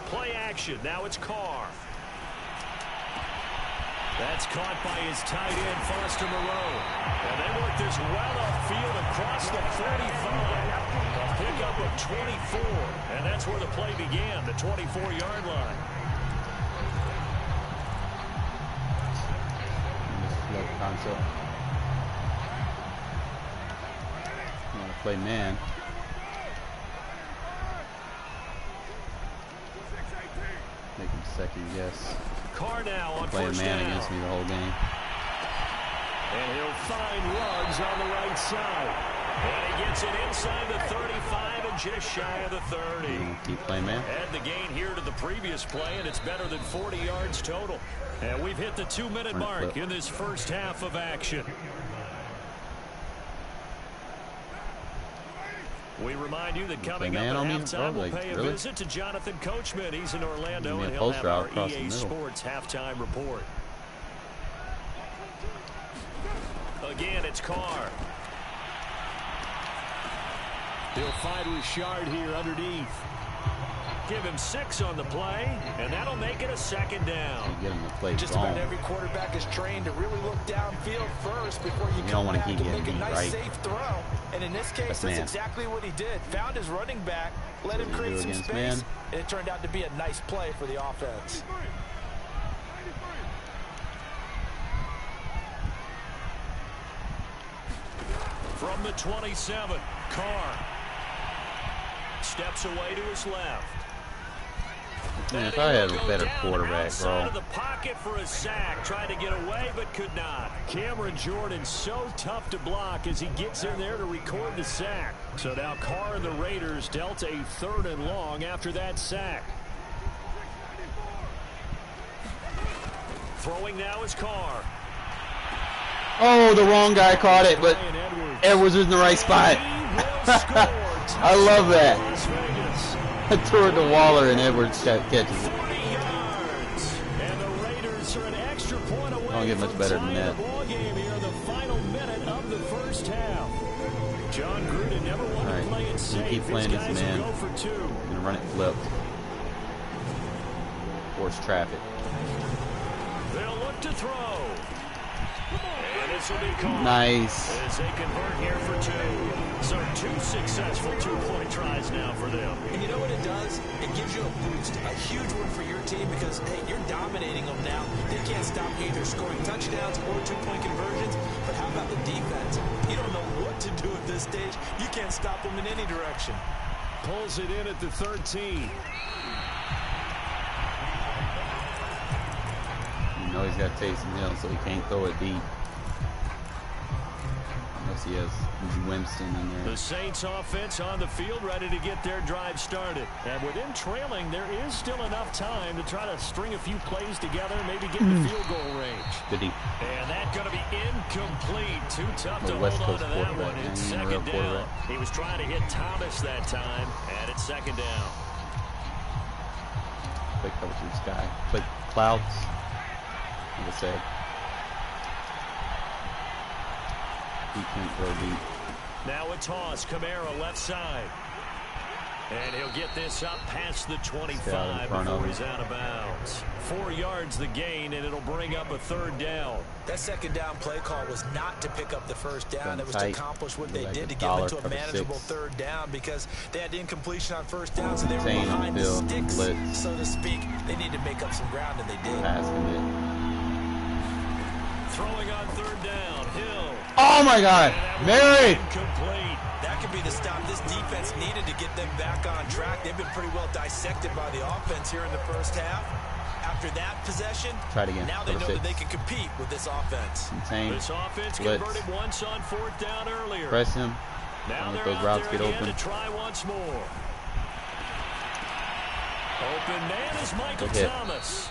Play action. Now it's Carr. That's caught by his tight end, Foster Moreau. And they work this well upfield across the 35. A pickup of 24. And that's where the play began, the 24-yard line. Love concept. You want to play man. Make him second guess. Carr now on Play a first man down. against me the whole game. And he'll find Ruggs on the right side. And he gets it inside the 35 and just shy of the 30. Keep playing man. Add the gain here to the previous play, and it's better than 40 yards total. And we've hit the 2-minute mark in this first half of action. We remind you that coming up at halftime, we'll pay a visit to Jonathan Coachman. He's in Orlando, and he'll have our EA Sports halftime report. Again, it's Carr. He'll find Richard here underneath. Give him 6 on the play, and that'll make it a second down. Get him to play Just zone. about every quarterback is trained to really look downfield first before you don't come want to back keep and getting make a beat, nice right? safe throw. And in this case, that's exactly what he did. Found his running back, let him create some space, man. and it turned out to be a nice play for the offense. From the 27, Carr steps away to his left. Man, if I had a better quarterback, bro. Out of the pocket for a sack, tried to get away but could not. Cameron Jordan so tough to block as he gets in there to record the sack. So now Carr and the Raiders dealt a 3rd and long after that sack. Throwing now is Carr. Oh, the wrong guy caught it, but Edwards was in the right spot. I love that. I threw it to Waller and Edwards catches it. And the Raiders are an extra point away. Don't get much better than that. The ball game here, the final minute of the first half. John Gruden never wanted to play it safe. Keep playing this man. Go for 2. I'm gonna run it flipped. Force traffic. They'll look to throw. And this will be called. Nice. As they convert here for 2. So 2 successful 2-point tries now for them. And you know what it does? It gives you a boost, a huge one for your team because, hey, you're dominating them now. They can't stop you either scoring touchdowns or 2-point conversions. But how about the defense? You don't know what to do at this stage. You can't stop them in any direction. Pulls it in at the 13. You know he's got Taysom Hill, so he can't throw it deep. Unless he has Winston in there. The Saints offense on the field, ready to get their drive started. And with them trailing, there is still enough time to try to string a few plays together, maybe get in the field goal range. Good deep. And that's going to be incomplete. Too tough to hold on to that one. It's second down. He was trying to hit Thomas that time, and it's second down. Play cover to the sky. Play clouds. Like I said. He can't throw deep. Now a toss. Kamara left side. And he'll get this up past the 25 before he's out of bounds. 4 yards the gain, and it'll bring up a third down. That second down play call was not to pick up the first down. It was to accomplish what they did to get into a manageable third down because they had incompletion on first down, so they were behind the sticks, so to speak. They needed to make up some ground, and they did. Throwing on third down, Hill. Oh, my God. Mary. Incomplete. That could be the stop this defense needed to get them back on track. They've been pretty well dissected by the offense here in the first half. After that possession, try it again. Now they know that they can compete with this offense. This offense converted once on fourth down earlier. Press him. Now let those routes get open. To try once more. Open man is Michael Thomas.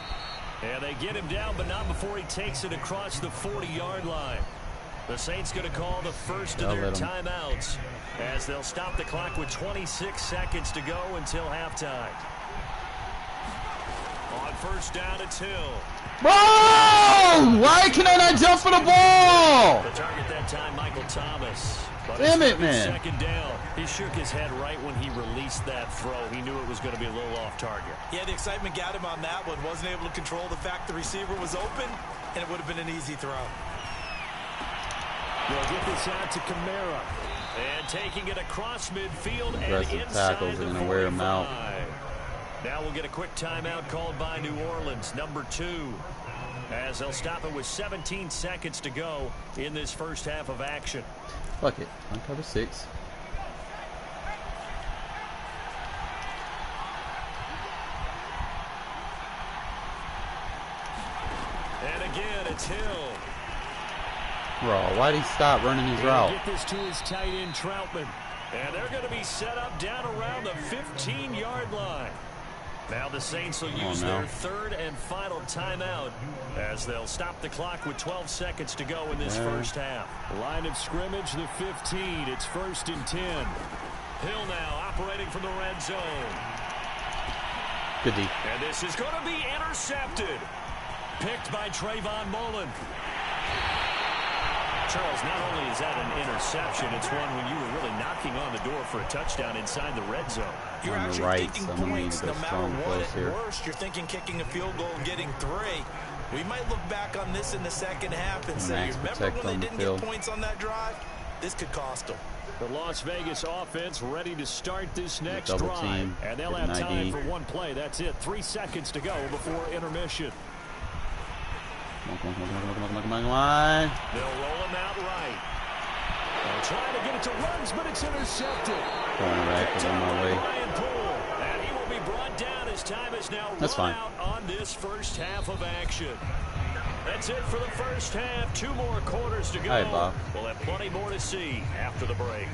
And they get him down, but not before he takes it across the 40-yard line. The Saints going to call the first of their timeouts as they'll stop the clock with 26 seconds to go until halftime. On first down, it's Hill. Bro! Why can I not jump for the ball? The target that time, Michael Thomas. But damn it, man. Second down. He shook his head right when he released that throw. He knew it was going to be a little off target. Yeah, the excitement got him on that one. Wasn't able to control the fact the receiver was open, and it would have been an easy throw. They'll get this out to Kamara. And taking it across midfield and inside tackles the 45. Are gonna wear him out. Now we'll get a quick timeout called by New Orleans, number 2. As they'll stop it with 17 seconds to go in this first half of action. Fuck it. On cover 6. And again, it's Hill. Bro, why'd he stop running his route? Get this to his tight end, Troutman. And they're going to be set up down around the 15-yard line. Now the Saints will use their third and final timeout as they'll stop the clock with 12 seconds to go in this first half. Line of scrimmage, the 15. It's 1st and 10. Hill now operating from the red zone. Good deep. And this is going to be intercepted. Picked by Trayvon Mullen. Charles, not only is that an interception, it's one when you were really knocking on the door for a touchdown inside the red zone. You're on actually the right, thinking so points no matter what. At here. worst, you're thinking kicking a field goal and getting 3. We might look back on this in the second half and say, remember when they didn't get points on that drive? This could cost them. The Las Vegas offense ready to start this next double drive. team. And they'll have time for one play. That's it. 3 seconds to go before intermission. Come on. They'll roll him out right. They'll try to get it to Ruggs, but it's intercepted. Cornerback is on my way. And he will be brought down as time is now run out on this first half of action. That's it for the first half. 2 more quarters to go. Hi, Bob. We'll have plenty more to see after the break.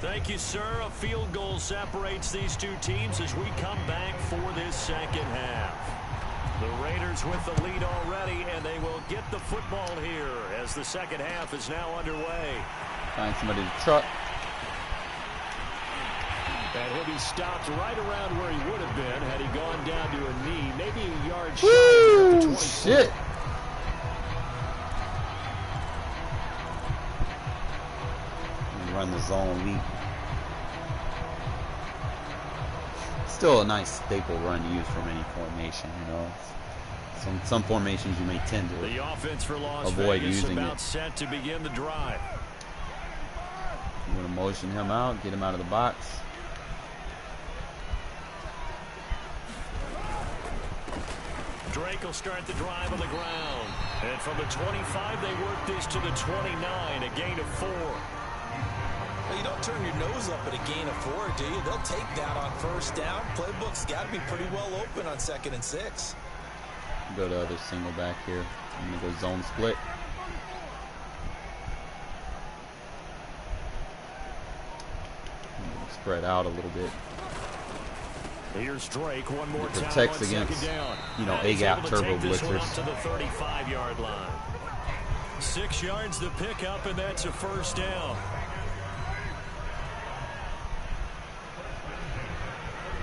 Thank you, sir. A field goal separates these two teams as we come back for this second half. The Raiders with the lead already, and they will get the football here as the second half is now underway. Find somebody to truck. And he'll be stopped right around where he would have been had he gone down to a knee, maybe a yard shy of the 20. Shit. Run the zone lead. Still a nice staple run to use from any formation, you know. Some formations you may tend to the offense for Las avoid Vegas using about it. Set to begin the drive. I'm going to motion him out, get him out of the box. Drake will start the drive on the ground. And from the 25, they work this to the 29, a gain of 4. Well, you don't turn your nose up at a gain of 4, do you? They'll take that on first down. Playbook's got to be pretty well open on 2nd and 6. Go to other single back here. I'm going to go zone split. spread out a little bit. Here's Drake one more It time. protects against, you know, A-gap turbo blitzers. To the 35-yard line. 6 yards the pickup, and that's a first down.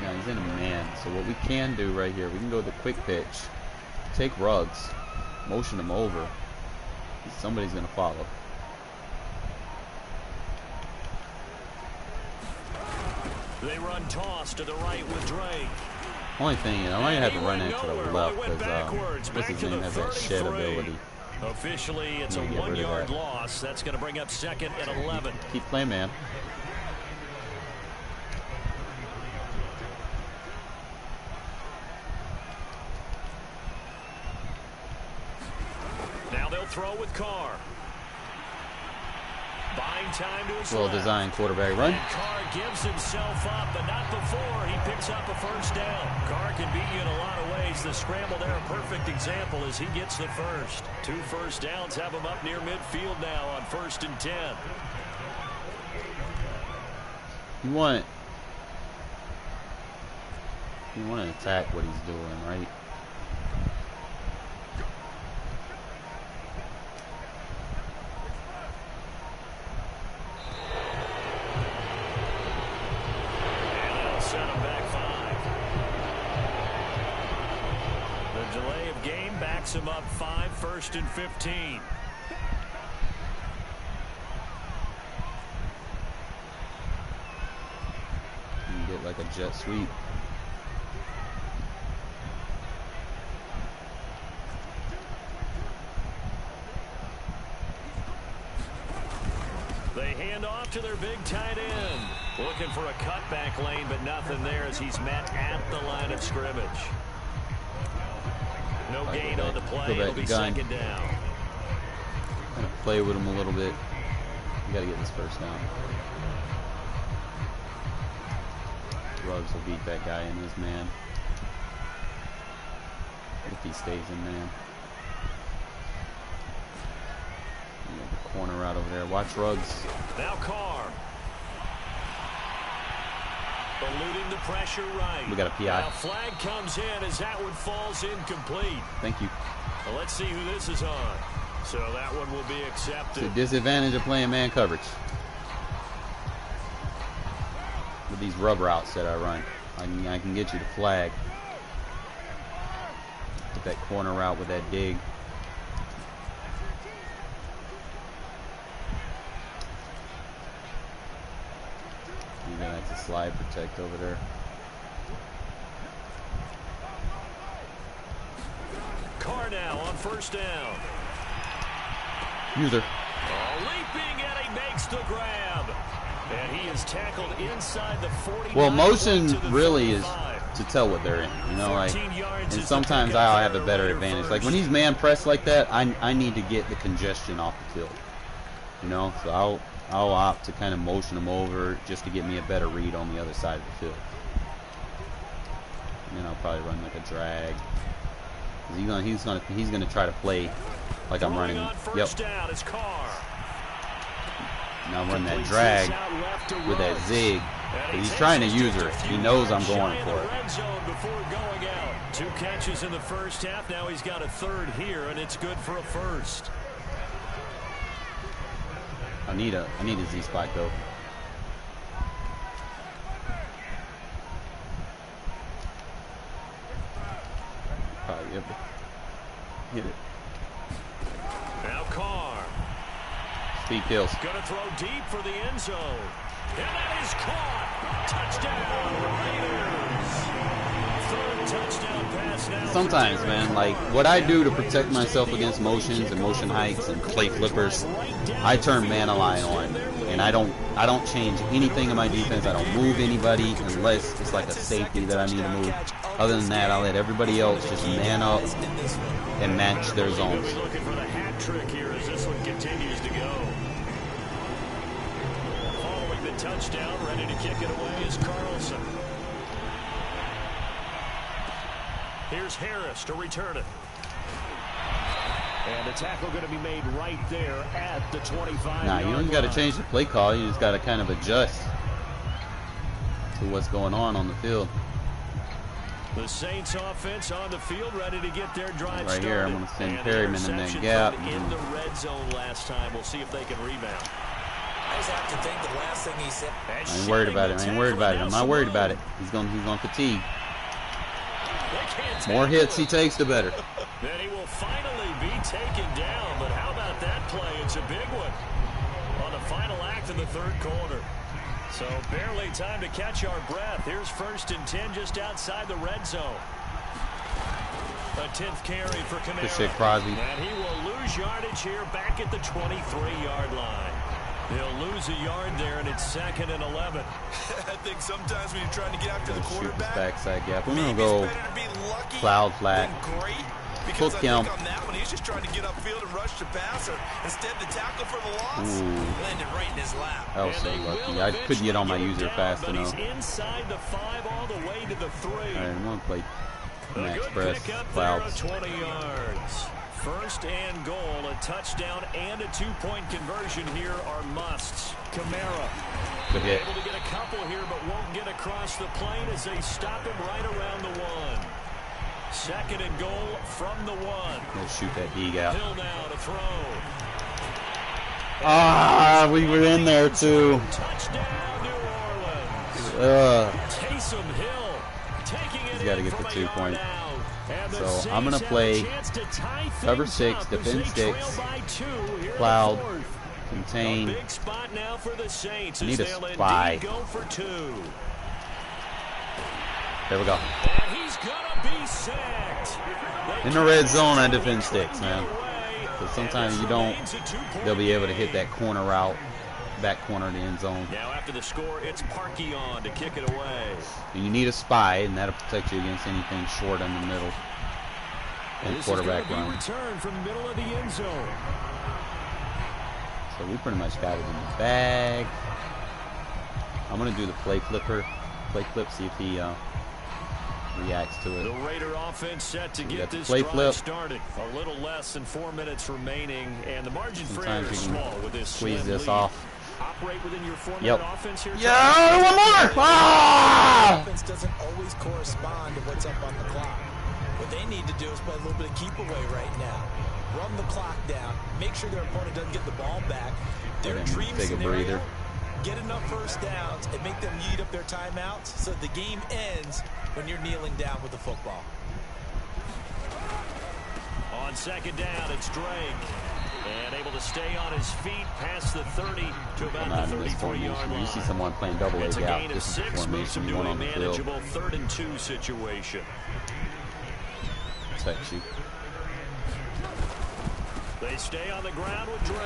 Now he's in a man, so what we can do right here, we can go the quick pitch, take Ruggs, motion him over. Somebody's gonna follow. They run toss to the right with Drake. Only thing is, I might have to run into the left because what's his name has that shed ability. Officially, it's a 1-yard loss. That's going to bring up 2nd and 11. Keep playing, man. Now they'll throw with Carr. Buying time to his Well designed quarterback run. And Carr gives himself up, but not before he picks up a first down. Carr can beat you in a lot of ways. The scramble there, a perfect example as he gets the first. 2 first downs have him up near midfield now on 1st and 10. You want to attack what he's doing, right? Set him back 5. The delay of game backs him up 5, 1st and 15. You get like a jet sweep. They hand off to their big tight end. Looking for a cutback lane, but nothing there as he's met at the line of scrimmage. No gain on the play. It'll be 2nd down. Kind of play with him a little bit. You got to get this first down. Ruggs will beat that guy in his man. If he stays in man. You got the corner out over there. Watch Ruggs. Now Carr. Eluding the pressure right. We got a PI. Now flag comes in as that one falls incomplete. Thank you. Well, let's see who this is on. So that one will be accepted. It's a disadvantage of playing man coverage. With these rub routes that I run, I can get you the flag. Get that corner route with that dig. You're gonna have to slide protect over there. Carr now on 1st down. User. Leaping, and he makes the grab. And he is tackled inside the 40. Well, motion really is to tell what they're in. You know, like, and sometimes I'll have a better advantage. Like when he's man pressed like that, I need to get the congestion off the field. You know, so I'll opt to kind of motion him over just to get me a better read on the other side of the field. And then I'll probably run like a drag. He's gonna try to play like I'm running. Yep. Now run that drag with that zig. He's trying to use her. He knows I'm going for it. 2 catches in the first half. Now he's got a 3rd here, and it's good for a 1st. I need a Z spike though. Probably hit it. Now Carr. Speed kills. Gonna throw deep for the end zone. And that is caught. Touchdown, Raiders. 3rd touchdown pass now. Sometimes, man, like what I do to protect myself against motions and motion hikes and play flippers, I turn man align on, and I don't change anything in my defense. I don't move anybody unless it's like a safety that I need to move. Other than that, I'll let everybody else just man up and match their zones. Looking for the hat trick here as this one continues to go. Following the touchdown, ready to kick it away is Carlson. Here's Harris to return it. And the tackle going to be made right there at the 25. Nah, you don't got to change the play call. You just got to kind of adjust. to what's going on the field. The Saints offense on the field, ready to get their drive right started. here, I'm going to send Perryman in that gap. In the red zone last time. We'll see if they can rebound. I just have to think the last thing he said. I ain't worried about it. I ain't worried about it. I'm not worried about it. He's going fatigue. More hits he takes, the better. Then he will finally be taken down. But how about that play? It's a big one on the final act of the third quarter. So barely time to catch our breath. Here's 1st and 10 just outside the red zone. A 10th carry for Kamara. Good shit, Crosby. And he will lose yardage here back at the 23-yard line. He'll lose a yard there, and it's 2nd and 11. I think sometimes when you're trying to get after the quarterback, backside gap. I'm going to go cloud flat. Full count. On that one, he's just trying to get upfield and rush the passer. Instead, the tackle for the loss landed right in his lap. I was so lucky. I couldn't get on my user fast enough. He's inside the 5 all the way to the 3. All right, I'm going to play max press clouds. 20 yards. 1st and goal, a touchdown and a 2-point conversion here are musts. Kamara Good hit. able to get a couple here, but won't get across the plane as they stop him right around the 1. 2nd and goal from the 1. Let's shoot that dig out. Hill now to throw. Ah, we were in there too. Touchdown, New Orleans. Taysom Hill taking it. He's got to get the 2 point. So I'm going to play cover 6, defend 6, cloud, contain. I need a spy. There we go. In the red zone, I defend 6, man. Because sometimes you don't, they'll be able to hit that corner route, back corner of the end zone. Now after the score, it's Parkey on to kick it away. And you need a spy, and that'll protect you against anything short in the middle. And quarterback run. Return from middle of the end zone. So we pretty much got it in the bag. I'm gonna do the play clip, see if he reacts to it. The Raider offense set to get this play flip started. A little less than 4 minutes remaining, and the margin for error is you small with this squeeze this lead. off. Operate within your format offense here. Yeah, one more. Ah! Offense doesn't always correspond to what's up on the clock. What they need to do is play a little bit of keep away right now. Run the clock down. Make sure their opponent doesn't get the ball back. Their dream scenario, get enough first downs and make them eat up their timeouts so the game ends when you're kneeling down with the football. On 2nd down, it's Drake. And able to stay on his feet past the 30 to about the 33-yard line. You see someone playing double A gap. This is the formation you want on the field. 3rd and 2 situation. Protect you. They stay on the ground with Drake.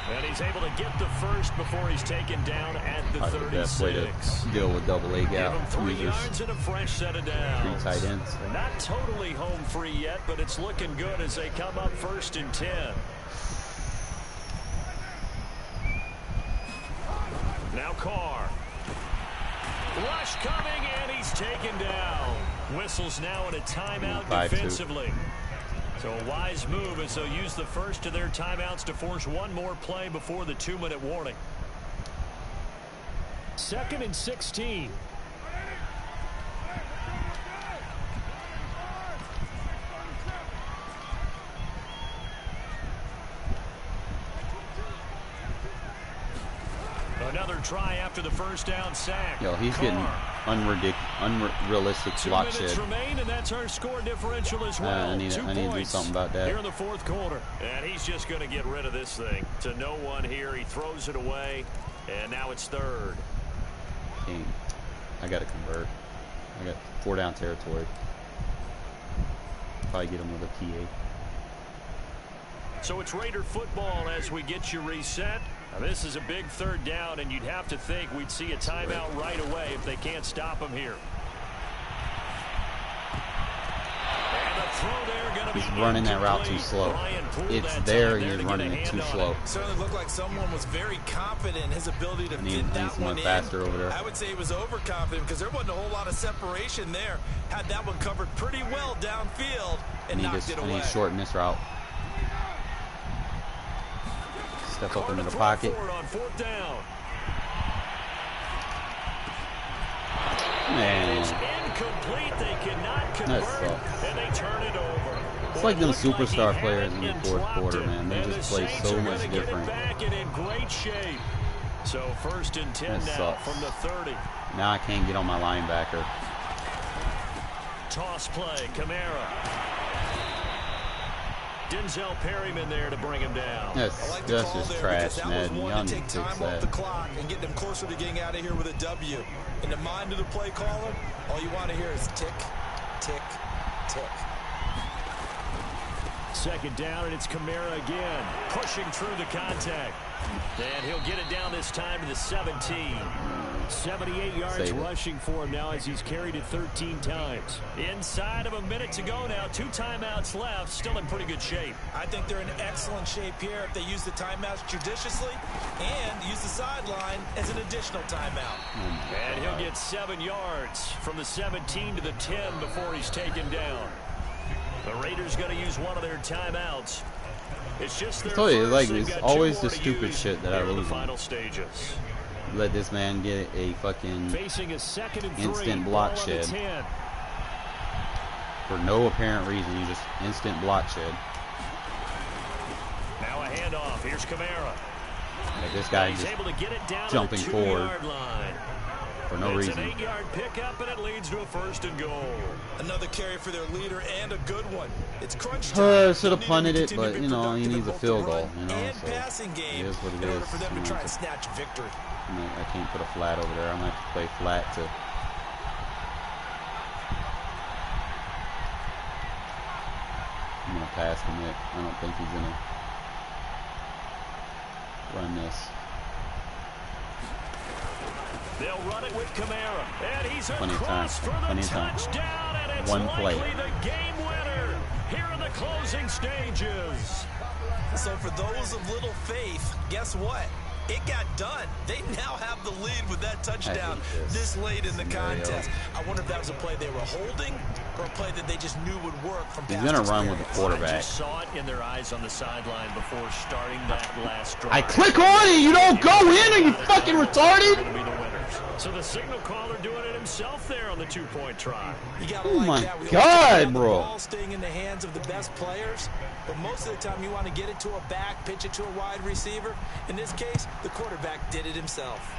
And he's able to get the first before he's taken down at the 36. The best way to deal with double A gap. Give him 3 yards and a fresh set of downs. 3 tight ends. Not totally home free yet, but it's looking good as they come up 1st and 10. Now Carr. Rush coming, and he's taken down. Whistles now in a timeout defensively. So a wise move as they'll use the first of their timeouts to force one more play before the 2-minute warning. 2nd and 16. Another try after the first down sack. Yo, he's getting unrealistic block shed. Remain, and that's our score differential as well. I need to do something about that. Here in the 4th quarter. And he's just going to get rid of this thing. To no one here. He throws it away. And now it's 3rd. King. I got to convert. I got 4 down territory. Probably get him with a PA. So it's Raider football as we get you reset. Now this is a big 3rd down, and you'd have to think we'd see a timeout right away if they can't stop him here. And the throw there gonna He's be running that route too slow. It's there, and he's running it too slow. Certainly looked like someone was very confident in his ability to get that one in. Faster over there. I would say he was overconfident because there wasn't a whole lot of separation there. Had that one covered pretty well downfield and knocked it away. I need to shorten this route. Step up into the pocket. On 4th down. Man. It's incomplete. They cannot convert, and they turn it over. It's like them superstar players in the fourth quarter, man. They just play so much different. Back and in great shape. So 1st and 10 now from the 30. Now I can't get on my linebacker. Toss play, Kamara. Denzel Perryman there to bring him down. That's just trash, man. Y'all need to fix that. The clock and get them closer to getting out of here with a W. In the mind of the play caller, all you want to hear is tick, tick, tick. 2nd down, and it's Kamara again, pushing through the contact. And he'll get it down this time to the 17. 78 yards rushing for him now as he's carried it 13 times. Inside of a minute to go now. 2 timeouts left. Still in pretty good shape. I think they're in excellent shape here if they use the timeouts judiciously and use the sideline as an additional timeout. And he'll get 7 yards from the 17 to the 10 before he's taken down. The Raiders going to use one of their timeouts. It's just their first. Like, it's always the stupid shit that I lose. Final stages. Let this man get a fucking instant block shed for no apparent reason. You just instant block shed. Now a handoff. Here's Kamara. Like this guy just able to get it down jumping to the forward line. for no reason. It's an 8-yard pickup, and it leads to a 1st and goal. Another carry for their leader and a good one. It's crunch time. Should have punted it, but you know he needs a field goal. You know, and so passing game it is what it in order is. for them to try and snatch victory. I can't put a flat over there. I'm gonna have to play flat to. I'm gonna pass commit. I don't think he's gonna run this. They'll run it with Kamara, and he's Plenty of time. across for the touchdown, and it's One play. likely the game winner here in the closing stages. So for those of little faith, guess what? It got done. They now have the lead with that touchdown this late in the contest. I wonder if that was a play they were holding or a play that they just knew would work from past experience. He's going to run with the quarterback. I just saw it in their eyes on the sideline before starting that last drive. I click on it. You don't go in. Are you fucking retarded? Going to be the winners. So the signal caller doing it himself there on the 2-point try. Oh my God, bro. The ball staying in the hands of the best players, but most of the time you want to get it to a back, pitch it to a wide receiver. In this case, the quarterback did it himself.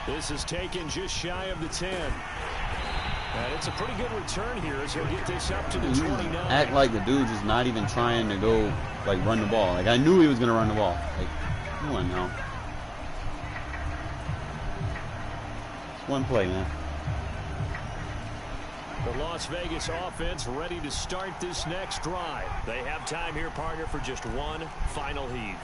This is taken just shy of the 10. And it's a pretty good return here as he'll get this up to the 29. Act like the dude's just not even trying to go, like, run the ball. Like, I knew he was going to run the ball. Like, come on now. It's one play, man. The Las Vegas offense ready to start this next drive. They have time here, partner, for just one final heave.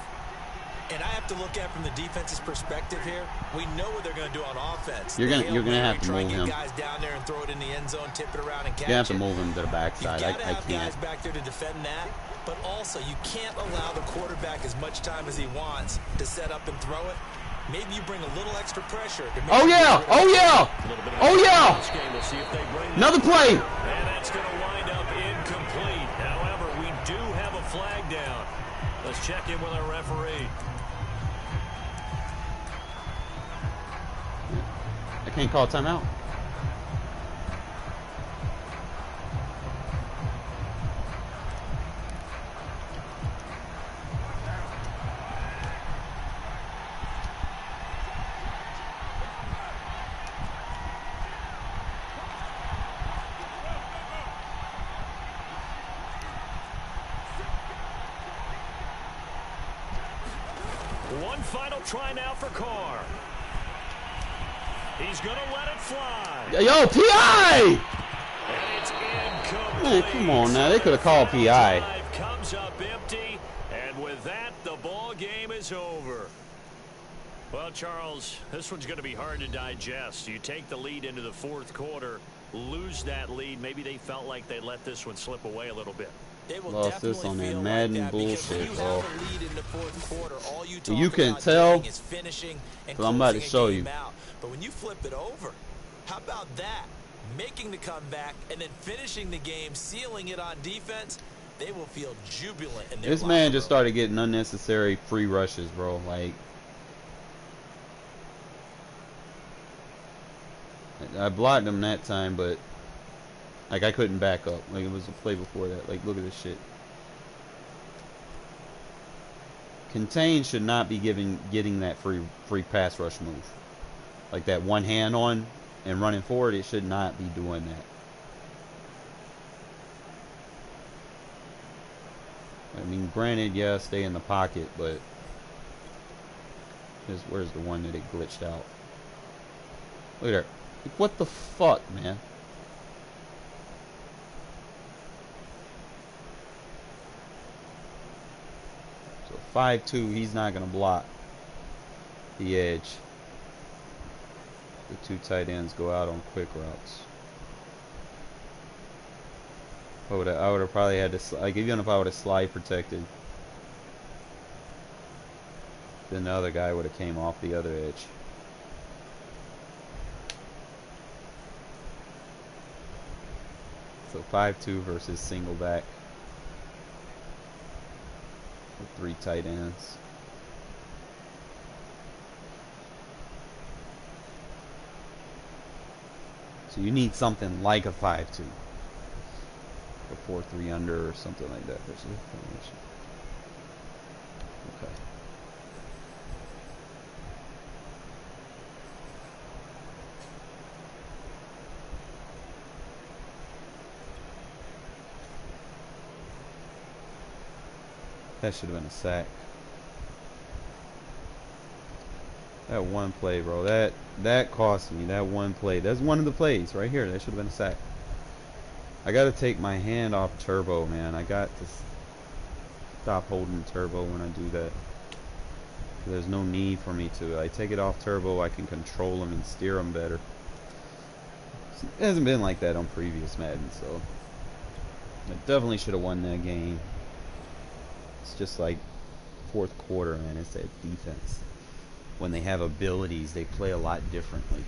And I have to look at from the defense's perspective here. We know what they're going to do on offense. You're gonna have to move him. Guys down there and throw it in the end zone, tip it around and catch it. You have to move him to the backside. I have can't. guys back there to defend that, but also you can't allow the quarterback as much time as he wants to set up and throw it. Maybe you bring a little extra pressure. Oh yeah! Oh yeah! Oh yeah! Another play. And that's going to wind up incomplete. However, we do have a flag down. Let's check in with our referee. I can't call timeout. One final try now for Carr. He's going to let it fly. Yo, P.I. And it's incomplete. Man, come on now. They could have called P.I. Comes up empty, and with that, the ball game is over. Well, Charles, this one's going to be hard to digest. You take the lead into the fourth quarter, lose that lead. Maybe they felt like they let this one slip away a little bit. Lost this on that Madden bullshit, bro. You can tell, because I'm about to show you. But when you flip it over, how about that? Making the comeback and then finishing the game, sealing it on defense, they will feel jubilant in their This man just started getting unnecessary free rushes, bro. Like, I blocked him that time, but like I couldn't back up. Like it was a play before that. Like look at this shit. Contain should not be getting that free pass rush move. Like that one hand on and running forward, it should not be doing that. I mean, granted, yeah, stay in the pocket, but where's the one that it glitched out? Look at that. Like, what the fuck, man? So 5-2, he's not gonna block the edge. The two tight ends go out on quick routes. I would have probably had to, like, even if I would have slide protected, then the other guy would have came off the other edge. So 5-2 versus single back with 3 tight ends. So you need something like a 5-2. A 4-3 under or something like that versus formation. Okay. That should have been a sack. That one play, bro. That cost me. That one play. That's one of the plays right here. That should have been a sack. I got to take my hand off turbo, man. I got to stop holding turbo when I do that. There's no need for me to. I take it off turbo, I can control them and steer them better. It hasn't been like that on previous Madden, so I definitely should have won that game. It's just like fourth quarter, man. It's that defense. When they have abilities, they play a lot differently.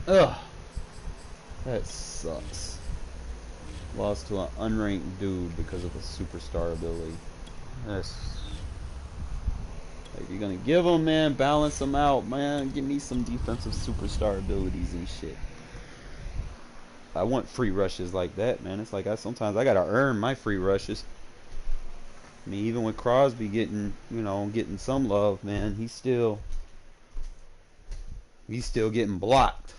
Ugh. That sucks. Lost to an unranked dude because of a superstar ability. That's... Like, you're gonna give them, man, balance them out, man. Give me some defensive superstar abilities and shit. I want free rushes like that, man. It's like sometimes I gotta earn my free rushes. I mean, even with Crosby getting, getting some love, man, he's still getting blocked.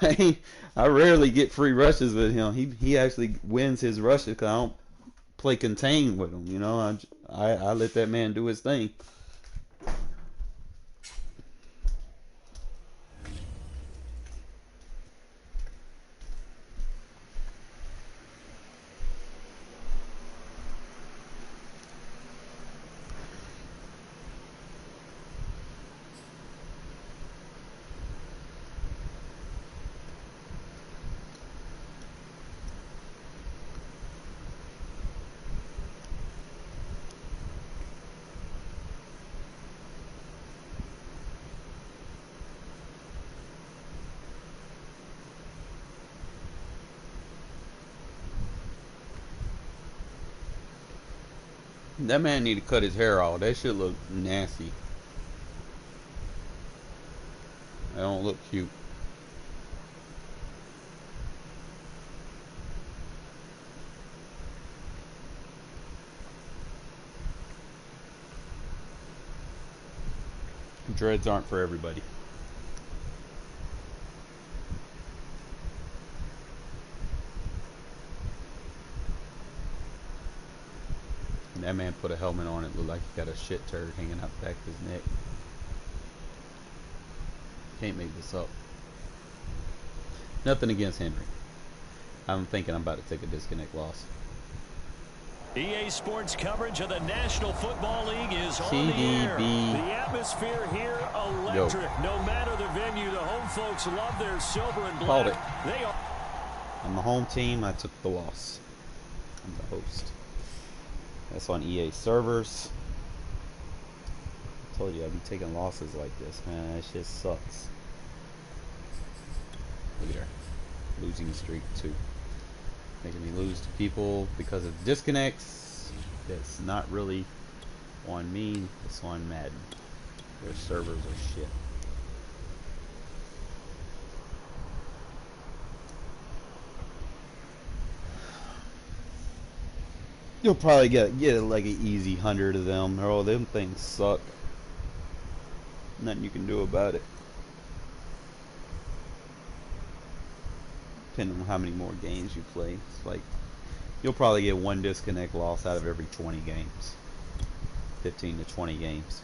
I rarely get free rushes with him. He actually wins his rushes because I don't play contain with him. I let that man do his thing. That man need to cut his hair off. That shit look nasty. That don't look cute. Dreads aren't for everybody. That man put a helmet on, it looked like he got a shit turd hanging out the back of his neck. Can't make this up. Nothing against Henry. I'm thinking I'm about to take a disconnect loss. EA Sports coverage of the National Football League is on the air. The atmosphere here electric. No matter the venue, the home folks love their silver and black. Called it. They are. On the home team, I took the loss. I'm the host. That's on EA servers. I told you I'd be taking losses like this, man. That shit sucks. Look at her. Losing streak 2. making me lose to people because of disconnects. That's not really on me, it's on Madden. Their servers are shit. You'll probably get like an easy 100 of them. Oh, them things suck. Nothing you can do about it. Depending on how many more games you play. It's like you'll probably get one disconnect loss out of every 20 games. 15 to 20 games.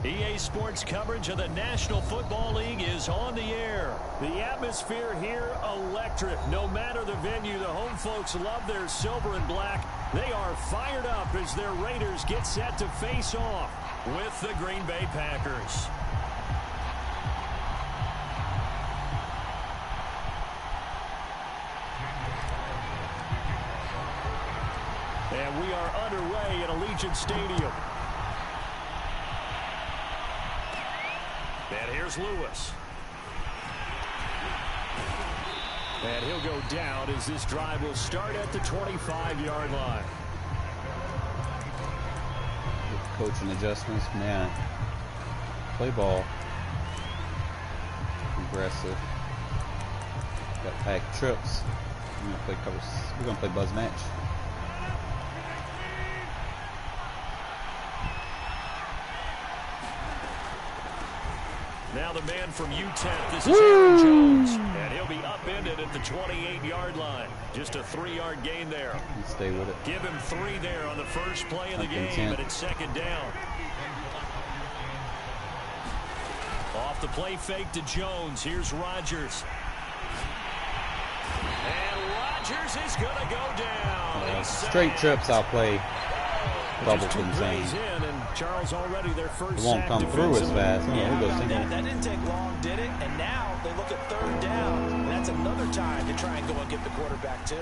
EA Sports coverage of the National Football League is on the air. The atmosphere here, electric. No matter the venue, the home folks love their silver and black. They are fired up as their Raiders get set to face off with the Green Bay Packers. And we are underway at Allegiant Stadium. And here's Lewis. And he'll go down as this drive will start at the 25-yard line. Coaching adjustments, man. Play ball. Aggressive. Got packed trips. We're gonna play buzz match. Now the man from UTEP, this is Aaron Jones, and he'll be upended at the 28-yard line. Just a 3-yard gain there. Stay with it. Give him 3 there on the first play of the game, and it's second down. Off the play fake to Jones. Here's Rodgers. And Rodgers is going to go down. Straight trips, I'll play bubble insane. Charles already their first. It won't come through as fast. That didn't take long, did it? And now they look at third down. And that's another time to try and go and get the quarterback too.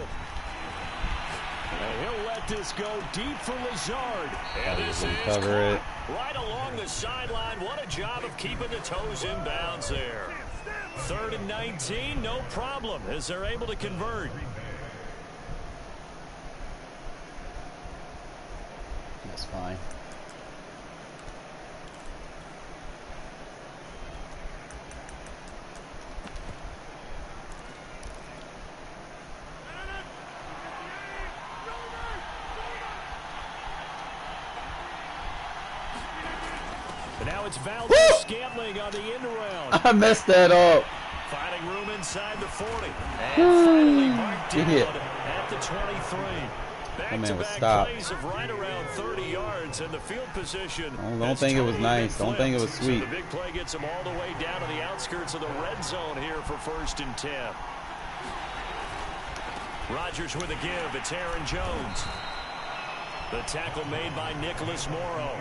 And he'll let this go deep for Lazard. And this is cover it right along the sideline. What a job of keeping the toes in bounds there. 3rd and 19, no problem as they're able to convert. That's fine. Now it's Valdez-Scantling on the end around. I messed that up. Finding room inside the 40. And finally marked down at the 23. Back-to-back plays of right around 30 yards and the field position. Don't think it was nice. Don't think it was sweet. So the big play gets him all the way down to the outskirts of the red zone here for 1st and 10. Rodgers with a give. It's Aaron Jones. The tackle made by Nicholas Morrow.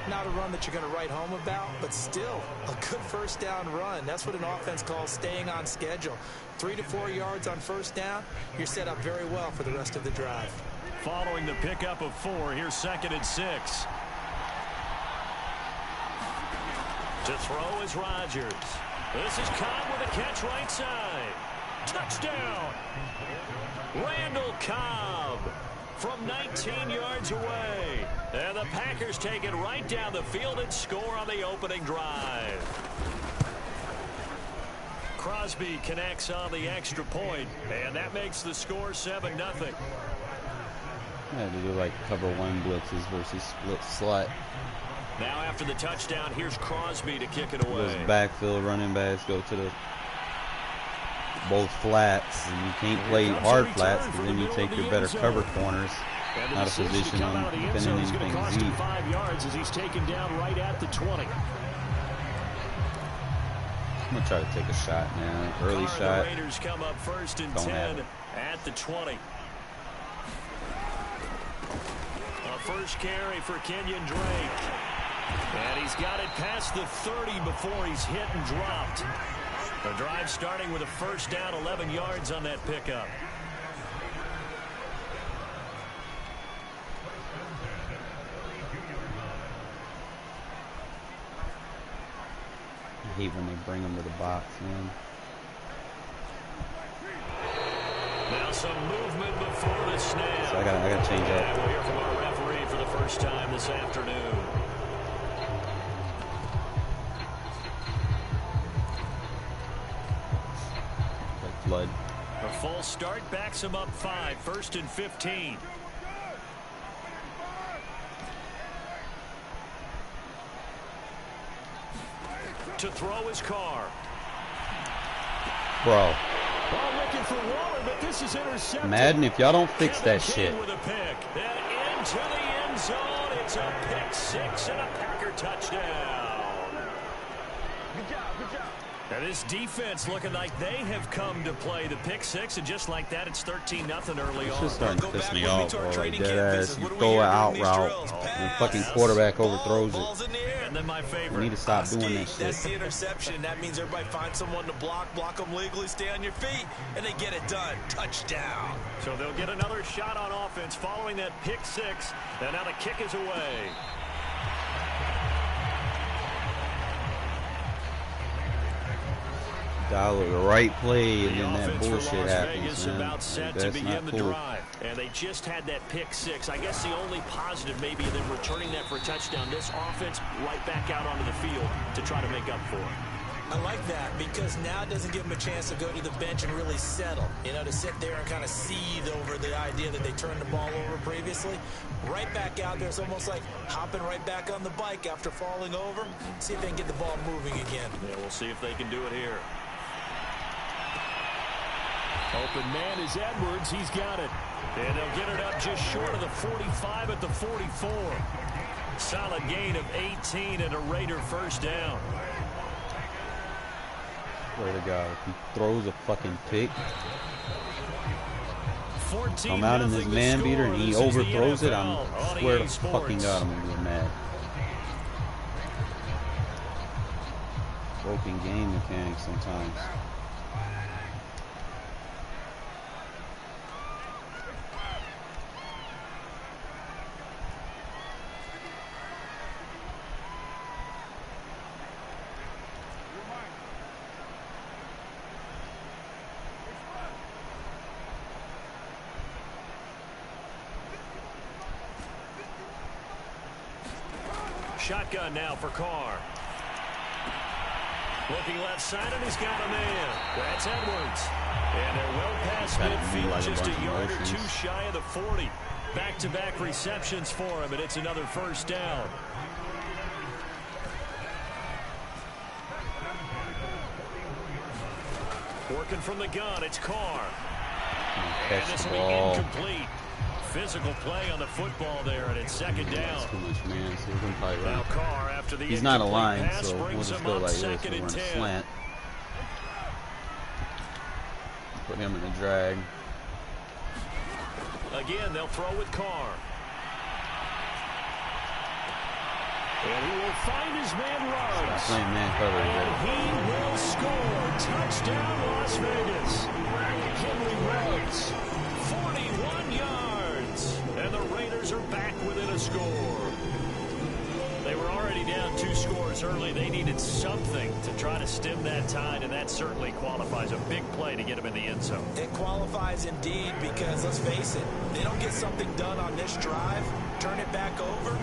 Not a run that you're going to write home about, but still a good first down run. That's what an offense calls staying on schedule. 3 to 4 yards on first down, you're set up very well for the rest of the drive. Following the pickup of 4, here's 2nd and 6. To throw is Rodgers. This is Cobb with a catch right side. Touchdown! Randall Cobb from 19 yards away. And the Packers take it right down the field and score on the opening drive. Crosby connects on the extra point, and that makes the score 7-0. Yeah, they do like cover 1 blitzes versus split slot. Now after the touchdown, here's Crosby to kick it away. Those backfield running backs go to the both flats, and you can't play hard flats because then you take your better cover corners out of position on defending anything Z. 5 yards as he's taken down right at the 20. I'm gonna try to take a shot, man. Early shot. The Raiders come up first and Don't 10 at the 20. A first carry for Kenyon Drake. And he's got it past the 30 before he's hit and dropped. The drive starting with a first down, 11 yards on that pickup. I hate when they bring them to the box, man. Now some movement before the snap. So I gotta change up. And we'll hear from our referee for the first time this afternoon. Flood. A full start backs him up 5, first and 15. To throw his car. Bro. Ball looking for Waller, but this is intercepted. Madden, if y'all don't fix that shit. With a pick. And into the end zone. It's a pick 6 and a Packer touchdown. Good job, good job. And this defense looking like they have come to play the pick 6, and just like that, it's 13-0 early It's on. just starting to piss me off, bro. Like, dead ass, you throw an out route, and the fucking quarterback overthrows it. And then my favorite. You need to stop doing that shit. That's the interception. That means everybody finds someone to block them legally, stay on your feet, and they get it done. Touchdown. So they'll get another shot on offense following that pick 6, and now the kick is away. Dial the right play, and then that offense for bullshit Las happens, Vegas man. about Like, set to that's begin not the cool. drive. And they just had that pick 6. I guess the only positive maybe of them returning that for a touchdown. This offense right back out onto the field to try to make up for it. I like that because now it doesn't give them a chance to go to the bench and really settle. You know, to sit there and kind of seethe over the idea that they turned the ball over previously. Right back out there. It's almost like hopping right back on the bike after falling over. See if they can get the ball moving again. Yeah, we'll see if they can do it here. Open man is Edwards. He's got it. And they'll get it up just short of the 45 at the 44. Solid gain of 18 and a Raider first down. Swear to God, if he throws a fucking pick, 14 I'm out in this man beater and he overthrows it, I swear to fucking God I'm gonna get mad. Broken game mechanics sometimes. Shotgun now for Carr. Looking left side, and he's got a man. That's Edwards. And they're well past midfield, just a yard or two shy of the 40. Back-to-back receptions for him, and it's another first down. Working from the gun, it's Carr. And this will be incomplete. Physical play on the football there, and it's second down. That's too much, man. So we can probably run. Now Carr, after the He's not a line, pass, so we'll brings just him go up like this. second We'll and run a 10. slant. Put him in the drag. Again, they'll throw with Carr. And he will find his man Ruggs. Playing man cover And today. he will score. Touchdown, Las Vegas. Henry Ruggs. 41 yards. And the Raiders are back within a score. They were already down 2 scores early. They needed something to try to stem that tide, and that certainly qualifies. A big play to get them in the end zone. It qualifies indeed because, let's face it, they don't get something done on this drive, turn it back over,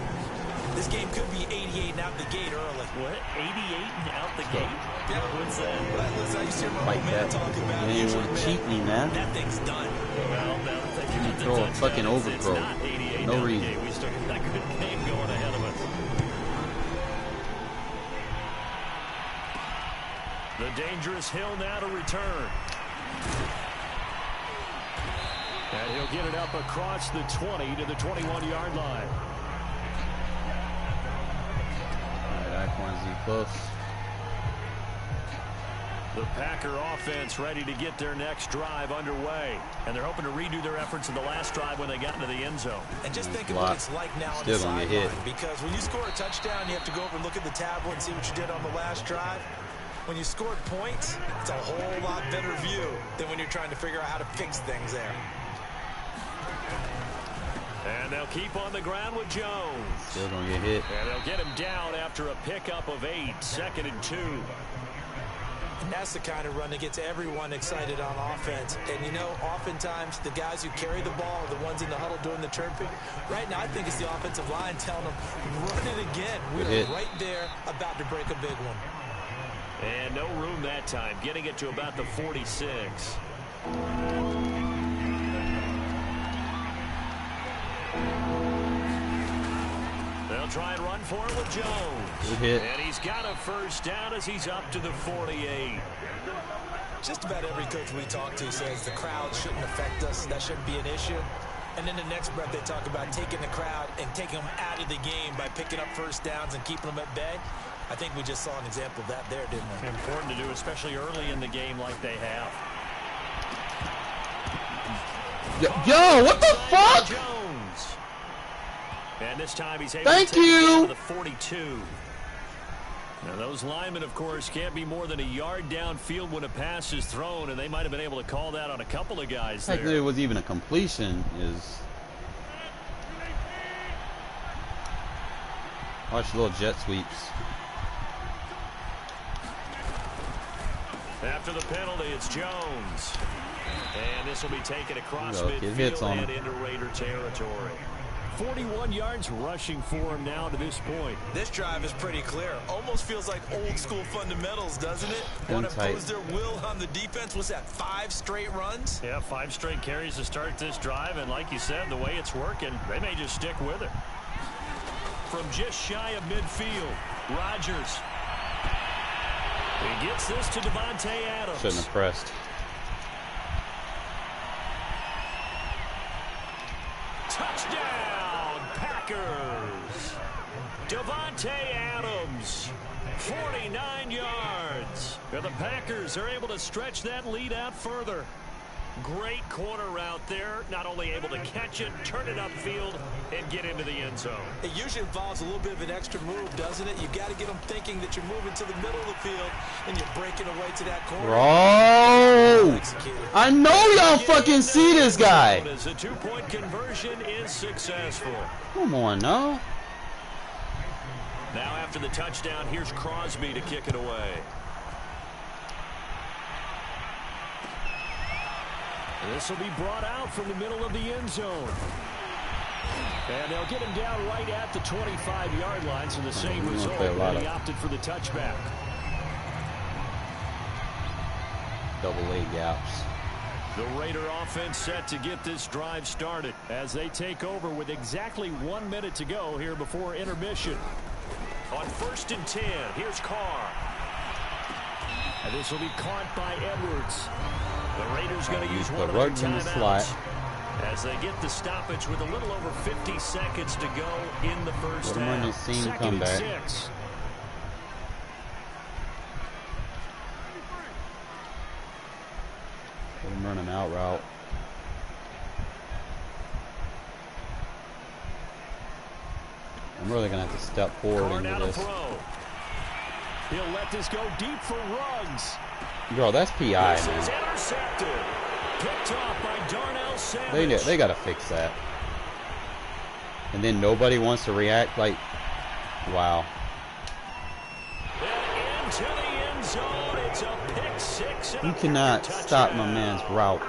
this game could be 88 and out the gate early. What? 88 and out the gate? Yeah. What's that? Listen, I used to hear my Like old man that. talk about You it. ain't want to cheat me, man. That thing's done. Well, now that You the throw a touchdown, fucking it's overthrow. not 88 No down the reason. gate. We still got that good game going ahead of us. The dangerous Hill now to return. And he'll get it up across the 20 to the 21-yard line. All right, Aquan's close. The Packer offense ready to get their next drive underway. And they're hoping to redo their efforts in the last drive when they got into the end zone. And just think of what it's like now on the sideline. Because when you score a touchdown, you have to go over and look at the tablet and see what you did on the last drive. When you scored points, it's a whole lot better view than when you're trying to figure out how to fix things there. And they'll keep on the ground with Jones. Still gonna get hit. And they'll get him down after a pickup of 8, 2nd and 2. And that's the kind of run that gets everyone excited on offense. And, you know, oftentimes the guys who carry the ball are the ones in the huddle doing the chirping. Right now, I think it's the offensive line telling them, run it again. We're right there about to break a big one. And no room that time, getting it to about the 46. They'll try and run for it with Jones. Good hit. And he's got a first down as he's up to the 48. Just about every coach we talk to says the crowd shouldn't affect us. That shouldn't be an issue. And then the next breath they talk about taking the crowd and taking them out of the game by picking up first downs and keeping them at bay. I think we just saw an example of that there, didn't we? Important to do, especially early in the game like they have. Yo, what the fuck? Jones. And this time he's able to take it down to the 42. Now those linemen, of course, can't be more than a yard downfield when a pass is thrown, and they might have been able to call that on a couple of guys there. Technically, it was even a completion. Watch the little jet sweeps. After the penalty, it's Jones. And this will be taken across midfield and into Raider territory. 41 yards rushing for him now to this point. This drive is pretty clear. Almost feels like old school fundamentals, doesn't it? Want to impose their will on the defense. What's that, 5 straight runs? Yeah, 5 straight carries to start this drive. And like you said, the way it's working, they may just stick with it. From just shy of midfield, Rodgers. He gets this to Devontae Adams. Shouldn't have pressed. Touchdown, Packers. Devontae Adams, 49 yards. And the Packers are able to stretch that lead out further. Great corner route there. Not only able to catch it, turn it upfield, and get into the end zone. It usually involves a little bit of an extra move, doesn't it? You've got to get them thinking that you're moving to the middle of the field, and you're breaking away to that corner. Bro! I know y'all fucking see this guy. As a 2-point conversion is successful. Come on, now. Now after the touchdown, here's Crosby to kick it away. This will be brought out from the middle of the end zone. And they'll get him down right at the 25-yard line, so the same result, but he opted for the touchback. Double A gaps. The Raider offense set to get this drive started as they take over with exactly 1 minute to go here before intermission. On 1st and 10, here's Carr. And this will be caught by Edwards. The Raiders going to use one of their timeouts as they get the stoppage with a little over 50 seconds to go in the first half. 2nd and 6. Let him run an out route. I'm really going to have to step forward into this. He'll let this go deep for Ruggs. Bro, that's PI, this man. Is intercepted. Picked off by Darnell Savage. They got to fix that. And then nobody wants to react like, wow. And into the end zone. It's a pick 6. You cannot stop my man's route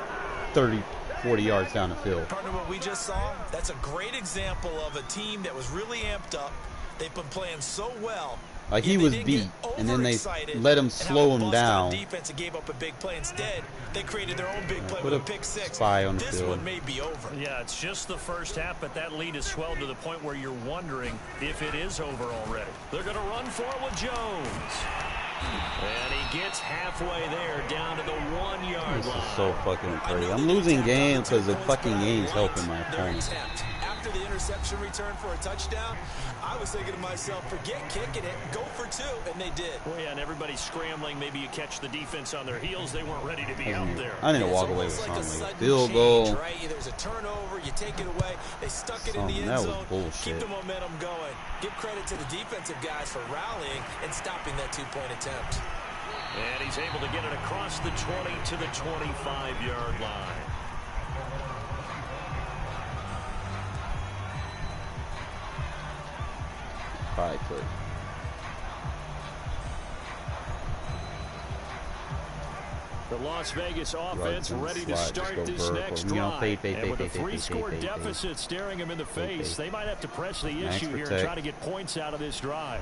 30, 40 yards down the field. Partner, what we just saw, that's a great example of a team that was really amped up. They've been playing so well. Like he was beat, and then they let him slow him down. Defense and gave up a big play. Instead, they created their own big play Put with a a pick 6. spy on the this field. one may be over. Yeah, it's just the first half, but that lead has swelled to the point where you're wondering if it is over already. They're going to run for it with Jones. And he gets halfway there, down to the 1-yard This is so fucking crazy. I'm losing games because the fucking game's helping my opponent. After the interception return for a touchdown, I was thinking to myself, forget kicking it, go for two, and they did. Well, yeah, and everybody's scrambling. Maybe you catch the defense on their heels. They weren't ready to be out there. I need to walk away with something. Like a field goal. Right? There's a turnover, you take it away, they stuck it in the end zone. Keep the momentum going. Give credit to the defensive guys for rallying and stopping that two-point attempt. And he's able to get it across the 20 to the 25-yard line. Probably could. The Las Vegas offense ready to start this next drive. And with a three-score deficit staring them in the face, they might have to press the issue here and try to get points out of this drive.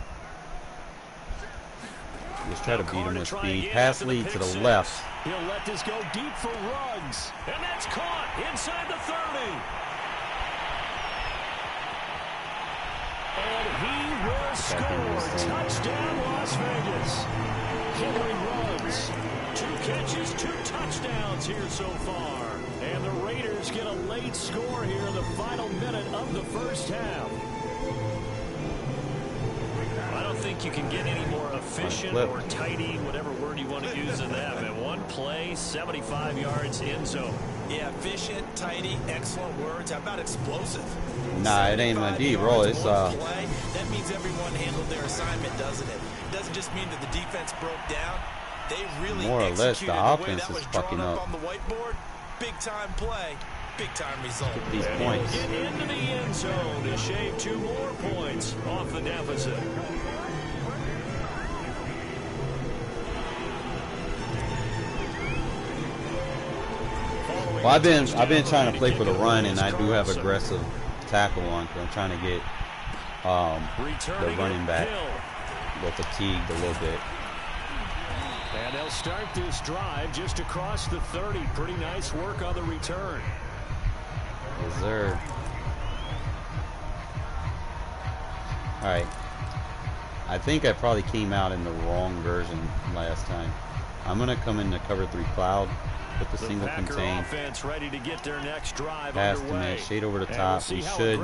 Just try to beat him with speed. Pass lead to the left. He'll let this go deep for Ruggs. And that's caught inside the 30. And he will score. Touchdown, Las Vegas. Henry Ruggs. 2 catches, 2 touchdowns here so far. And the Raiders get a late score here in the final minute of the first half. I don't think you can get any more efficient or tidy, whatever word you want to use in that. Man, one play, 75 yards in zone. Yeah, efficient, tidy, excellent words. How about explosive? Nah, it ain't my D, bro. It's play. That means everyone handled their assignment, doesn't it? It doesn't just mean that the defense broke down. They really more or less the offense is fucking up on the whiteboard. Big time play, big time result. Get these points. Get into the end zone to shave 2 more points off the deficit. Well, I've been trying to play for the run, and I do have aggressive tackle on because I'm trying to get the running back fatigued a little bit. And they'll start this drive just across the 30. Pretty nice work on the return. Yes, sir. All right. I think I probably came out in the wrong version last time. I'm going to come into cover 3 cloud. Put the single contain. Offense ready to get their next drive pass to me. Shade over the top. We should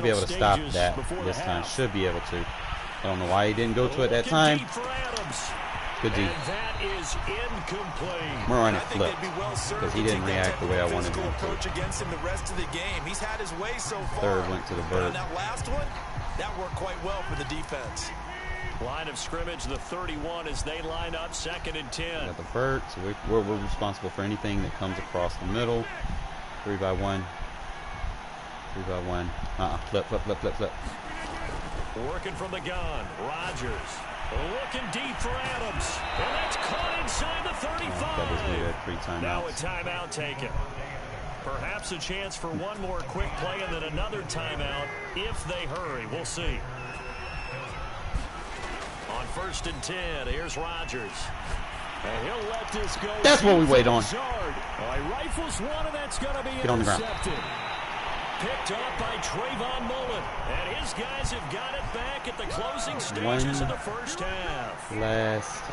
be able to stop that this time. Should be able to. I don't know why he didn't go to it that time. Good D. That is incomplete. We're on a flip because he didn't react the way I wanted him to. Against him the rest of the game. He's had his way so far. Third went to the bird. That last one, that worked quite well for the defense. Line of scrimmage, the 31 as they line up, 2nd and 10. Got the vert, so we're responsible for anything that comes across the middle. 3 by 1. 3 by 1. Flip, flip, flip, flip, flip. Working from the gun, Rodgers. Looking deep for Adams. And that's caught inside the 35. Now a timeout taken. Perhaps a chance for one more quick play and then another timeout if they hurry. We'll see. On 1st and 10, here's Rodgers. And he'll let this go. That's what we wait on. He rifles one, and that's going to be Get on the ground. Picked up by Trayvon Mullen. And his guys have got it back at the closing stages of the first half.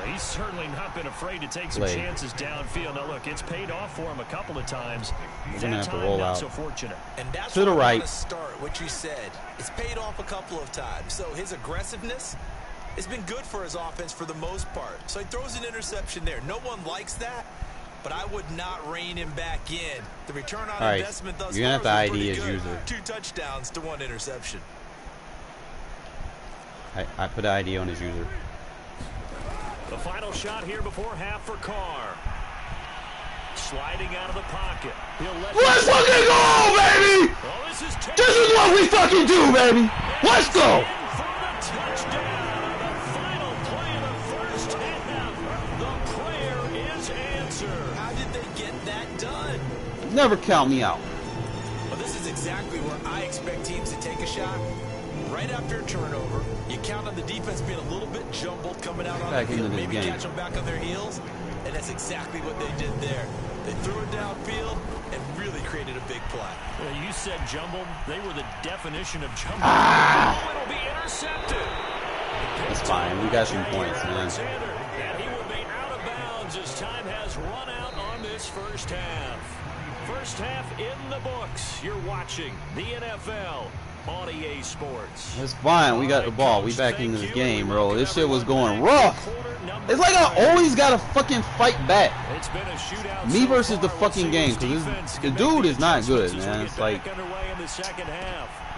He's certainly not been afraid to take some chances downfield. Now, look, it's paid off for him a couple of times. We're going to have to roll out. So fortunate. And that's to the right. Start what you said. It's paid off a couple of times. So his aggressiveness, it's been good for his offense for the most part. So he throws an interception there. No one likes that, but I would not rein him back in. The return on investment thus you're going to have to ID his user. 2 touchdowns to 1 interception. I put ID on his user. The final shot here before half for Carr. Sliding out of the pocket. Let's fucking go, baby! Oh, this is what we fucking do, baby! Let's go! Never count me out. Well, this is exactly where I expect teams to take a shot. Right after a turnover, you count on the defense being a little bit jumbled coming out on the field, maybe catch them back on their heels, and that's exactly what they did there. They threw it downfield and really created a big play. Well, you said jumbled. They were the definition of jumbled. Oh, it'll be intercepted. That's fine. We got some points, man. And he will be out of bounds as time has run out on this first half. First half in the books. You're watching the NFL on EA Sports. It's fine. We got the ball. We back into this game, bro. This shit was going rough. It's like I always gotta fucking fight back. It's been a shootout. Me versus the fucking game, because the dude is not good, man. It's like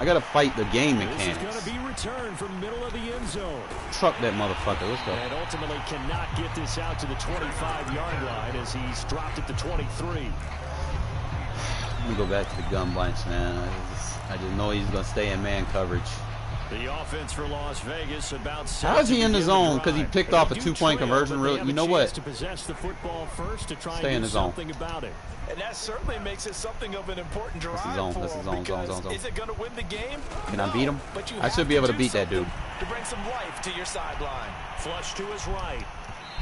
I gotta fight the game mechanics. This is gonna be returned from middle of the end zone. Truck that motherfucker. Let's go. And ultimately cannot get this out to the 25-yard line as he's dropped at the 23. Let me go back to the gun bunch, man. I just know he's gonna stay in man coverage. The offense for Las Vegas about. How is he in the zone? Because he picked off a 2-point conversion. Really, you know what? To possess the football first to try Stay in the zone. About it. And that certainly makes it something of an important drive. That's his zone. That's his zone. Zone. Is it going to win the game? Can I beat him? I should be able to beat that dude. To bring some life to your sideline. Flush to his right.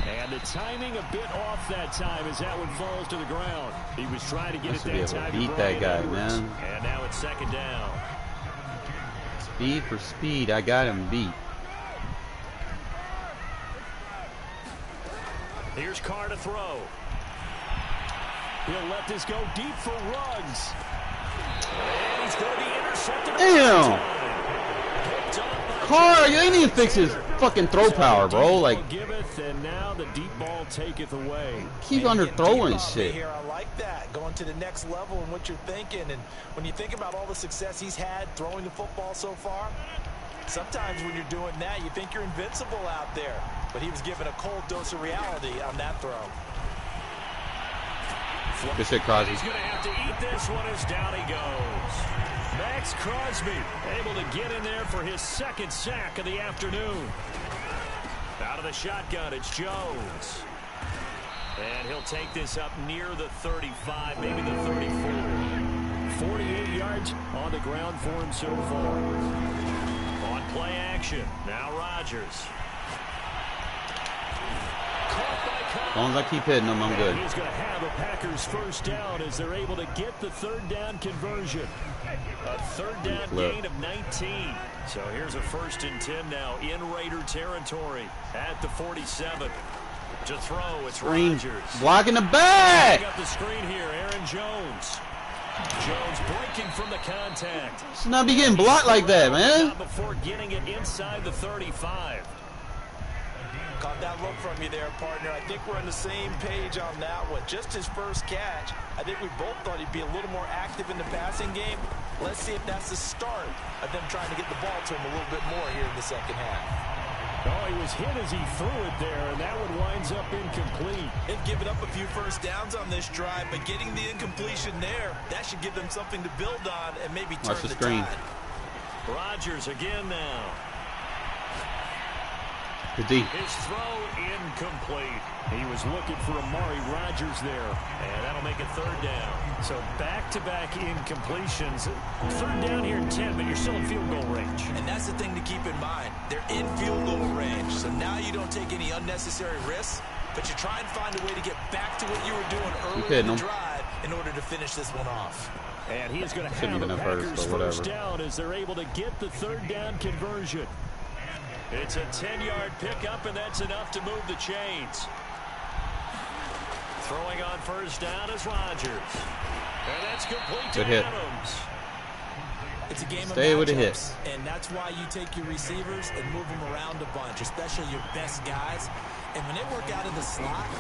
And the timing a bit off that time as that one falls to the ground. He was trying to get it that time. Beat that guy, man. And now it's second down. Speed for speed, I got him beat. Here's Carr to throw. He'll let this go deep for Ruggs. And he's going to be intercepted. Damn! Carr, you ain't even fix his fucking throw power, bro. Like, and now the deep ball taketh away. Keep underthrowing shit. Here, I like that. Going to the next level and what you're thinking. And when you think about all the success he's had throwing the football so far, sometimes when you're doing that, you think you're invincible out there. But he was given a cold dose of reality on that throw. Good shit, Crosby. He's going to have to eat this one as down he goes. Max Crosby able to get in there for his second sack of the afternoon. Out of the shotgun, it's Jones. And he'll take this up near the 35, maybe the 34. 48 yards on the ground for him so far. On play action, now Rodgers. As long as I keep hitting him, I'm good. He's going to have a Packers first down as they're able to get the third down conversion. A third down gain of 19. So here's a 1st and 10 now in Raider territory at the 47. To throw, it's Rodgers. Blocking the back. Up the screen here, Aaron Jones. Jones breaking from the contact. Should not be getting blocked like that, man. Before getting it inside the 35. Caught that look from you there, partner. I think we're on the same page on that one. Just his first catch. I think we both thought he'd be a little more active in the passing game. Let's see if that's the start of them trying to get the ball to him a little bit more here in the second half. Oh, he was hit as he threw it there, and that one winds up incomplete. They've given up a few first downs on this drive, but getting the incompletion there, that should give them something to build on and maybe turn the tide. Rodgers again now. Good D. His throw incomplete. He was looking for Amari Rodgers there. And that'll make it third down. So back-to-back incompletions. Third down here in 10, but you're still in field goal range. And that's the thing to keep in mind. They're in field goal range. So now you don't take any unnecessary risks, but you try and find a way to get back to what you were doing early in the drive in order to finish this one off. And he is going to have a Packers first down as they're able to get the third down conversion. It's a 10-yard pickup, and that's enough to move the chains. Throwing on first down is Rodgers. And that's complete to Adams. It's a game of Stay with the hits. And that's why you take your receivers and move them around a bunch, especially your best guys. And when they work out in the slot,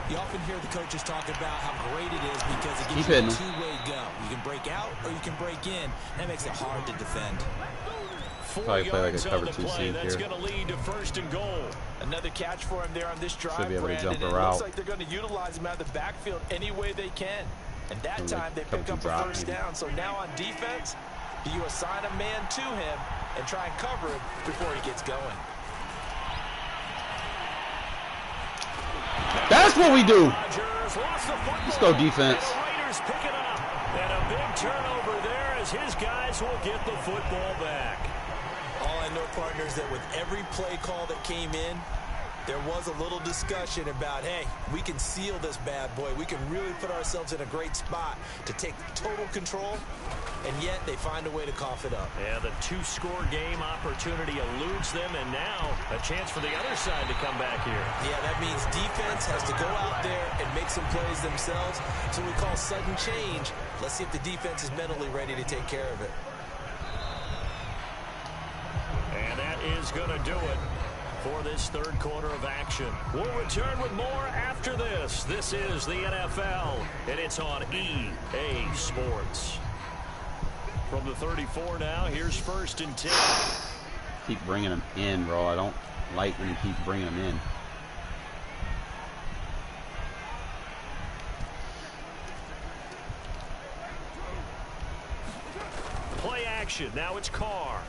you often hear the coaches talk about how great it is because it gives you a two-way go. You can break out or you can break in. That makes it hard to defend. Probably play like a cover 2 seam here. That's going to lead to 1st and goal. Another catch for him there on this drive. Should be able to jump a route. It route. looks like they're going to utilize him out of the backfield any way they can. And that time they pick up a first down. So now on defense, do you assign a man to him and try and cover him before he gets going? That's what we do. Let's go defense. The Raiders pick it up. And a big turnover there as his guys will get the football back. All I know, partners, that with every play call that came in, There was a little discussion about, hey, we can seal this bad boy. We can really put ourselves in a great spot to take total control, and yet they find a way to cough it up. Yeah, the two-score game opportunity eludes them, and now a chance for the other side to come back here. Yeah, that means defense has to go out there and make some plays themselves. So we call sudden change. Let's see if the defense is mentally ready to take care of it. And that is going to do it for this third quarter of action. We'll return with more after this. This is the NFL, and it's on EA Sports. From the 34 now, here's 1st and 10. Keep bringing them in, bro. I don't like when you keep bringing them in. Play action. Now it's Carr.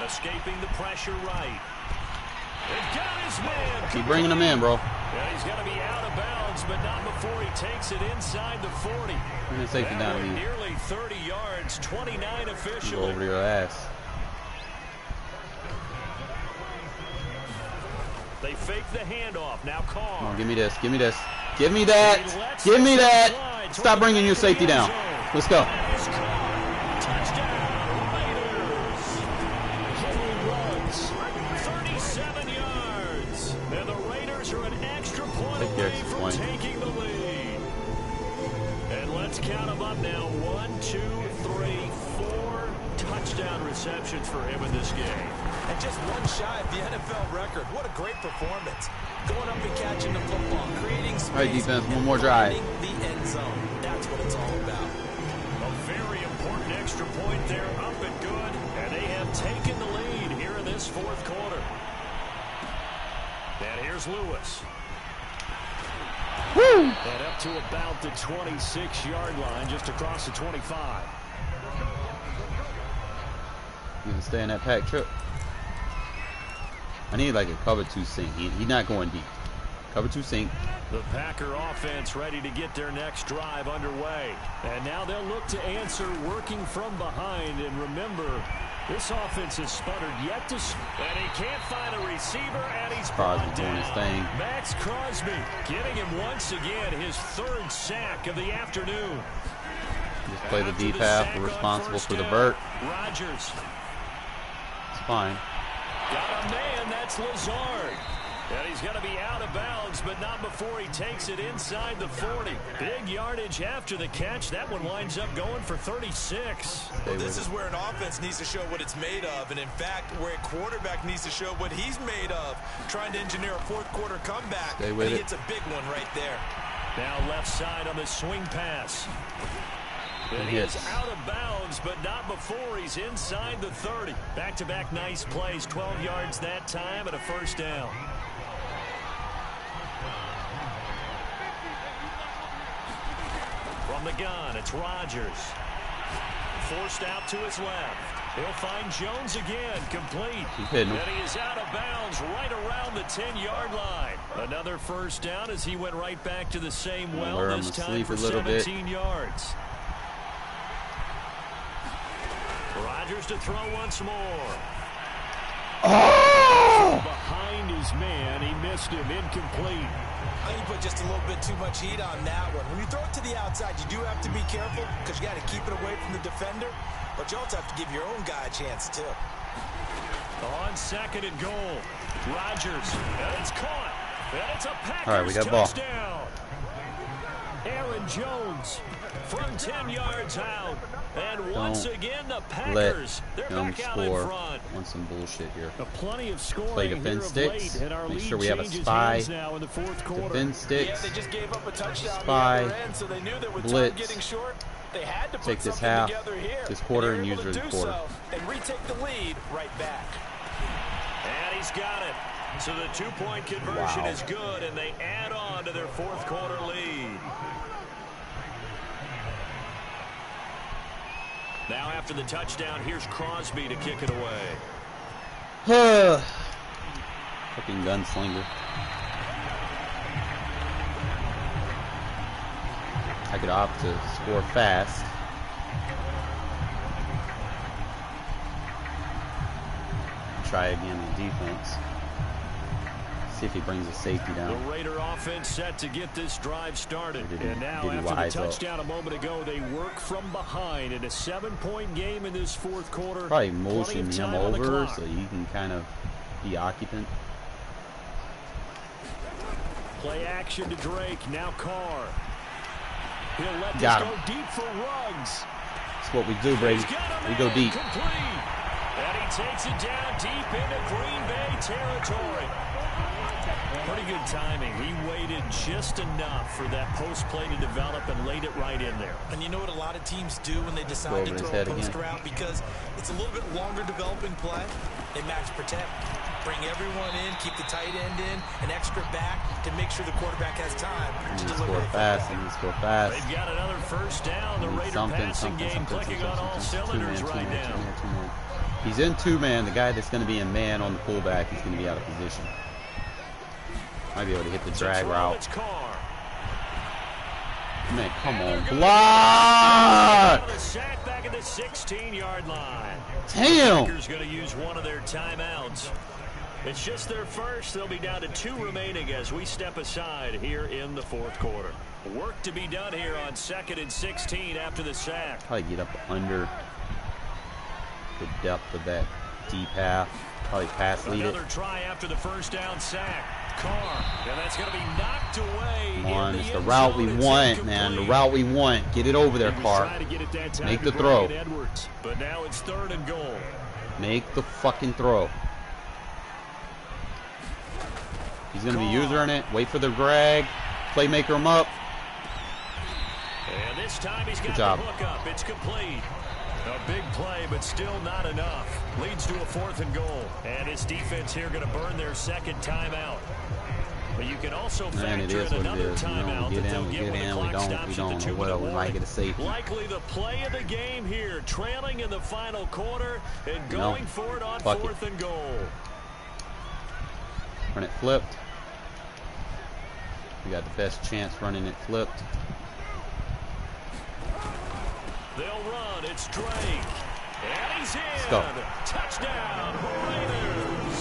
Escaping the pressure right. They've got his man. Keep bringing him in, bro. Yeah, he's going to be out of bounds, but not before he takes it inside the 40. Bring the safety down. Nearly 30 yards, 29 officially. Go over to your ass. They fake the handoff. Now Carr. Come on, give me this. Give me this. Give me that. Give me that. Stop bringing your safety down. Let's go. Taking the lead. And let's count them up now. 1, 2, 3, 4 touchdown receptions for him in this game. And just one shy of the NFL record. What a great performance. Going up and catching the football, creating space. All right, defense, one more drive. The end zone. That's what it's all about. A very important extra point there, up and good. And they have taken the lead here in this fourth quarter. And here's Lewis. Woo! And up to about the 26-yard line, just across the 25. You can stay in that pack trip. I need like a cover 2 sink. He's not going deep. Cover 2 sink. The Packer offense ready to get their next drive underway. And now they'll look to answer working from behind. And remember, this offense has sputtered yet to... And he can't find a receiver, and he's Crosby doing his thing. Max Crosby getting him once again, his 3rd sack of the afternoon. Just play the deep half. We're responsible for the vert. Rodgers. It's fine. Got a man, that's Lazard. And he's going to be out of bounds, but not before he takes it inside the 40. Big yardage after the catch. That one winds up going for 36. Well, this is where an offense needs to show what it's made of, and in fact, where a quarterback needs to show what he's made of, trying to engineer a fourth quarter comeback. And he hits a big one right there. Now left side on the swing pass. And he is out of bounds, but not before he's inside the 30. Back-to-back nice plays, 12 yards that time and a 1st down. From the gun, it's Rodgers. Forced out to his left. He'll find Jones again, complete. And he is out of bounds right around the 10-yard line. Another 1st down as he went right back to the same well, this time for 17 yards. Rodgers to throw once more. Oh! Behind his man, he missed him, incomplete. I think you put just a little bit too much heat on that one. When you throw it to the outside, you do have to be careful because you got to keep it away from the defender, but you also have to give your own guy a chance too. On 2nd and goal, Rodgers, and it's caught, and it's a Packers All right, we got touchdown. Aaron Jones from 10 yards out. And once again, the Packers, they're back out in front. Want some bullshit here. Plenty of scoring. Play defense sticks. Make sure we have a spy. Now in the fourth quarter. Defense sticks. Yeah, they just gave up a touchdown spy. The other end, so they knew that with blitz. time getting short, they had to take put this half, here, this quarter, and use it it in quarter. And retake the lead right back. And he's got it. So the 2-point conversion is good, and they add on to their fourth quarter lead. Now after the touchdown, here's Crosby to kick it away. Fucking gunslinger. I could opt to score fast. try again in defense. See if he brings a safety down. The Raider offense set to get this drive started. And now after the touchdown a moment ago, they work from behind in a 7-point game in this fourth quarter. Probably motion him over so he can kind of be occupant. Play action to Drake. Now Carr. He'll let this Got go deep for Ruggs. That's what we do, Brady. We go deep. Complete. And he takes it down deep into Green Bay territory. Pretty good timing. He waited just enough for that post play to develop and laid it right in there. And you know what a lot of teams do when they decide to throw a post route? Because it's a little bit longer developing play. They max protect. Bring everyone in, keep the tight end in, an extra back to make sure the quarterback has time to deliver the fast. They've got another first down. The Raider passing game clicking on all cylinders right now. He's in two-man. The guy that's going to be in man on the pullback is going to be out of position. Might be able to hit the drag route. Man, come on. Block! Sack back at the 16-yard line. Damn! The Packers going to use one of their timeouts. It's just their first. They'll be down to 2 remaining as we step aside here in the fourth quarter. Work to be done here on 2nd and 16 after the sack. Probably get up under the depth of that deep half. Probably pass lead it. Another try after the first down sack. Carr, and that's going to be knocked away. Come on, it's the route we want, man. The route we want. Get it over there, Carr. Make the throw. Edwards, but now it's 3rd and goal. Make the fucking throw. He's going to be using it. Wait for the drag. Playmaker him up. And this time he's got the hook up. It's complete. A big play, but still not enough. Leads to a 4th and goal. And his defense here going to burn their 2nd timeout. But you can also factor in another timeout that they'll get when the clock stops at the 2-minute warning. Likely the play of the game here, trailing in the final quarter and going for it on 4th and goal. Run it flipped. We got the best chance running it flipped. They'll run. It's Drake. And he's in. Let's go. Touchdown, Raiders.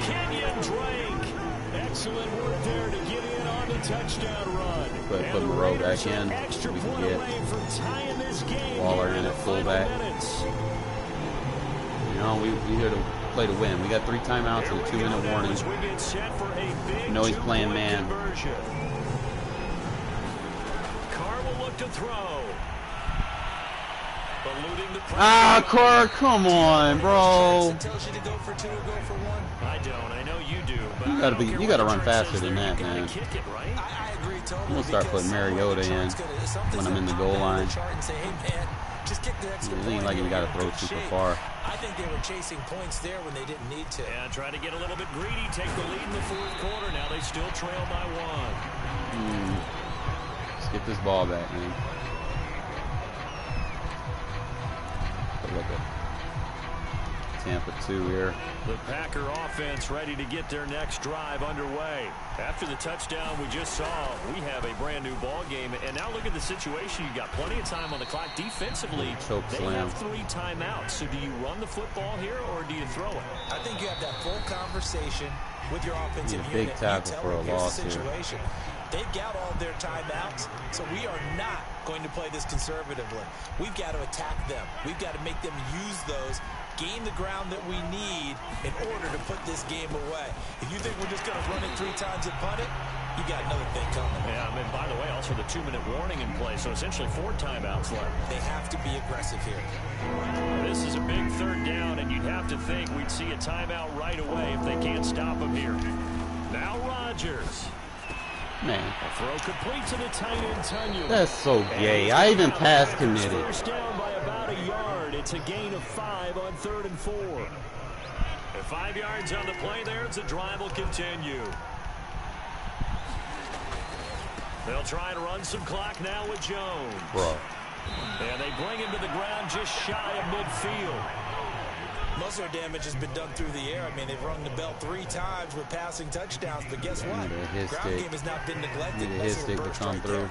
Kenyon Drake. Excellent work there to get in on the touchdown run. Put Monroe back in. We can get Waller in at fullback. You know, we here to play to win. We got 3 timeouts and a 2-minute warning. You know he's playing man. Carr will look to throw. Ah, Carr, come on, bro. I don't. I know you do. But you gotta run faster than that, man. I agree totally. I'm gonna start putting Mariota in when I'm in the goal line. It ain't like you gotta throw super far. I think they were chasing points there when they didn't need to. Yeah, trying to get a little bit greedy, take the lead in the 4th quarter. Now they still trail by 1. Let's get this ball back, man. Look at Tampa 2 here. The Packer offense ready to get their next drive underway. After the touchdown we just saw, we have a brand new ball game. And now look at the situation. You got plenty of time on the clock defensively. They have 3 timeouts. So do you run the football here or do you throw it? I think you have that full conversation with your offensive unit. Big tackle for a loss here. They've got all their timeouts, so we are not going to play this conservatively. We've got to attack them. We've got to make them use those, gain the ground that we need in order to put this game away. If you think we're just going to run it 3 times and punt it, you got another thing coming. Yeah, and by the way, also the 2-minute warning in play, so essentially 4 timeouts left. They have to be aggressive here. This is a big 3rd down, and you'd have to think we'd see a timeout right away if they can't stop them here. Now Rodgers. Man. A throw complete to the tight end, Tunyon. That's so gay. I even pass committed. First down by about a yard. It's a gain of 5 on 3rd and 4. And 5 yards on the play there as the drive will continue. They'll try and run some clock now with Jones. Bro. And they bring him to the ground just shy of midfield. Most of their damage has been done through the air. I mean, they've rung the bell 3 times with passing touchdowns, but guess what? Ground game has not been neglected. Need his stick to come through.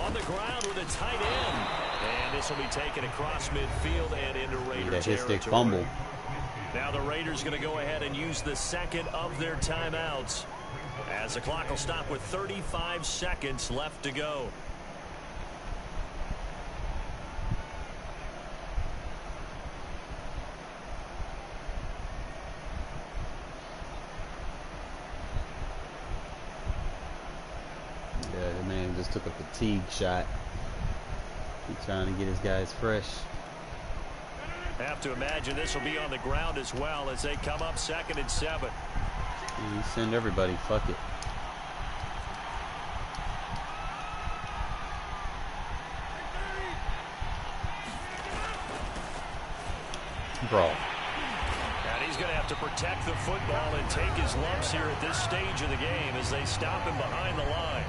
On the ground with a tight end. And this will be taken across midfield and into Raider that hit stick territory. fumble. Now the Raiders going to go ahead and use the second of their timeouts, as the clock will stop with 35 seconds left to go. Yeah, the man just took a fatigue shot. He's trying to get his guys fresh. Have to imagine this will be on the ground as well as they come up 2nd and 7. You send everybody, fuck it. Bro. And he's going to have to protect the football and take his lumps here at this stage of the game as they stop him behind the line.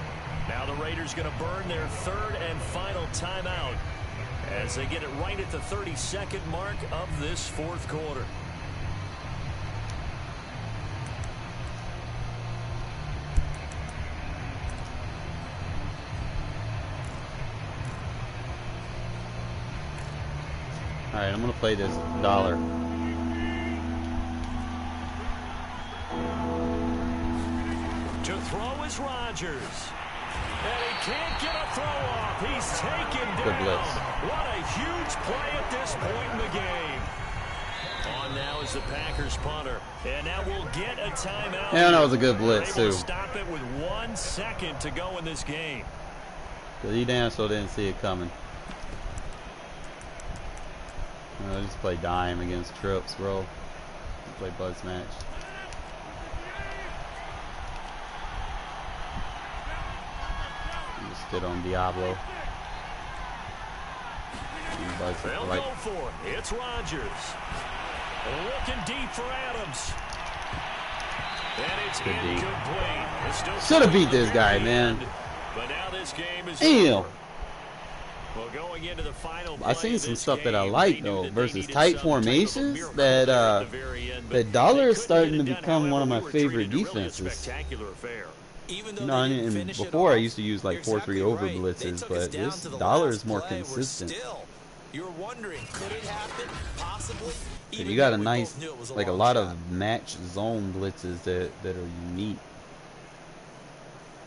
Now the Raiders going to burn their 3rd and final timeout as they get it right at the 32nd mark of this 4th quarter. All right, I'm going to play this dollar. To throw is Rodgers. And he can't get a throw off. He's taken down. Good blitz. What a huge play at this point in the game. On now is the Packers punter. And now we'll get a timeout. Yeah, that was a good blitz, Able too. to stop it with 1 second to go in this game. Because he damn sure didn't see it coming. Just play dime against trips, bro. Play buzz match. Just stood on Diablo. They'll go for it. It's Rodgers. Looking deep for Adams. And it's incomplete. Should have beat this guy, man. But now this game is damn. over. Well, going into the final I seen some stuff that I like though versus tight formations. That dollar is starting to become one of my favorite defenses. You know, and before I used to use like 4-3 over blitzes, but this dollar is more consistent. You're wondering, could it happen? Possibly. You got a nice, like a lot of match zone blitzes that are unique,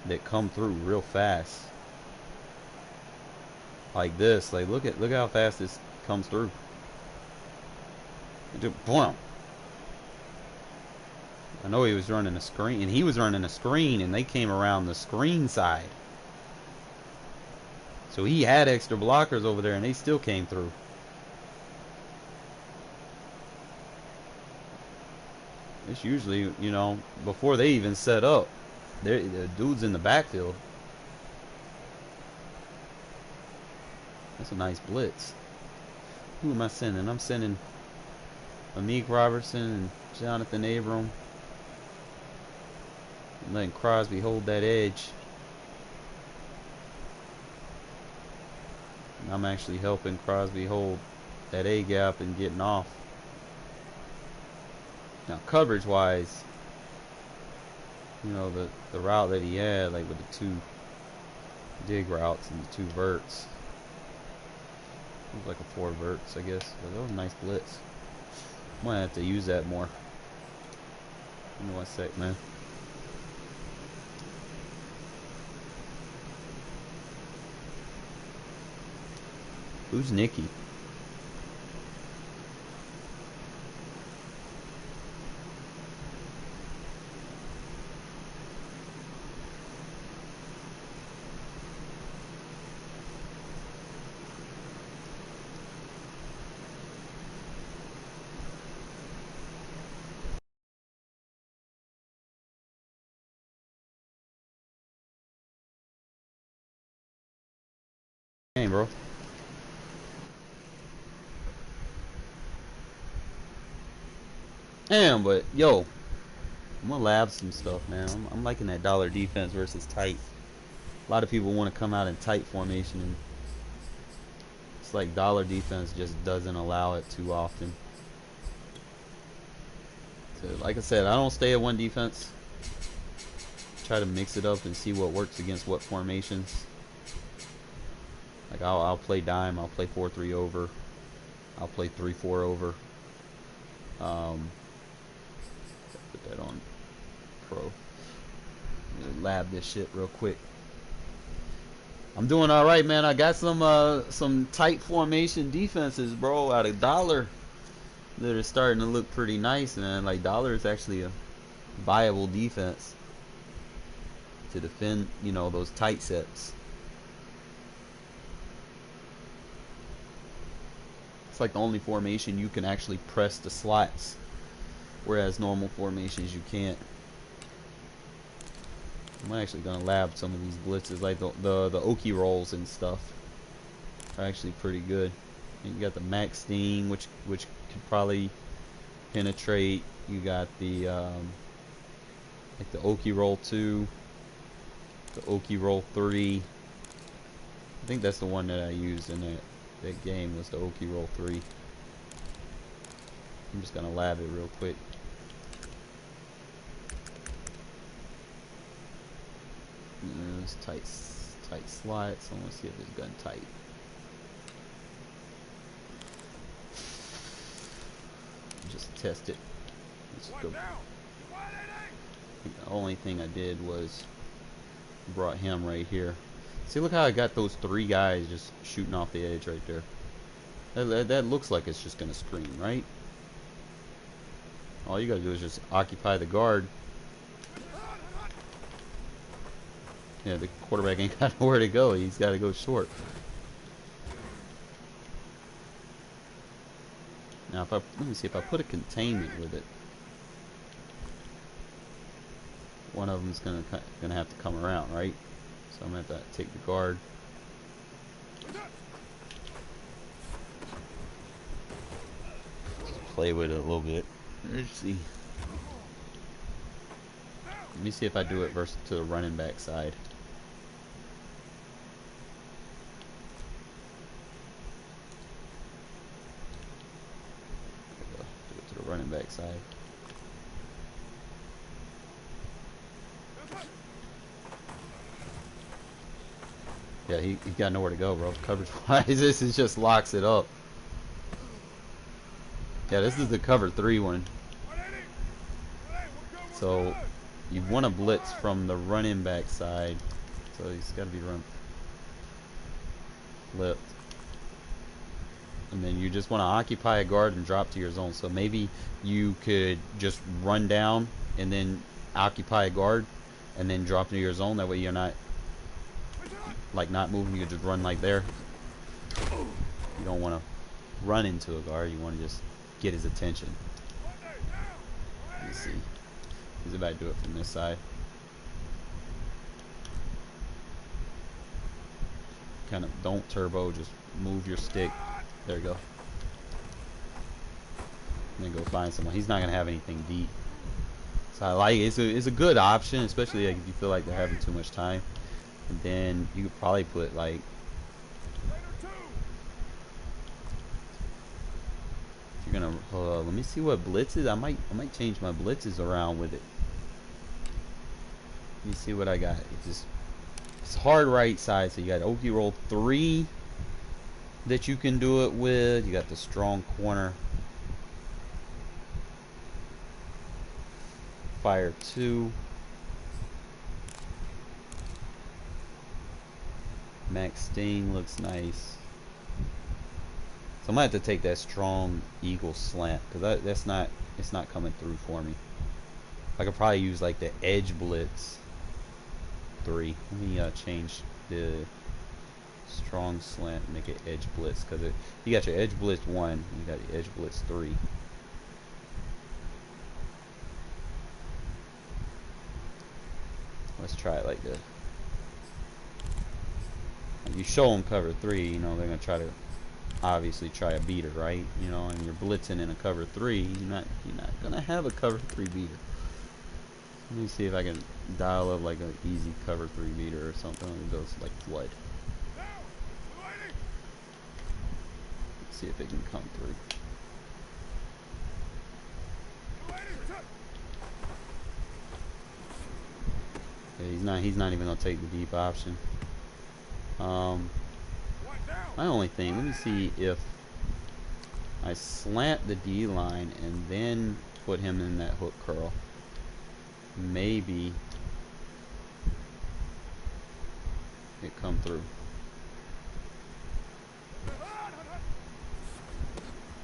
that come through real fast. Like this, like look how fast this comes through. Boom. I know he was running a screen, and he was running a screen, and they came around the screen side. So he had extra blockers over there, and they still came through. It's usually, you know, before they even set up, the dude's in the backfield. That's a nice blitz. Who am I sending? I'm sending Amik Robertson and Jonathan Abram. I'm letting Crosby hold that edge. And I'm actually helping Crosby hold that A gap and getting off. Now coverage wise, you know, the route that he had, like with the 2 dig routes and the 2 verts. It was like a 4 verts, I guess. But that was a nice blitz. Might have to use that more. Give me 1 sec, man. Who's Nikki? Hey, bro. Damn, but yo, I'm gonna lab some stuff, man. I'm liking that dollar defense versus tight. A lot of people want to come out in tight formation, and it's like dollar defense just doesn't allow it too often. So, like I said, I don't stay at one defense. Try to mix it up and see what works against what formations. Like I'll play dime. I'll play 4-3 over. I'll play 3-4 over. Put that on pro. Lab this shit real quick. I'm doing all right, man. I got some tight formation defenses, bro, out of dollar that are starting to look pretty nice, man. Like dollar is actually a viable defense to defend, you know, those tight sets. It's like the only formation you can actually press the slots, whereas normal formations you can't. I'm actually gonna lab some of these blitzes, like the Oki rolls and stuff are actually pretty good. And you got the Max Steam, which could probably penetrate. You got the like the Oki roll 2, the Oki roll 3. I think that's the one that I used in that game, was the Oki roll 3. I'm just gonna lab it real quick. It's tight slots. I want to see if it's gun tight. Just test it. Let's go. The only thing I did was brought him right here. See, look how I got those 3 guys just shooting off the edge right there. That looks like it's just gonna screen, right? All you gotta do is just occupy the guard. Yeah, the quarterback ain't got nowhere to go. He's got to go short. Now, let me see if I put a containment with it. One of them's gonna have to come around, right? So I'm gonna have to take the guard. Just play with it a little bit. Let's see. Let me see if I do it versus to the running back side. Do it to the running back side. Yeah, he got nowhere to go, bro. Coverage-wise, this is just locks it up. Yeah, this is the cover 3 one. So you want to blitz from the running back side, so he's got to be run flipped, and then you just want to occupy a guard and drop to your zone. So maybe you could just run down and then occupy a guard and then drop to your zone. That way you're not not moving. You can just run like there. You don't want to run into a guard. You want to just get his attention. Let me see. He's about to do it from this side. Kind of don't turbo, just move your stick. There you go. And then go find someone. He's not gonna have anything deep. So I like it. It's a good option, especially like if you feel like they're having too much time. And then you could probably put like if you're gonna let me see what blitzes. I might change my blitzes around with it. Let me see what I got. It's hard right side, so you got Oki roll 3 that you can do it with. You got the strong corner fire 2, Max Sting looks nice. So I'm gonna have to take that strong eagle slant because it's not coming through for me. I could probably use like the edge blitz 3. Let me change the strong slant and make it edge blitz, because you got your edge blitz 1, you got your edge blitz 3. Let's try it like this. You show them cover 3, you know they're gonna try to obviously try a beater, right? You know, and you're blitzing in a cover 3. You're not gonna have a cover 3 beater. Let me see if I can dial up like an easy cover 3 beater or something that goes like flood. Let's see if it can come through. Yeah, he's not even gonna take the deep option. My only thing, let me see if I slant the D line and then put him in that hook curl. Maybe it come through.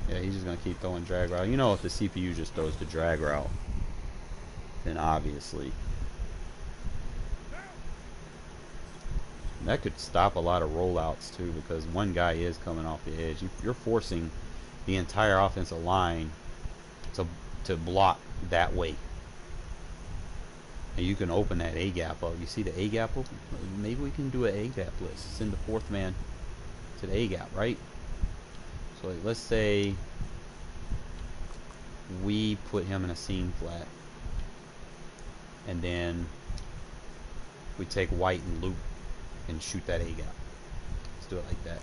Yeah, he's just gonna keep throwing drag route. You know, if the CPU just throws the drag route, then obviously that could stop a lot of rollouts too, because one guy is coming off the edge. You're forcing the entire offensive line to block that way. And you can open that A gap up. You see the A gap open? Maybe we can do an A gap blitz. Send the fourth man to the A gap, right? So let's say we put him in a seam flat, and then we take white and loop and shoot that A gap. Let's do it like that.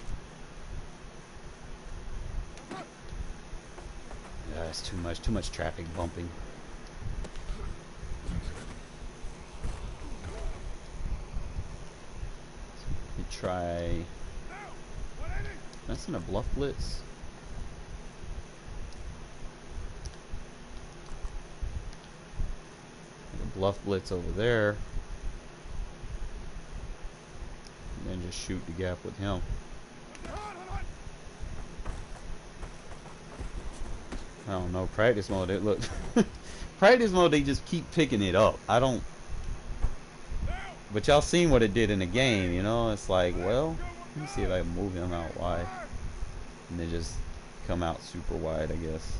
Yeah, it's too much traffic bumping. We try. That's in a bluff blitz. A bluff blitz over there. And then just shoot the gap with him. I don't know. Practice mode, look. Practice mode, they just keep picking it up. I don't. But y'all seen what it did in the game, you know? It's like, well, let me see if I can move him out wide. And then just come out super wide, I guess.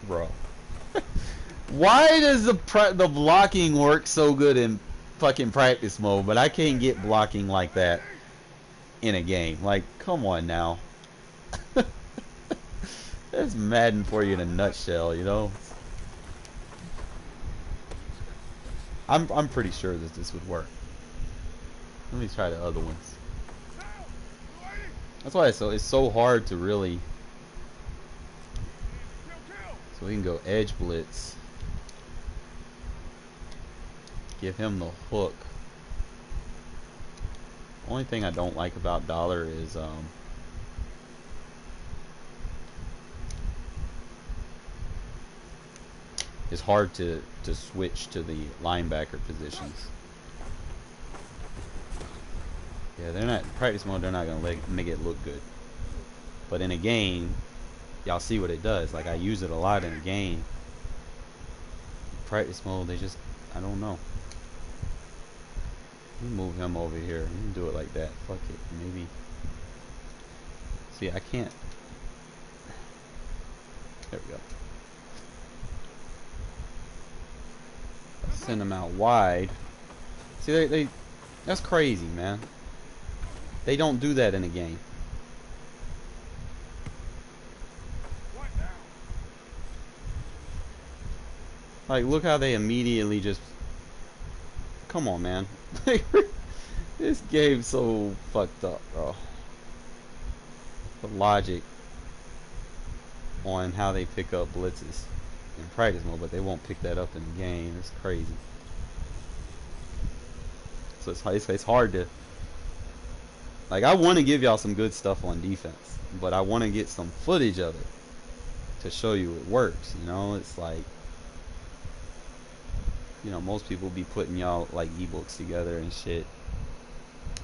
Bro. Why does the blocking work so good in fucking practice mode, but I can't get blocking like that in a game? Like, come on now. That's Madden for you in a nutshell, you know? I'm pretty sure that this would work. Let me try the other ones. That's why it's so hard to really. So we can go edge blitz. Give him the hook. Only thing I don't like about Dollar is it's hard to switch to the linebacker positions. Yeah, they're not practice mode. They're not gonna make it look good. But in a game, y'all see what it does. Like, I use it a lot in a game. Practice mode, they just, I don't know. Let me move him over here. We can do it like that. Fuck it. Maybe. See, I can't. There we go. Send them out wide. See, they that's crazy, man. They don't do that in a game. Like, look how they immediately just. Come on, man. This game's so fucked up, bro. The logic on how they pick up blitzes in practice mode, but they won't pick that up in the game. It's crazy. So it's hard to. Like, I want to give y'all some good stuff on defense, but I want to get some footage of it to show you it works. You know, it's like, you know, most people be putting y'all like ebooks together and shit.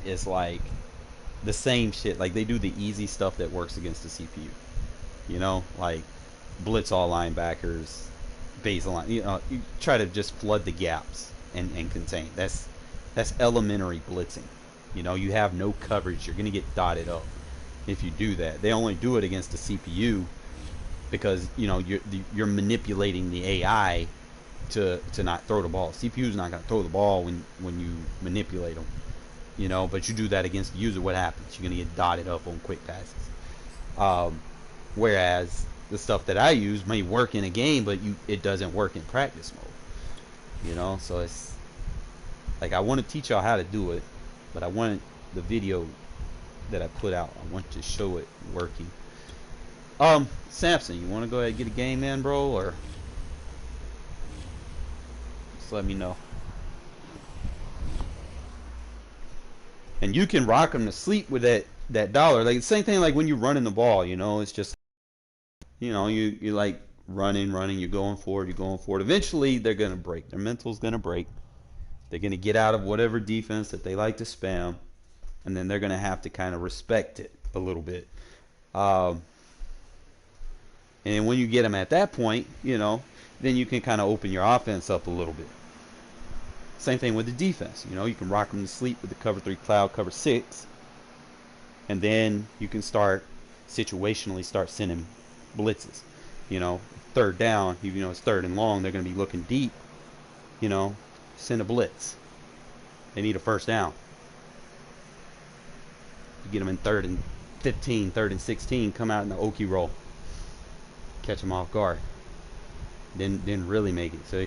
It's like the same shit. Like, they do the easy stuff that works against the CPU. You know, like blitz all linebackers, baseline. You know, you try to just flood the gaps and contain. That's elementary blitzing. You know, you have no coverage. You're gonna get dotted up if you do that. They only do it against the CPU because, you know, you're manipulating the AI to not throw the ball. CPU's not gonna throw the ball when you manipulate them. You know, but you do that against the user, what happens? You're gonna get dotted up on quick passes. Whereas the stuff that I use may work in a game, but it doesn't work in practice mode. You know, so it's like, I want to teach y'all how to do it, but I want the video that I put out, I want to show it working. Samson, you want to go ahead and get a game in, bro, or just let me know. And you can rock them to sleep with that dollar. Like the same thing like when you're running the ball, you know, it's just, you know, you like running, you're going forward. Eventually they're going to break. Their mental's going to break. They're going to get out of whatever defense that they like to spam, and then they're going to have to kind of respect it a little bit. And when you get them at that point, you know, then you can kind of open your offense up a little bit. Same thing with the defense. You know, you can rock them to sleep with the cover 3 cloud, cover 6, and then you can situationally start sending blitzes. You know, third down, even though it's third and long, they're going to be looking deep. You know, send a blitz. They need a first down. You get them in 3rd and 15, 3rd and 16, come out in the Okie roll. Catch them off guard. Then really make it. So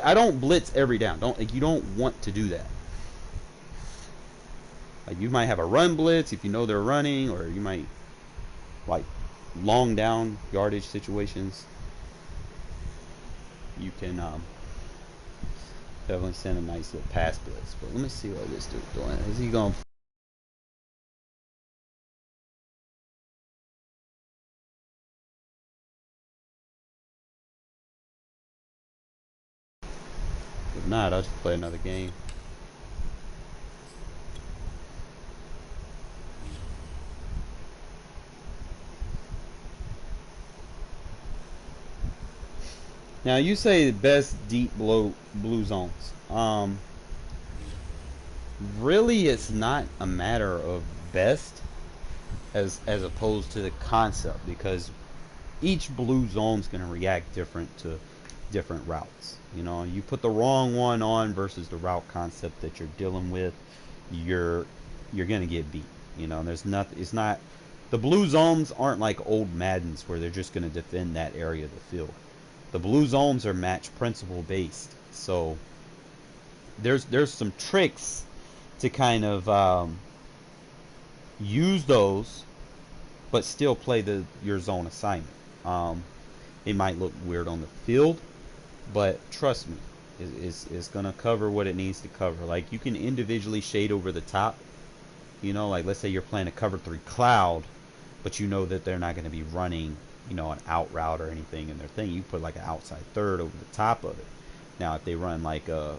I don't blitz every down. You don't want to do that. Like you might have a run blitz if you know they're running, or you might like long down yardage situations. You can definitely send a nice little pass blitz. But let me see what this dude's doing. Is he going? If not, I'll just play another game. Now you say the best deep blue zones. Really, it's not a matter of best as opposed to the concept, because each blue zone is going to react different to different routes. You know, you put the wrong one on versus the route concept that you're dealing with, you're going to get beat. You know, there's nothing. It's not. The blue zones aren't like old Maddens where they're just going to defend that area of the field. The blue zones are match principle based, so there's some tricks to kind of use those, but still play your zone assignment. It might look weird on the field, but trust me, it's gonna cover what it needs to cover. Like you can individually shade over the top. You know, like let's say you're playing a cover 3 cloud, but you know that they're not going to be running, you know, an out route or anything in their thing. You put like an outside third over the top of it. Now, if they run like a,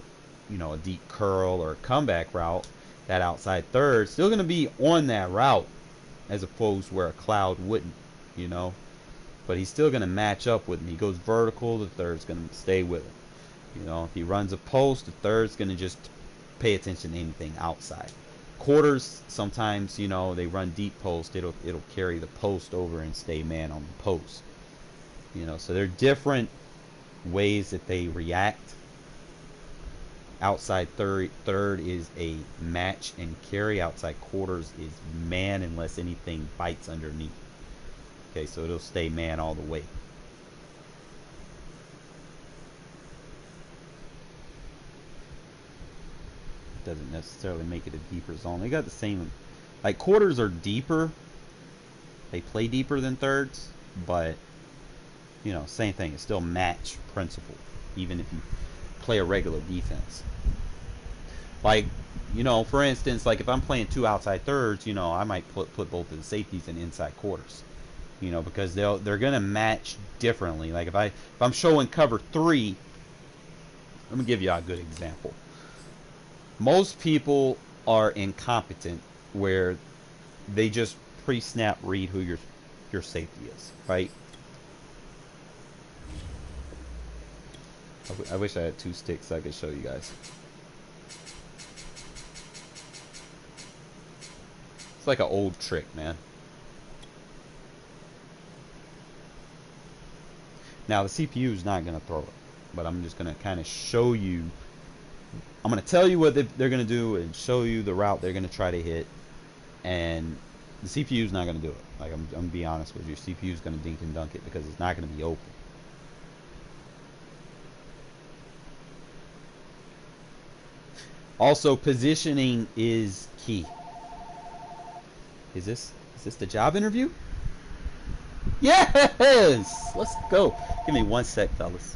you know, a deep curl or a comeback route, that outside third still going to be on that route, as opposed to where a cloud wouldn't, you know. But he's still going to match up with him. He goes vertical, the third's going to stay with him. You know, if he runs a post, the third's going to just pay attention to anything outside. Quarters, sometimes, you know, they run deep post, it'll carry the post over and stay man on the post. You know, so there are different ways that they react. Outside third is a match and carry. Outside quarters is man unless anything bites underneath. Okay, so it'll stay man all the way. Doesn't necessarily make it a deeper zone. They got the same, like quarters are deeper. They play deeper than thirds, but you know, same thing. It's still match principle, even if you play a regular defense. Like, you know, for instance, like if I'm playing 2 outside thirds, you know, I might put both of the safeties in inside quarters. You know, because they're gonna match differently. Like if I'm showing cover 3, let me give you a good example. Most people are incompetent where they just pre-snap read who your safety is, right? I wish I had 2 sticks so I could show you guys. It's like an old trick, man. Now the CPU is not going to throw it, but I'm just going to kind of show you. I'm going to tell you what they're going to do and show you the route they're going to try to hit, and the CPU is not going to do it. Like I'm going to be honest with you, CPU is going to dink and dunk it because it's not going to be open. Also, positioning is key. Is this the job interview? Yes! Let's go. Give me 1 sec, fellas.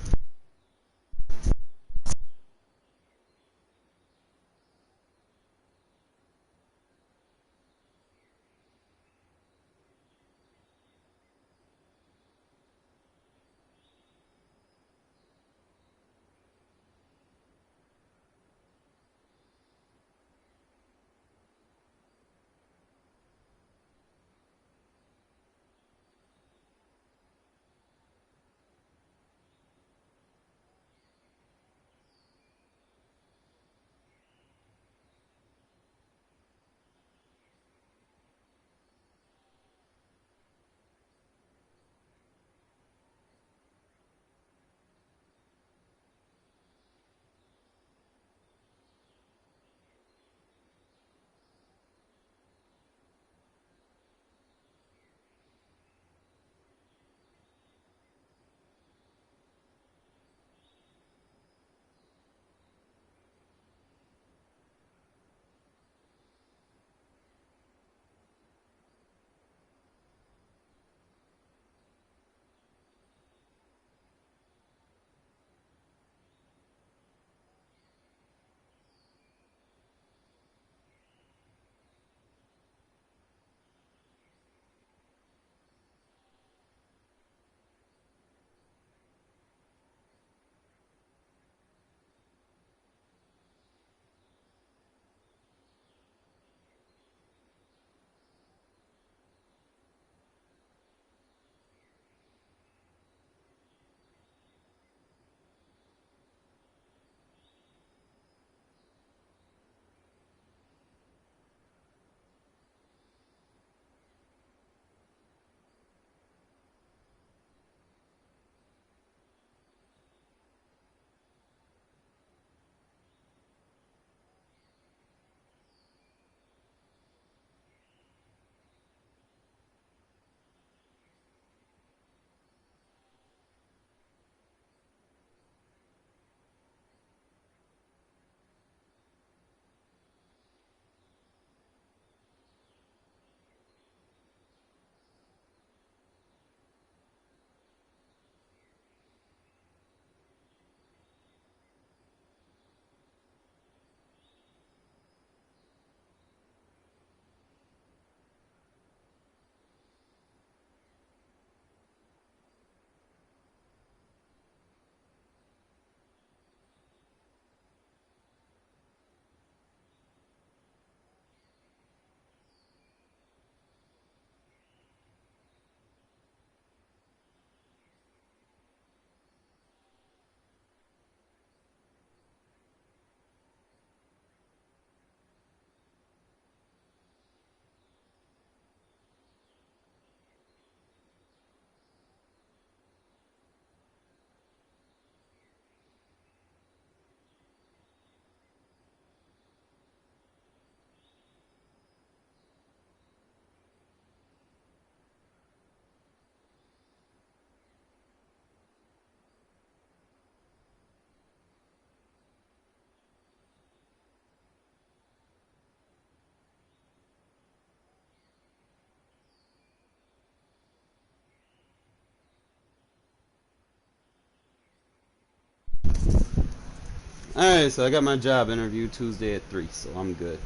Alright, so I got my job interview Tuesday at 3, so I'm good.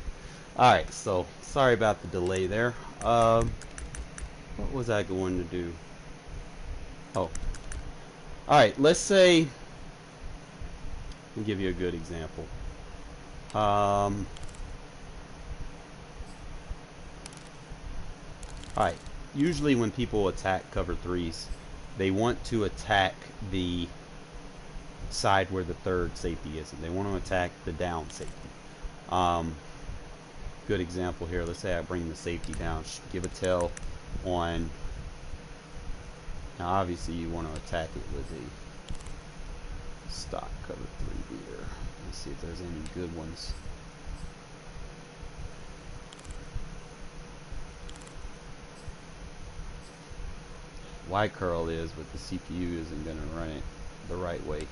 Alright, so sorry about the delay there. What was I going to do? Oh. Alright, let's say, let me give you a good example. Alright, usually when people attack cover 3s, they want to attack the side where the third safety is, and they want to attack the down safety. Good example here. Let's say I bring the safety down, give a tail on. Now obviously you want to attack it with a stock cover 3 beater. Let's see if there's any good ones. Y curl is, but the CPU isn't going to run it the right way.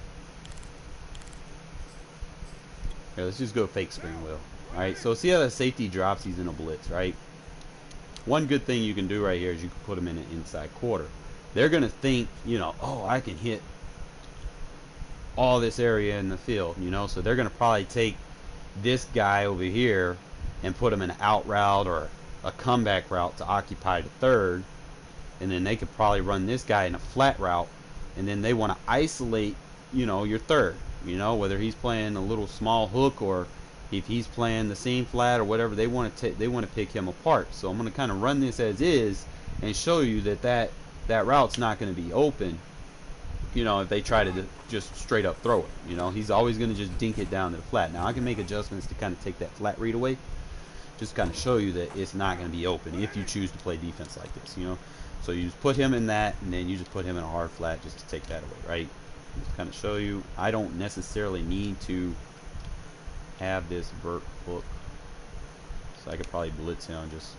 Here, let's just go fake spring wheel. Alright, so see how the safety drops, he's in a blitz, right? One good thing you can do right here is you can put him in an inside quarter. They're going to think, you know, oh, I can hit all this area in the field, you know, so they're going to probably take this guy over here and put him in an out route or a comeback route to occupy the third, and then they could probably run this guy in a flat route, and then they want to isolate, you know, your third, you know, whether he's playing a little small hook or if he's playing the seam flat or whatever. They want to pick him apart. So I'm going to kind of run this as is and show you that route's not going to be open, you know, if they try to just straight up throw it. You know, he's always going to just dink it down to the flat. Now I can make adjustments to kind of take that flat read away, just kind of show you that it's not going to be open if you choose to play defense like this, you know. So you just put him in that, and then you just put him in a hard flat just to take that away, right? Just kind of show you. I don't necessarily need to have this vert hook, so I could probably blitz him, just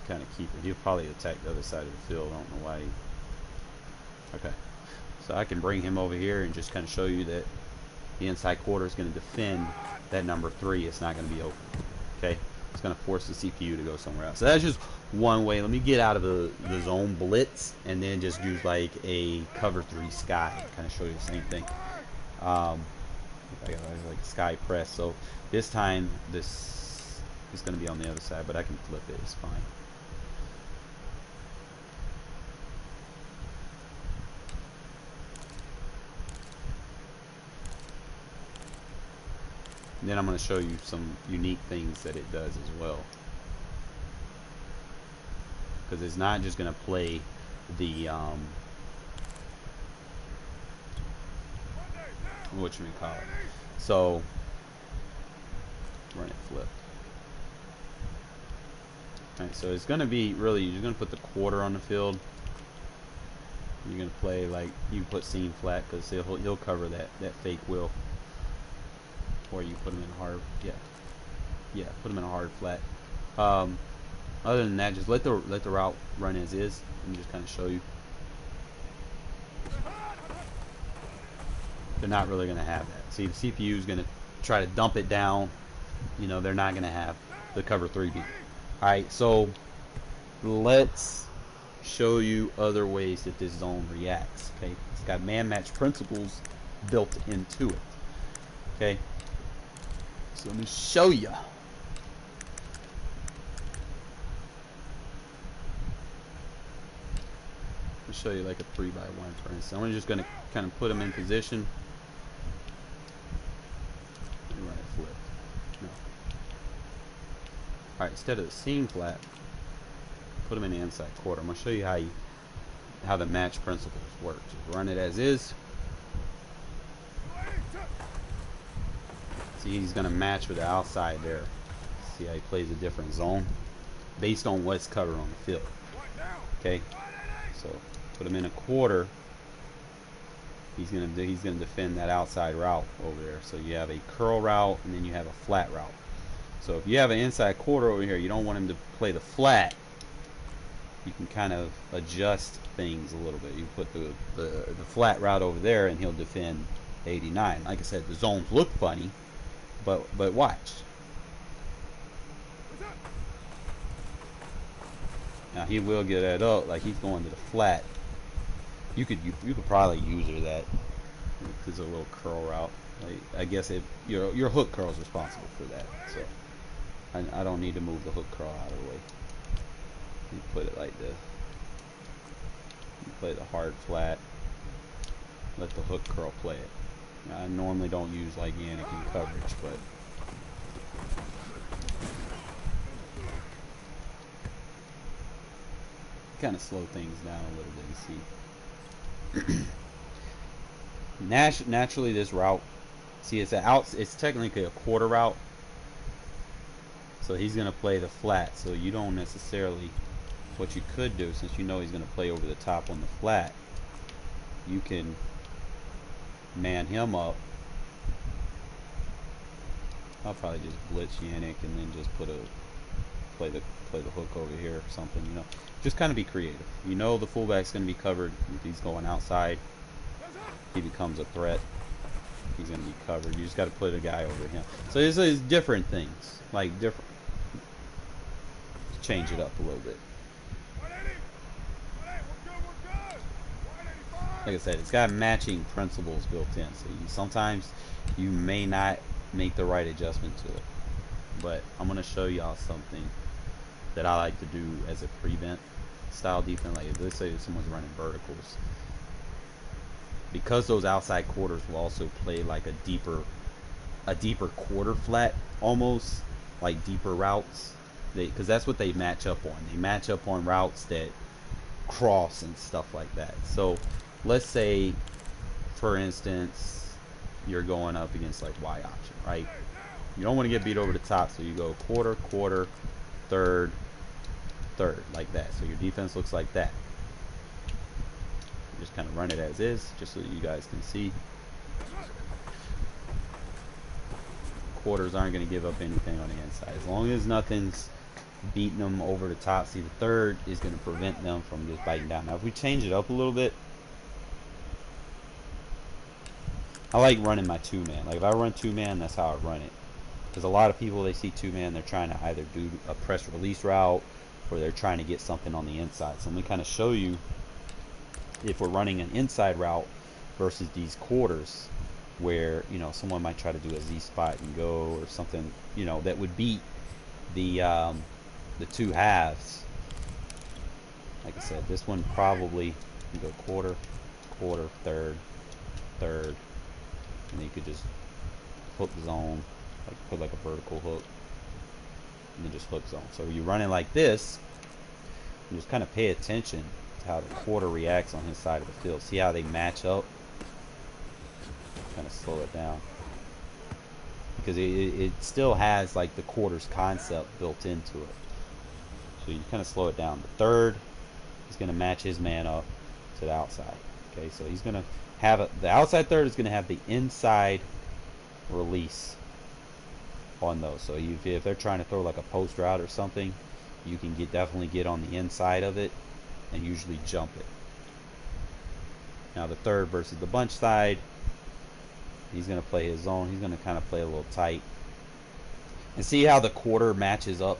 kind of keep it. He'll probably attack the other side of the field. I don't know why. Okay, so I can bring him over here and just kind of show you that the inside quarter is going to defend that number 3. It's not going to be open. Okay, it's going to force the CPU to go somewhere else. So that's just one way. Let me get out of the zone blitz and then just use like a cover 3 sky. Kind of show you the same thing. I got like sky press. So this time this is going to be on the other side, but I can flip it. It's fine. And then I'm going to show you some unique things that it does as well. Because it's not just going to play the whatchamacallit. So run it flipped. Alright, so it's going to be really, you're going to put the quarter on the field. You're going to play like, you can put seam flat because he'll cover that fake wheel. Or you put him in a hard, yeah, put him in a hard flat. Other than that, just let the route run as is. Let me just kind of show you. They're not really going to have that. See, the CPU is going to try to dump it down. You know, they're not going to have the cover 3 beat. All right, so let's show you other ways that this zone reacts. Okay, it's got man match principles built into it. Okay. So let me show you. I'll show you like a 3x1 for instance. I'm just going to kind of put them in position. Run it flip. No. Alright, instead of the seam flat, put them in the inside quarter. I'm going to show you how the match principles work. Just run it as is. See, he's going to match with the outside there. See how he plays a different zone based on what's covered on the field. Okay, so put him in a quarter. He's going to defend that outside route over there. So you have a curl route and then you have a flat route. So if you have an inside quarter over here, you don't want him to play the flat. You can kind of adjust things a little bit. You put the flat route over there and he'll defend 89. Like I said, the zones look funny. But watch. Now he will get that up, like he's going to the flat. You could probably use her that to is a little curl route. Like, I guess your hook curl is responsible for that. So I don't need to move the hook curl out of the way. You put it like this. You play the hard flat. Let the hook curl play it. Now, I normally don't use like Anakin coverage, but kind of slow things down a little bit. You see, naturally this route, see, it's technically a quarter route, so he's gonna play the flat. So you don't necessarily, what you could do, since you know he's gonna play over the top on the flat, you can man him up. I'll probably just blitz Yannick and then just play the hook over here or something, you know. Just kind of be creative. You know the fullback's going to be covered. If he's going outside, he becomes a threat. He's going to be covered. You just got to put a guy over him. So it's different things, like different. Change it up a little bit. Like I said, it's got matching principles built in. So sometimes you may not make the right adjustment to it. But I'm going to show y'all something that I like to do as a prevent style defense. Like, let's say someone's running verticals, because those outside quarters will also play like a deeper quarter flat, almost like deeper routes, because that's what they match up on. They match up on routes that cross and stuff like that. So let's say, for instance, you're going up against like Y option, right? You don't want to get beat over the top, so you go quarter, quarter, third, third, like that. So your defense looks like that. Just kind of run it as is, just so you guys can see. Quarters aren't going to give up anything on the inside. As long as nothing's beating them over the top. See, the third is going to prevent them from just biting down. Now, if we change it up a little bit, I like running my two-man. Like, if I run two-man, that's how I run it. Because a lot of people, they see two-man, they're trying to either do a press-release route or they're trying to get something on the inside. So let me kind of show you if we're running an inside route versus these quarters where, you know, someone might try to do a Z-spot and go or something, you know, that would beat the two halves. Like I said, this one probably, you go quarter, quarter, third, third, and then you could just hook zone, like put like a vertical hook, and then just hook zone. So you're running like this, and just kind of pay attention to how the quarter reacts on his side of the field. See how they match up? Kind of slow it down, because it still has like the quarters concept built into it. So you kind of slow it down. The third is going to match his man up to the outside. Okay, so he's going to have the outside third is going to have the inside release on those. So if they're trying to throw like a post route or something, you can definitely get on the inside of it and usually jump it. Now the third versus the bunch side, he's going to play his zone. He's going to kind of play a little tight. And see how the quarter matches up?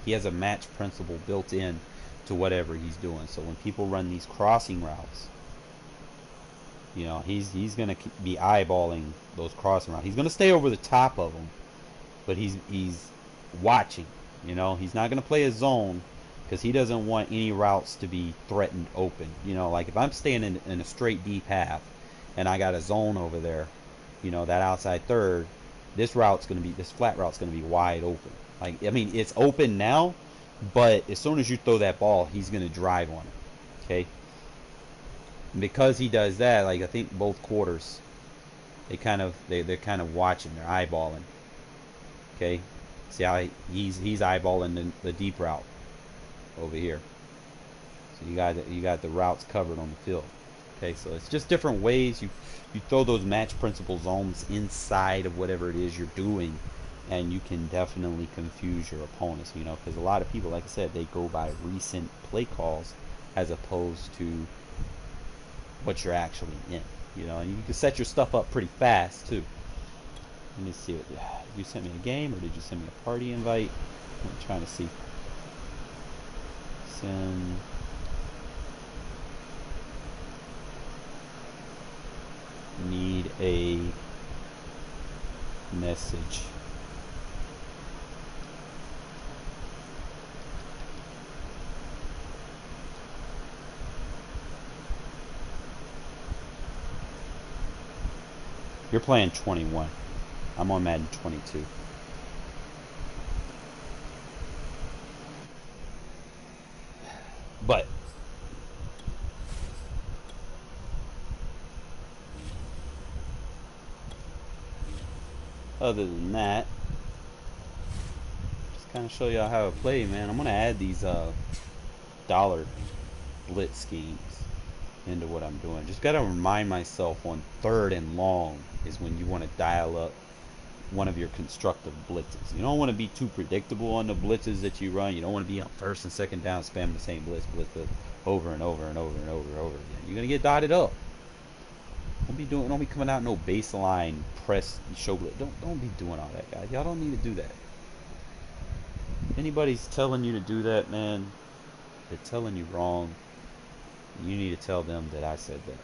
He has a match principle built in to whatever he's doing. So when people run these crossing routes, you know, he's going to be eyeballing those crossing routes. He's going to stay over the top of them, but he's watching. You know, he's not going to play a zone because he doesn't want any routes to be threatened open. You know, like if I'm staying in a straight deep half and I got a zone over there, you know, that outside third, this flat route's going to be wide open. Like, I mean, it's open now, but as soon as you throw that ball, he's going to drive on it. Okay? And because he does that, like I think both quarters, they're kind of watching, they're eyeballing. Okay? See how he's eyeballing the deep route over here. So you got the routes covered on the field. Okay, so it's just different ways you throw those match principle zones inside of whatever it is you're doing, and you can definitely confuse your opponents, you know, because a lot of people, like I said, they go by recent play calls as opposed to what you're actually in, you know, and you can set your stuff up pretty fast too. Let me see what you sent me a game, or did you send me a party invite? I'm trying to see. Send. Need a message. You're playing 21. I'm on Madden 22. But other than that, just kind of show y'all how I play, man. I'm gonna add these dollar blitz schemes into what I'm doing. Just gotta remind myself on 3rd and long is when you want to dial up one of your constructive blitzes. You don't want to be too predictable on the blitzes that you run. You don't want to be on 1st and 2nd down spamming the same blitz over and over and over and over and over again. You're gonna get dotted up. Don't be coming out no baseline press show blitz. Don't be doing all that, guys. Y'all don't need to do that. If anybody's telling you to do that, man, they're telling you wrong. You need to tell them that I said that.